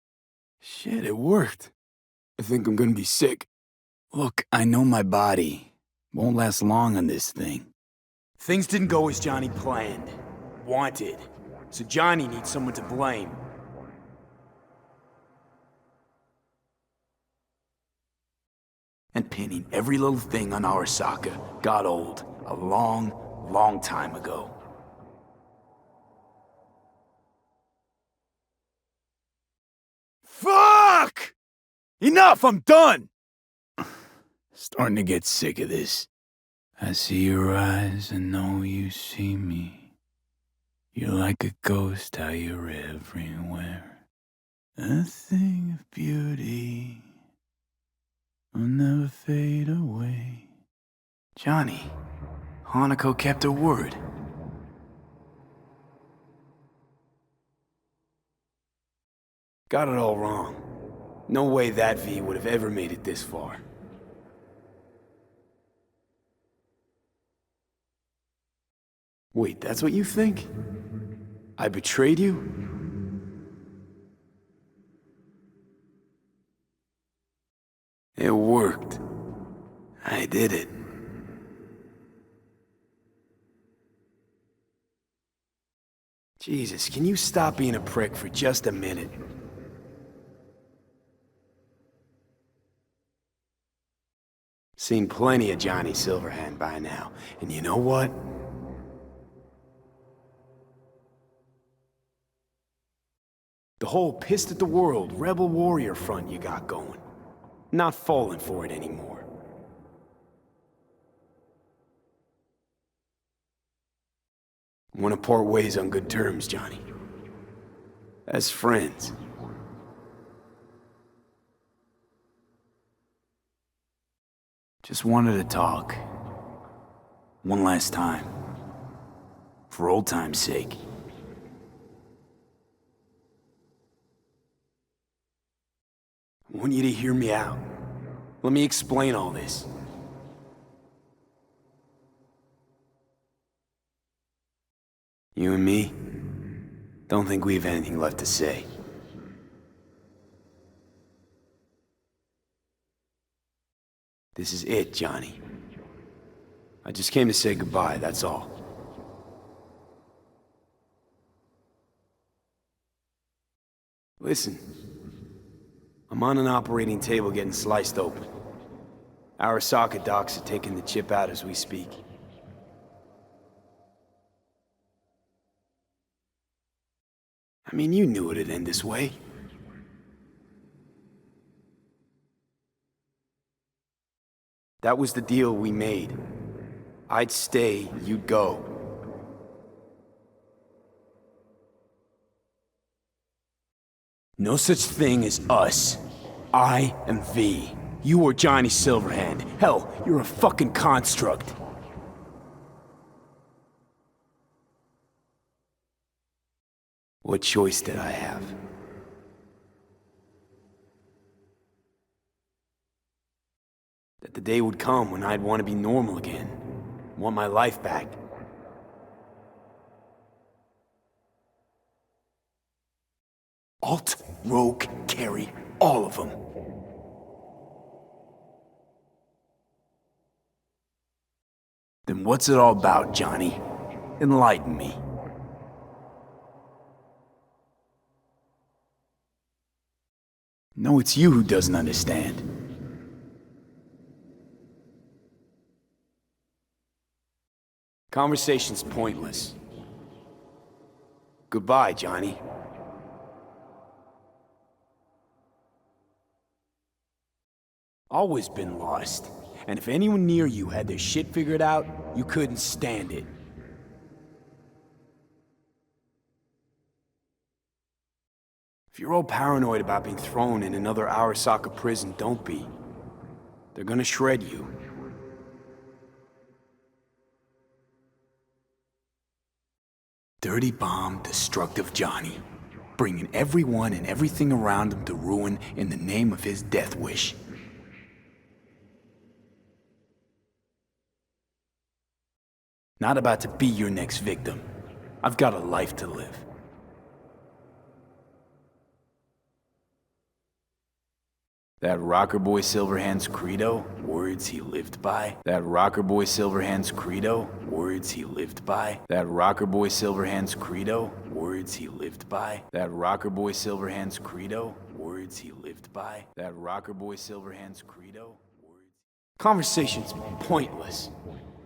Shit, it worked. I think I'm gonna be sick. Look, I know my body won't last long on this thing. Things didn't go as Johnny planned, wanted. So Johnny needs someone to blame. And pinning every little thing on Arasaka got old a long, long time ago. Fuck! Enough, I'm done! Starting to get sick of this. I see your eyes and know you see me. You're like a ghost, how you're everywhere. A thing of beauty will never fade away. Johnny, Hanako kept her word. Got it all wrong. No way that V would have ever made it this far. Wait, that's what you think? I betrayed you? It worked. I did it. Jesus, can you stop being a prick for just a minute? Seen plenty of Johnny Silverhand by now, and you know what? The whole pissed at the world, rebel warrior front you got going. Not falling for it anymore. Want to part ways on good terms, Johnny. As friends. Just wanted to talk. One last time. For old time's sake. I want you to hear me out. Let me explain all this. You and me, don't think we have anything left to say. This is it, Johnny. I just came to say goodbye, that's all. Listen. I'm on an operating table getting sliced open. Arasaka docs are taking the chip out as we speak. I mean, you knew it'd end this way. That was the deal we made. I'd stay, you'd go. No such thing as us. I am V. You are Johnny Silverhand. Hell, you're a fucking construct. What choice did I have? That the day would come when I'd want to be normal again. Want my life back. Alt, rogue, carry, all of them. Then what's it all about, Johnny? Enlighten me. No, it's you who doesn't understand. Conversation's pointless. Goodbye, Johnny. Always been lost. And if anyone near you had their shit figured out, you couldn't stand it. If you're all paranoid about being thrown in another Arasaka prison, don't be. They're gonna shred you. Dirty bomb, destructive Johnny. Bringing everyone and everything around him to ruin in the name of his death wish. Not about to be your next victim. I've got a life to live. That rocker boy Silverhand's credo, words he lived by. That rocker boy Silverhand's credo, words he lived by. That rocker boy Silverhand's credo, words he lived by. That rocker boy Silverhand's credo, words he lived by. That rocker boy Silverhand's credo, words. Conversation's pointless.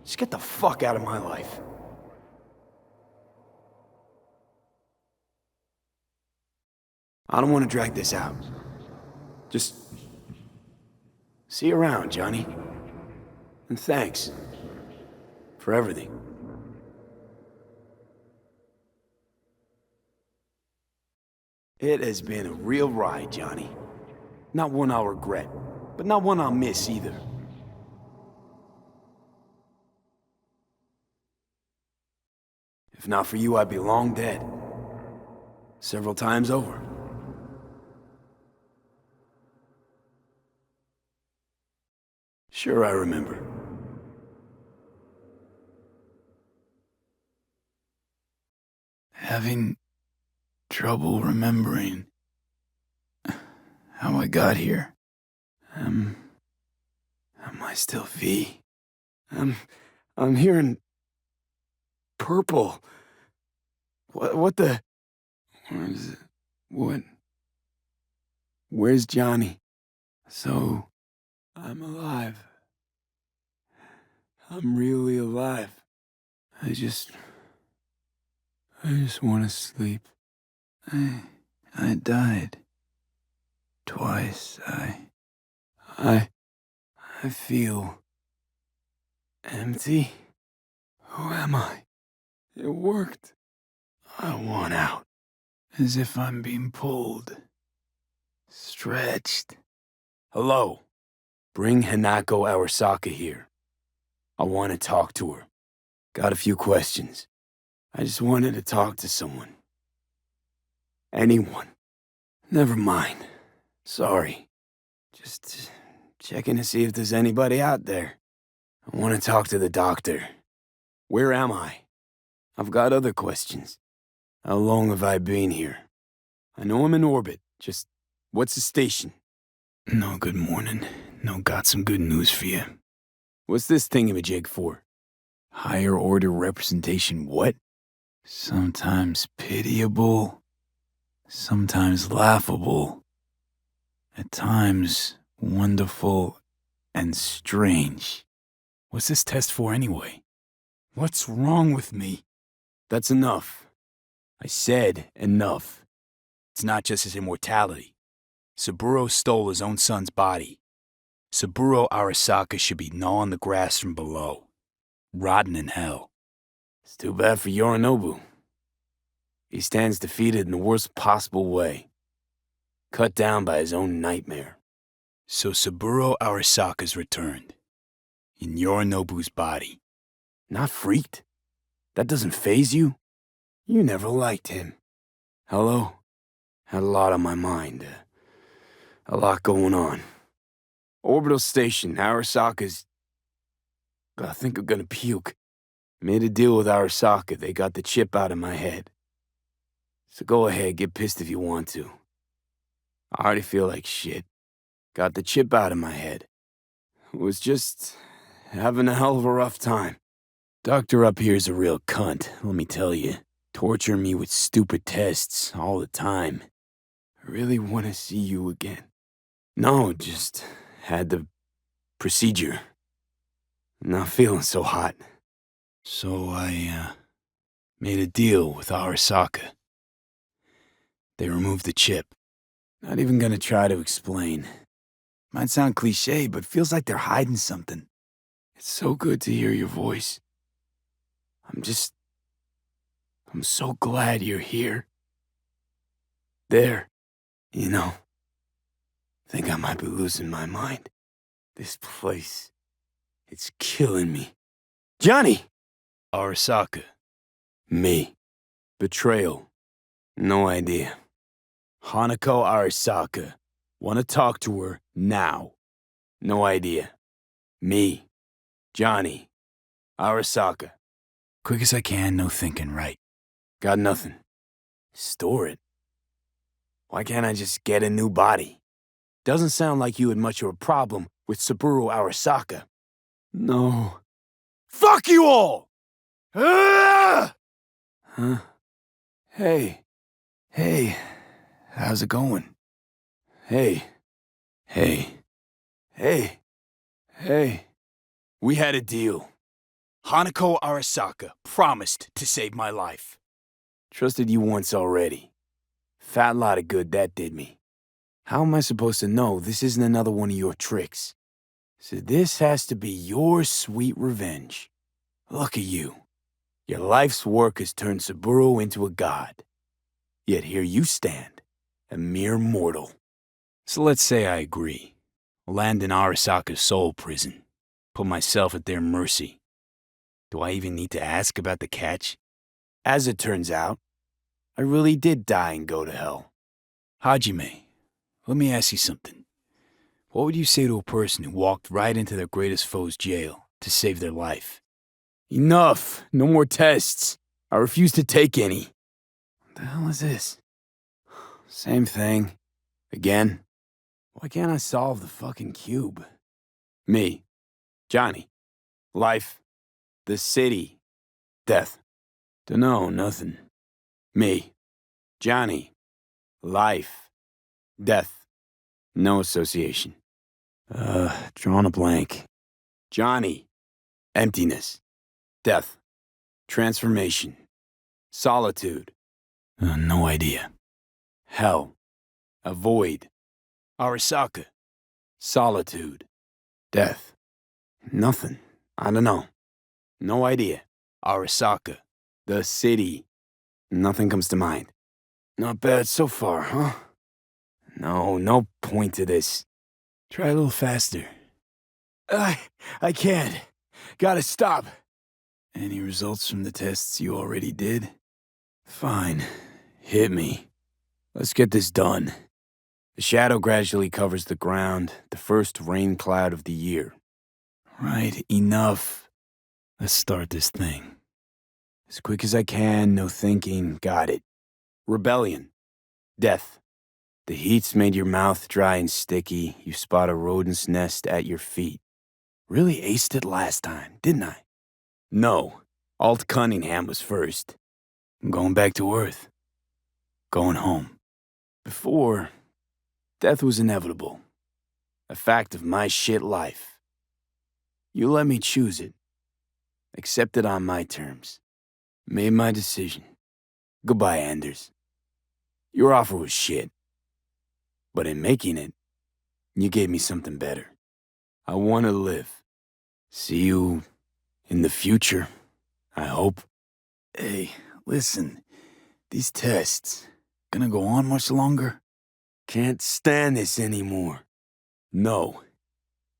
Just get the fuck out of my life. I don't want to drag this out. Just see you around, Johnny. And thanks for everything. It has been a real ride, Johnny. Not one I'll regret, but not one I'll miss either. If not for you, I'd be long dead. Several times over. Sure, I remember. Having trouble remembering how I got here. Am I still V? I'm hearing purple. What the? Where's Johnny? So, I'm alive. I'm really alive. I just want to sleep. I died. Twice. I feel empty. Who am I? It worked. I want out. As if I'm being pulled. Stretched. Hello. Bring Hanako Arasaka here. I want to talk to her. Got a few questions. I just wanted to talk to someone. Anyone. Never mind. Sorry. Just checking to see if there's anybody out there. I want to talk to the doctor. Where am I? I've got other questions. How long have I been here? I know I'm in orbit. Just, what's the station? No, good morning. No, got some good news for you. What's this thingamajig for? Higher order representation what? Sometimes pitiable, sometimes laughable, at times wonderful and strange. What's this test for anyway? What's wrong with me? That's enough. I said enough. It's not just his immortality. Saburo stole his own son's body. Saburo Arasaka should be gnawing the grass from below, rotting in hell. It's too bad for Yorinobu. He stands defeated in the worst possible way. cut down by his own nightmare. So Saburo Arasaka's returned. In Yorinobu's body. Not freaked? That doesn't faze you? You never liked him. Hello? Had a lot on my mind. A lot going on. Orbital station, Arasaka's... I think I'm gonna puke. Made a deal with Arasaka. They got the chip out of my head. So go ahead, get pissed if you want to. I already feel like shit. Got the chip out of my head. Was just having a hell of a rough time. Doctor up here's a real cunt, let me tell you. Torturing me with stupid tests all the time. I really want to see you again. No, just had the procedure. Not feeling so hot. So I, made a deal with Arasaka. They removed the chip. Not even gonna try to explain. Might sound cliche, but feels like they're hiding something. It's so good to hear your voice. I'm so glad you're here. There, you know. Think I might be losing my mind. This place, it's killing me. Johnny! Arasaka. Me. Betrayal. No idea. Hanako Arasaka. Wanna talk to her now. No idea. Me. Johnny. Arasaka. Quick as I can, no thinking, right? Got nothing. Store it. Why can't I just get a new body? Doesn't sound like you had much of a problem with Saburo Arasaka. No. Fuck you all! Ah! Huh? Hey. Hey. How's it going? Hey. Hey. Hey. Hey. We had a deal. Hanako Arasaka promised to save my life. Trusted you once already. Fat lot of good that did me. How am I supposed to know this isn't another one of your tricks? So this has to be your sweet revenge. Look at you. Your life's work has turned Saburo into a god. Yet here you stand, a mere mortal. So let's say I agree. Land in Arasaka's soul prison. Put myself at their mercy. Do I even need to ask about the catch? As it turns out, I really did die and go to hell. Hajime, let me ask you something. What would you say to a person who walked right into their greatest foe's jail to save their life? Enough! No more tests. I refuse to take any. What the hell is this? Same thing. Again? Why can't I solve the fucking cube? Me. Johnny. Life. The city. Death. Dunno, nothing. Me. Johnny. Life. Death. No association. Drawing a blank. Johnny. Emptiness. Death. Transformation. Solitude. No idea. Hell. A void. Arasaka. Solitude. Death. Nothing. I don't know. No idea. Arasaka. The city. Nothing comes to mind. Not bad so far, huh? No point to this. Try a little faster. I can't. Gotta stop. Any results from the tests you already did? Fine. Hit me. Let's get this done. The shadow gradually covers the ground, the first rain cloud of the year. Right, enough. Let's start this thing. As quick as I can, no thinking, got it. Rebellion. Death. The heat's made your mouth dry and sticky. You spot a rodent's nest at your feet. Really aced it last time, didn't I? No. Alt Cunningham was first. I'm going back to Earth. Going home. Before, death was inevitable. A fact of my shit life. You let me choose it. Accept it on my terms. Made my decision. Goodbye, Anders. Your offer was shit. But in making it, you gave me something better. I want to live. See you in the future, I hope. Hey, listen. These tests, gonna go on much longer? Can't stand this anymore. No.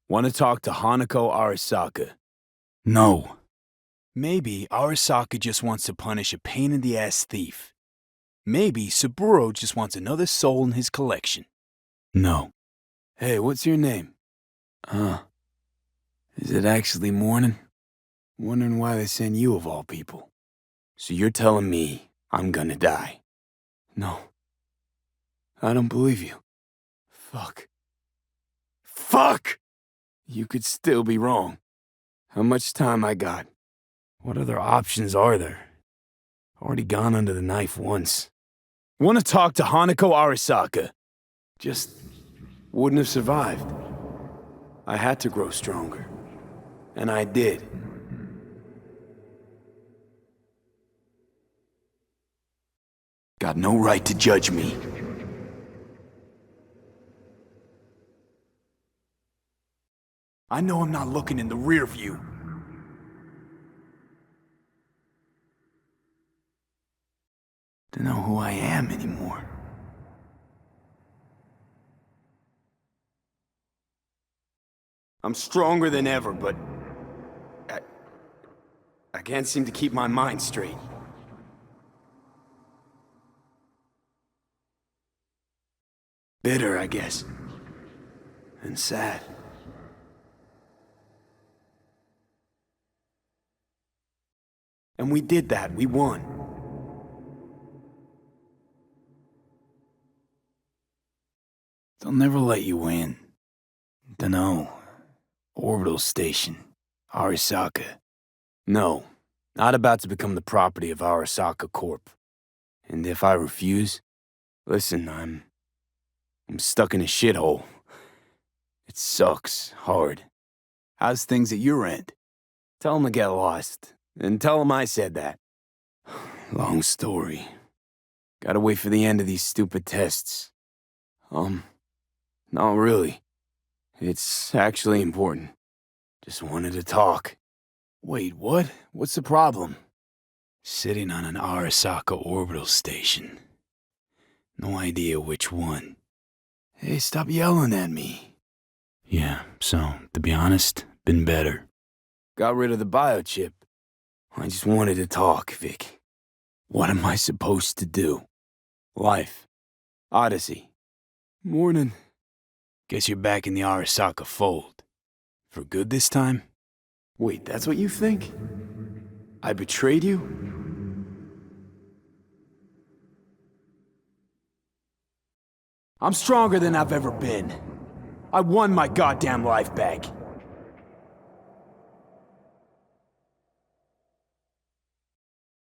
Want to talk to Hanako Arasaka? No. Maybe Arasaka just wants to punish a pain-in-the-ass thief. Maybe Saburo just wants another soul in his collection. No. Hey, what's your name? Is it actually morning? Wondering why they send you of all people. So you're telling me I'm gonna die? No. I don't believe you. Fuck. Fuck! You could still be wrong. How much time I got? What other options are there? Already gone under the knife once. Want to talk to Hanako Arasaka? Just wouldn't have survived. I had to grow stronger. And I did. Got no right to judge me. I know I'm not looking in the rear view. Don't know who I am anymore. I'm stronger than ever, but I can't seem to keep my mind straight. Bitter, I guess. And sad. And we did that. We won. They'll never let you in. Dunno. Orbital station. Arasaka. No. Not about to become the property of Arasaka Corp. And if I refuse, listen, I'm stuck in a shithole. It sucks hard. How's things at your end? Tell them to get lost. And tell them I said that. Long story. Gotta wait for the end of these stupid tests. Not really. It's actually important. Just wanted to talk. Wait, what? What's the problem? Sitting on an Arasaka orbital station. No idea which one. Hey, stop yelling at me. Yeah, so, to be honest, been better. Got rid of the biochip. I just wanted to talk, Vic. What am I supposed to do? Life. Odyssey. Morning. Guess you're back in the Arasaka fold. For good this time? Wait, that's what you think? I betrayed you? I'm stronger than I've ever been. I won my goddamn life back.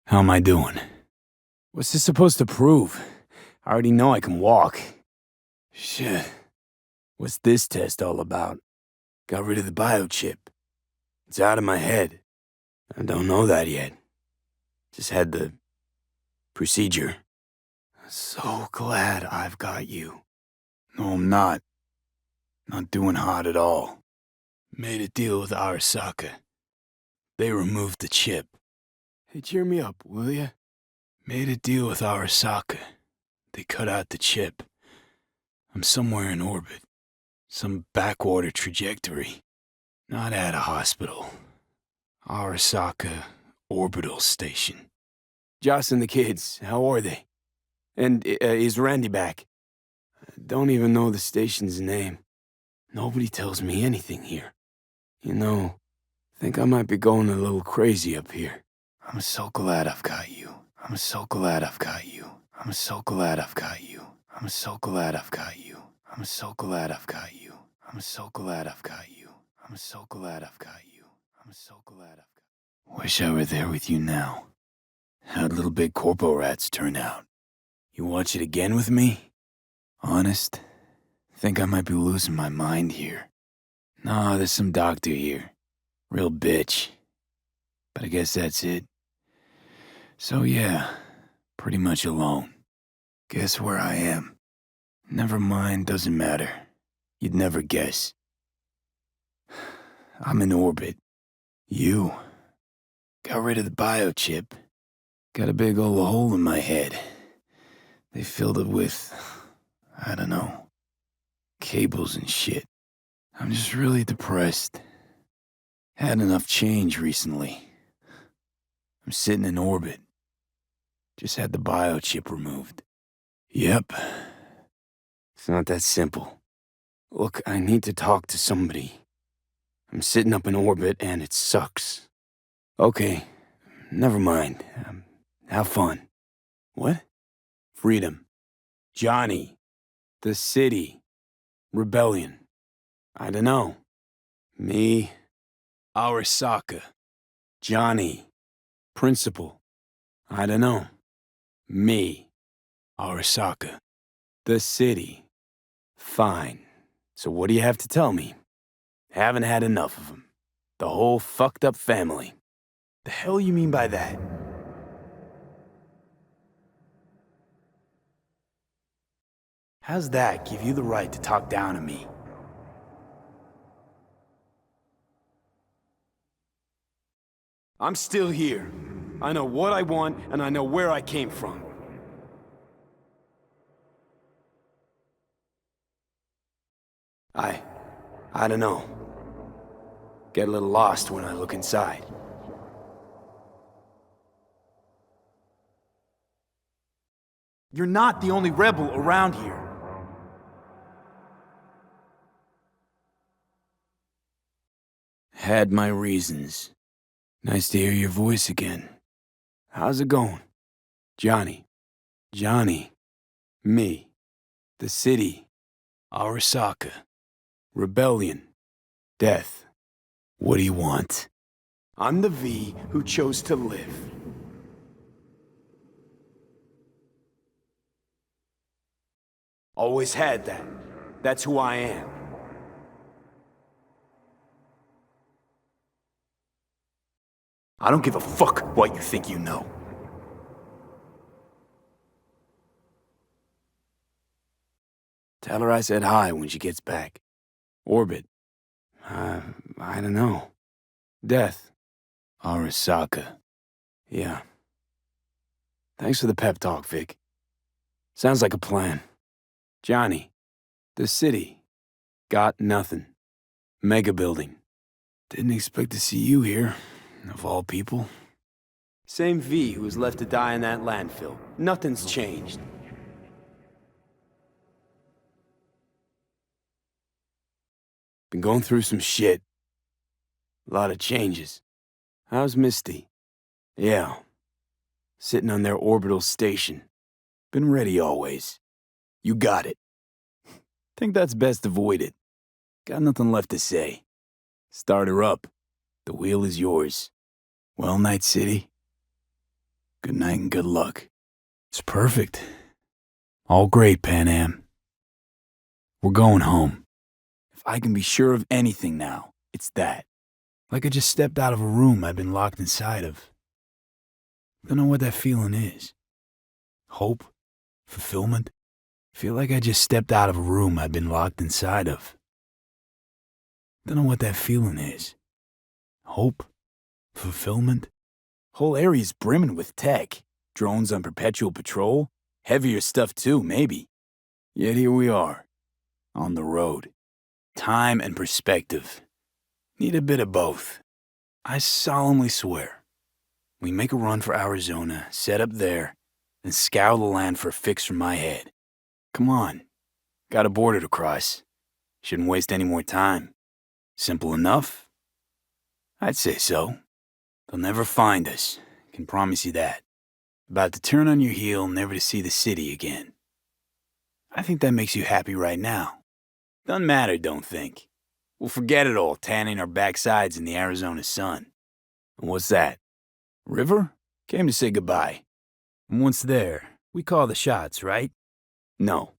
How am I doing? What's this supposed to prove? I already know I can walk. Shit. What's this test all about? Got rid of the biochip. It's out of my head. I don't know that yet. Just had the procedure. So glad I've got you. No, I'm not. Not doing hot at all. Made a deal with Arasaka. They removed the chip. Hey, cheer me up, will ya? Made a deal with Arasaka. They cut out the chip. I'm somewhere in orbit. Some backwater trajectory. Not at a hospital. Arasaka Orbital Station. Joss and the kids, how are they? And is Randy back? Don't even know the station's name. Nobody tells me anything here. You know, think I might be going a little crazy up here. I'm so glad I've got you. I'm so glad I've got you. I'm so glad I've got you. I'm so glad I've got you. I'm so glad I've got you. I'm so glad I've got you. I'm so glad I've got you. I'm so glad I've got. Wish I were there with you now. How'd Little Big Corpo Rats turn out? You watch it again with me? Honest? Think I might be losing my mind here. Nah, there's some doctor here. Real bitch. But I guess that's it. So yeah, pretty much alone. Guess where I am? Never mind, doesn't matter. You'd never guess. I'm in orbit. You got rid of the biochip. Got a big old hole in my head. They filled it with, I don't know. Cables and shit. I'm just really depressed. Had enough change recently. I'm sitting in orbit. Just had the biochip removed. Yep. It's not that simple. Look, I need to talk to somebody. I'm sitting up in orbit and it sucks. Okay, never mind. Have fun. What? Freedom. Johnny. The city. Rebellion. I don't know. Me. Arasaka. Johnny. Principal. I don't know. Me. Arasaka. The city. Fine. So what do you have to tell me? Haven't had enough of them. The whole fucked up family. The hell you mean by that? How's that give you the right to talk down to me? I'm still here. I know what I want, and I know where I came from. I don't know. Get a little lost when I look inside. You're not the only rebel around here. Had my reasons. Nice to hear your voice again. How's it going? Johnny. Johnny. Me. The city. Arasaka. Rebellion. Death. What do you want? I'm the V who chose to live. Always had that. That's who I am. I don't give a fuck what you think you know. Tell her I said hi when she gets back. Orbit. I don't know. Death. Arasaka. Yeah. Thanks for the pep talk, Vic. Sounds like a plan. Johnny. The city. Got nothing. Mega building. Didn't expect to see you here, of all people. Same V who was left to die in that landfill. Nothing's changed. Been going through some shit. A lot of changes. How's Misty? Yeah. Sitting on their orbital station. Been ready always. You got it. Think that's best avoided. Got nothing left to say. Start her up. The wheel is yours. Well, Night City. Good night and good luck. It's perfect. All great, Pan Am. We're going home. If I can be sure of anything now, it's that. Like I just stepped out of a room I've been locked inside of. Don't know what that feeling is. Hope? Fulfillment? Feel like I just stepped out of a room I've been locked inside of. Don't know what that feeling is. Hope? Fulfillment? Whole area's brimming with tech. Drones on perpetual patrol. Heavier stuff too, maybe. Yet here we are. On the road. Time and perspective. Need a bit of both. I solemnly swear. We make a run for Arizona, set up there, then scour the land for a fix from my head. Come on. Got a border to cross. Shouldn't waste any more time. Simple enough? I'd say so. They'll never find us. Can promise you that. About to turn on your heel, never to see the city again. I think that makes you happy right now. Doesn't matter, don't think. We'll forget it all, tanning our backsides in the Arizona sun. And what's that? River? Came to say goodbye. And once there, we call the shots, right? No.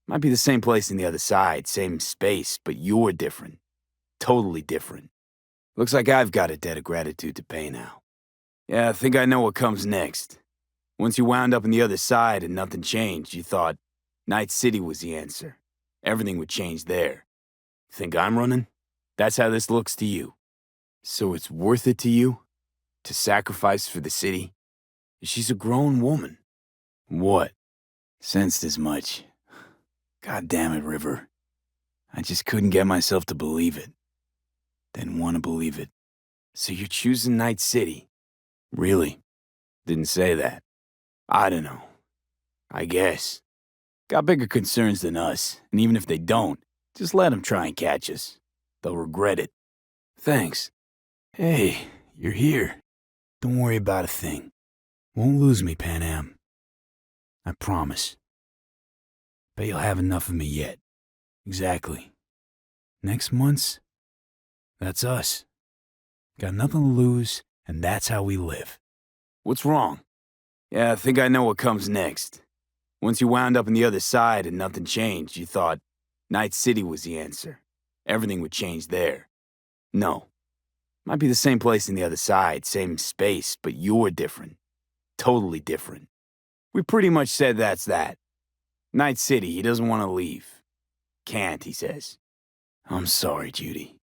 Might be the same place on the other side, same space, but you're different. Totally different. Looks like I've got a debt of gratitude to pay now. Yeah, I think I know what comes next. Once you wound up on the other side and nothing changed, you thought Night City was the answer. Everything would change there. Think I'm running? That's how this looks to you. So it's worth it to you? To sacrifice for the city? She's a grown woman. What? Sensed as much. God damn it, River. I just couldn't get myself to believe it. Didn't want to believe it. So you're choosing Night City? Really? Didn't say that. I don't know. I guess. Got bigger concerns than us, and even if they don't, just let them try and catch us. They'll regret it. Thanks. Hey, you're here. Don't worry about a thing. Won't lose me, Pan Am. I promise. Bet you'll have enough of me yet. Exactly. Next month's, that's us. Got nothing to lose, and that's how we live. What's wrong? Yeah, I think I know what comes next. Once you wound up on the other side and nothing changed, you thought Night City was the answer. Everything would change there. No. Might be the same place on the other side, same space, but you're different. Totally different. We pretty much said that's that. Night City, he doesn't want to leave. Can't, he says. I'm sorry, Judy.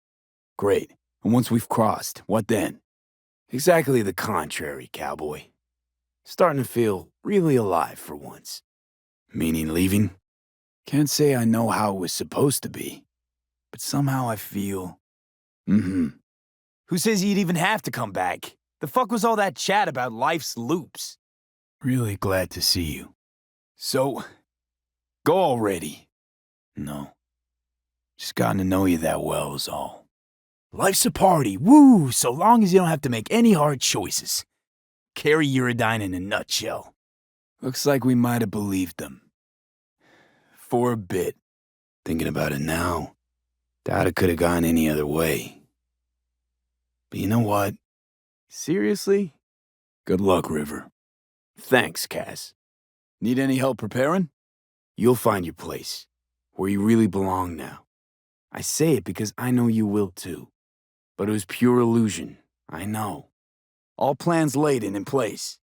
Great. And once we've crossed, what then? Exactly the contrary, cowboy. Starting to feel really alive for once. Meaning leaving? Can't say I know how it was supposed to be, but somehow I feel... Who says you'd even have to come back? The fuck was all that chat about life's loops? Really glad to see you. So, go already. No. Just gotten to know you that well is all. Life's a party, woo, so long as you don't have to make any hard choices. Carrie Uridine in a nutshell. Looks like we might have believed them. For a bit. Thinking about it now, doubt it could have gone any other way. But you know what? Seriously? Good luck, River. Thanks, Cass. Need any help preparing? You'll find your place, where you really belong now. I say it because I know you will too. But it was pure illusion, I know. All plans laid and in place.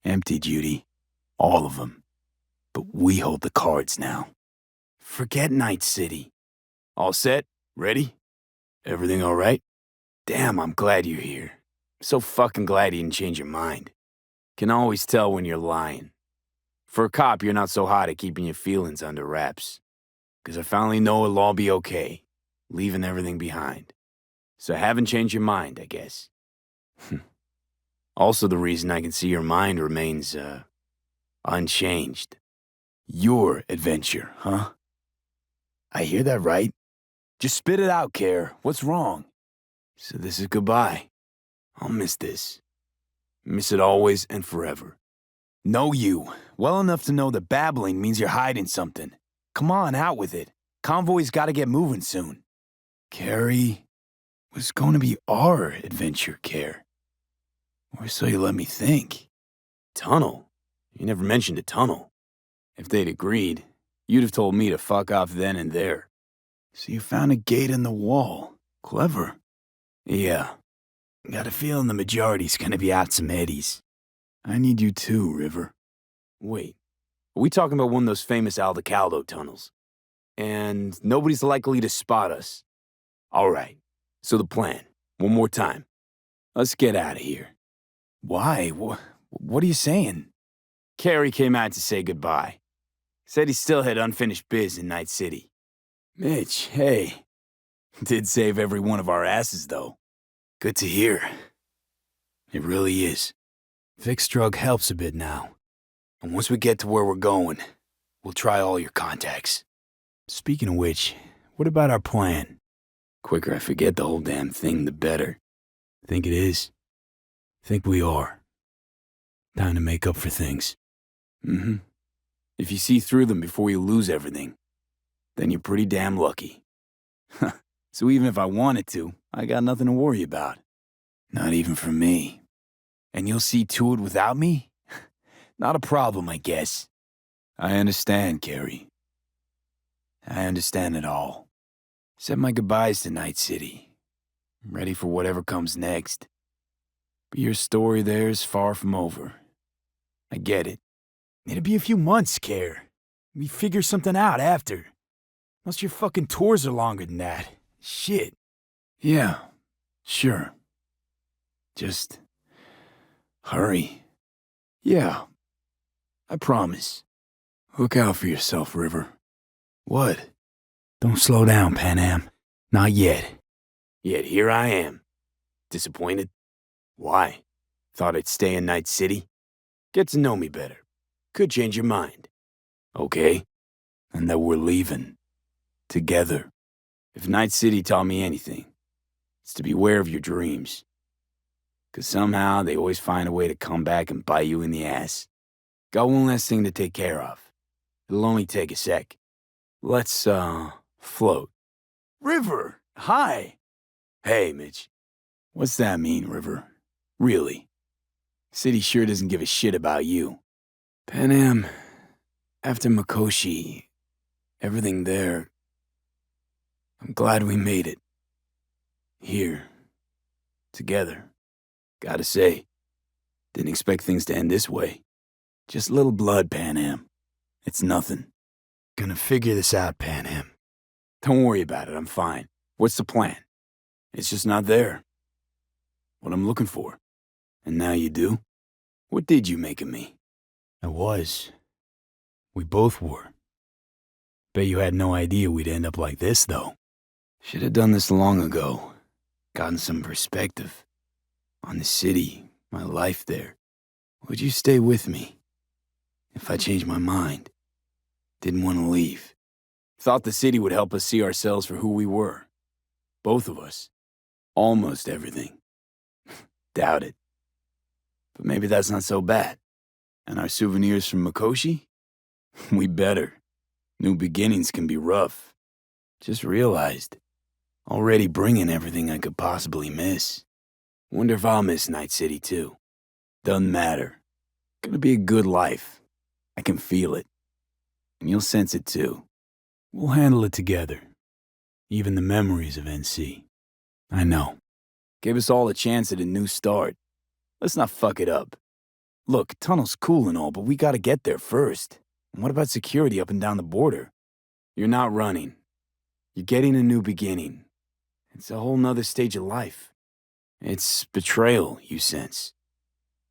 Empty, Judy. All of them. But we hold the cards now. Forget Night City. All set? Ready? Everything all right? Damn, I'm glad you're here. So fucking glad you didn't change your mind. Can always tell when you're lying. For a cop, you're not so hot at keeping your feelings under wraps. 'Cause I finally know it'll all be okay, leaving everything behind. So haven't changed your mind, I guess. Also the reason I can see your mind remains, unchanged. Your adventure, huh? I hear that right? Just spit it out, Care. What's wrong? So this is goodbye. I'll miss this. Miss it always and forever. Know you, well enough to know that babbling means you're hiding something. Come on, out with it. Convoy's gotta get moving soon. Carrie was gonna be our adventure, Care. Or so you let me think. Tunnel? You never mentioned a tunnel. If they'd agreed, you'd have told me to fuck off then and there. So you found a gate in the wall. Clever. Yeah. Got a feeling the majority's gonna be out some eddies. I need you too, River. Wait, are we talking about one of those famous Aldecaldo tunnels? And nobody's likely to spot us. All right, so the plan. One more time. Let's get out of here. Why? What are you saying? Carrie came out to say goodbye. Said he still had unfinished biz in Night City. Mitch, hey. Did save every one of our asses, though. Good to hear. It really is. Fixed drug helps a bit now. And once we get to where we're going, we'll try all your contacts. Speaking of which, what about our plan? Quicker I forget the whole damn thing, the better. Think it is? Think we are. Time to make up for things. If you see through them before you lose everything, then you're pretty damn lucky. So even if I wanted to, I got nothing to worry about. Not even for me. And you'll see to it without me? Not a problem, I guess. I understand, Carrie. I understand it all. Said my goodbyes to Night City. I'm ready for whatever comes next. But your story there is far from over. I get it. It'll be a few months, Care. We figure something out after. Most of your fucking tours are longer than that. Shit. Yeah, sure. Just hurry. Yeah, I promise. Look out for yourself, River. What? Don't slow down, Panam. Not yet. Yet here I am. Disappointed? Why? Thought I'd stay in Night City? Get to know me better. Could change your mind. Okay? And that we're leaving. Together. If Night City taught me anything, it's to beware of your dreams. 'Cause somehow they always find a way to come back and bite you in the ass. Got one last thing to take care of. It'll only take a sec. Let's, float. River! Hi! Hey, Mitch. What's that mean, River? Really? City sure doesn't give a shit about you. Panam, after Mikoshi, everything there, I'm glad we made it. Here. Together. Gotta say, didn't expect things to end this way. Just a little blood, Panam. It's nothing. Gonna figure this out, Panam. Don't worry about it, I'm fine. What's the plan? It's just not there. What I'm looking for. And now you do? What did you make of me? I was. We both were. Bet you had no idea we'd end up like this, though. Should have done this long ago. Gotten some perspective. On the city, my life there. Would you stay with me? If I changed my mind. Didn't want to leave. Thought the city would help us see ourselves for who we were. Both of us. Almost everything. Doubt it. But maybe that's not so bad. And our souvenirs from Mikoshi? We better. New beginnings can be rough. Just realized. Already bringing everything I could possibly miss. Wonder if I'll miss Night City too. Doesn't matter. Gonna be a good life. I can feel it. And you'll sense it too. We'll handle it together. Even the memories of NC. I know. Gave us all a chance at a new start. Let's not fuck it up. Look, tunnel's cool and all, but we gotta get there first. And what about security up and down the border? You're not running. You're getting a new beginning. It's a whole nother stage of life. It's betrayal, you sense.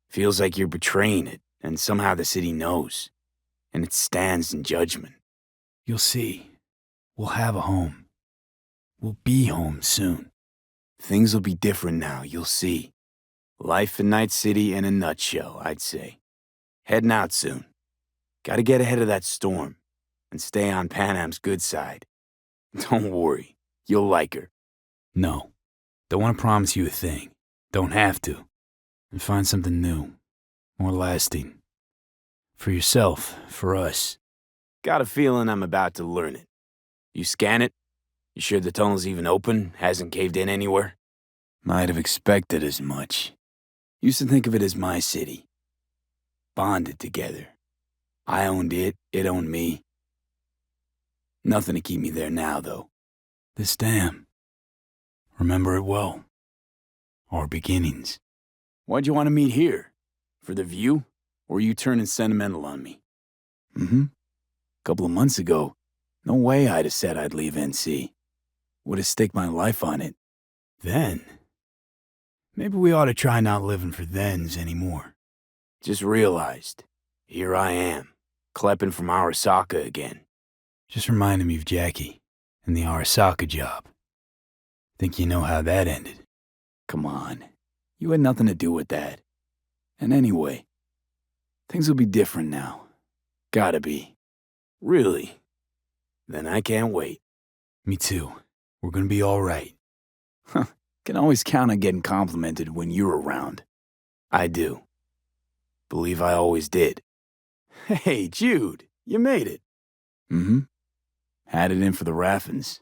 Feels like you're betraying it, and somehow the city knows. And it stands in judgment. You'll see. We'll have a home. We'll be home soon. Things will be different now, you'll see. Life in Night City in a nutshell, I'd say. Heading out soon. Gotta get ahead of that storm, and stay on Panam's good side. Don't worry, you'll like her. No. Don't want to promise you a thing. Don't have to. And find something new. More lasting. For yourself, for us. Got a feeling I'm about to learn it. You scan it? You sure the tunnel's even open? Hasn't caved in anywhere? Might have expected as much. Used to think of it as my city. Bonded together. I owned it, it owned me. Nothing to keep me there now, though. This dam. Remember it well. Our beginnings. Why'd you want to meet here? For the view? Or are you turning sentimental on me? A couple of months ago, no way I'd have said I'd leave NC. Would have staked my life on it. Then? Maybe we ought to try not living for thens anymore. Just realized. Here I am, klepping from Arasaka again. Just reminded me of Jackie and the Arasaka job. Think you know how that ended? Come on. You had nothing to do with that. And anyway, things will be different now. Gotta be. Really? Then I can't wait. Me too. We're gonna be all right. Can always count on getting complimented when you're around. I do. Believe I always did. Hey, Jude, you made it. Had it in for the Raffins.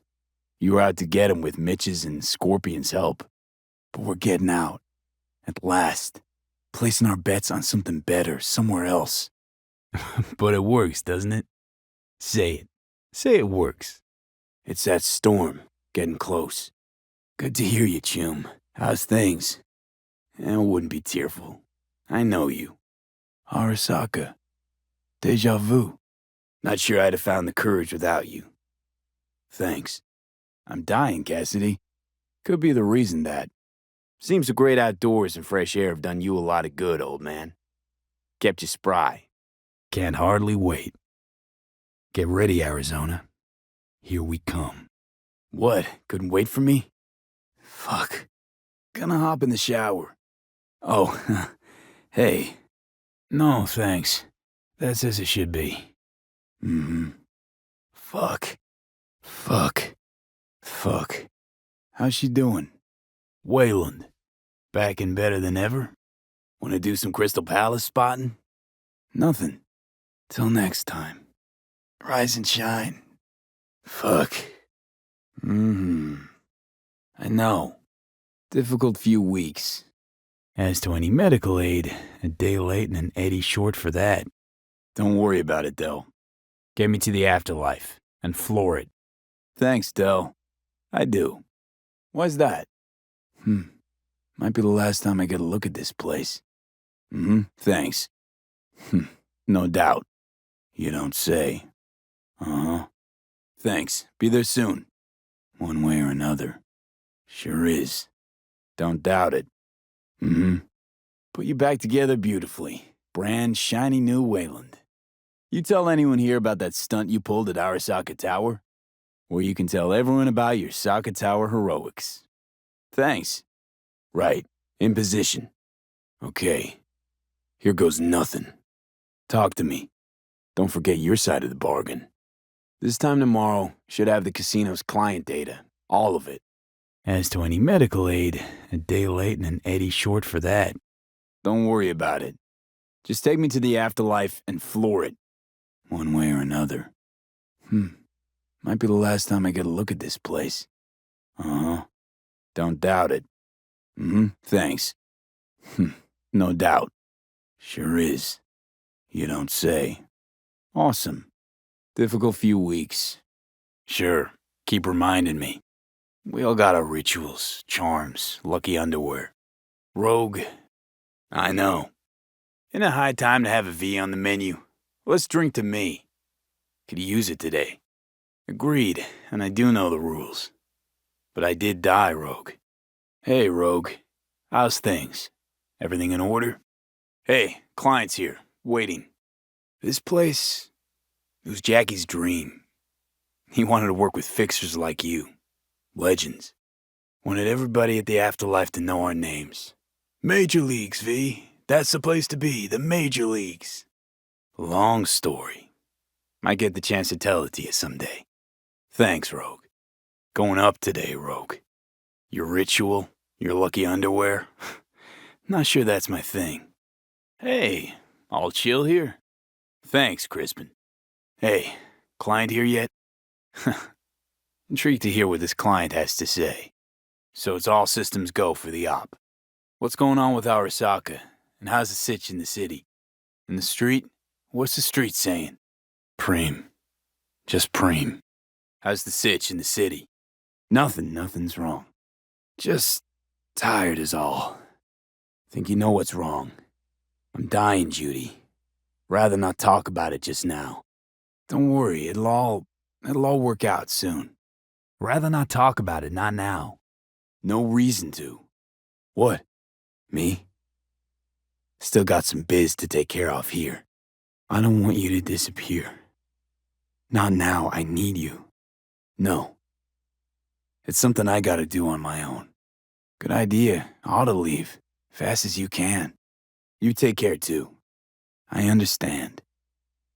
You were out to get 'em with Mitch's and Scorpion's help. But we're getting out. At last. Placing our bets on something better, somewhere else. But it works, doesn't it? Say it. Say it works. It's that storm, getting close. Good to hear you, Chum. How's things? I wouldn't be tearful. I know you. Arasaka. Deja vu. Not sure I'd have found the courage without you. Thanks. I'm dying, Cassidy. Could be the reason that. Seems the great outdoors and fresh air have done you a lot of good, old man. Kept you spry. Can't hardly wait. Get ready, Arizona. Here we come. What? Couldn't wait for me? Fuck. Gonna hop in the shower. Oh, hey. No, thanks. That's as it should be. Fuck. How's she doing? Wayland. Back and better than ever? Wanna do some Crystal Palace spotting? Nothing. Till next time. Rise and shine. Fuck. I know. Difficult few weeks. As to any medical aid, a day late and an eddy short for that. Don't worry about it, Del. Get me to the afterlife and floor it. Thanks, Del. I do. Why's that? Might be the last time I get a look at this place. Thanks. No doubt. You don't say. Thanks. Be there soon. One way or another. Sure is. Don't doubt it. Put you back together beautifully. Brand shiny new Wayland. You tell anyone here about that stunt you pulled at Arasaka Tower? Where you can tell everyone about your Saka Tower heroics. Thanks. Right. In position. Okay. Here goes nothing. Talk to me. Don't forget your side of the bargain. This time tomorrow, should have the casino's client data. All of it. As to any medical aid, a day late and an eddy short for that. Don't worry about it. Just take me to the afterlife and floor it. One way or another. Might be the last time I get a look at this place. Don't doubt it. Thanks. No doubt. Sure is. You don't say. Awesome. Difficult few weeks. Sure. Keep reminding me. We all got our rituals, charms, lucky underwear. Rogue. I know. Isn't it high time to have a V on the menu? Let's drink to me. Could use it today. Agreed, and I do know the rules. But I did die, Rogue. Hey, Rogue. How's things? Everything in order? Hey, client's here, waiting. This place, it was Jackie's dream. He wanted to work with fixers like you. Legends. Wanted everybody at the afterlife to know our names. Major Leagues, V. That's the place to be, the Major Leagues. Long story. Might get the chance to tell it to you someday. Thanks, Rogue. Going up today, Rogue. Your ritual, your lucky underwear. Not sure that's my thing. Hey, all chill here? Thanks, Crispin. Hey, client here yet? Intrigued to hear what this client has to say. So it's all systems go for the op. What's going on with Arasaka, and how's the sitch in the city? In the street? What's the street saying? Preem. Just preem. How's the sitch in the city? Nothing's wrong. Just tired is all. Think you know what's wrong. I'm dying, Judy. Rather not talk about it just now. Don't worry, it'll all work out soon. Rather not talk about it, not now. No reason to. What? Me? Still got some biz to take care of here. I don't want you to disappear. Not now, I need you. No. It's something I gotta do on my own. Good idea, ought to leave, fast as you can. You take care too. I understand.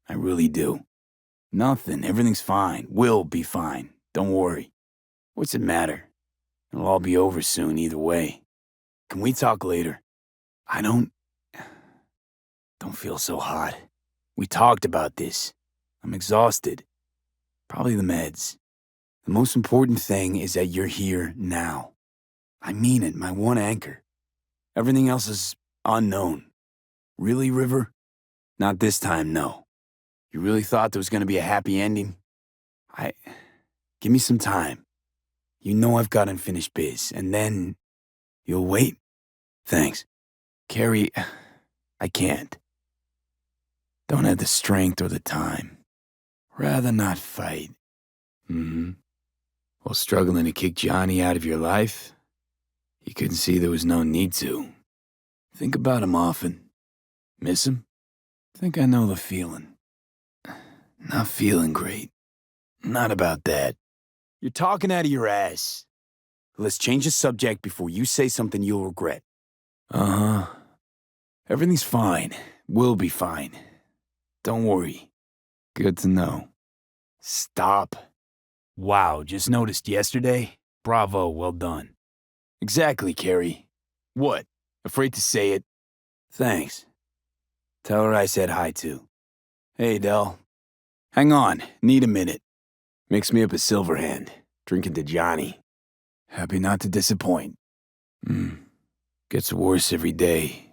I really do. Nothing, everything's fine, will be fine, don't worry. What's it matter? It'll all be over soon either way. Can we talk later? I don't feel so hot. We talked about this. I'm exhausted. Probably the meds. The most important thing is that you're here now. I mean it, my one anchor. Everything else is unknown. Really, River? Not this time, no. You really thought there was gonna be a happy ending? Give me some time. You know I've got unfinished biz, and then you'll wait? Thanks. Carrie, I can't. Don't have the strength or the time. Rather not fight. While struggling to kick Johnny out of your life, you couldn't see there was no need to. Think about him often. Miss him? Think I know the feeling. Not feeling great. Not about that. You're talking out of your ass. Let's change the subject before you say something you'll regret. Uh-huh. Everything's fine. Will be fine. Don't worry. Good to know. Stop. Wow, just noticed yesterday? Bravo, well done. Exactly, Carrie. What? Afraid to say it? Thanks. Tell her I said hi too. Hey, Del. Hang on, need a minute. Mix me up a silver hand. Drinking to Johnny. Happy not to disappoint. Gets worse every day.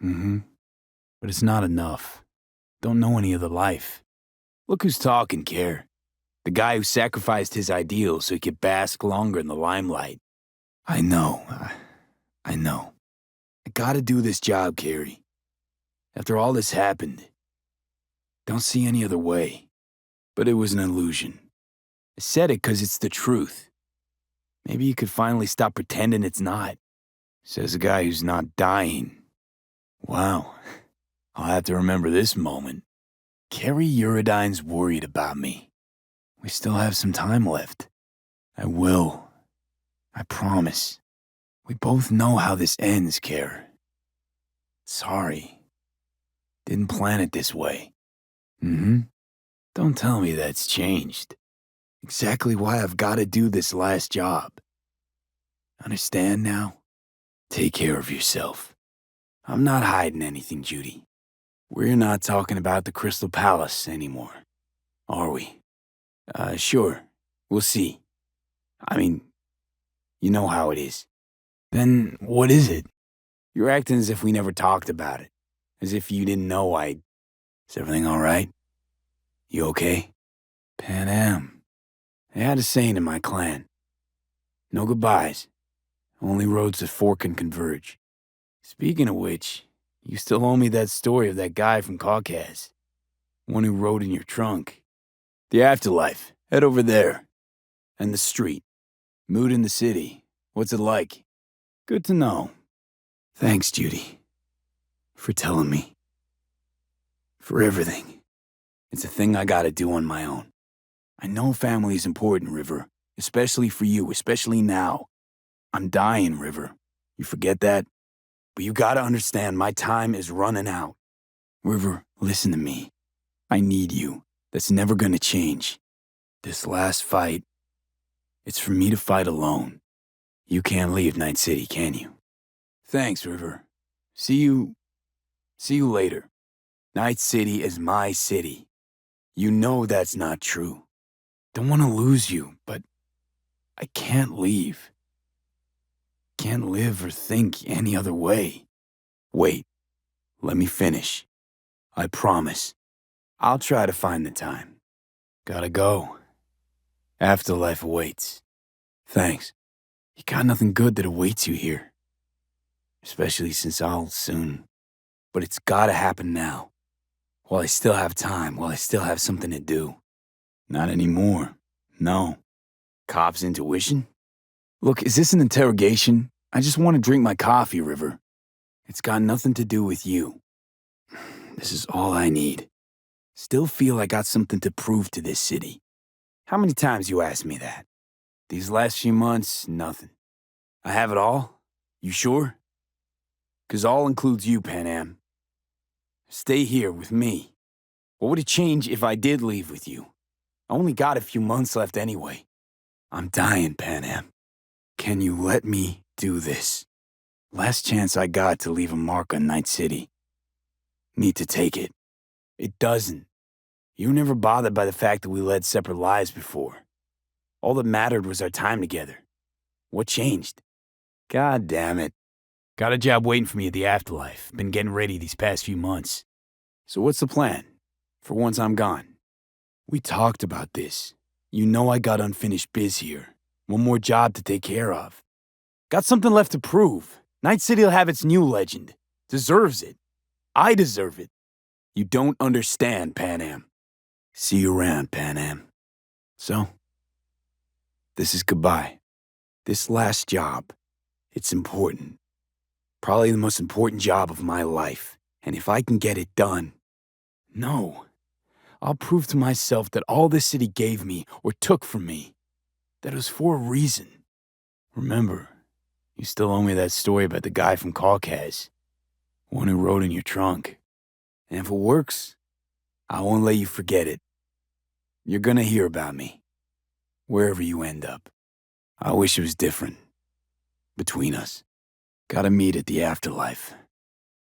But it's not enough. Don't know any other life. Look who's talking, Care. The guy who sacrificed his ideals so he could bask longer in the limelight. I know. I know. I gotta do this job, Carrie. After all this happened, don't see any other way. But it was an illusion. I said it 'cause it's the truth. Maybe you could finally stop pretending it's not. Says a guy who's not dying. Wow. I'll have to remember this moment. Carrie Uridine's worried about me. We still have some time left. I will. I promise. We both know how this ends, Care. Sorry. Didn't plan it this way. Don't tell me that's changed. Exactly why I've got to do this last job. Understand now? Take care of yourself. I'm not hiding anything, Judy. We're not talking about the Crystal Palace anymore, are we? Sure. We'll see. I mean, you know how it is. Then what is it? You're acting as if we never talked about it. As if you didn't know Is everything all right? You okay? Pan Am. They had a saying in my clan. No goodbyes. Only roads that fork and converge. Speaking of which, you still owe me that story of that guy from Caucas. One who rode in your trunk. The afterlife. Head over there. And the street. Mood in the city. What's it like? Good to know. Thanks, Judy. For telling me. For everything. It's a thing I gotta do on my own. I know family is important, River. Especially for you, especially now. I'm dying, River. You forget that? But you gotta understand my time is running out. River, listen to me. I need you. That's never gonna change. This last fight, it's for me to fight alone. You can't leave Night City, can you? Thanks, River. See you later. Night City is my city. You know that's not true. Don't want to lose you, but I can't leave. Can't live or think any other way. Wait, let me finish. I promise. I'll try to find the time. Gotta go. Afterlife awaits. Thanks. You got nothing good that awaits you here. Especially since I'll soon. But it's gotta happen now. While I still have time, while I still have something to do. Not anymore. No. Cop's intuition? Look, is this an interrogation? I just want to drink my coffee, River. It's got nothing to do with you. This is all I need. Still feel I got something to prove to this city. How many times you asked me that? These last few months, nothing. I have it all? You sure? 'Cause all includes you, Pan Am. Stay here with me. What would it change if I did leave with you? I only got a few months left anyway. I'm dying, Pan Am. Can you let me do this? Last chance I got to leave a mark on Night City. Need to take it. It doesn't. You were never bothered by the fact that we led separate lives before. All that mattered was our time together. What changed? God damn it. Got a job waiting for me at the afterlife. Been getting ready these past few months. So what's the plan? For once I'm gone. We talked about this. You know I got unfinished biz here. One more job to take care of. Got something left to prove. Night City'll have its new legend. Deserves it. I deserve it. You don't understand, Pan Am. See you around, Pan Am. So, this is goodbye. This last job, it's important. Probably the most important job of my life. And if I can get it done, no. I'll prove to myself that all this city gave me or took from me, that it was for a reason. Remember, you still owe me that story about the guy from Caucase, one who rode in your trunk. And if it works, I won't let you forget it. You're gonna hear about me, wherever you end up. I wish it was different. Between us. Gotta meet at the afterlife.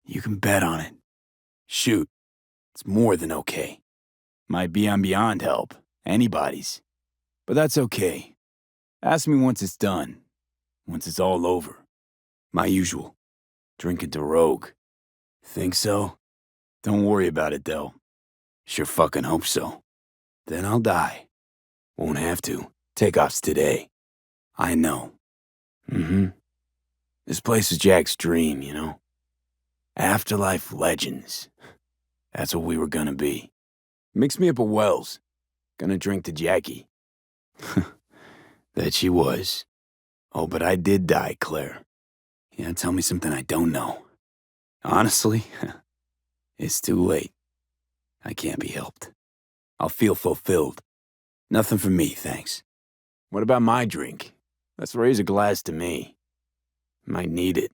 You can bet on it. Shoot, it's more than okay. Might be on beyond help, anybody's. But that's okay. Ask me once it's done, once it's all over. My usual, drinking to Rogue. Think so? Don't worry about it, though. Sure fucking hope so. Then I'll die. Won't have to. Takeoff's today. I know. This place is Jack's dream, you know? Afterlife legends. That's what we were gonna be. Mix me up a Wells. Gonna drink to Jackie. That she was. Oh, but I did die, Claire. Yeah, tell me something I don't know. Honestly, it's too late. I can't be helped. I'll feel fulfilled. Nothing for me, thanks. What about my drink? Let's raise a glass to me. Might need it.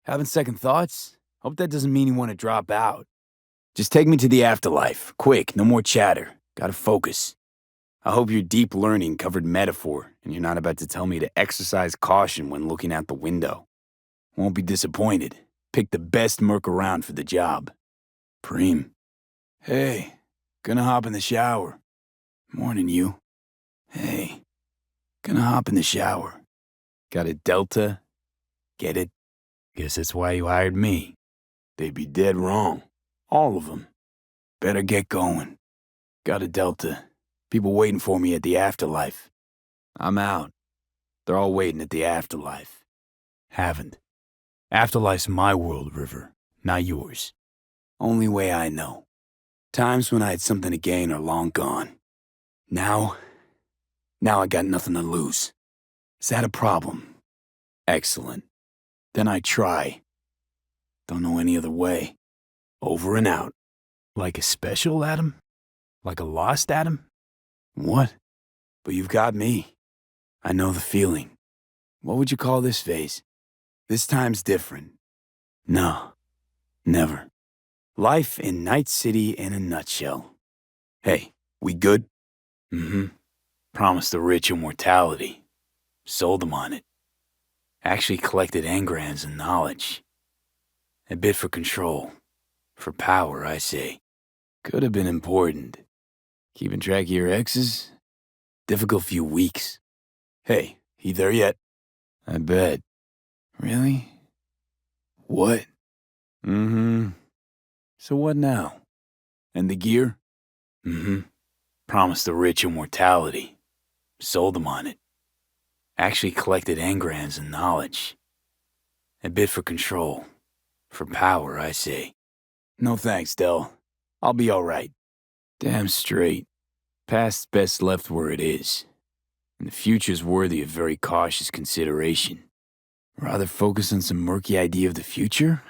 Having second thoughts? Hope that doesn't mean you want to drop out. Just take me to the afterlife. Quick, no more chatter. Gotta focus. I hope your deep learning covered metaphor, and you're not about to tell me to exercise caution when looking out the window. Won't be disappointed. Pick the best merc around for the job. Preem. Hey, gonna hop in the shower. Morning, you. Hey, gonna hop in the shower. Got a Delta? Get it? Guess that's why you hired me. They'd be dead wrong. All of them. Better get going. Got a Delta. People waiting for me at the afterlife. I'm out. They're all waiting at the afterlife. Haven't. Afterlife's my world, River, not yours. Only way I know. Times when I had something to gain are long gone. Now I got nothing to lose. Is that a problem? Excellent. Then I try. Don't know any other way. Over and out. Like a special Adam? Like a lost Adam? What? But you've got me. I know the feeling. What would you call this phase? This time's different. No. Never. Life in Night City in a nutshell. Hey, we good? Promised the rich immortality. Sold them on it. Actually collected engrams and knowledge. A bit for control. For power, I say. Could have been important. Keeping track of your exes? Difficult few weeks. Hey, he there yet? I bet. Really? What? So what now? And the gear? Promised the rich immortality. Sold them on it. Actually collected engrams and knowledge. A bit for control. For power, I say. No thanks, Del. I'll be all right. Damn straight. Past's best left where it is. And the future's worthy of very cautious consideration. Rather focus on some murky idea of the future?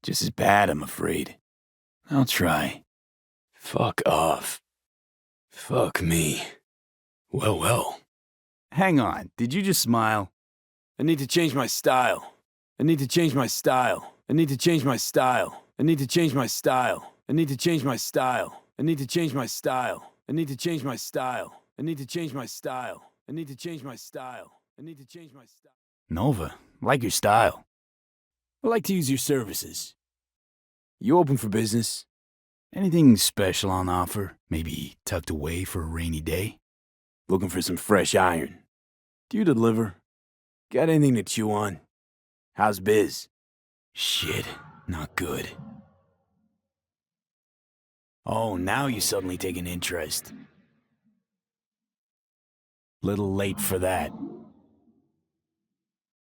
Just as bad, I'm afraid. I'll try. Fuck off. Fuck me. Well. Hang on, did you just smile? I need to change my style. I need to change my style. I need to change my style. I need to change my style. I need to change my style. I need to change my style. I need to change my style. I need to change my style. I need to change my style. I need to change my style. Nova, like your style. I'd like to use your services. You open for business? Anything special on offer? Maybe tucked away for a rainy day? Looking for some fresh iron. Do you deliver? Got anything to chew on? How's biz? Shit, not good. Oh, now you suddenly take an interest. Little late for that.